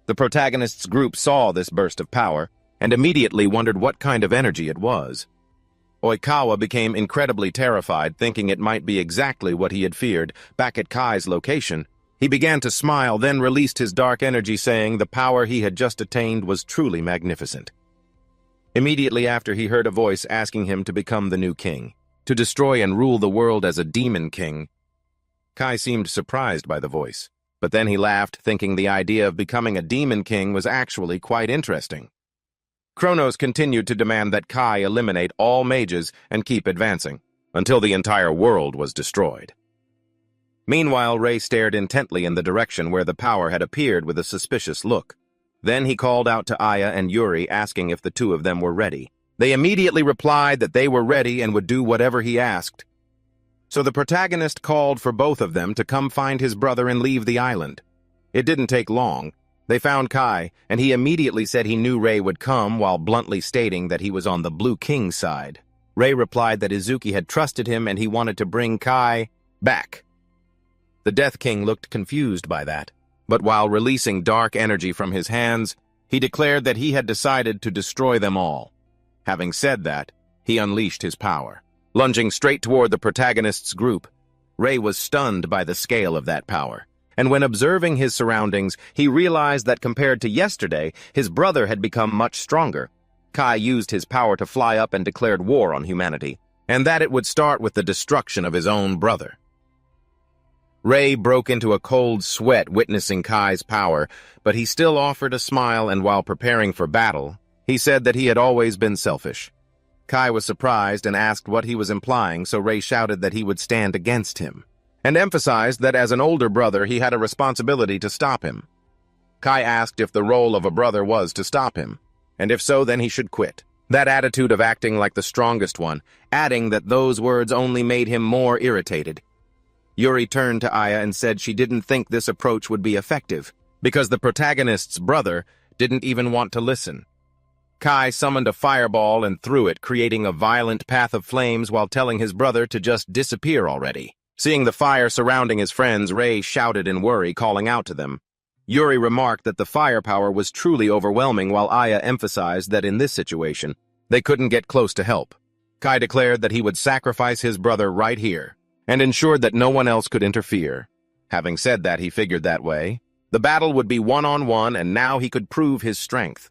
S1: The protagonist's group saw this burst of power and immediately wondered what kind of energy it was. Oikawa became incredibly terrified, thinking it might be exactly what he had feared. Back at Kai's location, he began to smile, then released his dark energy, saying the power he had just attained was truly magnificent. Immediately after, he heard a voice asking him to become the new king, to destroy and rule the world as a demon king. Kai seemed surprised by the voice, but then he laughed, thinking the idea of becoming a demon king was actually quite interesting. Kronos continued to demand that Kai eliminate all mages and keep advancing, until the entire world was destroyed. Meanwhile, Rei stared intently in the direction where the power had appeared with a suspicious look. Then he called out to Aya and Yuri, asking if the two of them were ready. They immediately replied that they were ready and would do whatever he asked. So the protagonist called for both of them to come find his brother and leave the island. It didn't take long. They found Kai, and he immediately said he knew Rei would come, while bluntly stating that he was on the Blue King's side. Rei replied that Izuki had trusted him and he wanted to bring Kai back. The Death King looked confused by that, but while releasing dark energy from his hands, he declared that he had decided to destroy them all. Having said that, he unleashed his power. Lunging straight toward the protagonist's group, Rei was stunned by the scale of that power. And when observing his surroundings, he realized that compared to yesterday, his brother had become much stronger. Kai used his power to fly up and declared war on humanity, and that it would start with the destruction of his own brother. Rei broke into a cold sweat witnessing Kai's power, but he still offered a smile, and while preparing for battle, he said that he had always been selfish. Kai was surprised and asked what he was implying, so Rei shouted that he would stand against him, and emphasized that as an older brother he had a responsibility to stop him. Kai asked if the role of a brother was to stop him, and if so, then he should quit. That attitude of acting like the strongest one, adding that those words only made him more irritated. Yuri turned to Aya and said she didn't think this approach would be effective, because the protagonist's brother didn't even want to listen. Kai summoned a fireball and threw it, creating a violent path of flames while telling his brother to just disappear already. Seeing the fire surrounding his friends, Rei shouted in worry, calling out to them. Yuri remarked that the firepower was truly overwhelming, while Aya emphasized that in this situation, they couldn't get close to help. Kai declared that he would sacrifice his brother right here, and ensured that no one else could interfere. Having said that, he figured that way. The battle would be one-on-one, and now he could prove his strength.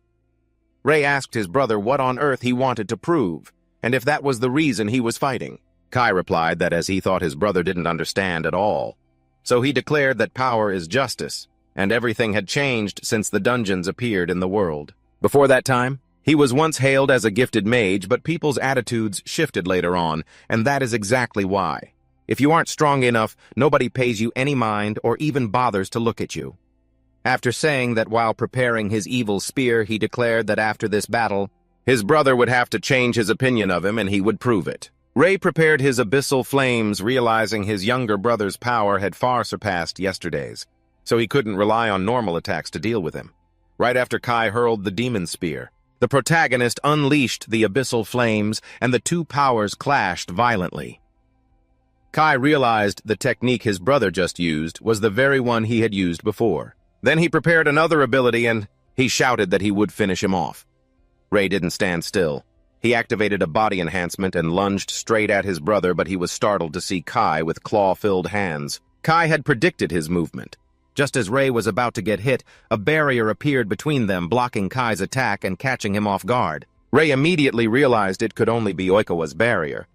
S1: Rei asked his brother what on earth he wanted to prove, and if that was the reason he was fighting. Kai replied that as he thought his brother didn't understand at all. So he declared that power is justice, and everything had changed since the dungeons appeared in the world. Before that time, he was once hailed as a gifted mage, but people's attitudes shifted later on, and that is exactly why. If you aren't strong enough, nobody pays you any mind or even bothers to look at you. After saying that while preparing his evil spear, he declared that after this battle, his brother would have to change his opinion of him and he would prove it. Rei prepared his abyssal flames, realizing his younger brother's power had far surpassed yesterday's, so he couldn't rely on normal attacks to deal with him. Right after Kai hurled the demon spear, the protagonist unleashed the abyssal flames and the two powers clashed violently. Kai realized the technique his brother just used was the very one he had used before. Then he prepared another ability and he shouted that he would finish him off. Rei didn't stand still. He activated a body enhancement and lunged straight at his brother, but he was startled to see Kai with claw-filled hands. Kai had predicted his movement. Just as Rei was about to get hit, a barrier appeared between them, blocking Kai's attack and catching him off guard. Rei immediately realized it could only be Oikawa's barrier.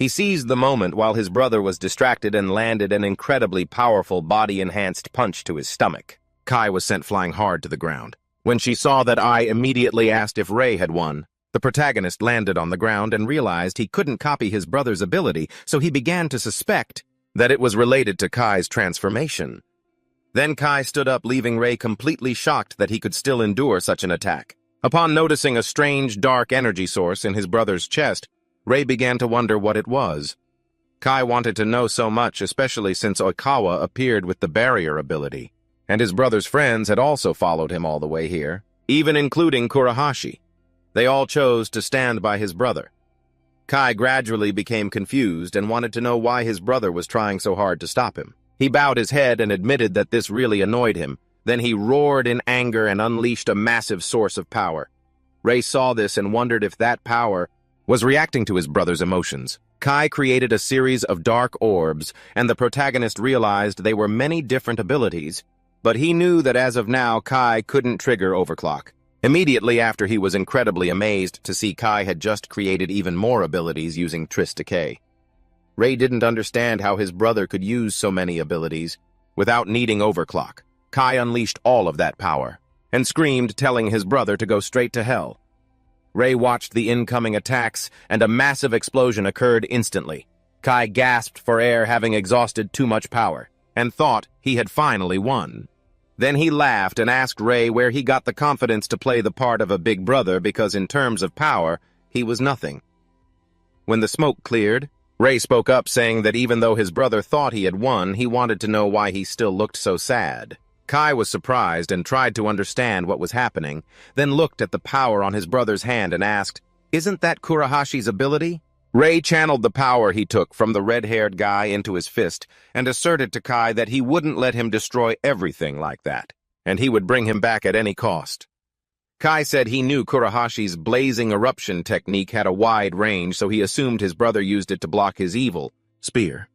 S1: He seized the moment while his brother was distracted and landed an incredibly powerful body-enhanced punch to his stomach. Kai was sent flying hard to the ground. When she saw that, I immediately asked if Ray had won. The protagonist landed on the ground and realized he couldn't copy his brother's ability, so he began to suspect that it was related to Kai's transformation. Then Kai stood up, leaving Ray completely shocked that he could still endure such an attack. Upon noticing a strange, dark energy source in his brother's chest, Ray began to wonder what it was. Kai wanted to know so much, especially since Oikawa appeared with the barrier ability, and his brother's friends had also followed him all the way here, even including Kurahashi. They all chose to stand by his brother. Kai gradually became confused and wanted to know why his brother was trying so hard to stop him. He bowed his head and admitted that this really annoyed him. Then he roared in anger and unleashed a massive source of power. Ray saw this and wondered if that power was reacting to his brother's emotions. Kai created a series of dark orbs, and the protagonist realized they were many different abilities, but he knew that as of now, Kai couldn't trigger overclock. Immediately after, he was incredibly amazed to see Kai had just created even more abilities using Tris Decay. Ray didn't understand how his brother could use so many abilities without needing overclock. Kai unleashed all of that power and screamed, telling his brother to go straight to hell. Ray watched the incoming attacks, and a massive explosion occurred instantly. Kai gasped for air, having exhausted too much power, and thought he had finally won. Then he laughed and asked Ray where he got the confidence to play the part of a big brother, because in terms of power, he was nothing. When the smoke cleared, Ray spoke up, saying that even though his brother thought he had won, he wanted to know why he still looked so sad. Kai was surprised and tried to understand what was happening, then looked at the power on his brother's hand and asked, "Isn't that Kurahashi's ability?" Ray channeled the power he took from the red-haired guy into his fist and asserted to Kai that he wouldn't let him destroy everything like that, and he would bring him back at any cost. Kai said he knew Kurahashi's blazing eruption technique had a wide range, so he assumed his brother used it to block his evil spear.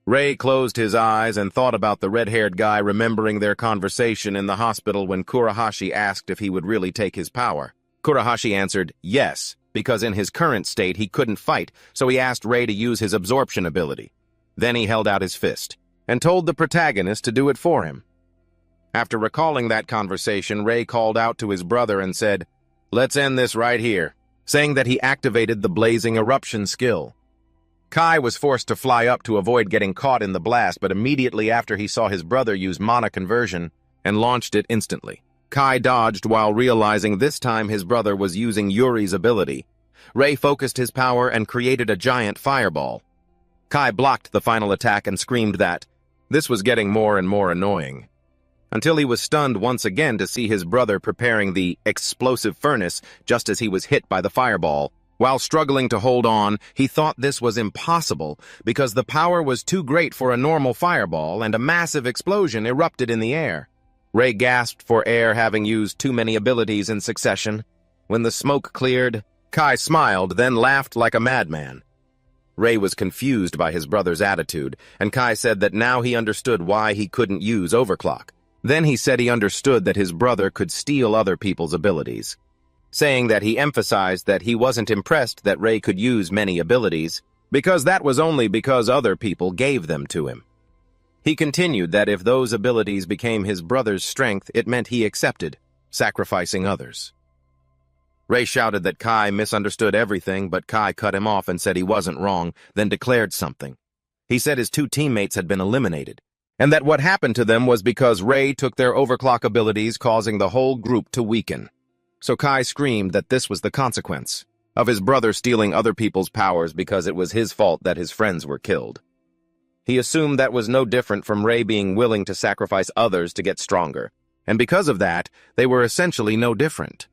S1: Ray closed his eyes and thought about the red-haired guy, remembering their conversation in the hospital when Kurahashi asked if he would really take his power. Kurahashi answered yes, because in his current state he couldn't fight, so he asked Ray to use his absorption ability. Then he held out his fist and told the protagonist to do it for him. After recalling that conversation, Ray called out to his brother and said, "Let's end this right here," saying that he activated the blazing eruption skill. Kai was forced to fly up to avoid getting caught in the blast, but immediately after he saw his brother use mana conversion and launched it instantly. Kai dodged while realizing this time his brother was using Yuri's ability. Ray focused his power and created a giant fireball. Kai blocked the final attack and screamed that this was getting more and more annoying, until he was stunned once again to see his brother preparing the explosive furnace just as he was hit by the fireball. While struggling to hold on, he thought this was impossible because the power was too great for a normal fireball, and a massive explosion erupted in the air. Ray gasped for air, having used too many abilities in succession. When the smoke cleared, Kai smiled, then laughed like a madman. Ray was confused by his brother's attitude, and Kai said that now he understood why he couldn't use overclock. Then he said he understood that his brother could steal other people's abilities, saying that he emphasized that he wasn't impressed that Ray could use many abilities, because that was only because other people gave them to him. He continued that if those abilities became his brother's strength, it meant he accepted, sacrificing others. Ray shouted that Kai misunderstood everything, but Kai cut him off and said he wasn't wrong, then declared something. He said his two teammates had been eliminated, and that what happened to them was because Ray took their overclock abilities, causing the whole group to weaken. So Kai screamed that this was the consequence of his brother stealing other people's powers because it was his fault that his friends were killed. He assumed that was no different from Ray being willing to sacrifice others to get stronger, and because of that, they were essentially no different.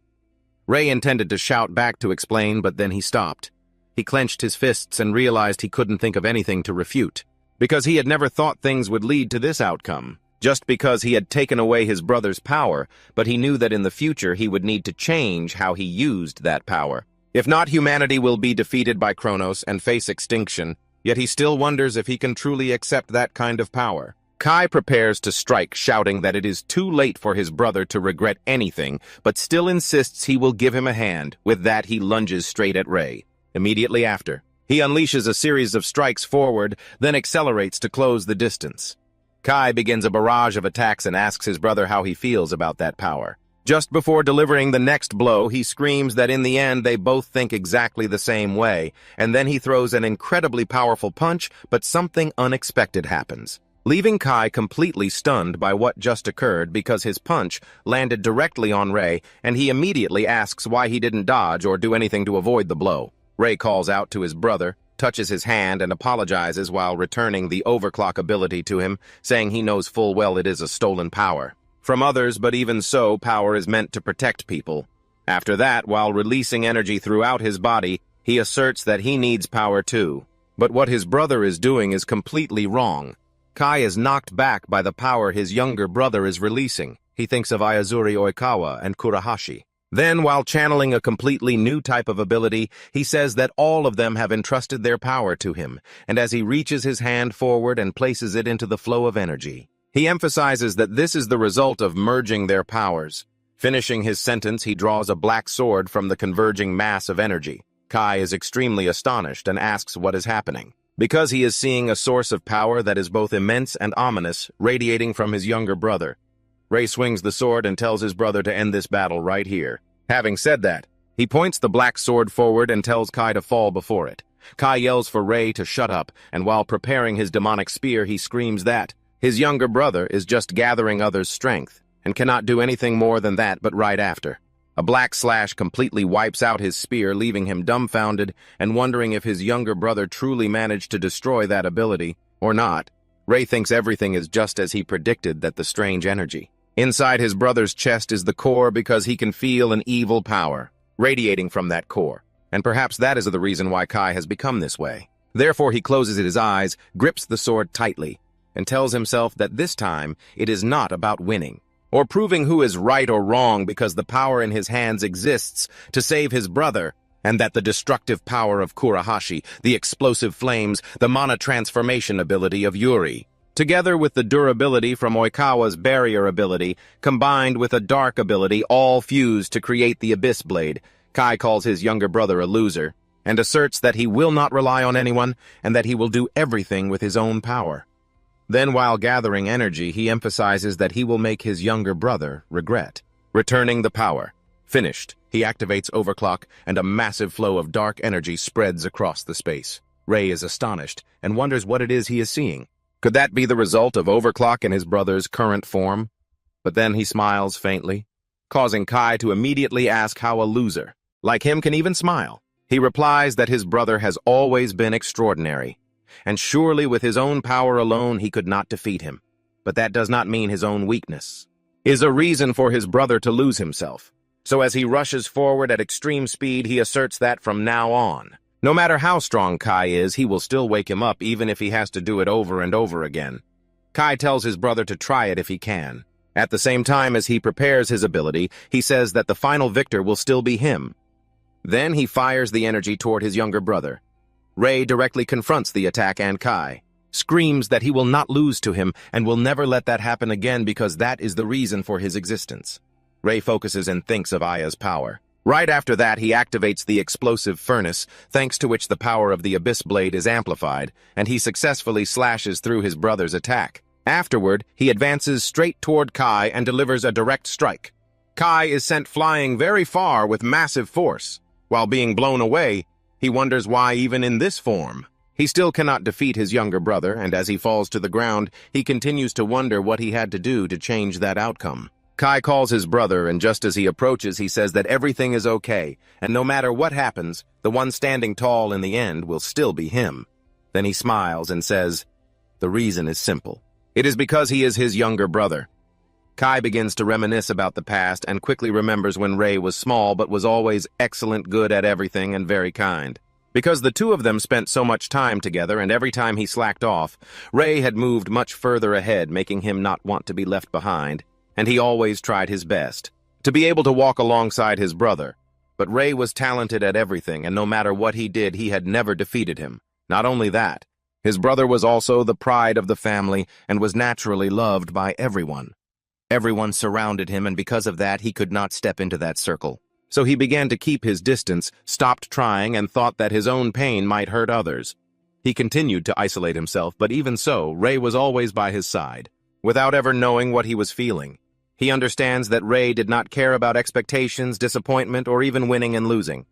S1: Ray intended to shout back to explain, but then he stopped. He clenched his fists and realized he couldn't think of anything to refute, because he had never thought things would lead to this outcome. Just because he had taken away his brother's power, but he knew that in the future he would need to change how he used that power. If not, humanity will be defeated by Kronos and face extinction, yet he still wonders if he can truly accept that kind of power. Kai prepares to strike, shouting that it is too late for his brother to regret anything, but still insists he will give him a hand. With that, he lunges straight at Ray. Immediately after, He unleashes a series of strikes forward, then accelerates to close the distance. Kai begins a barrage of attacks and asks his brother how he feels about that power. Just before delivering the next blow, he screams that in the end they both think exactly the same way, and then he throws an incredibly powerful punch, but something unexpected happens, leaving Kai completely stunned by what just occurred because his punch landed directly on Ray, and he immediately asks why he didn't dodge or do anything to avoid the blow. Ray calls out to his brother, touches his hand, and apologizes while returning the overclock ability to him, saying he knows full well it is a stolen power from others, but even so, power is meant to protect people. After that, while releasing energy throughout his body, he asserts that he needs power too. But what his brother is doing is completely wrong. Kai is knocked back by the power his younger brother is releasing. He thinks of Ayazuri Oikawa and Kurahashi. Then, while channeling a completely new type of ability, he says that all of them have entrusted their power to him, and as he reaches his hand forward and places it into the flow of energy, he emphasizes that this is the result of merging their powers. Finishing his sentence, he draws a black sword from the converging mass of energy. Kai is extremely astonished and asks what is happening, because he is seeing a source of power that is both immense and ominous, radiating from his younger brother. Ray swings the sword and tells his brother to end this battle right here. Having said that, he points the black sword forward and tells Kai to fall before it. Kai yells for Ray to shut up, and while preparing his demonic spear, he screams that his younger brother is just gathering others' strength, and cannot do anything more than that but right after. A black slash completely wipes out his spear, leaving him dumbfounded and wondering if his younger brother truly managed to destroy that ability, or not. Ray thinks everything is just as he predicted, that the strange energy inside his brother's chest is the core, because he can feel an evil power radiating from that core, and perhaps that is the reason why Kai has become this way. Therefore he closes his eyes, grips the sword tightly, and tells himself that this time it is not about winning or proving who is right or wrong, because the power in his hands exists to save his brother, and that the destructive power of Kurahashi, the explosive flames, the mana transformation ability of Yuri, together with the durability from Oikawa's barrier ability, combined with a dark ability, all fused to create the Abyss Blade. Kai calls his younger brother a loser, and asserts that he will not rely on anyone, and that he will do everything with his own power. Then, while gathering energy, he emphasizes that he will make his younger brother regret returning the power. Finished, he activates overclock, and a massive flow of dark energy spreads across the space. Ray is astonished and wonders what it is he is seeing. Could that be the result of overclock in his brother's current form? But then he smiles faintly, causing Kai to immediately ask how a loser like him can even smile. He replies that his brother has always been extraordinary, and surely with his own power alone he could not defeat him. But that does not mean his own weakness is a reason for his brother to lose himself. So as he rushes forward at extreme speed, he asserts that from now on, no matter how strong Kai is, he will still wake him up even if he has to do it over and over again. Kai tells his brother to try it if he can. At the same time as he prepares his ability, he says that the final victor will still be him. Then he fires the energy toward his younger brother. Ray directly confronts the attack, and Kai screams that he will not lose to him and will never let that happen again, because that is the reason for his existence. Ray focuses and thinks of Aya's power. Right after that, he activates the explosive furnace, thanks to which the power of the Abyss Blade is amplified, and he successfully slashes through his brother's attack. Afterward, he advances straight toward Kai and delivers a direct strike. Kai is sent flying very far with massive force. While being blown away, he wonders why even in this form he still cannot defeat his younger brother, and as he falls to the ground, he continues to wonder what he had to do to change that outcome. Kai calls his brother, and just as he approaches, he says that everything is okay, and no matter what happens, the one standing tall in the end will still be him. Then he smiles and says, the reason is simple. It is because he is his younger brother. Kai begins to reminisce about the past and quickly remembers when Ray was small but was always excellent, good at everything, and very kind. Because the two of them spent so much time together, and every time he slacked off, Ray had moved much further ahead, making him not want to be left behind, and he always tried his best to be able to walk alongside his brother. But Ray was talented at everything, and no matter what he did, he had never defeated him. Not only that, his brother was also the pride of the family and was naturally loved by everyone. Everyone surrounded him, and because of that, he could not step into that circle. So he began to keep his distance, stopped trying, and thought that his own pain might hurt others. He continued to isolate himself, but even so, Ray was always by his side, without ever knowing what he was feeling. He understands that Ray did not care about expectations, disappointment, or even winning and losing.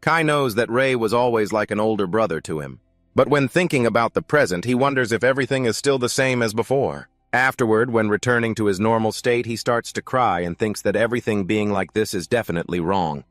S1: Kai knows that Ray was always like an older brother to him. But when thinking about the present, he wonders if everything is still the same as before. Afterward, when returning to his normal state, he starts to cry and thinks that everything being like this is definitely wrong.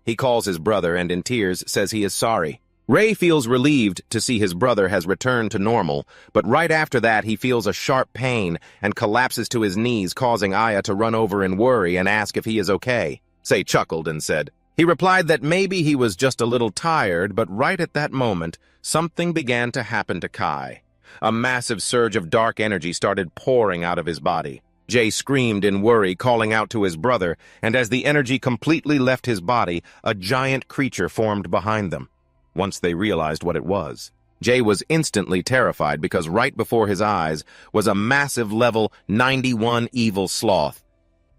S1: He calls his brother and in tears says he is sorry. Ray feels relieved to see his brother has returned to normal, but right after that he feels a sharp pain and collapses to his knees, causing Aya to run over in worry and ask if he is okay. Say chuckled and said, he replied that maybe he was just a little tired, but right at that moment, something began to happen to Kai. A massive surge of dark energy started pouring out of his body. Jay screamed in worry, calling out to his brother, and as the energy completely left his body, a giant creature formed behind them. Once they realized what it was, Jay was instantly terrified because right before his eyes was a massive level 91 evil sloth,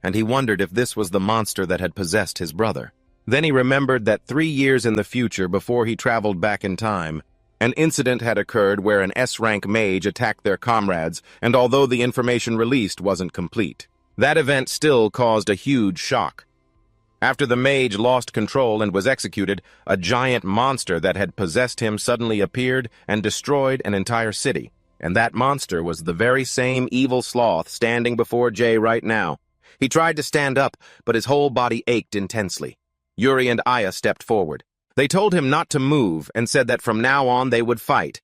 S1: and he wondered if this was the monster that had possessed his brother. Then he remembered that 3 years in the future, before he traveled back in time, an incident had occurred where an S-rank mage attacked their comrades, and although the information released wasn't complete, that event still caused a huge shock. After the mage lost control and was executed, a giant monster that had possessed him suddenly appeared and destroyed an entire city. And that monster was the very same evil sloth standing before Jay right now. He tried to stand up, but his whole body ached intensely. Yuri and Aya stepped forward. They told him not to move and said that from now on they would fight.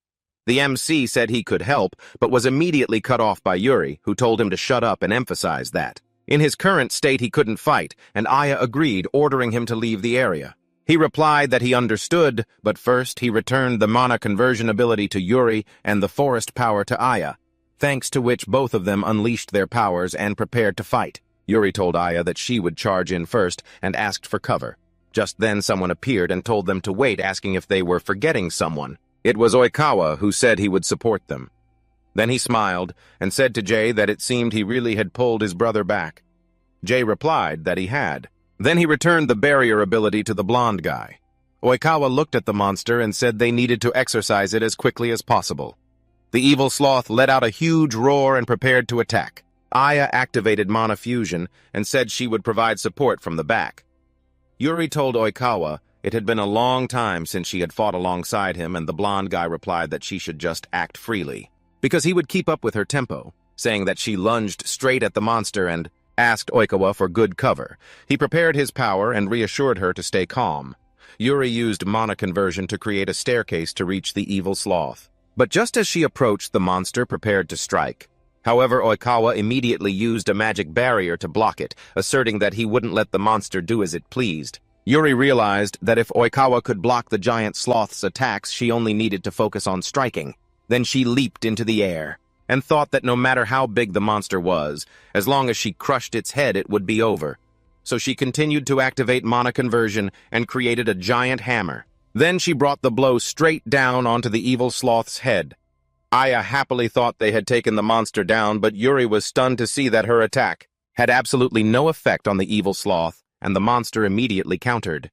S1: The MC said he could help, but was immediately cut off by Yuri, who told him to shut up and emphasize that. In his current state he couldn't fight, and Aya agreed, ordering him to leave the area. He replied that he understood, but first he returned the mana conversion ability to Yuri and the forest power to Aya, thanks to which both of them unleashed their powers and prepared to fight. Yuri told Aya that she would charge in first and asked for cover. Just then someone appeared and told them to wait, asking if they were forgetting someone. It was Oikawa, who said he would support them. Then he smiled and said to Jay that it seemed he really had pulled his brother back. Jay replied that he had. Then he returned the barrier ability to the blonde guy. Oikawa looked at the monster and said they needed to exercise it as quickly as possible. The evil sloth let out a huge roar and prepared to attack. Aya activated mana fusion and said she would provide support from the back. Yuri told Oikawa it had been a long time since she had fought alongside him, and the blonde guy replied that she should just act freely, because he would keep up with her tempo, saying that she lunged straight at the monster and asked Oikawa for good cover. He prepared his power and reassured her to stay calm. Yuri used mana conversion to create a staircase to reach the evil sloth. But just as she approached, the monster prepared to strike. However, Oikawa immediately used a magic barrier to block it, asserting that he wouldn't let the monster do as it pleased. Yuri realized that if Oikawa could block the giant sloth's attacks, she only needed to focus on striking. Then she leaped into the air, and thought that no matter how big the monster was, as long as she crushed its head, it would be over. So she continued to activate mana conversion and created a giant hammer. Then she brought the blow straight down onto the evil sloth's head. Aya happily thought they had taken the monster down, but Yuri was stunned to see that her attack had absolutely no effect on the evil sloth, and the monster immediately countered.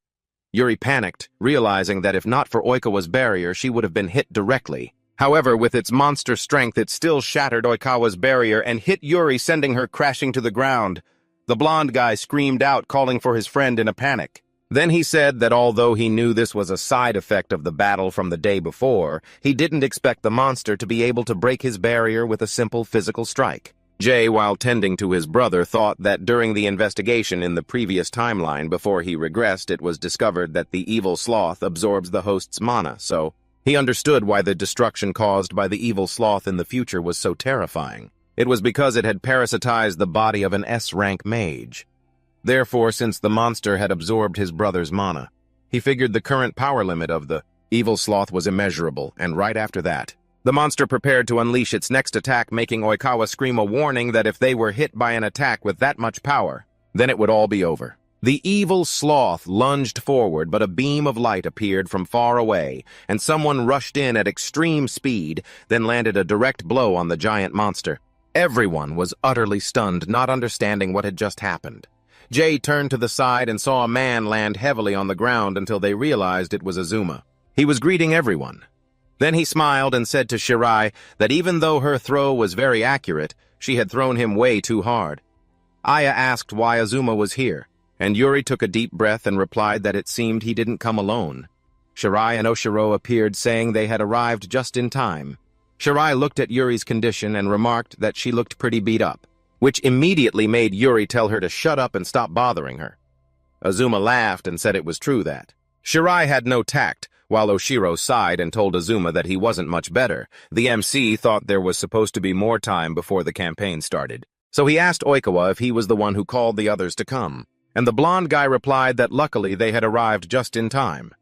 S1: Yuri panicked, realizing that if not for Oikawa's barrier, she would have been hit directly. However, with its monster strength, it still shattered Oikawa's barrier and hit Yuri, sending her crashing to the ground. The blonde guy screamed out, calling for his friend in a panic. Then he said that although he knew this was a side effect of the battle from the day before, he didn't expect the monster to be able to break his barrier with a simple physical strike. Jay, while tending to his brother, thought that during the investigation in the previous timeline before he regressed, it was discovered that the evil sloth absorbs the host's mana, so he understood why the destruction caused by the evil sloth in the future was so terrifying. It was because it had parasitized the body of an S-rank mage. Therefore, since the monster had absorbed his brother's mana, he figured the current power limit of the evil sloth was immeasurable, and right after that, the monster prepared to unleash its next attack, making Oikawa scream a warning that if they were hit by an attack with that much power, then it would all be over. The evil sloth lunged forward, but a beam of light appeared from far away, and someone rushed in at extreme speed, then landed a direct blow on the giant monster. Everyone was utterly stunned, not understanding what had just happened. Jay turned to the side and saw a man land heavily on the ground until they realized it was Azuma. He was greeting everyone. Then he smiled and said to Shirai that even though her throw was very accurate, she had thrown him way too hard. Aya asked why Azuma was here, and Yuri took a deep breath and replied that it seemed he didn't come alone. Shirai and Oshiro appeared, saying they had arrived just in time. Shirai looked at Yuri's condition and remarked that she looked pretty beat up, which immediately made Yuri tell her to shut up and stop bothering her. Azuma laughed and said it was true that. Shirai had no tact, while Oshiro sighed and told Azuma that he wasn't much better. The MC thought there was supposed to be more time before the campaign started. So he asked Oikawa if he was the one who called the others to come, and the blonde guy replied that luckily they had arrived just in time.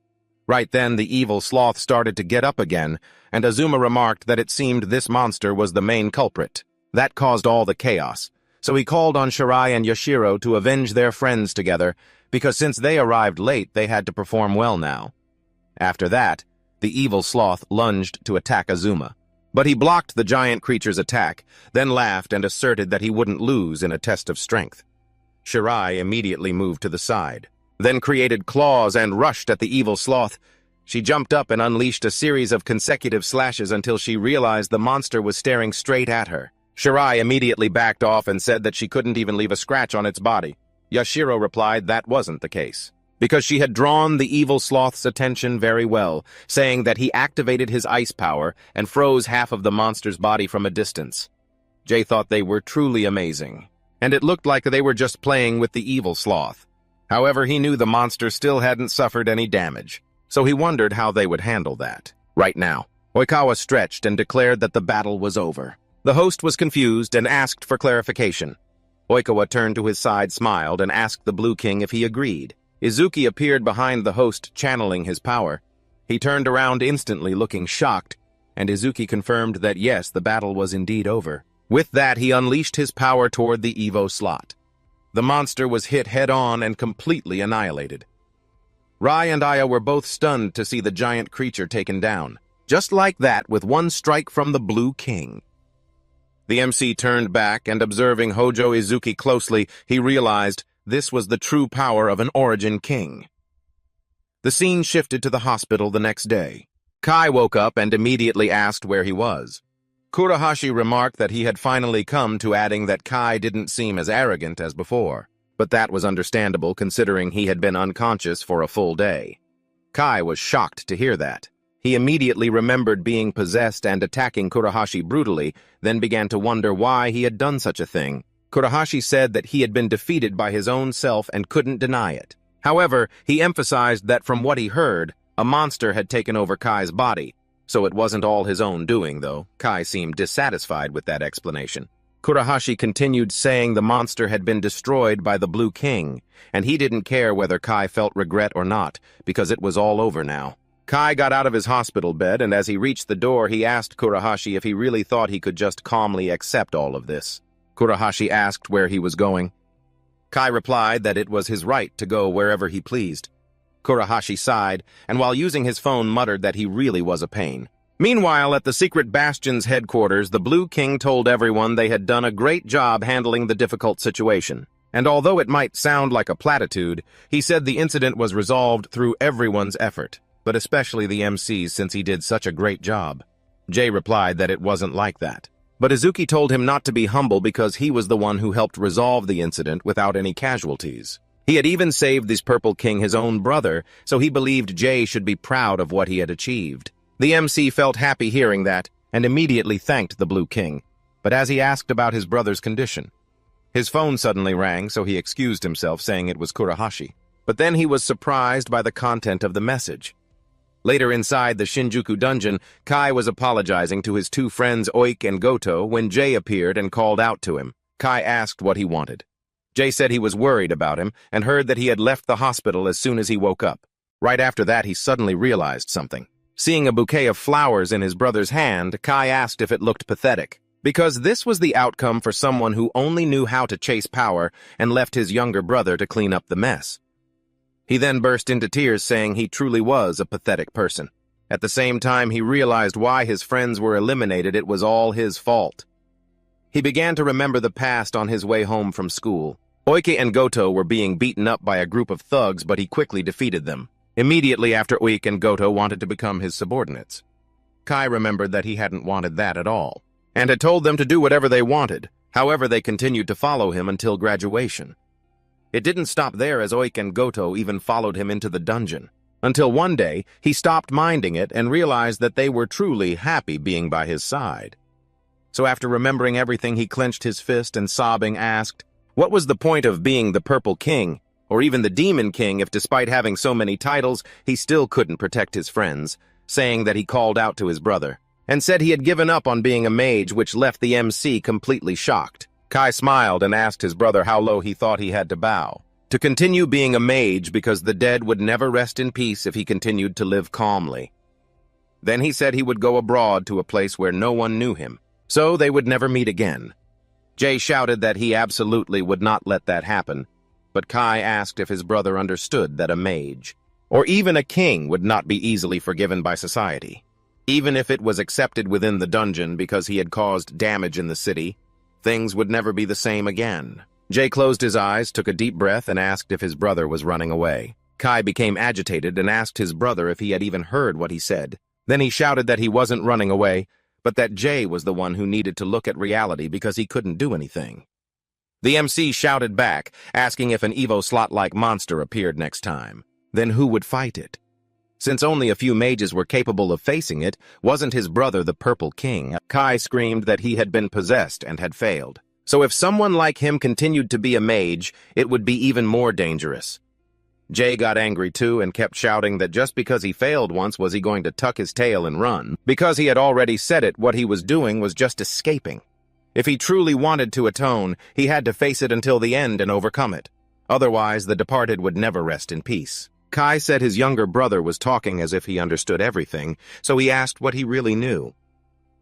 S1: Right then, the evil sloth started to get up again, and Azuma remarked that it seemed this monster was the main culprit. That caused all the chaos, so he called on Shirai and Yashiro to avenge their friends together, because since they arrived late, they had to perform well now. After that, the evil sloth lunged to attack Azuma, but he blocked the giant creature's attack, then laughed and asserted that he wouldn't lose in a test of strength. Shirai immediately moved to the side, then created claws and rushed at the evil sloth. She jumped up and unleashed a series of consecutive slashes until she realized the monster was staring straight at her. Shirai immediately backed off and said that she couldn't even leave a scratch on its body. Yashiro replied that wasn't the case, because she had drawn the evil sloth's attention very well, saying that he activated his ice power and froze half of the monster's body from a distance. Jay thought they were truly amazing, and it looked like they were just playing with the evil sloth. However, he knew the monster still hadn't suffered any damage, so he wondered how they would handle that. Right now, Oikawa stretched and declared that the battle was over. The host was confused and asked for clarification. Oikawa turned to his side, smiled, and asked the Blue King if he agreed. Izuki appeared behind the host, channeling his power. He turned around instantly, looking shocked, and Izuki confirmed that yes, the battle was indeed over. With that, he unleashed his power toward the Evo slot. The monster was hit head-on and completely annihilated. Rai and Aya were both stunned to see the giant creature taken down, just like that, with one strike from the Blue King. The MC turned back, and observing Hojo Izuki closely, he realized this was the true power of an origin king. The scene shifted to the hospital the next day. Kai woke up and immediately asked where he was. Kurahashi remarked that he had finally come to, adding that Kai didn't seem as arrogant as before, but that was understandable considering he had been unconscious for a full day. Kai was shocked to hear that. He immediately remembered being possessed and attacking Kurahashi brutally, then began to wonder why he had done such a thing. Kurahashi said that he had been defeated by his own self and couldn't deny it. However, he emphasized that from what he heard, a monster had taken over Kai's body, so it wasn't all his own doing, though. Kai seemed dissatisfied with that explanation. Kurahashi continued saying the monster had been destroyed by the Blue King, and he didn't care whether Kai felt regret or not, because it was all over now. Kai got out of his hospital bed, and as he reached the door, he asked Kurahashi if he really thought he could just calmly accept all of this. Kurahashi asked where he was going. Kai replied that it was his right to go wherever he pleased. Kurahashi sighed, and while using his phone muttered that he really was a pain. Meanwhile, at the secret bastion's headquarters, the Blue King told everyone they had done a great job handling the difficult situation. And although it might sound like a platitude, he said the incident was resolved through everyone's effort, but especially the MC's since he did such a great job. Jay replied that it wasn't like that. But Izuki told him not to be humble because he was the one who helped resolve the incident without any casualties. He had even saved this Purple King his own brother, so he believed Jay should be proud of what he had achieved. The MC felt happy hearing that, and immediately thanked the Blue King. But as he asked about his brother's condition, his phone suddenly rang, so he excused himself, saying it was Kurahashi. But then he was surprised by the content of the message. Later inside the Shinjuku dungeon, Kai was apologizing to his two friends Oik and Goto when Jay appeared and called out to him. Kai asked what he wanted. Jay said he was worried about him and heard that he had left the hospital as soon as he woke up. Right after that, he suddenly realized something. Seeing a bouquet of flowers in his brother's hand, Kai asked if it looked pathetic, because this was the outcome for someone who only knew how to chase power and left his younger brother to clean up the mess. He then burst into tears, saying he truly was a pathetic person. At the same time, he realized why his friends were eliminated. It was all his fault. He began to remember the past on his way home from school. Oike and Goto were being beaten up by a group of thugs, but he quickly defeated them. Immediately after, Oike and Goto wanted to become his subordinates. Kai remembered that he hadn't wanted that at all, and had told them to do whatever they wanted. However, they continued to follow him until graduation. It didn't stop there, as Oike and Goto even followed him into the dungeon, until one day he stopped minding it and realized that they were truly happy being by his side. So after remembering everything, he clenched his fist and sobbing asked, what was the point of being the Purple King, or even the Demon King, if despite having so many titles, he still couldn't protect his friends, saying that he called out to his brother, and said he had given up on being a mage, which left the MC completely shocked. Kai smiled and asked his brother how low he thought he had to bow. To continue being a mage because the dead would never rest in peace if he continued to live calmly. Then he said he would go abroad to a place where no one knew him, so they would never meet again. Jay shouted that he absolutely would not let that happen, but Kai asked if his brother understood that a mage, or even a king, would not be easily forgiven by society. Even if it was accepted within the dungeon because he had caused damage in the city, things would never be the same again. Jay closed his eyes, took a deep breath, and asked if his brother was running away. Kai became agitated and asked his brother if he had even heard what he said. Then he shouted that he wasn't running away, but that Jay was the one who needed to look at reality because he couldn't do anything. The MC shouted back, asking if an Evo slot-like monster appeared next time. Then who would fight it? Since only a few mages were capable of facing it, wasn't his brother the Purple King? Kai screamed that he had been possessed and had failed. So if someone like him continued to be a mage, it would be even more dangerous. Jay got angry too and kept shouting that just because he failed once was he going to tuck his tail and run. Because he had already said it, what he was doing was just escaping. If he truly wanted to atone, he had to face it until the end and overcome it. Otherwise, the departed would never rest in peace. Kai said his younger brother was talking as if he understood everything, so he asked what he really knew.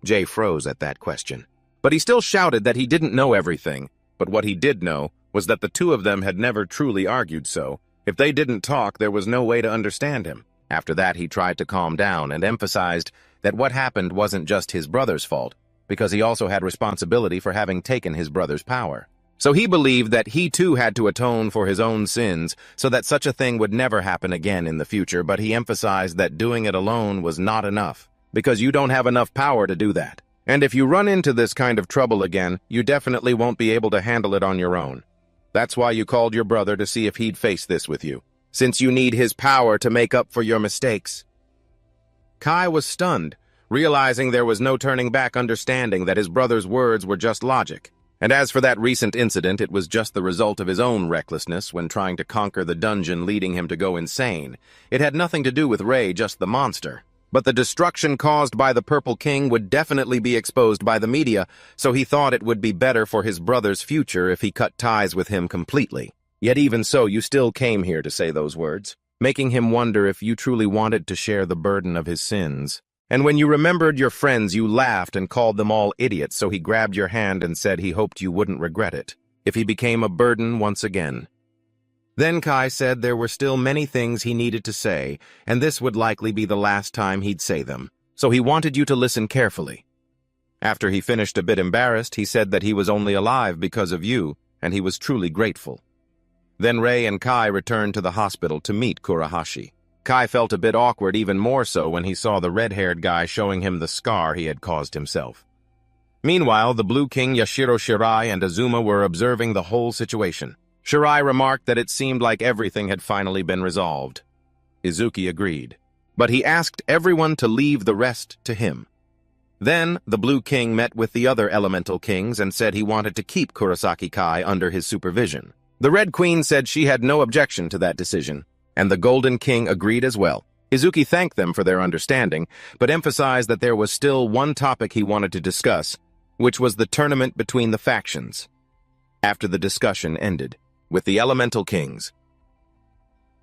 S1: Jay froze at that question. But he still shouted that he didn't know everything, but what he did know was that the two of them had never truly argued so. If they didn't talk, there was no way to understand him. After that, he tried to calm down and emphasized that what happened wasn't just his brother's fault, because he also had responsibility for having taken his brother's power. So he believed that he too had to atone for his own sins so that such a thing would never happen again in the future, but he emphasized that doing it alone was not enough, because you don't have enough power to do that. And if you run into this kind of trouble again, you definitely won't be able to handle it on your own. That's why you called your brother to see if he'd face this with you, since you need his power to make up for your mistakes. Kai was stunned, realizing there was no turning back, understanding that his brother's words were just logic. And as for that recent incident, it was just the result of his own recklessness when trying to conquer the dungeon, leading him to go insane. It had nothing to do with Ray, just the monster. But the destruction caused by the Purple King would definitely be exposed by the media, so he thought it would be better for his brother's future if he cut ties with him completely. Yet even so, you still came here to say those words, making him wonder if you truly wanted to share the burden of his sins. And when you remembered your friends, you laughed and called them all idiots, so he grabbed your hand and said he hoped you wouldn't regret it, if he became a burden once again. Then Kai said there were still many things he needed to say, and this would likely be the last time he'd say them, so he wanted you to listen carefully. After he finished, a bit embarrassed, he said that he was only alive because of you, and he was truly grateful. Then Ray and Kai returned to the hospital to meet Kurahashi. Kai felt a bit awkward, even more so when he saw the red-haired guy showing him the scar he had caused himself. Meanwhile, the Blue King Yashiro Shirai and Azuma were observing the whole situation. Shirai remarked that it seemed like everything had finally been resolved. Izuki agreed, but he asked everyone to leave the rest to him. Then, the Blue King met with the other elemental kings and said he wanted to keep Kurosaki Kai under his supervision. The Red Queen said she had no objection to that decision, and the Golden King agreed as well. Izuki thanked them for their understanding, but emphasized that there was still one topic he wanted to discuss, which was the tournament between the factions. After the discussion ended, with the elemental kings,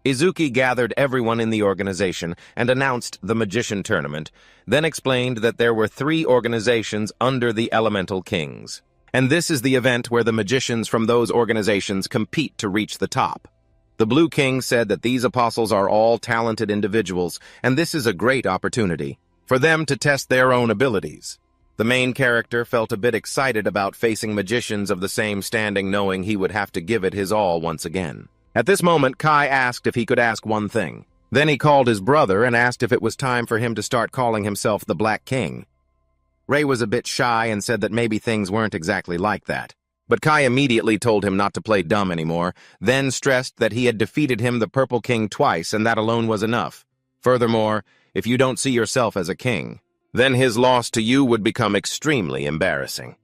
S1: Izuki gathered everyone in the organization and announced the magician tournament, then explained that there were 3 organizations under the elemental kings. And this is the event where the magicians from those organizations compete to reach the top. The Blue King said that these apostles are all talented individuals, and this is a great opportunity for them to test their own abilities. The main character felt a bit excited about facing magicians of the same standing, knowing he would have to give it his all once again. At this moment, Kai asked if he could ask one thing. Then he called his brother and asked if it was time for him to start calling himself the Black King. Ray was a bit shy and said that maybe things weren't exactly like that. But Kai immediately told him not to play dumb anymore, then stressed that he had defeated him, the Purple King, twice, and that alone was enough. Furthermore, if you don't see yourself as a king, then his loss to you would become extremely embarrassing.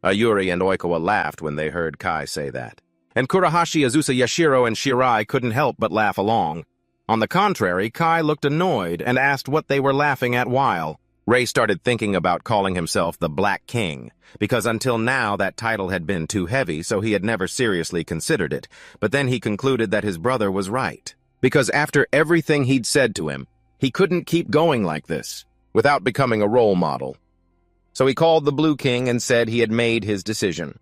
S1: Ayuri and Oikawa laughed when they heard Kai say that. And Kurahashi, Azusa, Yashiro, and Shirai couldn't help but laugh along. On the contrary, Kai looked annoyed and asked what they were laughing at while. Ray started thinking about calling himself the Black King, because until now that title had been too heavy, so he had never seriously considered it. But then he concluded that his brother was right, because after everything he'd said to him, he couldn't keep going like this, without becoming a role model. So he called the Blue King and said he had made his decision.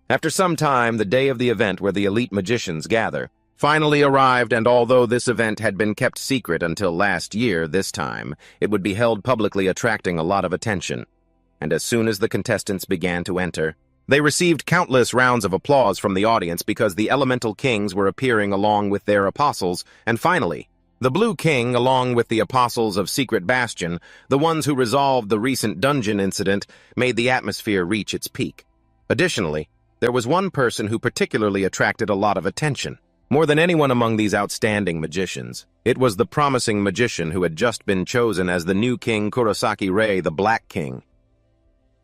S1: After some time, the day of the event where the elite magicians gather finally arrived, and although this event had been kept secret until last year, this time it would be held publicly, attracting a lot of attention. And as soon as the contestants began to enter, they received countless rounds of applause from the audience because the elemental kings were appearing along with their apostles, and finally, the Blue King, along with the apostles of Secret Bastion, the ones who resolved the recent dungeon incident, made the atmosphere reach its peak. Additionally, there was one person who particularly attracted a lot of attention. More than anyone among these outstanding magicians, it was the promising magician who had just been chosen as the new king, Kurosaki Rei, the Black King.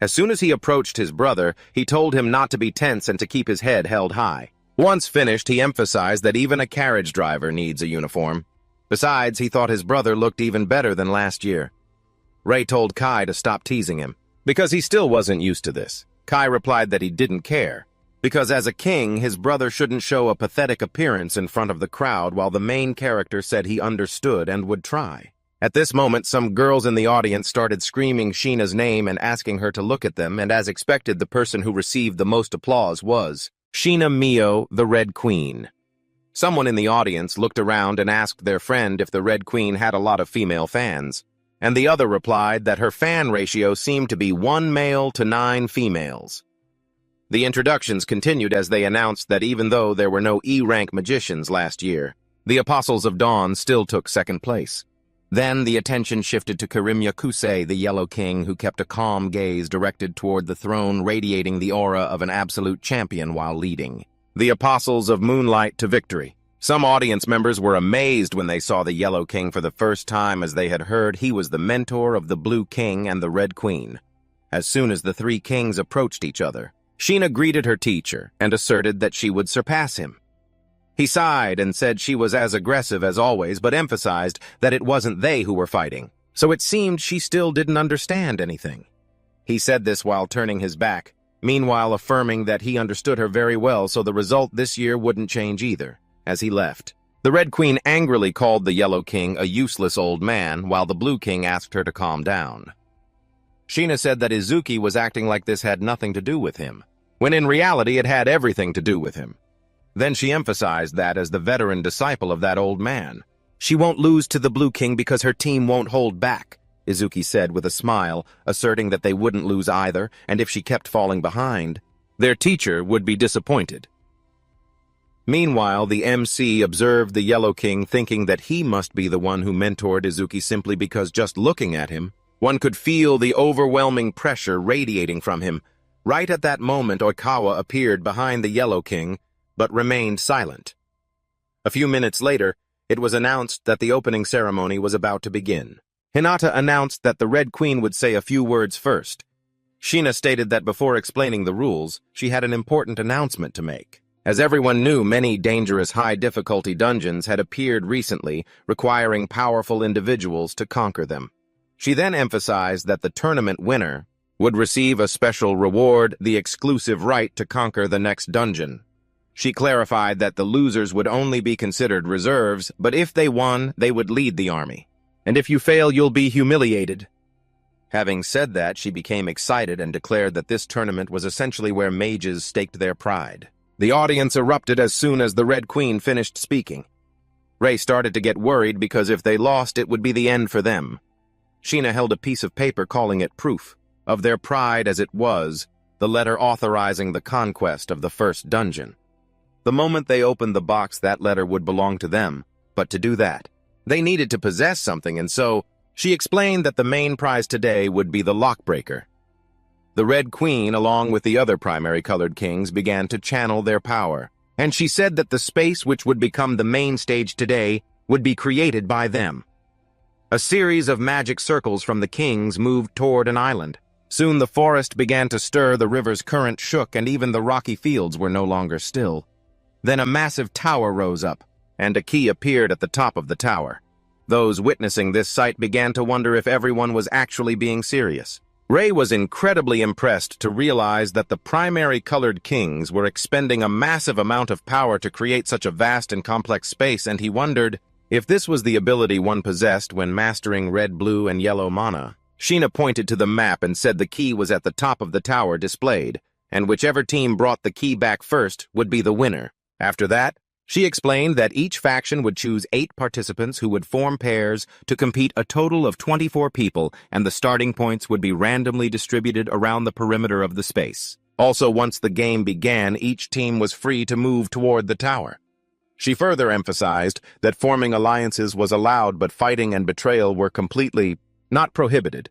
S1: As soon as he approached his brother, he told him not to be tense and to keep his head held high. Once finished, he emphasized that even a carriage driver needs a uniform. Besides, he thought his brother looked even better than last year. Ray told Kai to stop teasing him, because he still wasn't used to this. Kai replied that he didn't care, because as a king, his brother shouldn't show a pathetic appearance in front of the crowd, while the main character said he understood and would try. At this moment, some girls in the audience started screaming Sheena's name and asking her to look at them, and as expected, the person who received the most applause was Sheena Mio, the Red Queen. Someone in the audience looked around and asked their friend if the Red Queen had a lot of female fans, and the other replied that her fan ratio seemed to be 1 male to 9 females. The introductions continued as they announced that even though there were no E-rank magicians last year, the Apostles of Dawn still took second place. Then the attention shifted to Karim Yakusei, the Yellow King, who kept a calm gaze directed toward the throne, radiating the aura of an absolute champion while leading the Apostles of Moonlight to victory. Some audience members were amazed when they saw the Yellow King for the first time, as they had heard he was the mentor of the Blue King and the Red Queen. As soon as the three kings approached each other, Sheena greeted her teacher and asserted that she would surpass him. He sighed and said she was as aggressive as always, but emphasized that it wasn't they who were fighting, so it seemed she still didn't understand anything. He said this while turning his back, meanwhile affirming that he understood her very well, so the result this year wouldn't change either. As he left, the Red Queen angrily called the Yellow King a useless old man, while the Blue King asked her to calm down. Sheena said that Izuki was acting like this had nothing to do with him, when in reality it had everything to do with him. Then she emphasized that as the veteran disciple of that old man, she won't lose to the Blue King because her team won't hold back, Izuki said with a smile, asserting that they wouldn't lose either, and if she kept falling behind, their teacher would be disappointed. Meanwhile, the MC observed the Yellow King, thinking that he must be the one who mentored Izuki simply because just looking at him, one could feel the overwhelming pressure radiating from him. Right at that moment, Oikawa appeared behind the Yellow King, but remained silent. A few minutes later, it was announced that the opening ceremony was about to begin. Hinata announced that the Red Queen would say a few words first. Sheena stated that before explaining the rules, she had an important announcement to make. As everyone knew, many dangerous high-difficulty dungeons had appeared recently, requiring powerful individuals to conquer them. She then emphasized that the tournament winner would receive a special reward, the exclusive right to conquer the next dungeon. She clarified that the losers would only be considered reserves, but if they won, they would lead the army. And if you fail, you'll be humiliated. Having said that, she became excited and declared that this tournament was essentially where mages staked their pride. The audience erupted as soon as the Red Queen finished speaking. Ray started to get worried because if they lost, it would be the end for them. Sheena held a piece of paper calling it proof. of their pride as it was, the letter authorizing the conquest of the first dungeon. The moment they opened the box, that letter would belong to them, but to do that, they needed to possess something, and so she explained that the main prize today would be the lockbreaker. The Red Queen, along with the other primary colored kings, began to channel their power, and she said that the space which would become the main stage today would be created by them. A series of magic circles from the kings moved toward an island. Soon the forest began to stir, the river's current shook, and even the rocky fields were no longer still. Then a massive tower rose up, and a key appeared at the top of the tower. Those witnessing this sight began to wonder if everyone was actually being serious. Ray was incredibly impressed to realize that the primary colored kings were expending a massive amount of power to create such a vast and complex space, and he wondered if this was the ability one possessed when mastering red, blue, and yellow mana. Sheena pointed to the map and said the key was at the top of the tower displayed, and whichever team brought the key back first would be the winner. After that, she explained that each faction would choose 8 participants who would form pairs to compete a total of 24 people, and the starting points would be randomly distributed around the perimeter of the space. Also, once the game began, each team was free to move toward the tower. She further emphasized that forming alliances was allowed, but fighting and betrayal were completely not prohibited.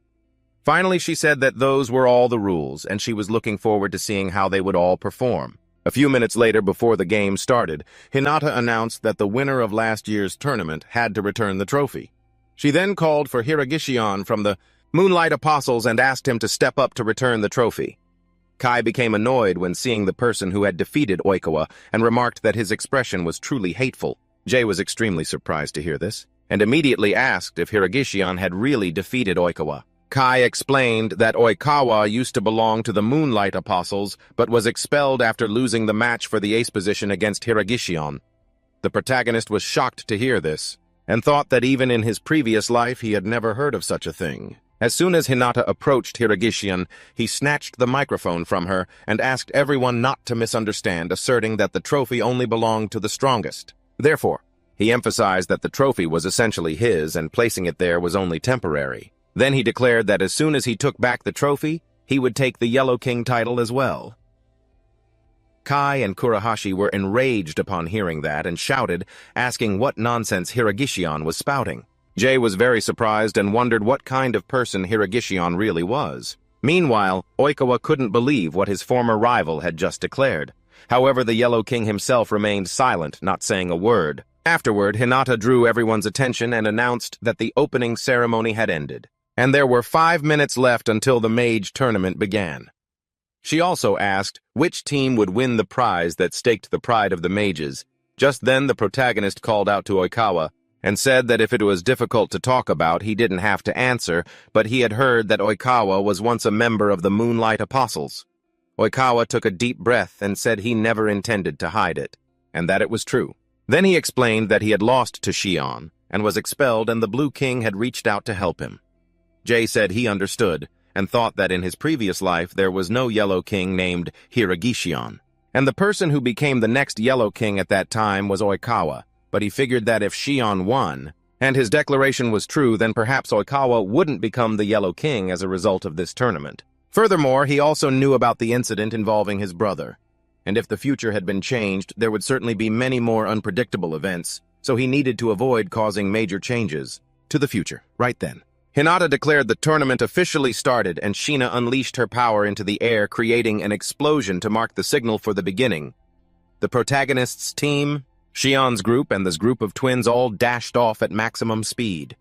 S1: Finally, she said that those were all the rules, and she was looking forward to seeing how they would all perform. A few minutes later, before the game started, Hinata announced that the winner of last year's tournament had to return the trophy. She then called for Hiragishion from the Moonlight Apostles and asked him to step up to return the trophy. Kai became annoyed when seeing the person who had defeated Oikawa and remarked that his expression was truly hateful. Jay was extremely surprised to hear this, and immediately asked if Hiragishion had really defeated Oikawa. Kai explained that Oikawa used to belong to the Moonlight Apostles, but was expelled after losing the match for the ace position against Hiragishion. The protagonist was shocked to hear this, and thought that even in his previous life he had never heard of such a thing. As soon as Hinata approached Hiragishion, he snatched the microphone from her and asked everyone not to misunderstand, asserting that the trophy only belonged to the strongest. Therefore, he emphasized that the trophy was essentially his, and placing it there was only temporary. Then he declared that as soon as he took back the trophy, he would take the Yellow King title as well. Kai and Kurahashi were enraged upon hearing that and shouted, asking what nonsense Hiragishion was spouting. Jay was very surprised and wondered what kind of person Hiragishion really was. Meanwhile, Oikawa couldn't believe what his former rival had just declared. However, the Yellow King himself remained silent, not saying a word. Afterward, Hinata drew everyone's attention and announced that the opening ceremony had ended, and there were 5 minutes left until the mage tournament began. She also asked which team would win the prize that staked the pride of the mages. Just then, the protagonist called out to Oikawa and said that if it was difficult to talk about, he didn't have to answer, but he had heard that Oikawa was once a member of the Moonlight Apostles. Oikawa took a deep breath and said he never intended to hide it, and that it was true. Then he explained that he had lost to Shion and was expelled, and the Blue King had reached out to help him. Jay said he understood and thought that in his previous life there was no Yellow King named Hiragishion, and the person who became the next Yellow King at that time was Oikawa, but he figured that if Shion won, and his declaration was true, then perhaps Oikawa wouldn't become the Yellow King as a result of this tournament. Furthermore, he also knew about the incident involving his brother, and if the future had been changed, there would certainly be many more unpredictable events, so he needed to avoid causing major changes to the future right then. Hinata declared the tournament officially started, and Sheena unleashed her power into the air, creating an explosion to mark the signal for the beginning. The protagonist's team, Shion's group, and this group of twins all dashed off at maximum speed.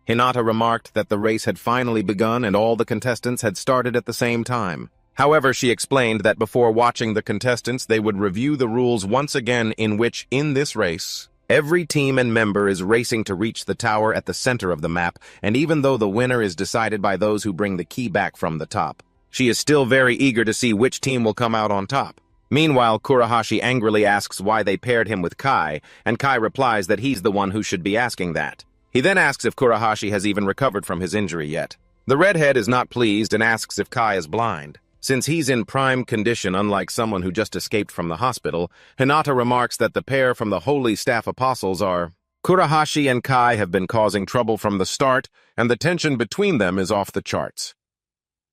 S1: Hinata remarked that the race had finally begun and all the contestants had started at the same time. However, she explained that before watching the contestants, they would review the rules once again, in which, in this race, every team and member is racing to reach the tower at the center of the map, and even though the winner is decided by those who bring the key back from the top, she is still very eager to see which team will come out on top. Meanwhile, Kurahashi angrily asks why they paired him with Kai, and Kai replies that he's the one who should be asking that. He then asks if Kurahashi has even recovered from his injury yet. The redhead is not pleased and asks if Kai is blind. Since he's in prime condition, unlike someone who just escaped from the hospital, Hinata remarks that the pair from the Holy Staff Apostles are Kurahashi and Kai have been causing trouble from the start, and the tension between them is off the charts.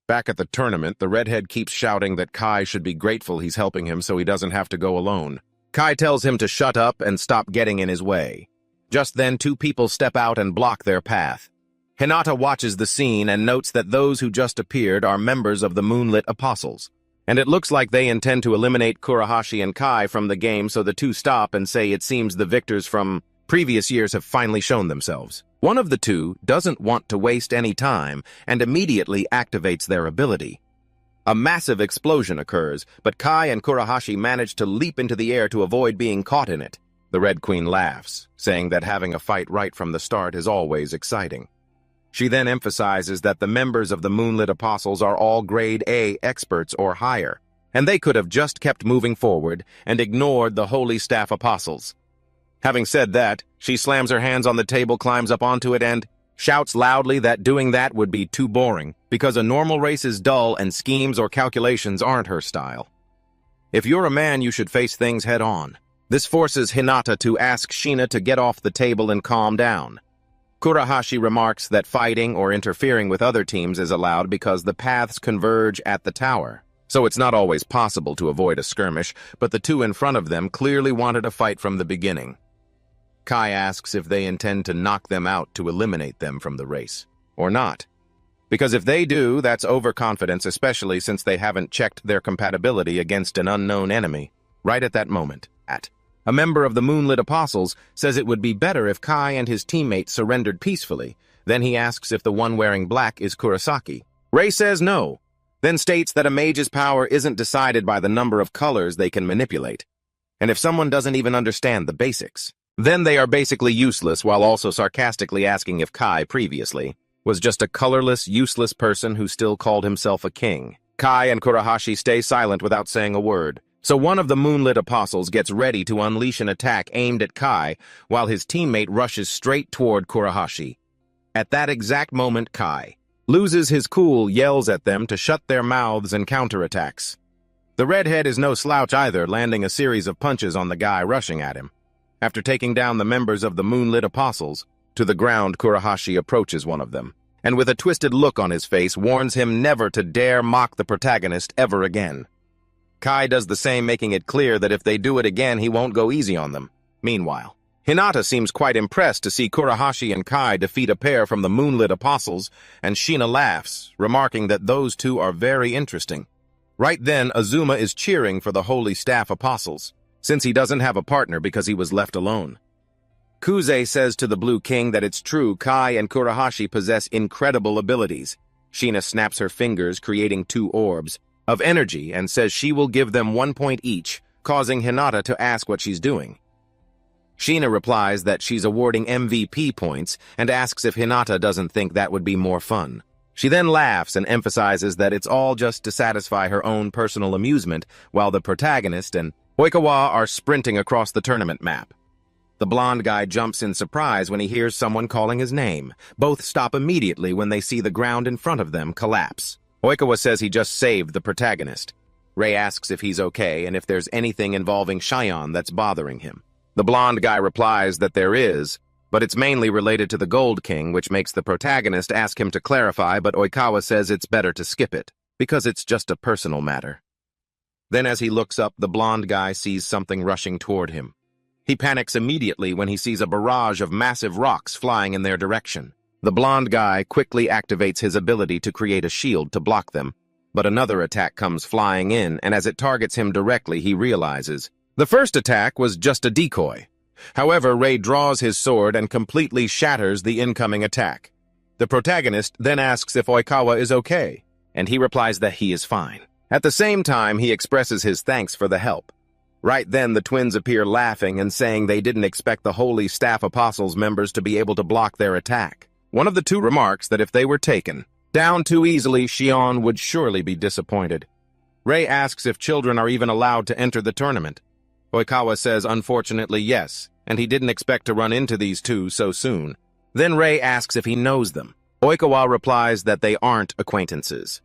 S1: Back at the tournament, the redhead keeps shouting that Kai should be grateful he's helping him so he doesn't have to go alone. Kai tells him to shut up and stop getting in his way. Just then, two people step out and block their path. Hinata watches the scene and notes that those who just appeared are members of the Moonlit Apostles. And it looks like they intend to eliminate Kurahashi and Kai from the game, so the two stop and say it seems the victors from previous years have finally shown themselves. One of the two doesn't want to waste any time and immediately activates their ability. A massive explosion occurs, but Kai and Kurahashi manage to leap into the air to avoid being caught in it. The Red Queen laughs, saying that having a fight right from the start is always exciting. She then emphasizes that the members of the Moonlit Apostles are all Grade A experts or higher, and they could have just kept moving forward and ignored the Holy Staff Apostles. Having said that, she slams her hands on the table, climbs up onto it, and shouts loudly that doing that would be too boring, because a normal race is dull and schemes or calculations aren't her style. If you're a man, you should face things head-on. This forces Hinata to ask Shina to get off the table and calm down. Kurahashi remarks that fighting or interfering with other teams is allowed because the paths converge at the tower. So it's not always possible to avoid a skirmish, but the two in front of them clearly wanted a fight from the beginning. Kai asks if they intend to knock them out to eliminate them from the race, or not. Because if they do, that's overconfidence, especially since they haven't checked their compatibility against an unknown enemy. Right at that moment, a member of the Moonlit Apostles says it would be better if Kai and his teammate surrendered peacefully. Then he asks if the one wearing black is Kurosaki. Rei says no, then states that a mage's power isn't decided by the number of colors they can manipulate. And if someone doesn't even understand the basics, then they are basically useless, while also sarcastically asking if Kai previously was just a colorless, useless person who still called himself a king. Kai and Kurahashi stay silent without saying a word. So one of the Moonlit Apostles gets ready to unleash an attack aimed at Kai, while his teammate rushes straight toward Kurahashi. At that exact moment, Kai loses his cool, yells at them to shut their mouths and counterattacks. The redhead is no slouch either, landing a series of punches on the guy rushing at him. After taking down the members of the Moonlit Apostles to the ground, Kurahashi approaches one of them, and with a twisted look on his face, warns him never to dare mock the protagonist ever again. Kai does the same, making it clear that if they do it again, he won't go easy on them. Meanwhile, Hinata seems quite impressed to see Kurahashi and Kai defeat a pair from the Moonlit Apostles, and Shina laughs, remarking that those two are very interesting. Right then, Azuma is cheering for the Holy Staff Apostles, since he doesn't have a partner because he was left alone. Kuze says to the Blue King that it's true Kai and Kurahashi possess incredible abilities. Shina snaps her fingers, creating two orbs of energy, and says she will give them 1 point each, causing Hinata to ask what she's doing. Shina replies that she's awarding MVP points and asks if Hinata doesn't think that would be more fun. She then laughs and emphasizes that it's all just to satisfy her own personal amusement, while the protagonist and Oikawa are sprinting across the tournament map. The blonde guy jumps in surprise when he hears someone calling his name. Both stop immediately when they see the ground in front of them collapse. Oikawa says he just saved the protagonist. Rei asks if he's okay and if there's anything involving Cheyenne that's bothering him. The blonde guy replies that there is, but it's mainly related to the Gold King, which makes the protagonist ask him to clarify, but Oikawa says it's better to skip it, because it's just a personal matter. Then as he looks up, the blonde guy sees something rushing toward him. He panics immediately when he sees a barrage of massive rocks flying in their direction. The blonde guy quickly activates his ability to create a shield to block them, but another attack comes flying in, and as it targets him directly, he realizes the first attack was just a decoy. However, Rei draws his sword and completely shatters the incoming attack. The protagonist then asks if Oikawa is okay, and he replies that he is fine. At the same time, he expresses his thanks for the help. Right then, the twins appear laughing and saying they didn't expect the Holy Staff Apostles members to be able to block their attack. One of the two remarks that if they were taken down too easily, Shion would surely be disappointed. Rei asks if children are even allowed to enter the tournament. Oikawa says unfortunately yes, and he didn't expect to run into these two so soon. Then Rei asks if he knows them. Oikawa replies that they aren't acquaintances.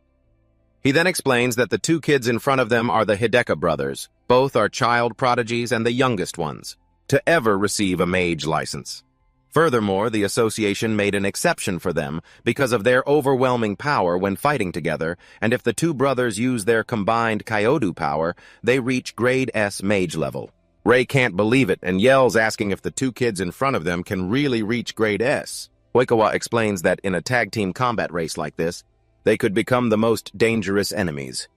S1: He then explains that the two kids in front of them are the Hideka brothers. Both are child prodigies and the youngest ones to ever receive a mage license. Furthermore, the association made an exception for them because of their overwhelming power when fighting together, and if the two brothers use their combined Kyoto power, they reach Grade S mage level. Ray can't believe it and yells asking if the two kids in front of them can really reach Grade S. Oikawa explains that in a tag-team combat race like this, they could become the most dangerous enemies.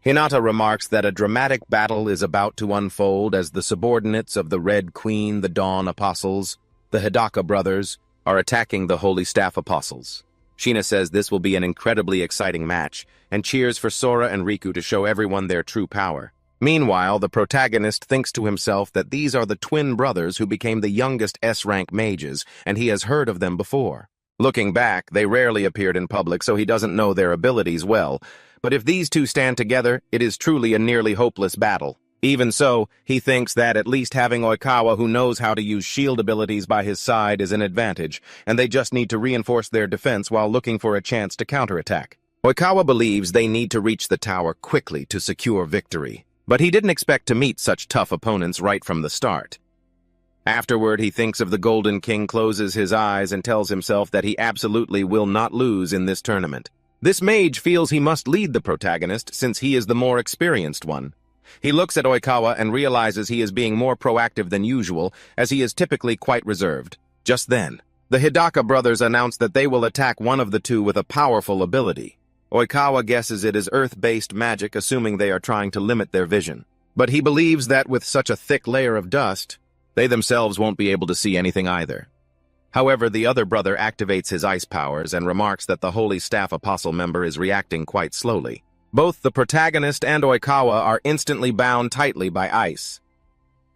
S1: Hinata remarks that a dramatic battle is about to unfold as the subordinates of the Red Queen, the Dawn Apostles, the Hidaka brothers, are attacking the Holy Staff Apostles. Sheena says this will be an incredibly exciting match, and cheers for Sora and Riku to show everyone their true power. Meanwhile, the protagonist thinks to himself that these are the twin brothers who became the youngest S-rank mages, and he has heard of them before. Looking back, they rarely appeared in public, so he doesn't know their abilities well, but if these two stand together, it is truly a nearly hopeless battle. Even so, he thinks that at least having Oikawa who knows how to use shield abilities by his side is an advantage, and they just need to reinforce their defense while looking for a chance to counterattack. Oikawa believes they need to reach the tower quickly to secure victory, but he didn't expect to meet such tough opponents right from the start. Afterward, he thinks of the Golden King, closes his eyes, and tells himself that he absolutely will not lose in this tournament. This mage feels he must lead the protagonist since he is the more experienced one. He looks at Oikawa and realizes he is being more proactive than usual, as he is typically quite reserved. Just then, the Hidaka brothers announce that they will attack one of the two with a powerful ability. Oikawa guesses it is earth-based magic, assuming they are trying to limit their vision. But he believes that with such a thick layer of dust, they themselves won't be able to see anything either. However, the other brother activates his ice powers and remarks that the Holy Staff Apostle member is reacting quite slowly. Both the protagonist and Oikawa are instantly bound tightly by ice.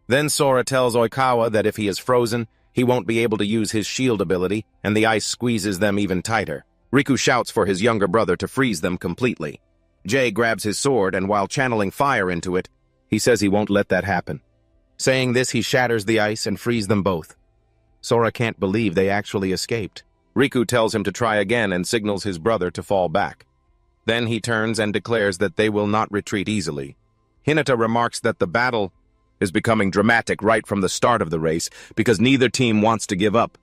S1: Then Sora tells Oikawa that if he is frozen, he won't be able to use his shield ability, and the ice squeezes them even tighter. Riku shouts for his younger brother to freeze them completely. Jay grabs his sword, and while channeling fire into it, he says he won't let that happen. Saying this, he shatters the ice and frees them both. Sora can't believe they actually escaped. Riku tells him to try again and signals his brother to fall back. Then he turns and declares that they will not retreat easily. Hinata remarks that the battle is becoming dramatic right from the start of the race because neither team wants to give up.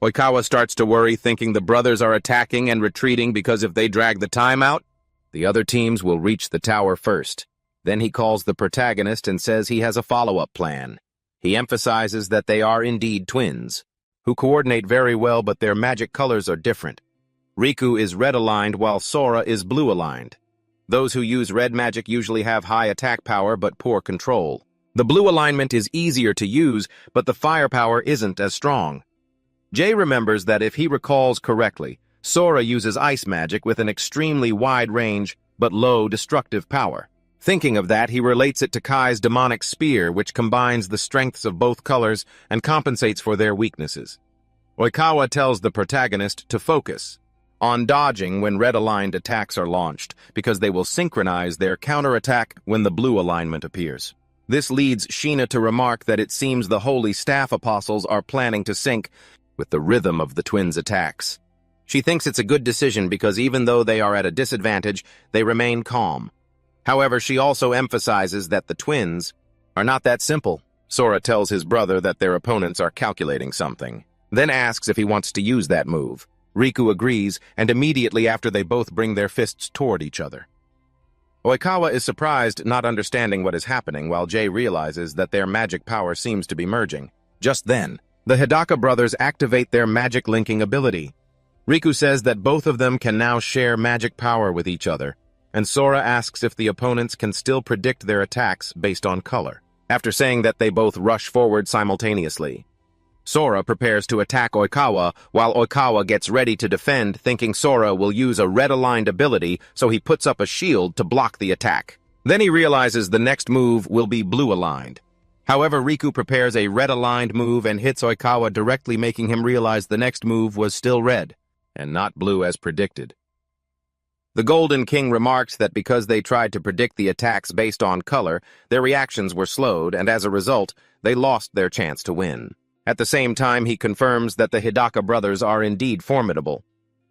S1: Oikawa starts to worry, thinking the brothers are attacking and retreating because if they drag the time out, the other teams will reach the tower first. Then he calls the protagonist and says he has a follow-up plan. He emphasizes that they are indeed twins, who coordinate very well, but their magic colors are different. Riku is red-aligned while Sora is blue-aligned. Those who use red magic usually have high attack power but poor control. The blue alignment is easier to use, but the firepower isn't as strong. Jay remembers that if he recalls correctly, Sora uses ice magic with an extremely wide range but low destructive power. Thinking of that, he relates it to Kai's demonic spear, which combines the strengths of both colors and compensates for their weaknesses. Oikawa tells the protagonist to focus on dodging when red-aligned attacks are launched, because they will synchronize their counterattack when the blue alignment appears. This leads Sheena to remark that it seems the Holy Staff Apostles are planning to sync with the rhythm of the twins' attacks. She thinks it's a good decision because even though they are at a disadvantage, they remain calm. However, she also emphasizes that the twins are not that simple. Sora tells his brother that their opponents are calculating something, then asks if he wants to use that move. Riku agrees, and immediately after they both bring their fists toward each other. Oikawa is surprised, not understanding what is happening, while Jay realizes that their magic power seems to be merging. Just then, the Hidaka brothers activate their magic linking ability. Riku says that both of them can now share magic power with each other, and Sora asks if the opponents can still predict their attacks based on color. After saying that, they both rush forward simultaneously. Sora prepares to attack Oikawa, while Oikawa gets ready to defend, thinking Sora will use a red-aligned ability, so he puts up a shield to block the attack. Then he realizes the next move will be blue-aligned. However, Riku prepares a red-aligned move and hits Oikawa directly, making him realize the next move was still red, and not blue as predicted. The Golden King remarks that because they tried to predict the attacks based on color, their reactions were slowed, and as a result, they lost their chance to win. At the same time, he confirms that the Hidaka brothers are indeed formidable.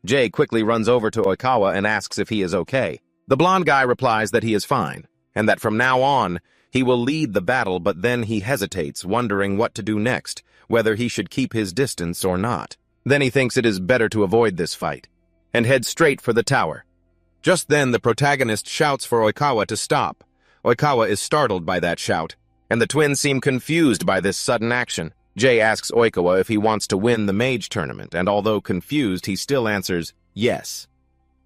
S1: Jay quickly runs over to Oikawa and asks if he is okay. The blonde guy replies that he is fine, and that from now on, He will lead the battle, but then he hesitates, wondering what to do next, whether he should keep his distance or not. Then he thinks it is better to avoid this fight, and heads straight for the tower. Just then, the protagonist shouts for Oikawa to stop. Oikawa is startled by that shout, and the twins seem confused by this sudden action. Jay asks Oikawa if he wants to win the mage tournament, and although confused, he still answers yes.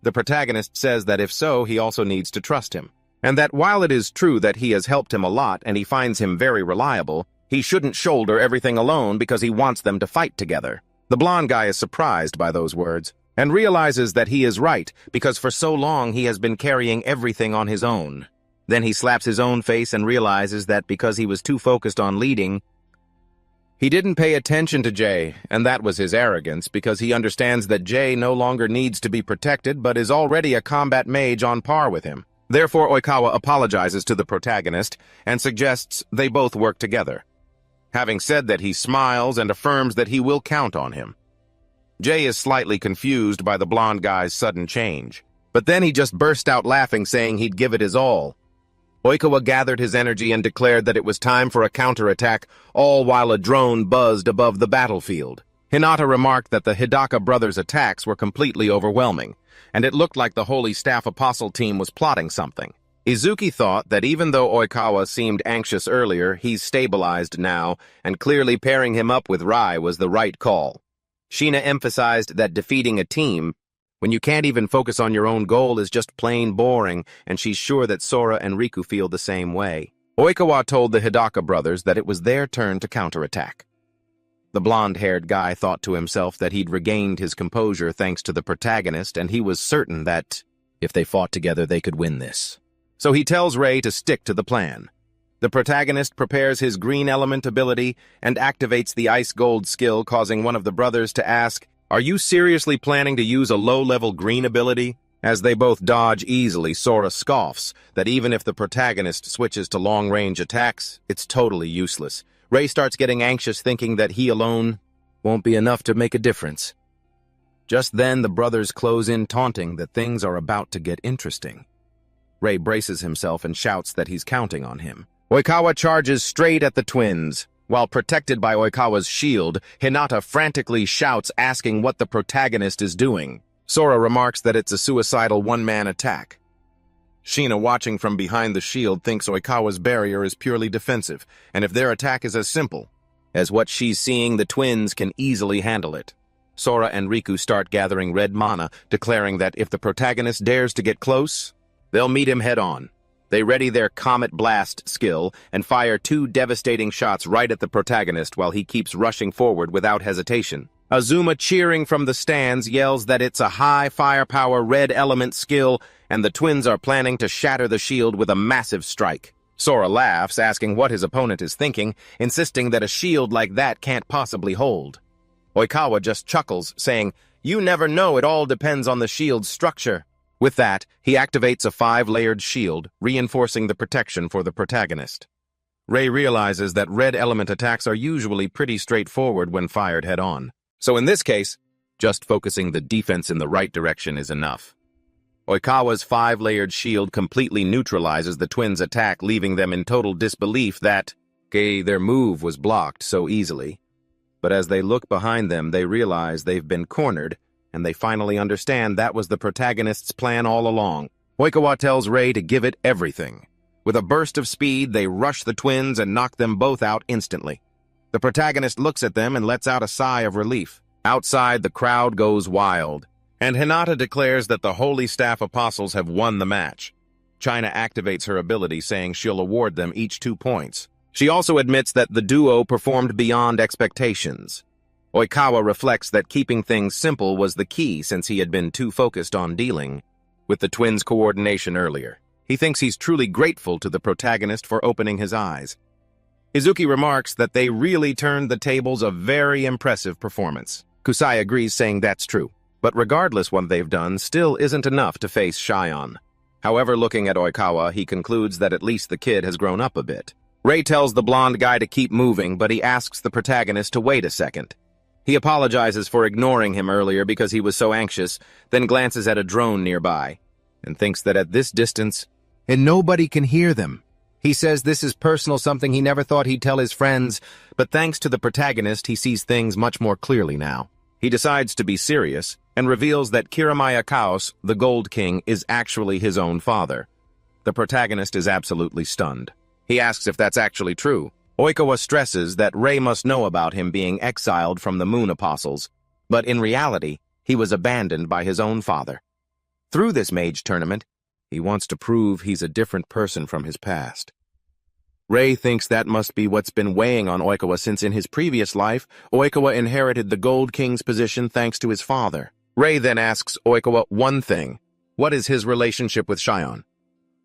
S1: The protagonist says that if so, he also needs to trust him, and that while it is true that he has helped him a lot and he finds him very reliable, he shouldn't shoulder everything alone because he wants them to fight together. The blonde guy is surprised by those words, and realizes that he is right because for so long he has been carrying everything on his own. Then he slaps his own face and realizes that because he was too focused on leading, he didn't pay attention to Jay, and that was his arrogance because he understands that Jay no longer needs to be protected but is already a combat mage on par with him. Therefore, Oikawa apologizes to the protagonist and suggests they both work together. Having said that, he smiles and affirms that he will count on him. Jay is slightly confused by the blonde guy's sudden change, but then he just burst out laughing, saying he'd give it his all. Oikawa gathered his energy and declared that it was time for a counterattack, all while a drone buzzed above the battlefield. Hinata remarked that the Hidaka brothers' attacks were completely overwhelming, and it looked like the Holy Staff Apostle team was plotting something. Izuki thought that even though Oikawa seemed anxious earlier, he's stabilized now, and clearly pairing him up with Rai was the right call. Sheena emphasized that defeating a team, when you can't even focus on your own goal, is just plain boring, and she's sure that Sora and Riku feel the same way. Oikawa told the Hidaka brothers that it was their turn to counterattack. The blonde-haired guy thought to himself that he'd regained his composure thanks to the protagonist, and he was certain that, if they fought together, they could win this. So he tells Ray to stick to the plan. The protagonist prepares his green element ability and activates the ice gold skill, causing one of the brothers to ask, "Are you seriously planning to use a low-level green ability?" As they both dodge easily, Sora scoffs that even if the protagonist switches to long-range attacks, it's totally useless. Ray starts getting anxious, thinking that he alone won't be enough to make a difference. Just then, the brothers close in, taunting that things are about to get interesting. Ray braces himself and shouts that he's counting on him. Oikawa charges straight at the twins. While protected by Oikawa's shield, Hinata frantically shouts, asking what the protagonist is doing. Sora remarks that it's a suicidal one-man attack. Sheena, watching from behind the shield, thinks Oikawa's barrier is purely defensive, and if their attack is as simple as what she's seeing, the twins can easily handle it. Sora and Riku start gathering red mana, declaring that if the protagonist dares to get close, they'll meet him head-on. They ready their Comet Blast skill and fire 2 devastating shots right at the protagonist while he keeps rushing forward without hesitation. Azuma, cheering from the stands, yells that it's a high firepower red element skill and the twins are planning to shatter the shield with a massive strike. Sora laughs, asking what his opponent is thinking, insisting that a shield like that can't possibly hold. Oikawa just chuckles, saying, "You never know, it all depends on the shield's structure." With that, he activates a 5-layered shield, reinforcing the protection for the protagonist. Ray realizes that red element attacks are usually pretty straightforward when fired head-on. So in this case, just focusing the defense in the right direction is enough. Oikawa's 5-layered shield completely neutralizes the twins' attack, leaving them in total disbelief that, their move was blocked so easily. But as they look behind them, they realize they've been cornered, and they finally understand that was the protagonist's plan all along. Oikawa tells Ray to give it everything. With a burst of speed, they rush the twins and knock them both out instantly. The protagonist looks at them and lets out a sigh of relief. Outside, the crowd goes wild, and Hinata declares that the Holy Staff Apostles have won the match. China activates her ability, saying she'll award them each 2 points. She also admits that the duo performed beyond expectations. Oikawa reflects that keeping things simple was the key since he had been too focused on dealing with the twins' coordination earlier. He thinks he's truly grateful to the protagonist for opening his eyes. Izuki remarks that they really turned the tables, a very impressive performance. Kusai agrees, saying that's true. But regardless what they've done, still isn't enough to face Shion. However, looking at Oikawa, he concludes that at least the kid has grown up a bit. Ray tells the blonde guy to keep moving, but he asks the protagonist to wait a second. He apologizes for ignoring him earlier because he was so anxious, then glances at a drone nearby, and thinks that at this distance, and nobody can hear them, He says this is personal, something he never thought he'd tell his friends, but thanks to the protagonist, he sees things much more clearly now. He decides to be serious and reveals that Kiramaya, the Gold King, is actually his own father. The protagonist is absolutely stunned. He asks if that's actually true. Oikawa stresses that Rei must know about him being exiled from the Moon Apostles, but in reality, he was abandoned by his own father. Through this mage tournament, he wants to prove he's a different person from his past. Rei thinks that must be what's been weighing on Oikawa since in his previous life, Oikawa inherited the Gold King's position thanks to his father. Rei then asks Oikawa one thing: what is his relationship with Shion?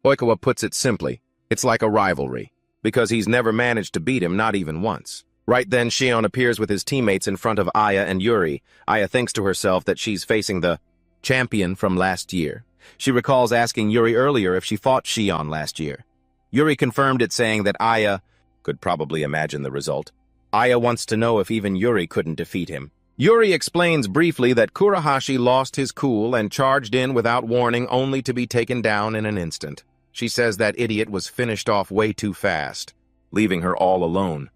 S1: Oikawa puts it simply, it's like a rivalry, because he's never managed to beat him, not even once. Right then, Shion appears with his teammates in front of Aya and Yuri. Aya thinks to herself that she's facing the champion from last year. She recalls asking Yuri earlier if she fought Shion last year. Yuri confirmed it, saying that Aya could probably imagine the result. Aya wants to know if even Yuri couldn't defeat him. Yuri explains briefly that Kurahashi lost his cool and charged in without warning, only to be taken down in an instant. She says that idiot was finished off way too fast, leaving her all alone.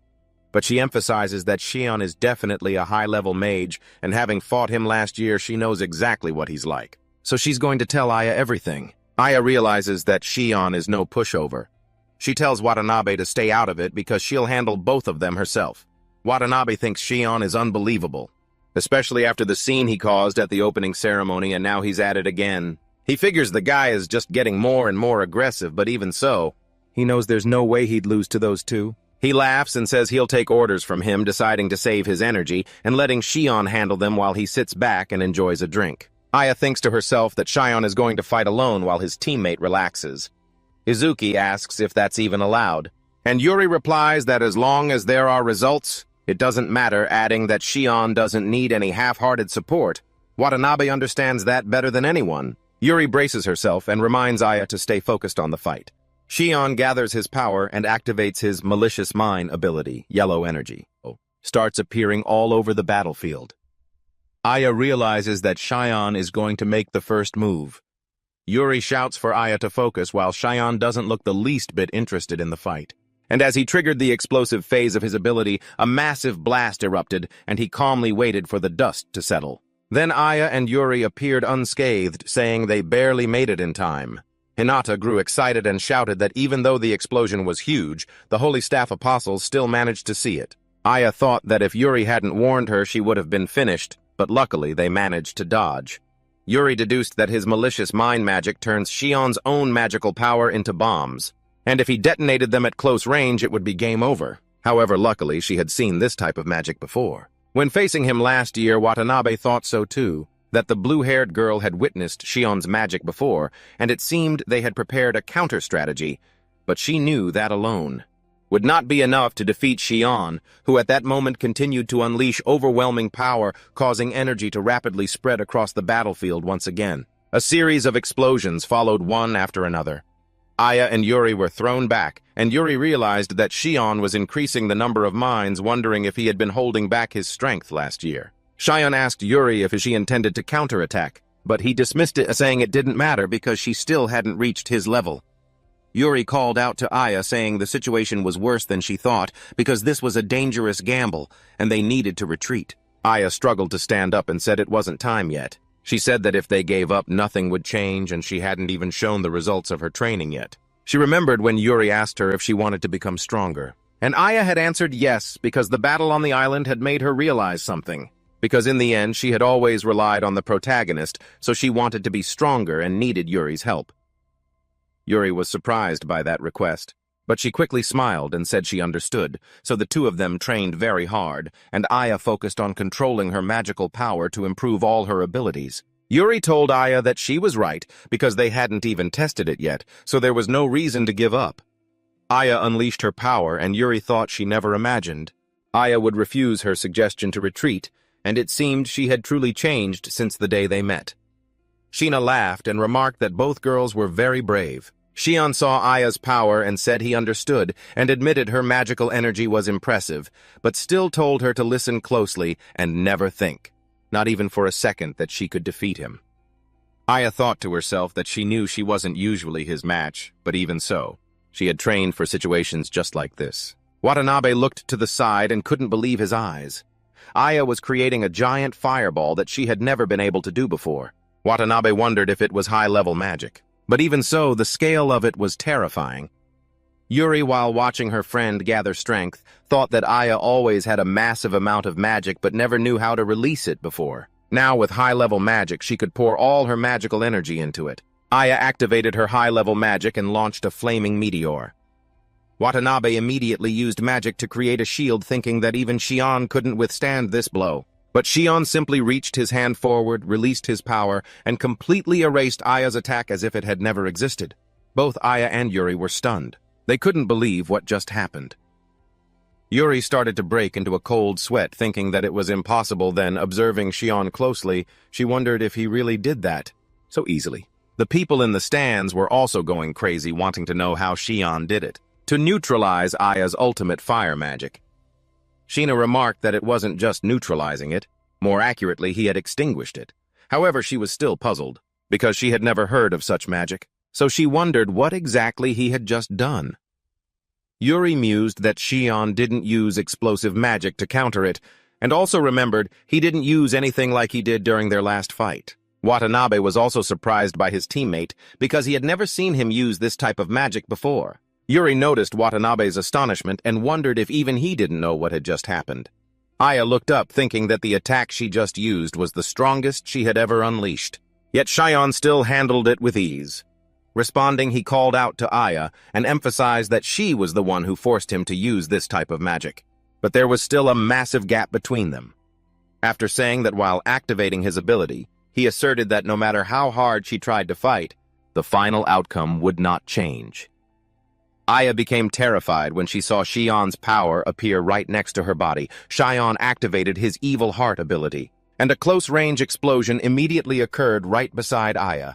S1: But she emphasizes that Shion is definitely a high-level mage, and having fought him last year, she knows exactly what he's like. So she's going to tell Aya everything. Aya realizes that Shion is no pushover. She tells Watanabe to stay out of it because she'll handle both of them herself. Watanabe thinks Shion is unbelievable, especially after the scene he caused at the opening ceremony, and now he's at it again. He figures the guy is just getting more and more aggressive, but even so, he knows there's no way he'd lose to those two. He laughs and says he'll take orders from him, deciding to save his energy and letting Shion handle them while he sits back and enjoys a drink. Aya thinks to herself that Shion is going to fight alone while his teammate relaxes. Izuki asks if that's even allowed, and Yuri replies that as long as there are results, it doesn't matter, adding that Shion doesn't need any half-hearted support. Watanabe understands that better than anyone. Yuri braces herself and reminds Aya to stay focused on the fight. Shion gathers his power and activates his malicious mind ability, yellow energy, starts appearing all over the battlefield. Aya realizes that Shion is going to make the first move. Yuri shouts for Aya to focus while Shion doesn't look the least bit interested in the fight. And as he triggered the explosive phase of his ability, a massive blast erupted, and he calmly waited for the dust to settle. Then Aya and Yuri appeared unscathed, saying they barely made it in time. Hinata grew excited and shouted that even though the explosion was huge, the Holy Staff Apostles still managed to see it. Aya thought that if Yuri hadn't warned her, she would have been finished, but luckily they managed to dodge. Yuri deduced that his malicious mind magic turns Shion's own magical power into bombs, and if he detonated them at close range, it would be game over. However, luckily, she had seen this type of magic before. When facing him last year, Watanabe thought so too, that the blue-haired girl had witnessed Shion's magic before, and it seemed they had prepared a counter-strategy, but she knew that alone would not be enough to defeat Shion, who at that moment continued to unleash overwhelming power, causing energy to rapidly spread across the battlefield once again. A series of explosions followed one after another. Aya and Yuri were thrown back, and Yuri realized that Shion was increasing the number of mines, wondering if he had been holding back his strength last year. Shion asked Yuri if she intended to counterattack, but he dismissed it, saying it didn't matter because she still hadn't reached his level. Yuri called out to Aya, saying the situation was worse than she thought because this was a dangerous gamble, and they needed to retreat. Aya struggled to stand up and said it wasn't time yet. She said that if they gave up, nothing would change, and she hadn't even shown the results of her training yet. She remembered when Yuri asked her if she wanted to become stronger. And Aya had answered yes, because the battle on the island had made her realize something. Because in the end, she had always relied on the protagonist, so she wanted to be stronger and needed Yuri's help. Yuri was surprised by that request, but she quickly smiled and said she understood, so the two of them trained very hard, and Aya focused on controlling her magical power to improve all her abilities. Yuri told Aya that she was right, because they hadn't even tested it yet, so there was no reason to give up. Aya unleashed her power, and Yuri thought she never imagined. Aya would refuse her suggestion to retreat, and it seemed she had truly changed since the day they met. Sheena laughed and remarked that both girls were very brave. Shion saw Aya's power and said he understood, and admitted her magical energy was impressive, but still told her to listen closely and never think, not even for a second, that she could defeat him. Aya thought to herself that she knew she wasn't usually his match, but even so, She had trained for situations just like this. Watanabe looked to the side and couldn't believe his eyes. Aya was creating a giant fireball that she had never been able to do before. Watanabe wondered if it was high-level magic. But even so, the scale of it was terrifying. Yuri, while watching her friend gather strength, thought that Aya always had a massive amount of magic but never knew how to release it before. Now, with high-level magic, she could pour all her magical energy into it. Aya activated her high-level magic and launched a flaming meteor. Watanabe immediately used magic to create a shield, thinking that even Shion couldn't withstand this blow. But Shion simply reached his hand forward, released his power, and completely erased Aya's attack as if it had never existed. Both Aya and Yuri were stunned. They couldn't believe what just happened. Yuri started to break into a cold sweat, thinking that it was impossible. Then, observing Shion closely, she wondered if he really did that so easily. The people in the stands were also going crazy, wanting to know how Shion did it, to neutralize Aya's ultimate fire magic. Sheena remarked that it wasn't just neutralizing it. More accurately, he had extinguished it. However, she was still puzzled, because she had never heard of such magic. So she wondered what exactly he had just done. Yuri mused that Shion didn't use explosive magic to counter it, and also remembered he didn't use anything like he did during their last fight. Watanabe was also surprised by his teammate because he had never seen him use this type of magic before. Yuri noticed Watanabe's astonishment and wondered if even he didn't know what had just happened. Aya looked up, thinking that the attack she just used was the strongest she had ever unleashed. Yet Shion still handled it with ease. Responding, he called out to Aya and emphasized that she was the one who forced him to use this type of magic. But there was still a massive gap between them. After saying that while activating his ability, he asserted that no matter how hard she tried to fight, the final outcome would not change. Aya became terrified when she saw Shion's power appear right next to her body. Shion activated his evil heart ability, and a close-range explosion immediately occurred right beside Aya.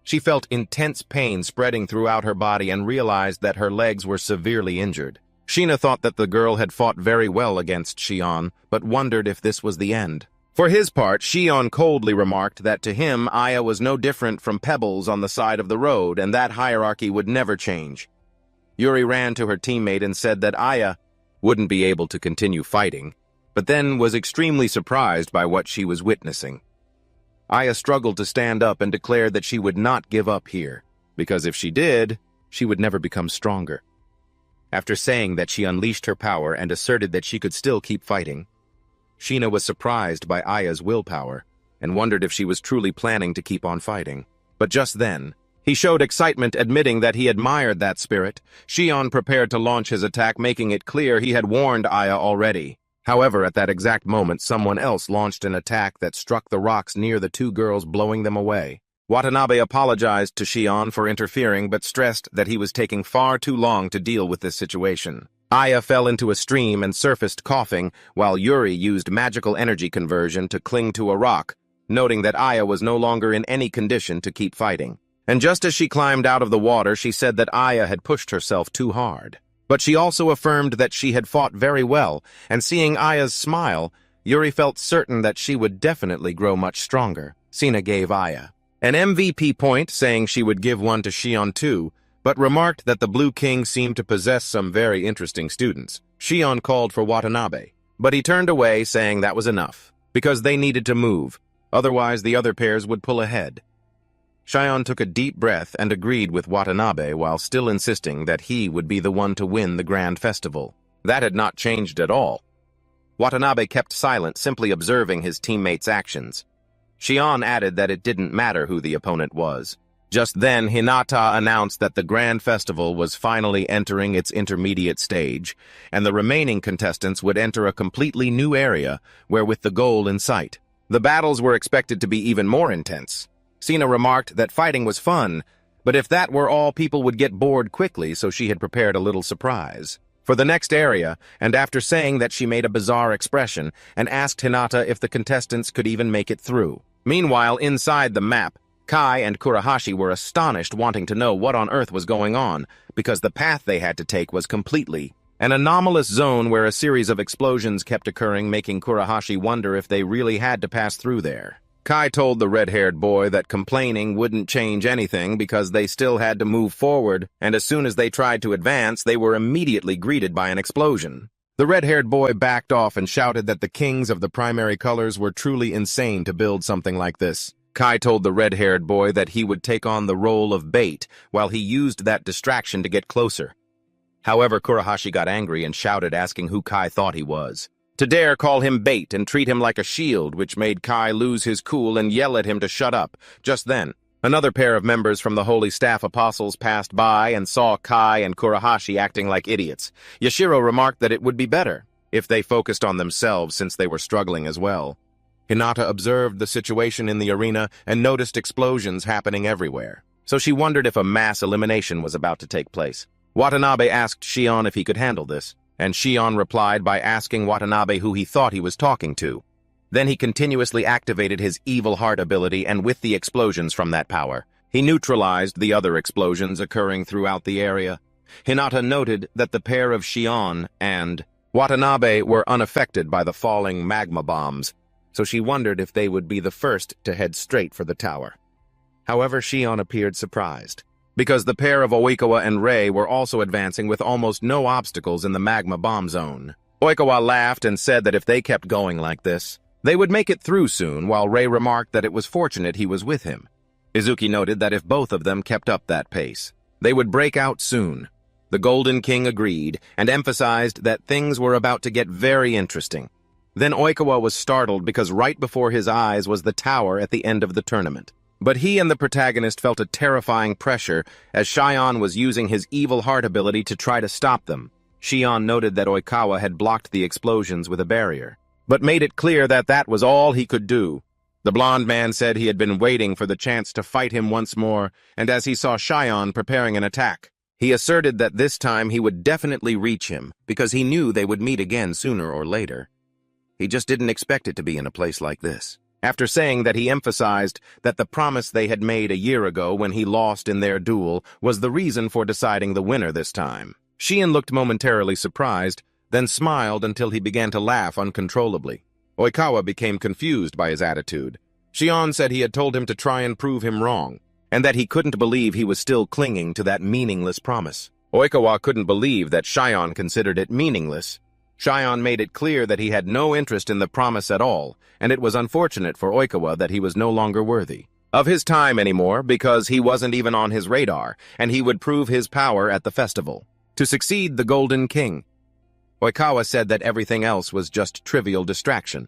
S1: She felt intense pain spreading throughout her body and realized that her legs were severely injured. Sheena thought that the girl had fought very well against Shion, but wondered if this was the end. For his part, Shion coldly remarked that to him, Aya was no different from pebbles on the side of the road, and that hierarchy would never change. Yuri ran to her teammate and said that Aya wouldn't be able to continue fighting, but then was extremely surprised by what she was witnessing. Aya struggled to stand up and declared that she would not give up here, because if she did, she would never become stronger. After saying that she unleashed her power and asserted that she could still keep fighting, Sheena was surprised by Aya's willpower and wondered if she was truly planning to keep on fighting. But just then, he showed excitement, admitting that he admired that spirit. Shion prepared to launch his attack, making it clear he had warned Aya already. However, at that exact moment, someone else launched an attack that struck the rocks near the two girls, blowing them away. Watanabe apologized to Shion for interfering, but stressed that he was taking far too long to deal with this situation. Aya fell into a stream and surfaced coughing, while Yuri used magical energy conversion to cling to a rock, noting that Aya was no longer in any condition to keep fighting. And just as she climbed out of the water, she said that Aya had pushed herself too hard. But she also affirmed that she had fought very well, and seeing Aya's smile, Yuri felt certain that she would definitely grow much stronger. Sheena gave Aya an MVP point, saying she would give one to Shion too, but remarked that the Blue King seemed to possess some very interesting students. Shion called for Watanabe, but he turned away, saying that was enough, because they needed to move, otherwise the other pairs would pull ahead. Shion took a deep breath and agreed with Watanabe while still insisting that he would be the one to win the grand festival. That had not changed at all. Watanabe kept silent, simply observing his teammates' actions. Shion added that it didn't matter who the opponent was. Just then, Hinata announced that the grand festival was finally entering its intermediate stage, and the remaining contestants would enter a completely new area, with the goal in sight. The battles were expected to be even more intense. Sheena remarked that fighting was fun, but if that were all, people would get bored quickly, so she had prepared a little surprise for the next area, and after saying that, she made a bizarre expression and asked Hinata if the contestants could even make it through. Meanwhile, inside the map, Kai and Kurahashi were astonished, wanting to know what on earth was going on, because the path they had to take was completely an anomalous zone where a series of explosions kept occurring, making Kurahashi wonder if they really had to pass through there. Kai told the red-haired boy that complaining wouldn't change anything because they still had to move forward, and as soon as they tried to advance, they were immediately greeted by an explosion. The red-haired boy backed off and shouted that the kings of the primary colors were truly insane to build something like this. Kai told the red-haired boy that he would take on the role of bait while he used that distraction to get closer. However, Kurahashi got angry and shouted, asking who Kai thought he was. To dare call him bait and treat him like a shield, which made Kai lose his cool and yell at him to shut up. Just then, another pair of members from the Holy Staff Apostles passed by and saw Kai and Kurahashi acting like idiots. Yashiro remarked that it would be better if they focused on themselves since they were struggling as well. Hinata observed the situation in the arena and noticed explosions happening everywhere, so she wondered if a mass elimination was about to take place. Watanabe asked Shion if he could handle this, and Shion replied by asking Watanabe who he thought he was talking to. Then he continuously activated his evil heart ability, and with the explosions from that power, he neutralized the other explosions occurring throughout the area. Hinata noted that the pair of Shion and Watanabe were unaffected by the falling magma bombs, so she wondered if they would be the first to head straight for the tower. However, Shion appeared surprised, because the pair of Oikawa and Rei were also advancing with almost no obstacles in the magma bomb zone. Oikawa laughed and said that if they kept going like this, they would make it through soon, while Rei remarked that it was fortunate he was with him. Izuki noted that if both of them kept up that pace, they would break out soon. The Golden King agreed and emphasized that things were about to get very interesting. Then Oikawa was startled because right before his eyes was the tower at the end of the tournament. But he and the protagonist felt a terrifying pressure as Shion was using his evil heart ability to try to stop them. Shion noted that Oikawa had blocked the explosions with a barrier, but made it clear that that was all he could do. The blonde man said he had been waiting for the chance to fight him once more, and as he saw Shion preparing an attack, he asserted that this time he would definitely reach him because he knew they would meet again sooner or later. He just didn't expect it to be in a place like this. After saying that, he emphasized that the promise they had made a year ago when he lost in their duel was the reason for deciding the winner this time. Shion looked momentarily surprised, then smiled until he began to laugh uncontrollably. Oikawa became confused by his attitude. Shion said he had told him to try and prove him wrong, and that he couldn't believe he was still clinging to that meaningless promise. Oikawa couldn't believe that Shion considered it meaningless. Shion made it clear that he had no interest in the promise at all, and it was unfortunate for Oikawa that he was no longer worthy of his time anymore because he wasn't even on his radar, and he would prove his power at the festival to succeed the Golden King. Oikawa said that everything else was just trivial distraction.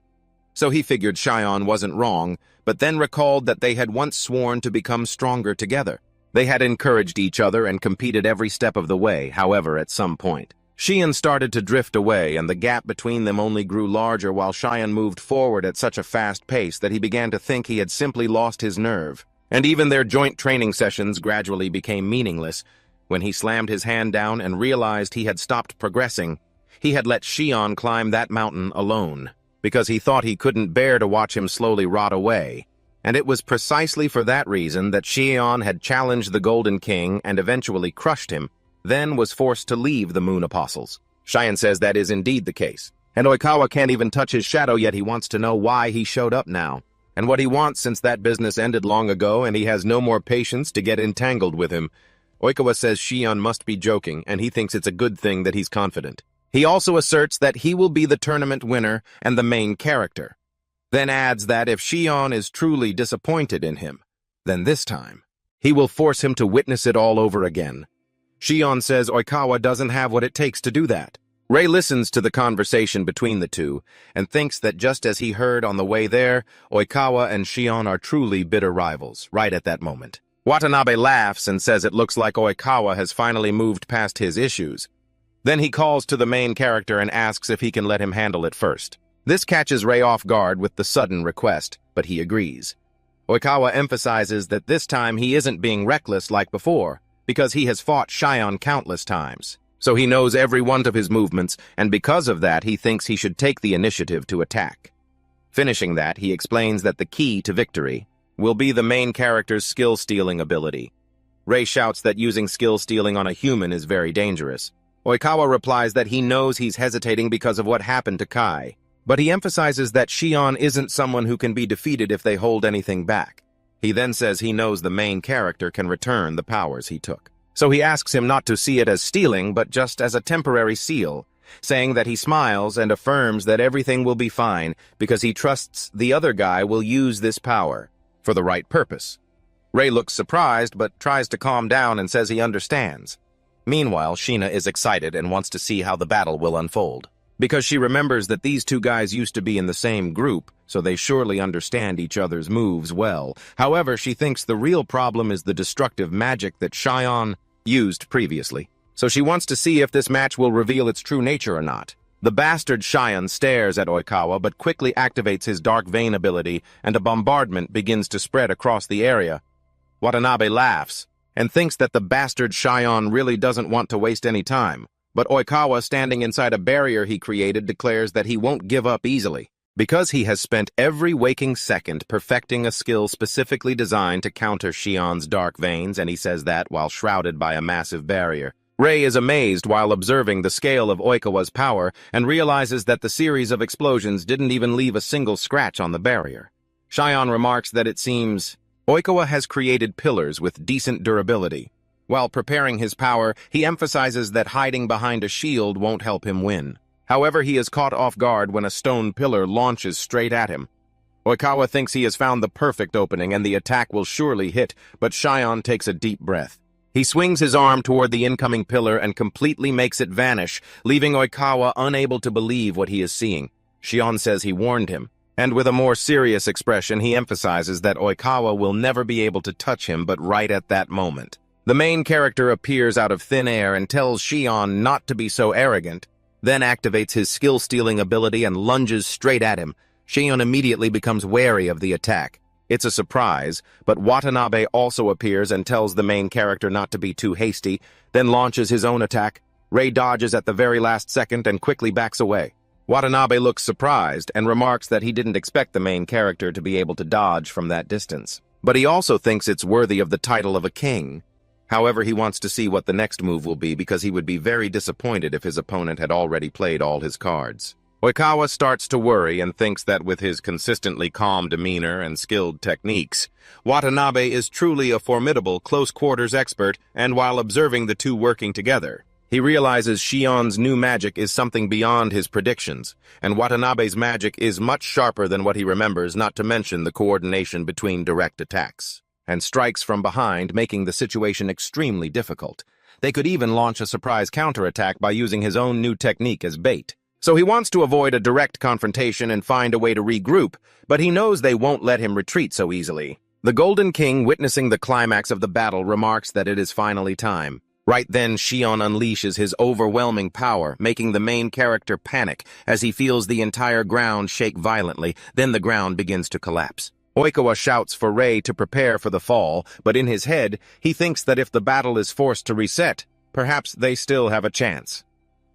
S1: So he figured Shion wasn't wrong, but then recalled that they had once sworn to become stronger together. They had encouraged each other and competed every step of the way. However, at some point, Shion started to drift away, and the gap between them only grew larger while Shion moved forward at such a fast pace that he began to think he had simply lost his nerve. And even their joint training sessions gradually became meaningless. When he slammed his hand down and realized he had stopped progressing, he had let Shion climb that mountain alone, because he thought he couldn't bear to watch him slowly rot away. And it was precisely for that reason that Shion had challenged the Golden King and eventually crushed him, then was forced to leave the Moon Apostles. Shion says that is indeed the case, and Oikawa can't even touch his shadow, yet he wants to know why he showed up now, and what he wants since that business ended long ago, and he has no more patience to get entangled with him. Oikawa says Shion must be joking, and he thinks it's a good thing that he's confident. He also asserts that he will be the tournament winner and the main character, then adds that if Shion is truly disappointed in him, then this time, he will force him to witness it all over again. Shion says Oikawa doesn't have what it takes to do that. Rei listens to the conversation between the two and thinks that just as he heard on the way there, Oikawa and Shion are truly bitter rivals, right at that moment. Watanabe laughs and says it looks like Oikawa has finally moved past his issues. Then he calls to the main character and asks if he can let him handle it first. This catches Rei off guard with the sudden request, but he agrees. Oikawa emphasizes that this time he isn't being reckless like before, because he has fought Shion countless times. So he knows every one of his movements, and because of that, he thinks he should take the initiative to attack. Finishing that, he explains that the key to victory will be the main character's skill-stealing ability. Rei shouts that using skill-stealing on a human is very dangerous. Oikawa replies that he knows he's hesitating because of what happened to Kai, But he emphasizes that Shion isn't someone who can be defeated if they hold anything back. He then says he knows the main character can return the powers he took. So he asks him not to see it as stealing, but just as a temporary seal, saying that he smiles and affirms that everything will be fine because he trusts the other guy will use this power for the right purpose. Ray looks surprised but tries to calm down and says he understands. Meanwhile, Sheena is excited and wants to see how the battle will unfold, because she remembers that these two guys used to be in the same group, so they surely understand each other's moves well. However, she thinks the real problem is the destructive magic that Shion used previously. So she wants to see if this match will reveal its true nature or not. The bastard Shion stares at Oikawa but quickly activates his Dark Vein ability and a bombardment begins to spread across the area. Watanabe laughs and thinks that the bastard Shion really doesn't want to waste any time. But Oikawa, standing inside a barrier he created, declares that he won't give up easily, because he has spent every waking second perfecting a skill specifically designed to counter Shion's dark veins, and he says that while shrouded by a massive barrier. Ray is amazed while observing the scale of Oikawa's power and realizes that the series of explosions didn't even leave a single scratch on the barrier. Shion remarks that it seems Oikawa has created pillars with decent durability. While preparing his power, he emphasizes that hiding behind a shield won't help him win. However, he is caught off guard when a stone pillar launches straight at him. Oikawa thinks he has found the perfect opening and the attack will surely hit, but Shion takes a deep breath. He swings his arm toward the incoming pillar and completely makes it vanish, leaving Oikawa unable to believe what he is seeing. Shion says he warned him, and with a more serious expression, he emphasizes that Oikawa will never be able to touch him but right at that moment. The main character appears out of thin air and tells Shion not to be so arrogant, then activates his skill-stealing ability and lunges straight at him. Shion immediately becomes wary of the attack. It's a surprise, but Watanabe also appears and tells the main character not to be too hasty, then launches his own attack. Ray dodges at the very last second and quickly backs away. Watanabe looks surprised and remarks that he didn't expect the main character to be able to dodge from that distance. But he also thinks it's worthy of the title of a king. However, he wants to see what the next move will be because he would be very disappointed if his opponent had already played all his cards. Oikawa starts to worry and thinks that with his consistently calm demeanor and skilled techniques, Watanabe is truly a formidable close-quarters expert, and while observing the two working together, he realizes Shion's new magic is something beyond his predictions, and Watanabe's magic is much sharper than what he remembers, not to mention the coordination between direct attacks and strikes from behind, making the situation extremely difficult. They could even launch a surprise counterattack by using his own new technique as bait. So he wants to avoid a direct confrontation and find a way to regroup, but he knows they won't let him retreat so easily. The Golden King, witnessing the climax of the battle, remarks that it is finally time. Right then, Shion unleashes his overwhelming power, making the main character panic as he feels the entire ground shake violently. Then the ground begins to collapse. Oikawa shouts for Ray to prepare for the fall, but in his head, he thinks that if the battle is forced to reset, perhaps they still have a chance.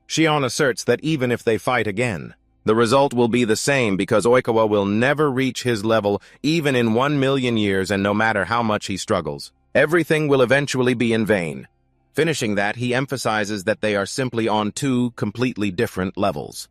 S1: Shion asserts that even if they fight again, the result will be the same because Oikawa will never reach his level even in 1,000,000 years, and no matter how much he struggles, everything will eventually be in vain. Finishing that, he emphasizes that they are simply on two completely different levels.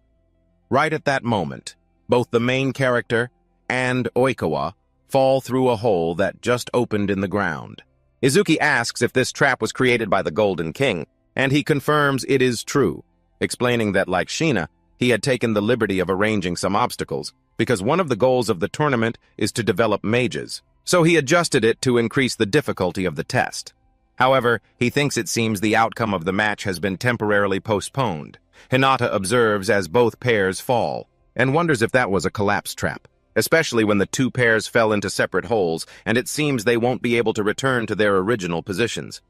S1: Right at that moment, both the main character and Oikawa fall through a hole that just opened in the ground. Izuki asks if this trap was created by the Golden King, and he confirms it is true, explaining that, like Sheena, he had taken the liberty of arranging some obstacles, because one of the goals of the tournament is to develop mages, so he adjusted it to increase the difficulty of the test. However, he thinks it seems the outcome of the match has been temporarily postponed. Hinata observes as both pairs fall, and wonders if that was a collapse trap, especially when the two pairs fell into separate holes, and it seems they won't be able to return to their original positions.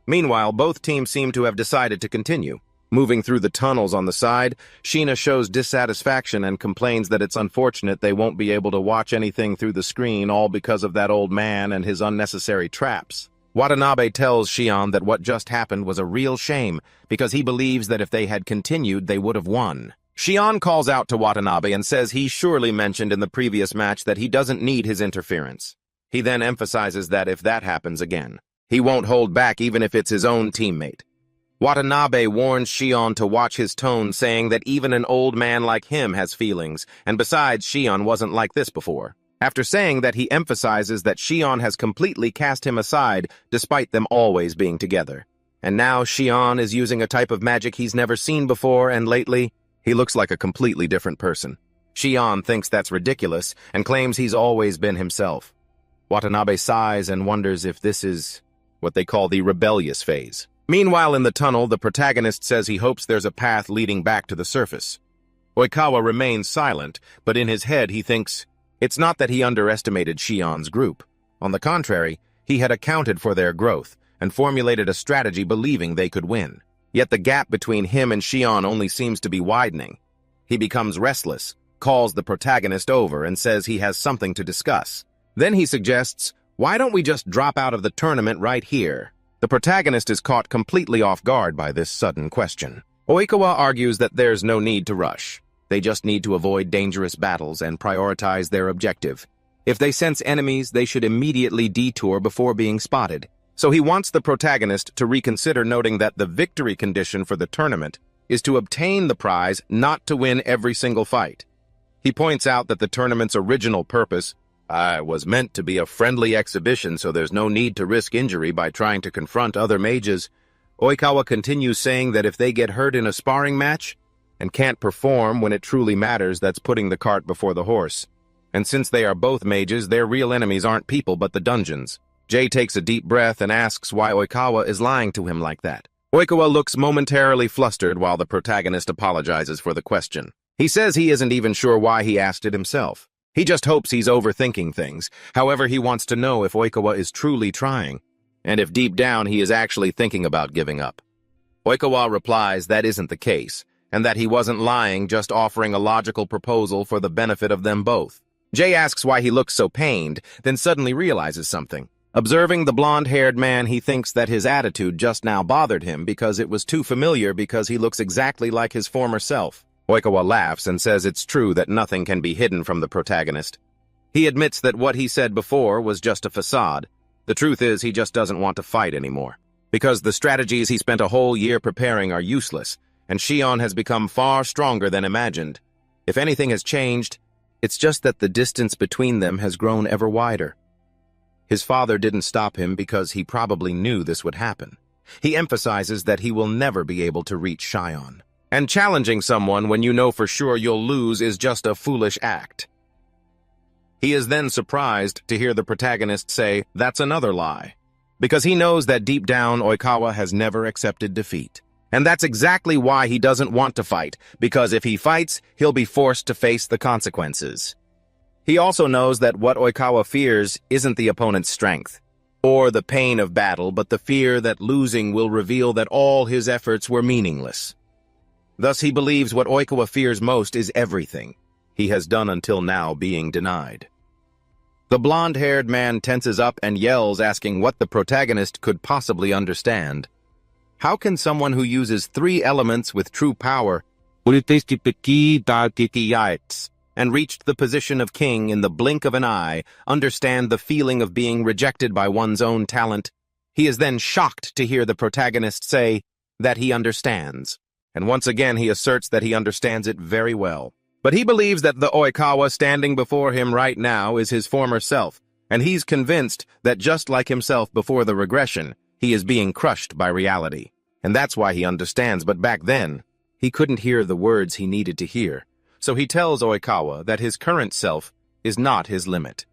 S1: Meanwhile, both teams seem to have decided to continue. Moving through the tunnels on the side, Sheena shows dissatisfaction and complains that it's unfortunate they won't be able to watch anything through the screen, all because of that old man and his unnecessary traps. Watanabe tells Shion that what just happened was a real shame, because he believes that if they had continued, they would have won. Shion calls out to Watanabe and says he surely mentioned in the previous match that he doesn't need his interference. He then emphasizes that if that happens again, he won't hold back even if it's his own teammate. Watanabe warns Shion to watch his tone, saying that even an old man like him has feelings, and besides, Shion wasn't like this before. After saying that, he emphasizes that Shion has completely cast him aside, despite them always being together. And now Shion is using a type of magic he's never seen before, and lately, he looks like a completely different person. Shion thinks that's ridiculous, and claims he's always been himself. Watanabe sighs and wonders if this is what they call the rebellious phase. Meanwhile, in the tunnel, the protagonist says he hopes there's a path leading back to the surface. Oikawa remains silent, but in his head he thinks it's not that he underestimated Shion's group. On the contrary, he had accounted for their growth and formulated a strategy believing they could win. Yet the gap between him and Shion only seems to be widening. He becomes restless, calls the protagonist over, and says he has something to discuss. Then he suggests, why don't we just drop out of the tournament right here? The protagonist is caught completely off guard by this sudden question. Oikawa argues that there's no need to rush. They just need to avoid dangerous battles and prioritize their objective. If they sense enemies, they should immediately detour before being spotted. So he wants the protagonist to reconsider, noting that the victory condition for the tournament is to obtain the prize, not to win every single fight. He points out that the tournament's original purpose was meant to be a friendly exhibition, so there's no need to risk injury by trying to confront other mages. Oikawa continues, saying that if they get hurt in a sparring match and can't perform when it truly matters, that's putting the cart before the horse. And since they are both mages, their real enemies aren't people but the dungeons. Jay takes a deep breath and asks why Oikawa is lying to him like that. Oikawa looks momentarily flustered while the protagonist apologizes for the question. He says he isn't even sure why he asked it himself. He just hopes he's overthinking things. However, he wants to know if Oikawa is truly trying, and if deep down he is actually thinking about giving up. Oikawa replies that isn't the case, and that he wasn't lying, just offering a logical proposal for the benefit of them both. Jay asks why he looks so pained, then suddenly realizes something. Observing the blonde-haired man, he thinks that his attitude just now bothered him because it was too familiar, because he looks exactly like his former self. Oikawa laughs and says it's true that nothing can be hidden from the protagonist. He admits that what he said before was just a facade. The truth is he just doesn't want to fight anymore, because the strategies he spent a whole year preparing are useless, and Shion has become far stronger than imagined. If anything has changed, it's just that the distance between them has grown ever wider. His father didn't stop him because he probably knew this would happen. He emphasizes that he will never be able to reach Shion. And challenging someone when you know for sure you'll lose is just a foolish act. He is then surprised to hear the protagonist say, that's another lie. Because he knows that deep down Oikawa has never accepted defeat. And that's exactly why he doesn't want to fight, because if he fights, he'll be forced to face the consequences. He also knows that what Oikawa fears isn't the opponent's strength, or the pain of battle, but the fear that losing will reveal that all his efforts were meaningless. Thus, he believes what Oikawa fears most is everything he has done until now being denied. The blonde-haired man tenses up and yells, asking what the protagonist could possibly understand. How can someone who uses 3 elements with true power and reached the position of king in the blink of an eye understand the feeling of being rejected by one's own talent? He is then shocked to hear the protagonist say that he understands. And once again he asserts that he understands it very well. But he believes that the Oikawa standing before him right now is his former self, and he's convinced that just like himself before the regression, he is being crushed by reality. And that's why he understands, but back then, he couldn't hear the words he needed to hear. So he tells Oikawa that his current self is not his limit.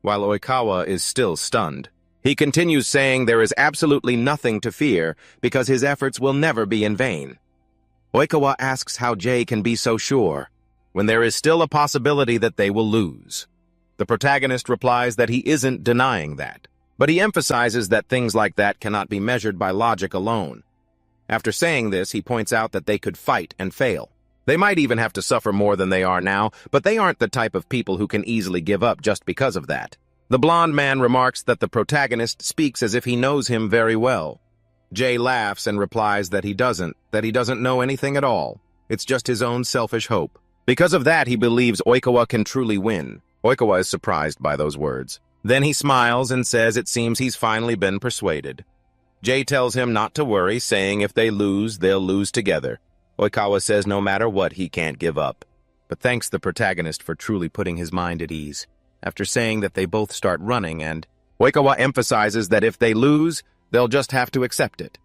S1: While Oikawa is still stunned, he continues saying there is absolutely nothing to fear because his efforts will never be in vain. Oikawa asks how Jay can be so sure when there is still a possibility that they will lose. The protagonist replies that he isn't denying that, but he emphasizes that things like that cannot be measured by logic alone. After saying this, he points out that they could fight and fail. They might even have to suffer more than they are now, but they aren't the type of people who can easily give up just because of that. The blonde man remarks that the protagonist speaks as if he knows him very well. Jay laughs and replies that he doesn't know anything at all. It's just his own selfish hope. Because of that, he believes Oikawa can truly win. Oikawa is surprised by those words. Then he smiles and says it seems he's finally been persuaded. Jay tells him not to worry, saying if they lose, they'll lose together. Oikawa says no matter what, he can't give up, but thanks the protagonist for truly putting his mind at ease, after saying that they both start running, and Oikawa emphasizes that if they lose, they'll just have to accept it.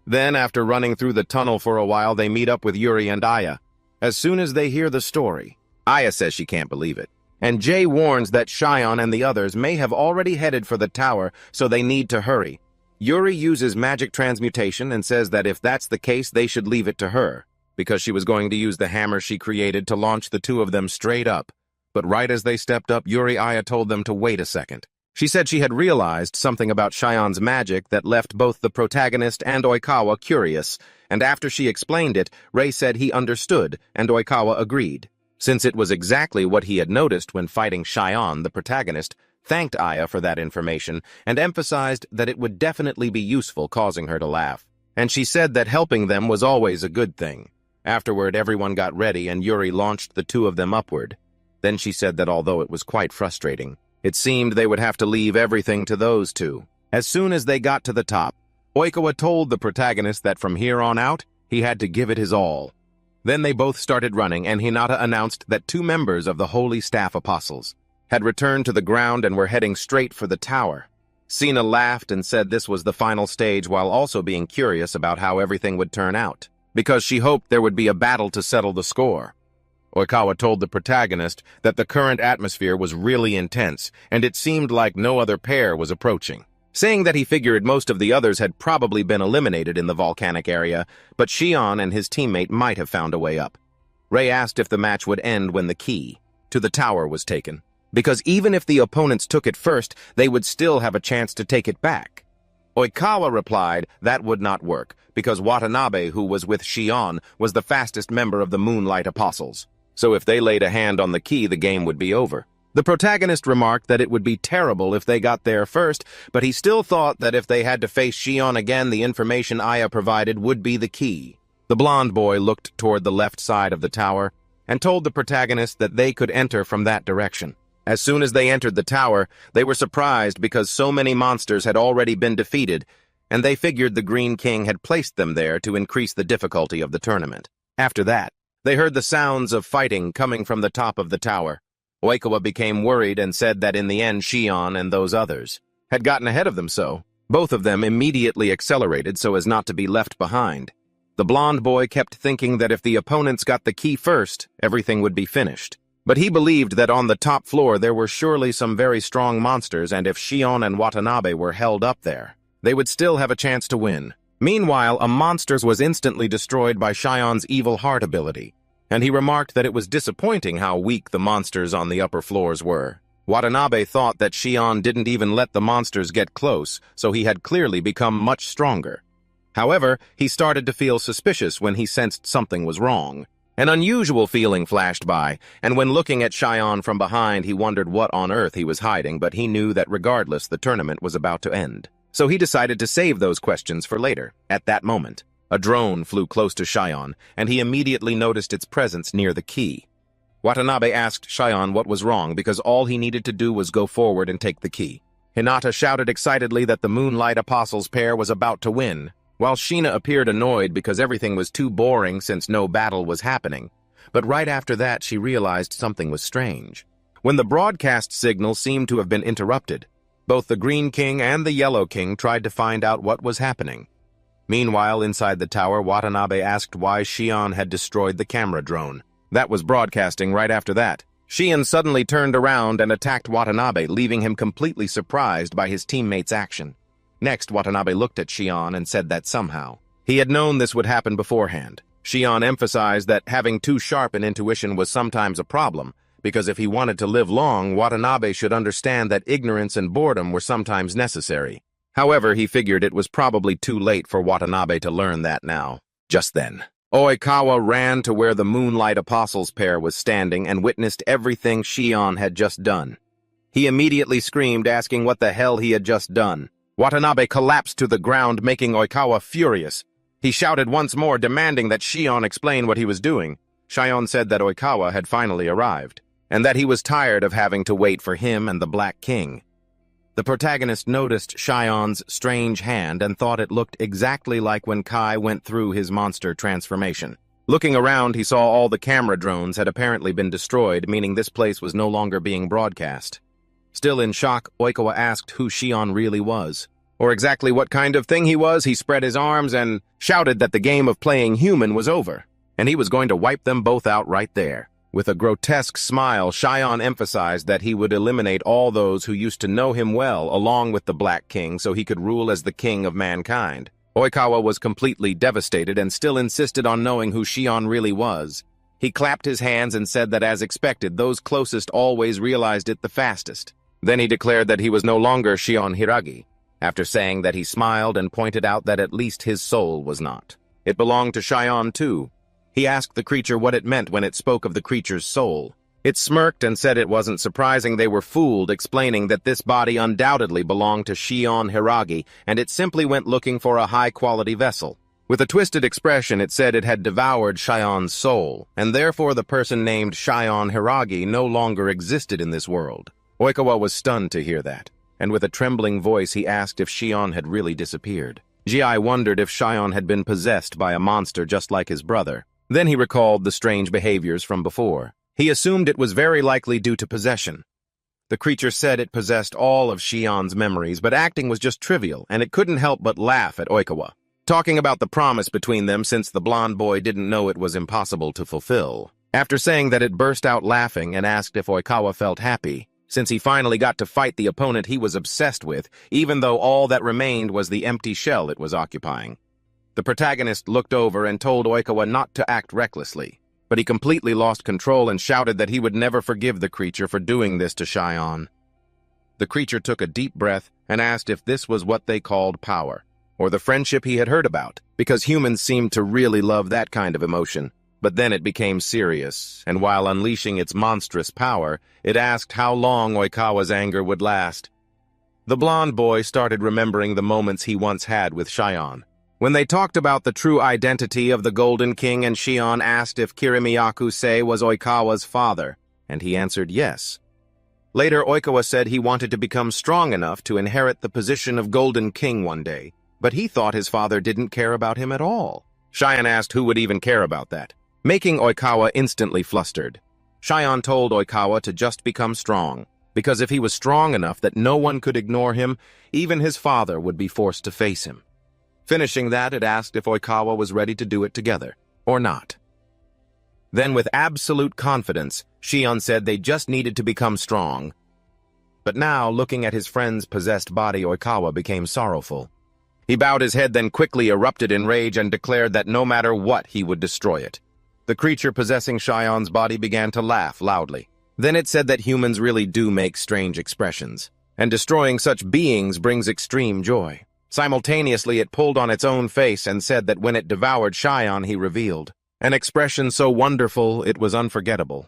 S1: Then, after running through the tunnel for a while, they meet up with Yuri and Aya. As soon as they hear the story, Aya says she can't believe it, and Jay warns that Shion and the others may have already headed for the tower, so they need to hurry. Yuri uses magic transmutation and says that if that's the case, they should leave it to her, because she was going to use the hammer she created to launch the two of them straight up. But right as they stepped up, Aya told them to wait a second. She said she had realized something about Shion's magic that left both the protagonist and Oikawa curious, and after she explained it, Ray said he understood, and Oikawa agreed. Since it was exactly what he had noticed when fighting Shion, the protagonist thanked Aya for that information and emphasized that it would definitely be useful, causing her to laugh. And she said that helping them was always a good thing. Afterward, everyone got ready and Yuri launched the two of them upward. Then she said that although it was quite frustrating, it seemed they would have to leave everything to those two. As soon as they got to the top, Oikawa told the protagonist that from here on out, he had to give it his all. Then they both started running, and Hinata announced that 2 members of the Holy Staff Apostles had returned to the ground and were heading straight for the tower. Sina laughed and said this was the final stage, while also being curious about how everything would turn out, because she hoped there would be a battle to settle the score. Oikawa told the protagonist that the current atmosphere was really intense, and it seemed like no other pair was approaching, saying that he figured most of the others had probably been eliminated in the volcanic area, but Shion and his teammate might have found a way up. Ray asked if the match would end when the key to the tower was taken, because even if the opponents took it first, they would still have a chance to take it back. Oikawa replied that would not work, because Watanabe, who was with Shion, was the fastest member of the Moonlight Apostles. So if they laid a hand on the key, the game would be over. The protagonist remarked that it would be terrible if they got there first, but he still thought that if they had to face Shion again, the information Aya provided would be the key. The blonde boy looked toward the left side of the tower and told the protagonist that they could enter from that direction. As soon as they entered the tower, they were surprised because so many monsters had already been defeated, and they figured the Green King had placed them there to increase the difficulty of the tournament. After that, they heard the sounds of fighting coming from the top of the tower. Oikawa became worried and said that in the end Shion and those others had gotten ahead of them, so both of them immediately accelerated so as not to be left behind. The blonde boy kept thinking that if the opponents got the key first, everything would be finished. But he believed that on the top floor there were surely some very strong monsters, and if Shion and Watanabe were held up there, they would still have a chance to win. Meanwhile, a monster's was instantly destroyed by Shion's evil heart ability, and he remarked that it was disappointing how weak the monsters on the upper floors were. Watanabe thought that Shion didn't even let the monsters get close, so he had clearly become much stronger. However, he started to feel suspicious when he sensed something was wrong. An unusual feeling flashed by, and when looking at Shion from behind, he wondered what on earth he was hiding, but he knew that regardless, the tournament was about to end. So he decided to save those questions for later. At that moment, a drone flew close to Shion, and he immediately noticed its presence near the key. Watanabe asked Shion what was wrong because all he needed to do was go forward and take the key. Hinata shouted excitedly that the Moonlight Apostles pair was about to win, while Sheena appeared annoyed because everything was too boring since no battle was happening. But right after that, she realized something was strange. When the broadcast signal seemed to have been interrupted, both the Green King and the Yellow King tried to find out what was happening. Meanwhile, inside the tower, Watanabe asked why Shion had destroyed the camera drone. That was broadcasting right after that. Shion suddenly turned around and attacked Watanabe, leaving him completely surprised by his teammate's action. Next, Watanabe looked at Shion and said that somehow he had known this would happen beforehand. Shion emphasized that having too sharp an intuition was sometimes a problem, because if he wanted to live long, Watanabe should understand that ignorance and boredom were sometimes necessary. However, he figured it was probably too late for Watanabe to learn that now. Just then, Oikawa ran to where the Moonlight Apostles pair was standing and witnessed everything Shion had just done. He immediately screamed, asking what the hell he had just done. Watanabe collapsed to the ground, making Oikawa furious. He shouted once more, demanding that Shion explain what he was doing. Shion said that Oikawa had finally arrived, and that he was tired of having to wait for him and the Black King. The protagonist noticed Shion's strange hand and thought it looked exactly like when Kai went through his monster transformation. Looking around, he saw all the camera drones had apparently been destroyed, meaning this place was no longer being broadcast. Still in shock, Oikawa asked who Shion really was, or exactly what kind of thing he was. He spread his arms and shouted that the game of playing human was over, and he was going to wipe them both out right there. With a grotesque smile, Shion emphasized that he would eliminate all those who used to know him well, along with the Black King, so he could rule as the king of mankind. Oikawa was completely devastated and still insisted on knowing who Shion really was. He clapped his hands and said that, as expected, those closest always realized it the fastest. Then he declared that he was no longer Shion Hiragi, after saying that he smiled and pointed out that at least his soul was not. It belonged to Shion too. He asked the creature what it meant when it spoke of the creature's soul. It smirked and said it wasn't surprising they were fooled, explaining that this body undoubtedly belonged to Shion Hiragi, and it simply went looking for a high-quality vessel. With a twisted expression, it said it had devoured Shion's soul, and therefore the person named Shion Hiragi no longer existed in this world. Oikawa was stunned to hear that, and with a trembling voice he asked if Shion had really disappeared. Ji wondered if Shion had been possessed by a monster just like his brother. Then he recalled the strange behaviors from before. He assumed it was very likely due to possession. The creature said it possessed all of Shion's memories, but acting was just trivial, and it couldn't help but laugh at Oikawa, talking about the promise between them since the blonde boy didn't know it was impossible to fulfill. After saying that, it burst out laughing and asked if Oikawa felt happy, since he finally got to fight the opponent he was obsessed with, even though all that remained was the empty shell it was occupying. The protagonist looked over and told Oikawa not to act recklessly, but he completely lost control and shouted that he would never forgive the creature for doing this to Shion. The creature took a deep breath and asked if this was what they called power, or the friendship he had heard about, because humans seemed to really love that kind of emotion. But then it became serious, and while unleashing its monstrous power, it asked how long Oikawa's anger would last. The blonde boy started remembering the moments he once had with Shion. When they talked about the true identity of the Golden King, and Shion asked if Kirimiyaku-sei was Oikawa's father, and he answered yes. Later, Oikawa said he wanted to become strong enough to inherit the position of Golden King one day, but he thought his father didn't care about him at all. Shion asked who would even care about that, making Oikawa instantly flustered. Shion told Oikawa to just become strong, because if he was strong enough that no one could ignore him, even his father would be forced to face him. Finishing that, it asked if Oikawa was ready to do it together, or not. Then, with absolute confidence, Shion said they just needed to become strong. But now, looking at his friend's possessed body, Oikawa became sorrowful. He bowed his head, then quickly erupted in rage and declared that no matter what, he would destroy it. The creature possessing Shion's body began to laugh loudly. Then it said that humans really do make strange expressions, and destroying such beings brings extreme joy. Simultaneously, it pulled on its own face and said that when it devoured Shion, he revealed an expression so wonderful it was unforgettable.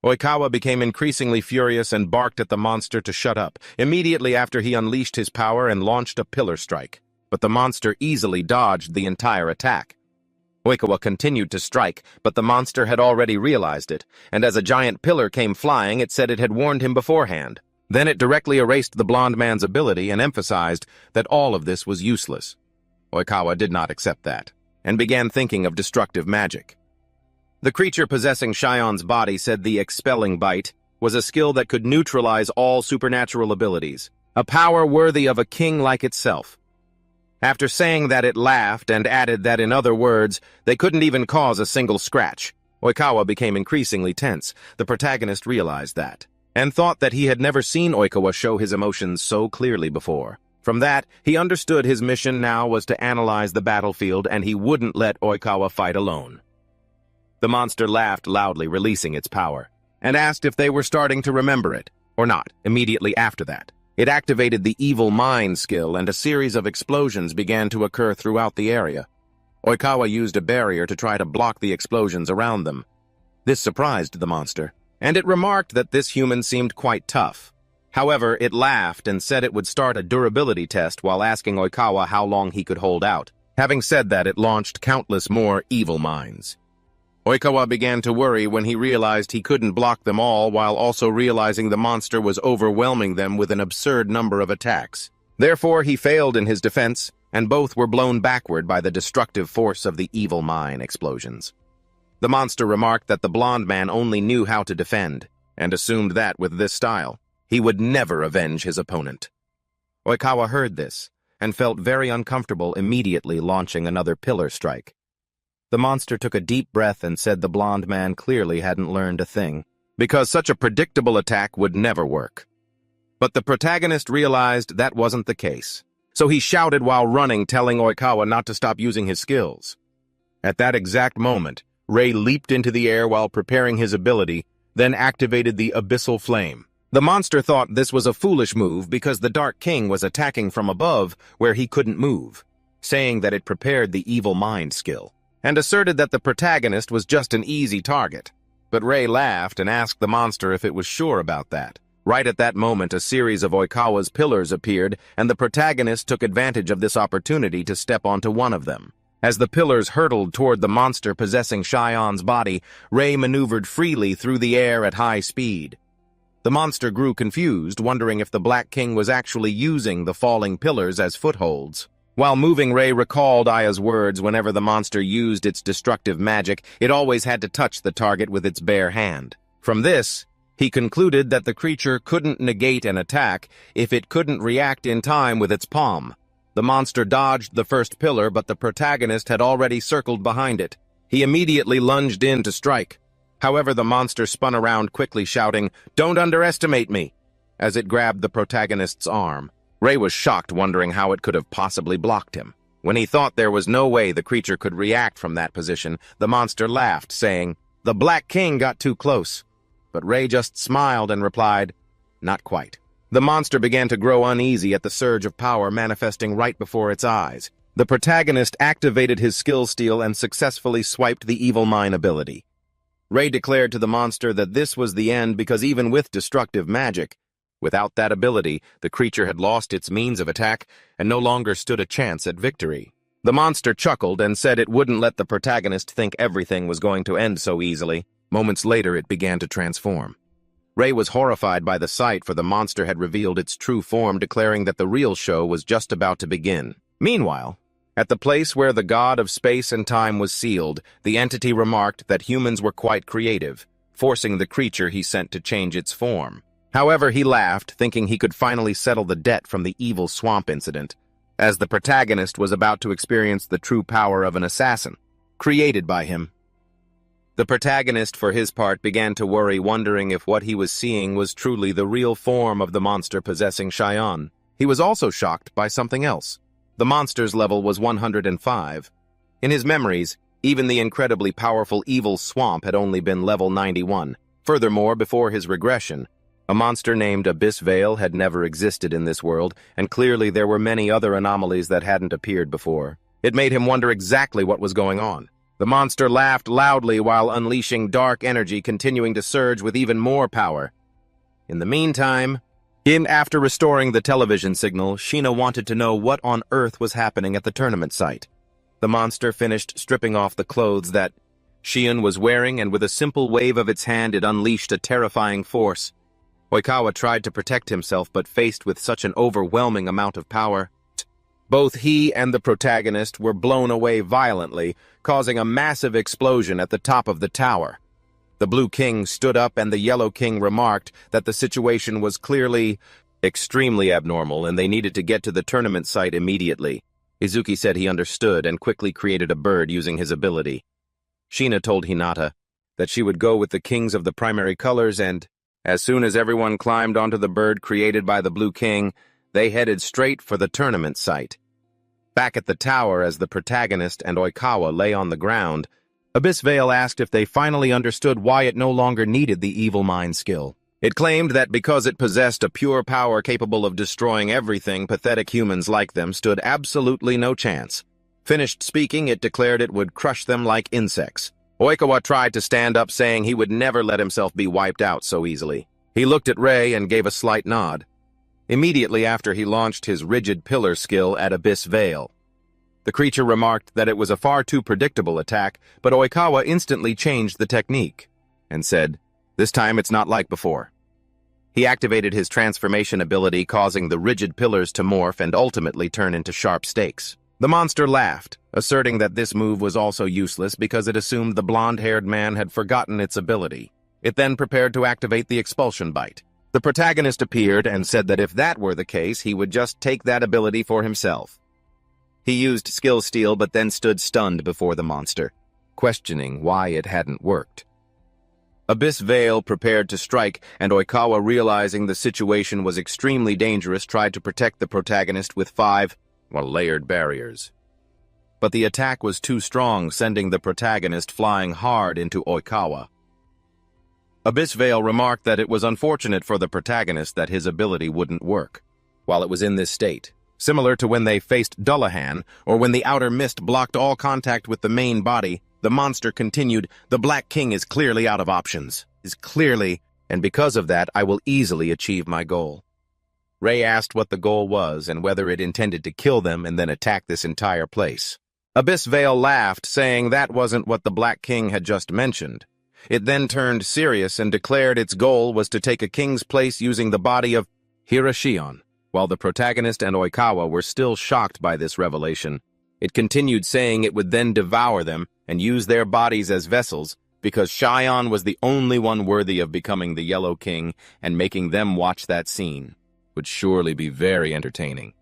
S1: Oikawa became increasingly furious and barked at the monster to shut up, immediately after he unleashed his power and launched a pillar strike. But the monster easily dodged the entire attack. Oikawa continued to strike, but the monster had already realized it, and as a giant pillar came flying, it said it had warned him beforehand. Then it directly erased the blonde man's ability and emphasized that all of this was useless. Oikawa did not accept that, and began thinking of destructive magic. The creature possessing Shion's body said the expelling bite was a skill that could neutralize all supernatural abilities, a power worthy of a king like itself. After saying that, it laughed and added that, in other words, they couldn't even cause a single scratch. Oikawa became increasingly tense. The protagonist realized that, and thought that he had never seen Oikawa show his emotions so clearly before. From that, he understood his mission now was to analyze the battlefield, and he wouldn't let Oikawa fight alone. The monster laughed loudly, releasing its power, and asked if they were starting to remember it, or not. Immediately after that, it activated the evil mind skill, and a series of explosions began to occur throughout the area. Oikawa used a barrier to try to block the explosions around them. This surprised the monster, and it remarked that this human seemed quite tough. However, it laughed and said it would start a durability test while asking Oikawa how long he could hold out. Having said that, it launched countless more evil minds. Oikawa began to worry when he realized he couldn't block them all while also realizing the monster was overwhelming them with an absurd number of attacks. Therefore, he failed in his defense, and both were blown backward by the destructive force of the evil mine explosions. The monster remarked that the blond man only knew how to defend, and assumed that, with this style, he would never avenge his opponent. Oikawa heard this, and felt very uncomfortable immediately launching another pillar strike. The monster took a deep breath and said the blond man clearly hadn't learned a thing, because such a predictable attack would never work. But the protagonist realized that wasn't the case, so he shouted while running, telling Oikawa not to stop using his skills. At that exact moment, Ray leaped into the air while preparing his ability, then activated the Abyssal Flame. The monster thought this was a foolish move because the Dark King was attacking from above where he couldn't move, saying that it prepared the Evil Mind skill, and asserted that the protagonist was just an easy target. But Ray laughed and asked the monster if it was sure about that. Right at that moment, a series of Oikawa's pillars appeared, and the protagonist took advantage of this opportunity to step onto one of them. As the pillars hurtled toward the monster possessing Cheyon's body, Ray maneuvered freely through the air at high speed. The monster grew confused, wondering if the Black King was actually using the falling pillars as footholds. While moving, Ray recalled Aya's words: whenever the monster used its destructive magic, it always had to touch the target with its bare hand. From this, he concluded that the creature couldn't negate an attack if it couldn't react in time with its palm. The monster dodged the first pillar, but the protagonist had already circled behind it. He immediately lunged in to strike. However, the monster spun around quickly, shouting, "Don't underestimate me," as it grabbed the protagonist's arm. Ray was shocked, wondering how it could have possibly blocked him. When he thought there was no way the creature could react from that position, the monster laughed, saying, "The Black King got too close." But Ray just smiled and replied, "Not quite." The monster began to grow uneasy at the surge of power manifesting right before its eyes. The protagonist activated his skill steal and successfully swiped the Evil Mind ability. Ray declared to the monster that this was the end because even with destructive magic, without that ability, the creature had lost its means of attack and no longer stood a chance at victory. The monster chuckled and said it wouldn't let the protagonist think everything was going to end so easily. Moments later, it began to transform. Ray was horrified by the sight, for the monster had revealed its true form, declaring that the real show was just about to begin. Meanwhile, at the place where the god of space and time was sealed, the entity remarked that humans were quite creative, forcing the creature he sent to change its form. However, he laughed, thinking he could finally settle the debt from the evil swamp incident, as the protagonist was about to experience the true power of an assassin, created by him. The protagonist, for his part, began to worry, wondering if what he was seeing was truly the real form of the monster possessing Cheyon. He was also shocked by something else. The monster's level was 105. In his memories, even the incredibly powerful evil swamp had only been level 91. Furthermore, before his regression, a monster named Abyss Veil had never existed in this world, and clearly there were many other anomalies that hadn't appeared before. It made him wonder exactly what was going on. The monster laughed loudly while unleashing dark energy, continuing to surge with even more power. In the meantime, after restoring the television signal, Sheena wanted to know what on earth was happening at the tournament site. The monster finished stripping off the clothes that Sheena was wearing, and with a simple wave of its hand it unleashed a terrifying force. Oikawa tried to protect himself, but faced with such an overwhelming amount of power, both he and the protagonist were blown away violently, causing a massive explosion at the top of the tower. The Blue King stood up, and the Yellow King remarked that the situation was clearly extremely abnormal and they needed to get to the tournament site immediately. Izuki said he understood and quickly created a bird using his ability. Sheena told Hinata that she would go with the kings of the primary colors, and as soon as everyone climbed onto the bird created by the Blue King, they headed straight for the tournament site. Back at the tower, as the protagonist and Oikawa lay on the ground, Abyss Veil asked if they finally understood why it no longer needed the Evil Mind skill. It claimed that because it possessed a pure power capable of destroying everything, pathetic humans like them stood absolutely no chance. Finished speaking, it declared it would crush them like insects. Oikawa tried to stand up, saying he would never let himself be wiped out so easily. He looked at Ray and gave a slight nod. Immediately after, he launched his rigid pillar skill at Abyss Veil. The creature remarked that it was a far too predictable attack, but Oikawa instantly changed the technique and said, "This time it's not like before." He activated his transformation ability, causing the rigid pillars to morph and ultimately turn into sharp stakes. The monster laughed, asserting that this move was also useless because it assumed the blonde-haired man had forgotten its ability. It then prepared to activate the expulsion bite. The protagonist appeared and said that if that were the case, he would just take that ability for himself. He used skill steal but then stood stunned before the monster, questioning why it hadn't worked. Abyss Veil prepared to strike, and Oikawa, realizing the situation was extremely dangerous, tried to protect the protagonist with 5 layered barriers. But the attack was too strong, sending the protagonist flying hard into Oikawa. Abyss Veil remarked that it was unfortunate for the protagonist that his ability wouldn't work while it was in this state, similar to when they faced Dullahan or when the outer mist blocked all contact with the main body. The monster continued, "The Black King is clearly out of options. And because of that, I will easily achieve my goal." Ray asked what the goal was and whether it intended to kill them and then attack this entire place. Abyss Veil laughed, saying that wasn't what the Black King had just mentioned. It then turned serious and declared its goal was to take a king's place using the body of Hiroshion. While the protagonist and Oikawa were still shocked by this revelation, it continued, saying it would then devour them and use their bodies as vessels because Shion was the only one worthy of becoming the Yellow King, and making them watch that scene would surely be very entertaining.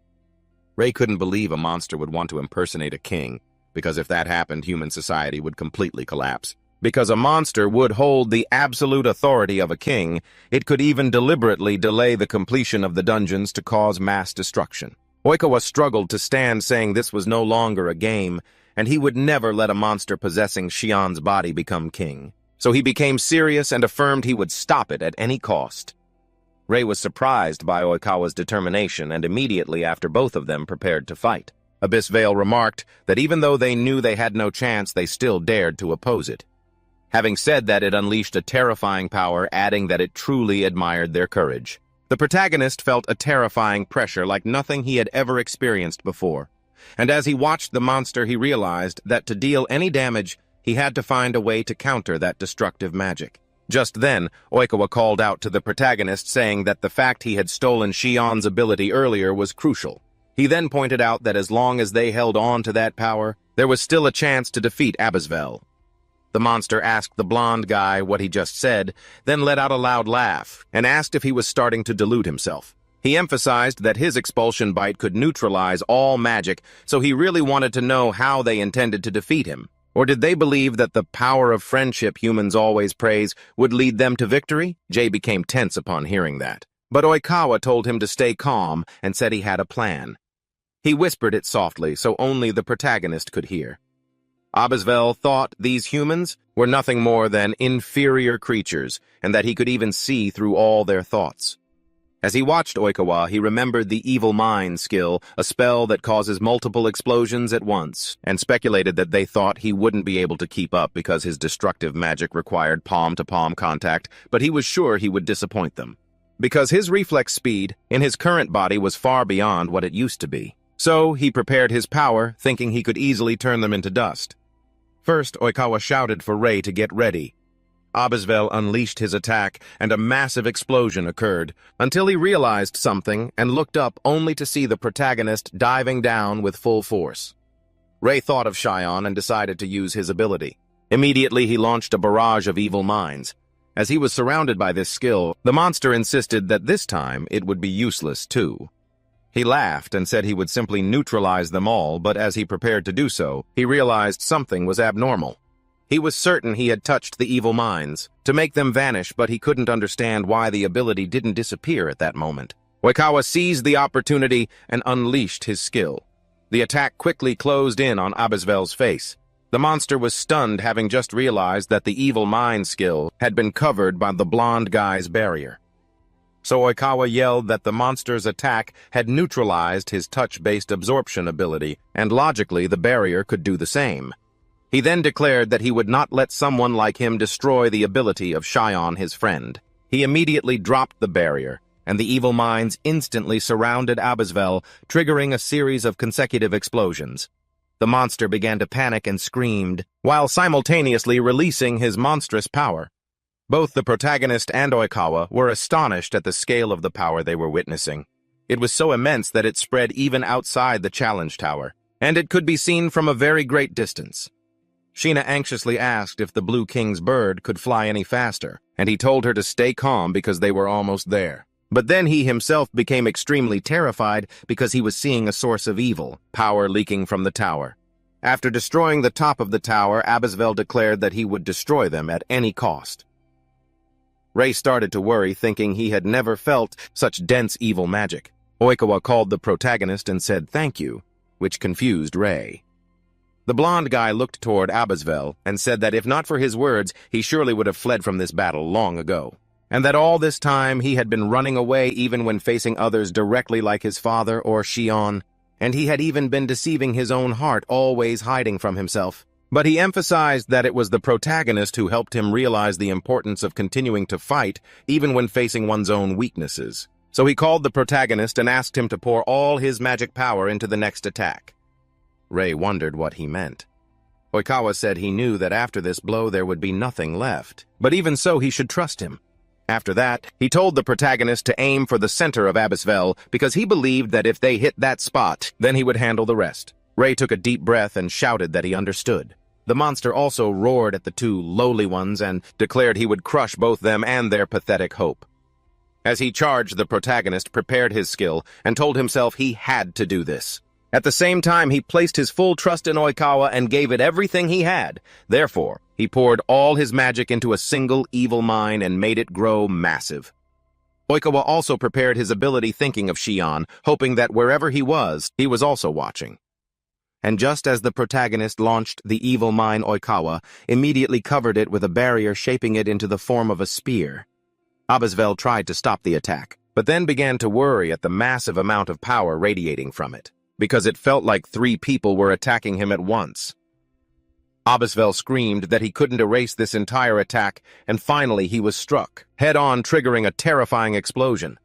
S1: Ray couldn't believe a monster would want to impersonate a king, because if that happened, human society would completely collapse. Because a monster would hold the absolute authority of a king, it could even deliberately delay the completion of the dungeons to cause mass destruction. Oikawa struggled to stand, saying this was no longer a game, and he would never let a monster possessing Shion's body become king. So he became serious and affirmed he would stop it at any cost. Ray was surprised by Oikawa's determination, and immediately after both of them prepared to fight. Abyss Veil remarked that even though they knew they had no chance, they still dared to oppose it. Having said that, it unleashed a terrifying power, adding that it truly admired their courage. The protagonist felt a terrifying pressure like nothing he had ever experienced before. And as he watched the monster, he realized that to deal any damage, he had to find a way to counter that destructive magic. Just then, Oikawa called out to the protagonist, saying that the fact he had stolen Shion's ability earlier was crucial. He then pointed out that as long as they held on to that power, there was still a chance to defeat Abyss Veil. The monster asked the blonde guy what he just said, then let out a loud laugh, and asked if he was starting to delude himself. He emphasized that his expulsion bite could neutralize all magic, so he really wanted to know how they intended to defeat him. Or did they believe that the power of friendship humans always praise would lead them to victory? Jay became tense upon hearing that. But Oikawa told him to stay calm and said he had a plan. He whispered it softly so only the protagonist could hear. Abyss Veil thought these humans were nothing more than inferior creatures, and that he could even see through all their thoughts. As he watched Oikawa, he remembered the Evil Mind skill, a spell that causes multiple explosions at once, and speculated that they thought he wouldn't be able to keep up because his destructive magic required palm-to-palm contact, but he was sure he would disappoint them. Because his reflex speed in his current body was far beyond what it used to be. So he prepared his power, thinking he could easily turn them into dust. First, Oikawa shouted for Ray to get ready. Abyss Veil unleashed his attack, and a massive explosion occurred, until he realized something and looked up only to see the protagonist diving down with full force. Ray thought of Shion and decided to use his ability. Immediately, he launched a barrage of evil minds. As he was surrounded by this skill, the monster insisted that this time it would be useless too. He laughed and said he would simply neutralize them all, but as he prepared to do so, he realized something was abnormal. He was certain he had touched the evil minds to make them vanish, but he couldn't understand why the ability didn't disappear at that moment. Oikawa seized the opportunity and unleashed his skill. The attack quickly closed in on Abyss Veil's face. The monster was stunned, having just realized that the evil mind skill had been covered by the blonde guy's barrier. So Oikawa yelled that the monster's attack had neutralized his touch-based absorption ability, and logically the barrier could do the same. He then declared that he would not let someone like him destroy the ability of Shion, his friend. He immediately dropped the barrier, and the evil minds instantly surrounded Abyss Veil, triggering a series of consecutive explosions. The monster began to panic and screamed, while simultaneously releasing his monstrous power. Both the protagonist and Oikawa were astonished at the scale of the power they were witnessing. It was so immense that it spread even outside the challenge tower, and it could be seen from a very great distance. Sheena anxiously asked if the Blue King's bird could fly any faster, and he told her to stay calm because they were almost there. But then he himself became extremely terrified because he was seeing a source of evil, power leaking from the tower. After destroying the top of the tower, Abisvel declared that he would destroy them at any cost. Ray started to worry, thinking he had never felt such dense evil magic. Oikawa called the protagonist and said thank you, which confused Ray. The blonde guy looked toward Abisvel and said that if not for his words, he surely would have fled from this battle long ago, and that all this time he had been running away even when facing others directly like his father or Shion, and he had even been deceiving his own heart, always hiding from himself. But he emphasized that it was the protagonist who helped him realize the importance of continuing to fight even when facing one's own weaknesses. So he called the protagonist and asked him to pour all his magic power into the next attack. Ray wondered what he meant. Oikawa said he knew that after this blow there would be nothing left, but even so he should trust him. After that, he told the protagonist to aim for the center of Abisvel because he believed that if they hit that spot, then he would handle the rest. Ray took a deep breath and shouted that he understood. The monster also roared at the two lowly ones and declared he would crush both them and their pathetic hope. As he charged, the protagonist prepared his skill and told himself he had to do this. At the same time, he placed his full trust in Oikawa and gave it everything he had. Therefore, he poured all his magic into a single evil mine and made it grow massive. Oikawa also prepared his ability thinking of Shion, hoping that wherever he was also watching. And just as the protagonist launched the evil mine, Oikawa immediately covered it with a barrier, shaping it into the form of a spear. Abisvel tried to stop the attack, but then began to worry at the massive amount of power radiating from it, because it felt like 3 people were attacking him at once. Abisvel screamed that he couldn't erase this entire attack, and finally he was struck, head-on, triggering a terrifying explosion.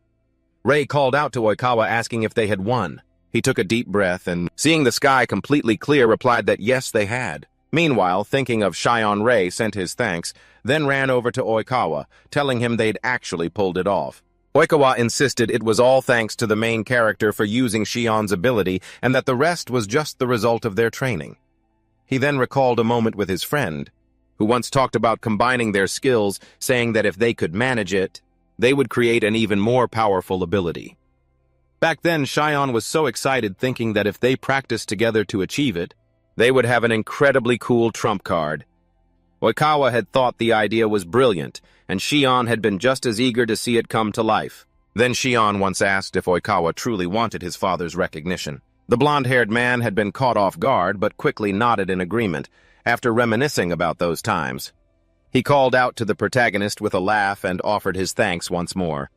S1: Ray called out to Oikawa asking if they had won. He took a deep breath and, seeing the sky completely clear, replied that yes, they had. Meanwhile, thinking of Shion, Ray sent his thanks, then ran over to Oikawa, telling him they'd actually pulled it off. Oikawa insisted it was all thanks to the main character for using Shion's ability and that the rest was just the result of their training. He then recalled a moment with his friend, who once talked about combining their skills, saying that if they could manage it, they would create an even more powerful ability. Back then, Shion was so excited thinking that if they practiced together to achieve it, they would have an incredibly cool trump card. Oikawa had thought the idea was brilliant, and Shion had been just as eager to see it come to life. Then Shion once asked if Oikawa truly wanted his father's recognition. The blonde-haired man had been caught off guard, but quickly nodded in agreement, after reminiscing about those times. He called out to the protagonist with a laugh and offered his thanks once more.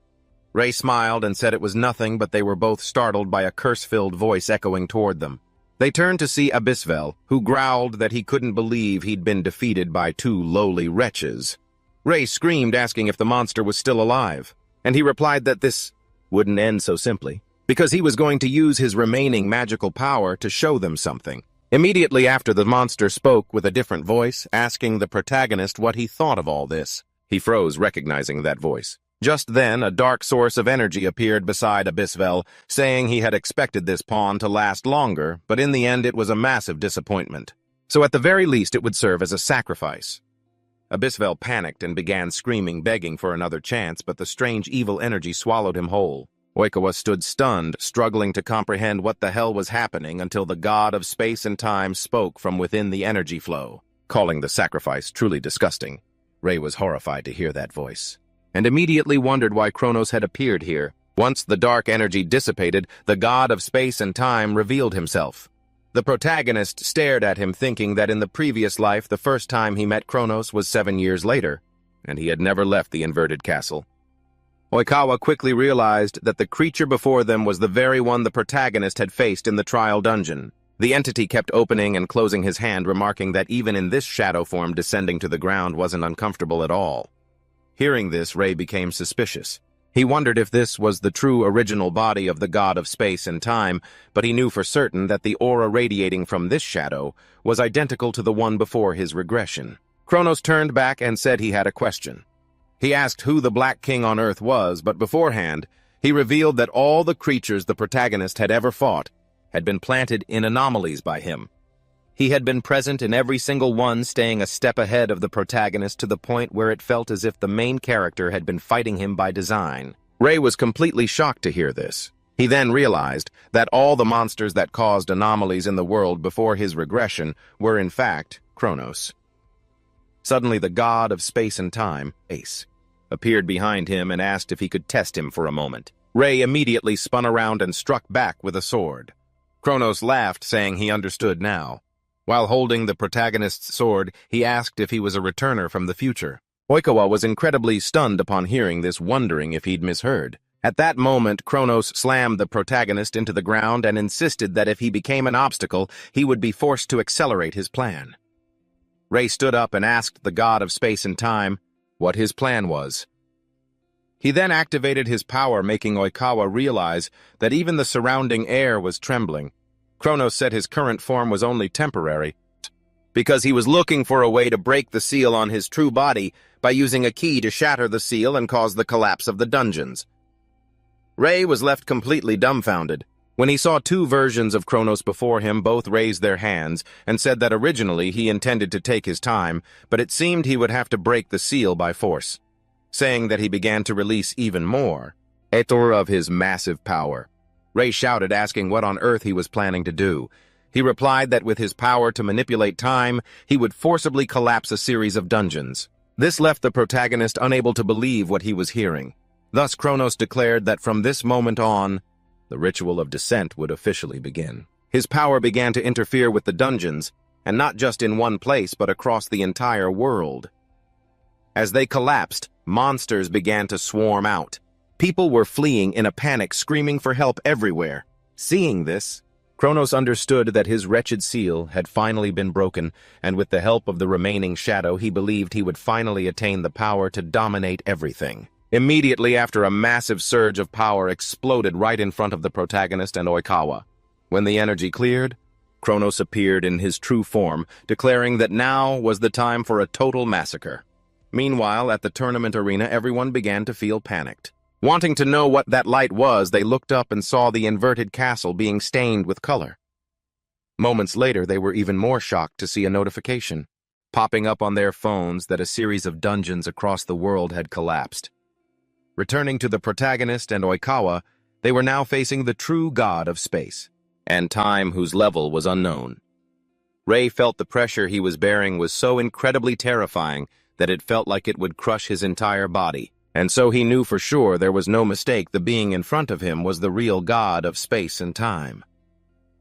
S1: Ray smiled and said it was nothing, but they were both startled by a curse-filled voice echoing toward them. They turned to see Abisvel, who growled that he couldn't believe he'd been defeated by 2 lowly wretches. Ray screamed, asking if the monster was still alive, and he replied that this wouldn't end so simply, because he was going to use his remaining magical power to show them something. Immediately after, the monster spoke with a different voice, asking the protagonist what he thought of all this. He froze, recognizing that voice. Just then, a dark source of energy appeared beside Abisvel, saying he had expected this pawn to last longer, but in the end it was a massive disappointment. So at the very least it would serve as a sacrifice. Abisvel panicked and began screaming, begging for another chance, but the strange evil energy swallowed him whole. Oikawa stood stunned, struggling to comprehend what the hell was happening until the god of space and time spoke from within the energy flow, calling the sacrifice truly disgusting. Ray was horrified to hear that voice, and immediately wondered why Kronos had appeared here. Once the dark energy dissipated, the god of space and time revealed himself. The protagonist stared at him, thinking that in the previous life the first time he met Kronos was 7 years later, and he had never left the inverted castle. Oikawa quickly realized that the creature before them was the very one the protagonist had faced in the trial dungeon. The entity kept opening and closing his hand, remarking that even in this shadow form, descending to the ground wasn't uncomfortable at all. Hearing this, Ray became suspicious. He wondered if this was the true original body of the god of space and time, but he knew for certain that the aura radiating from this shadow was identical to the one before his regression. Kronos turned back and said he had a question. He asked who the Black King on Earth was, but beforehand, he revealed that all the creatures the protagonist had ever fought had been planted in anomalies by him. He had been present in every single one, staying a step ahead of the protagonist to the point where it felt as if the main character had been fighting him by design. Ray was completely shocked to hear this. He then realized that all the monsters that caused anomalies in the world before his regression were in fact Kronos. Suddenly the god of space and time, Ace, appeared behind him and asked if he could test him for a moment. Ray immediately spun around and struck back with a sword. Kronos laughed, saying he understood now. While holding the protagonist's sword, he asked if he was a returner from the future. Oikawa was incredibly stunned upon hearing this, wondering if he'd misheard. At that moment, Kronos slammed the protagonist into the ground and insisted that if he became an obstacle, he would be forced to accelerate his plan. Ray stood up and asked the god of space and time what his plan was. He then activated his power, making Oikawa realize that even the surrounding air was trembling. Kronos said his current form was only temporary, because he was looking for a way to break the seal on his true body by using a key to shatter the seal and cause the collapse of the dungeons. Ray was left completely dumbfounded. When he saw two versions of Kronos before him, both raised their hands and said that originally he intended to take his time, but it seemed he would have to break the seal by force, saying that he began to release even more ether of his massive power. Ray shouted, asking what on earth he was planning to do. He replied that with his power to manipulate time, he would forcibly collapse a series of dungeons. This left the protagonist unable to believe what he was hearing. Thus, Kronos declared that from this moment on, the ritual of descent would officially begin. His power began to interfere with the dungeons, and not just in one place, but across the entire world. As they collapsed, monsters began to swarm out. People were fleeing in a panic, screaming for help everywhere. Seeing this, Kronos understood that his wretched seal had finally been broken, and with the help of the remaining shadow, he believed he would finally attain the power to dominate everything. Immediately after, a massive surge of power exploded right in front of the protagonist and Oikawa. When the energy cleared, Kronos appeared in his true form, declaring that now was the time for a total massacre. Meanwhile, at the tournament arena, everyone began to feel panicked. Wanting to know what that light was, they looked up and saw the inverted castle being stained with color. Moments later, they were even more shocked to see a notification popping up on their phones that a series of dungeons across the world had collapsed. Returning to the protagonist and Oikawa, they were now facing the true god of space and time, whose level was unknown. Ray felt the pressure he was bearing was so incredibly terrifying that it felt like it would crush his entire body. And so he knew for sure there was no mistake, the being in front of him was the real god of space and time.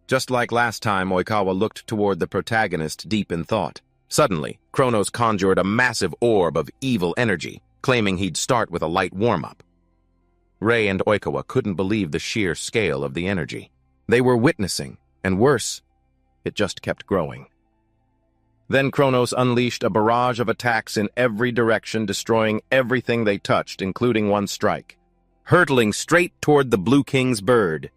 S1: Just like last time, Oikawa looked toward the protagonist deep in thought. Suddenly, Kronos conjured a massive orb of evil energy, claiming he'd start with a light warm-up. Ray and Oikawa couldn't believe the sheer scale of the energy they were witnessing, and worse, it just kept growing. Then Kronos unleashed a barrage of attacks in every direction, destroying everything they touched, including one strike. Hurtling straight toward the Blue King's bird,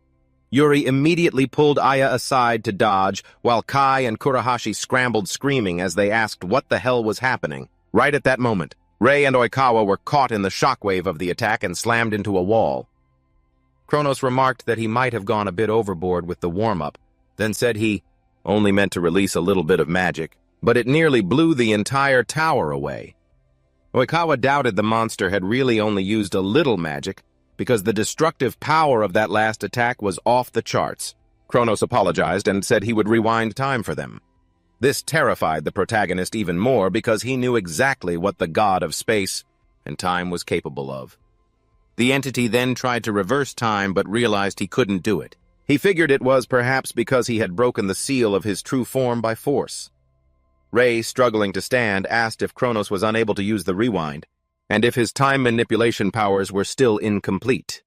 S1: Yuri immediately pulled Aya aside to dodge, while Kai and Kurahashi scrambled, screaming as they asked what the hell was happening. Right at that moment, Ray and Oikawa were caught in the shockwave of the attack and slammed into a wall. Kronos remarked that he might have gone a bit overboard with the warm-up, then said he only meant to release a little bit of magic, but it nearly blew the entire tower away. Oikawa doubted the monster had really only used a little magic, because the destructive power of that last attack was off the charts. Kronos apologized and said he would rewind time for them. This terrified the protagonist even more because he knew exactly what the god of space and time was capable of. The entity then tried to reverse time but realized he couldn't do it. He figured it was perhaps because he had broken the seal of his true form by force. Ray, struggling to stand, asked if Kronos was unable to use the rewind, and if his time manipulation powers were still incomplete.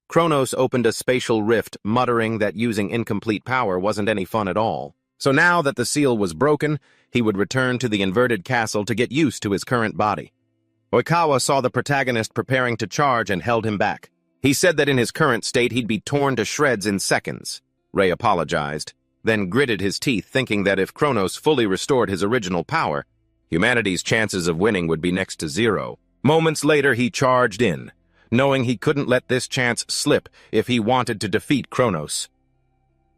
S1: Kronos opened a spatial rift, muttering that using incomplete power wasn't any fun at all. So now that the seal was broken, he would return to the inverted castle to get used to his current body. Oikawa saw the protagonist preparing to charge and held him back. He said that in his current state he'd be torn to shreds in seconds. Rei apologized, then gritted his teeth, thinking that if Kronos fully restored his original power, humanity's chances of winning would be next to zero. Moments later, he charged in, knowing he couldn't let this chance slip if he wanted to defeat Kronos.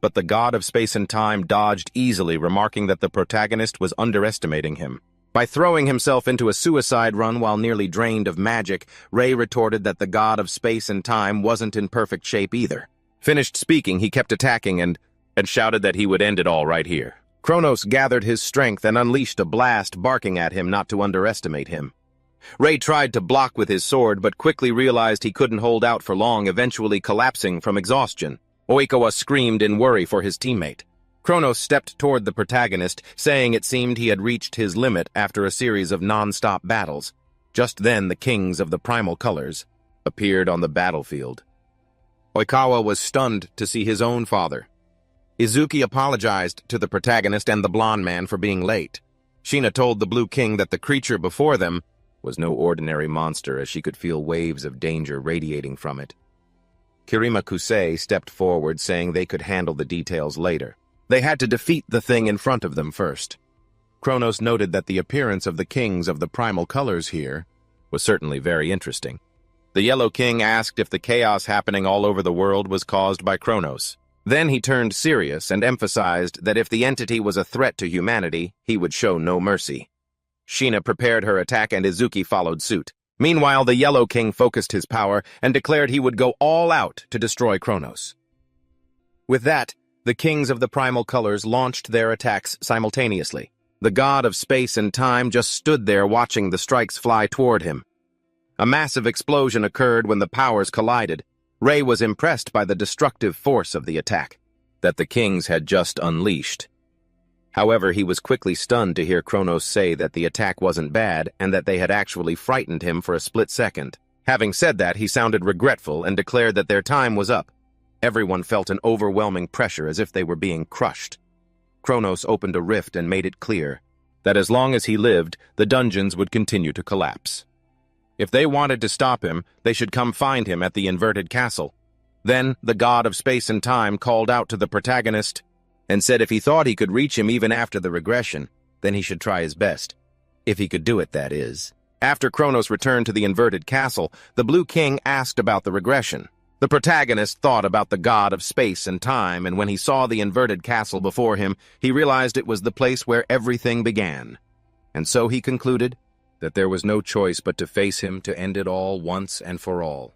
S1: But the god of space and time dodged easily, remarking that the protagonist was underestimating him. By throwing himself into a suicide run while nearly drained of magic, Rei retorted that the god of space and time wasn't in perfect shape either. Finished speaking, he kept attacking and shouted that he would end it all right here. Kronos gathered his strength and unleashed a blast, barking at him not to underestimate him. Rei tried to block with his sword, but quickly realized he couldn't hold out for long, eventually collapsing from exhaustion. Oikawa screamed in worry for his teammate. Kronos stepped toward the protagonist, saying it seemed he had reached his limit after a series of non-stop battles. Just then, the kings of the primal colors appeared on the battlefield. Oikawa was stunned to see his own father. Izuki apologized to the protagonist and the blonde man for being late. Shina told the Blue King that the creature before them was no ordinary monster, as she could feel waves of danger radiating from it. Kirima Kusei stepped forward, saying they could handle the details later. They had to defeat the thing in front of them first. Kronos noted that the appearance of the kings of the primal colors here was certainly very interesting. The Yellow King asked if the chaos happening all over the world was caused by Kronos. Then he turned serious and emphasized that if the entity was a threat to humanity, he would show no mercy. Shina prepared her attack and Izuki followed suit. Meanwhile, the Yellow King focused his power and declared he would go all out to destroy Kronos. With that, the kings of the primal colors launched their attacks simultaneously. The god of space and time just stood there watching the strikes fly toward him. A massive explosion occurred when the powers collided. Rei was impressed by the destructive force of the attack that the kings had just unleashed. However, he was quickly stunned to hear Kronos say that the attack wasn't bad and that they had actually frightened him for a split second. Having said that, he sounded regretful and declared that their time was up. Everyone felt an overwhelming pressure as if they were being crushed. Kronos opened a rift and made it clear that as long as he lived, the dungeons would continue to collapse. If they wanted to stop him, they should come find him at the inverted castle. Then, the god of space and time called out to the protagonist and said if he thought he could reach him even after the regression, then he should try his best. If he could do it, that is. After Kronos returned to the inverted castle, the Blue King asked about the regression. The protagonist thought about the god of space and time, and when he saw the inverted castle before him, he realized it was the place where everything began. And so he concluded that there was no choice but to face him to end it all once and for all.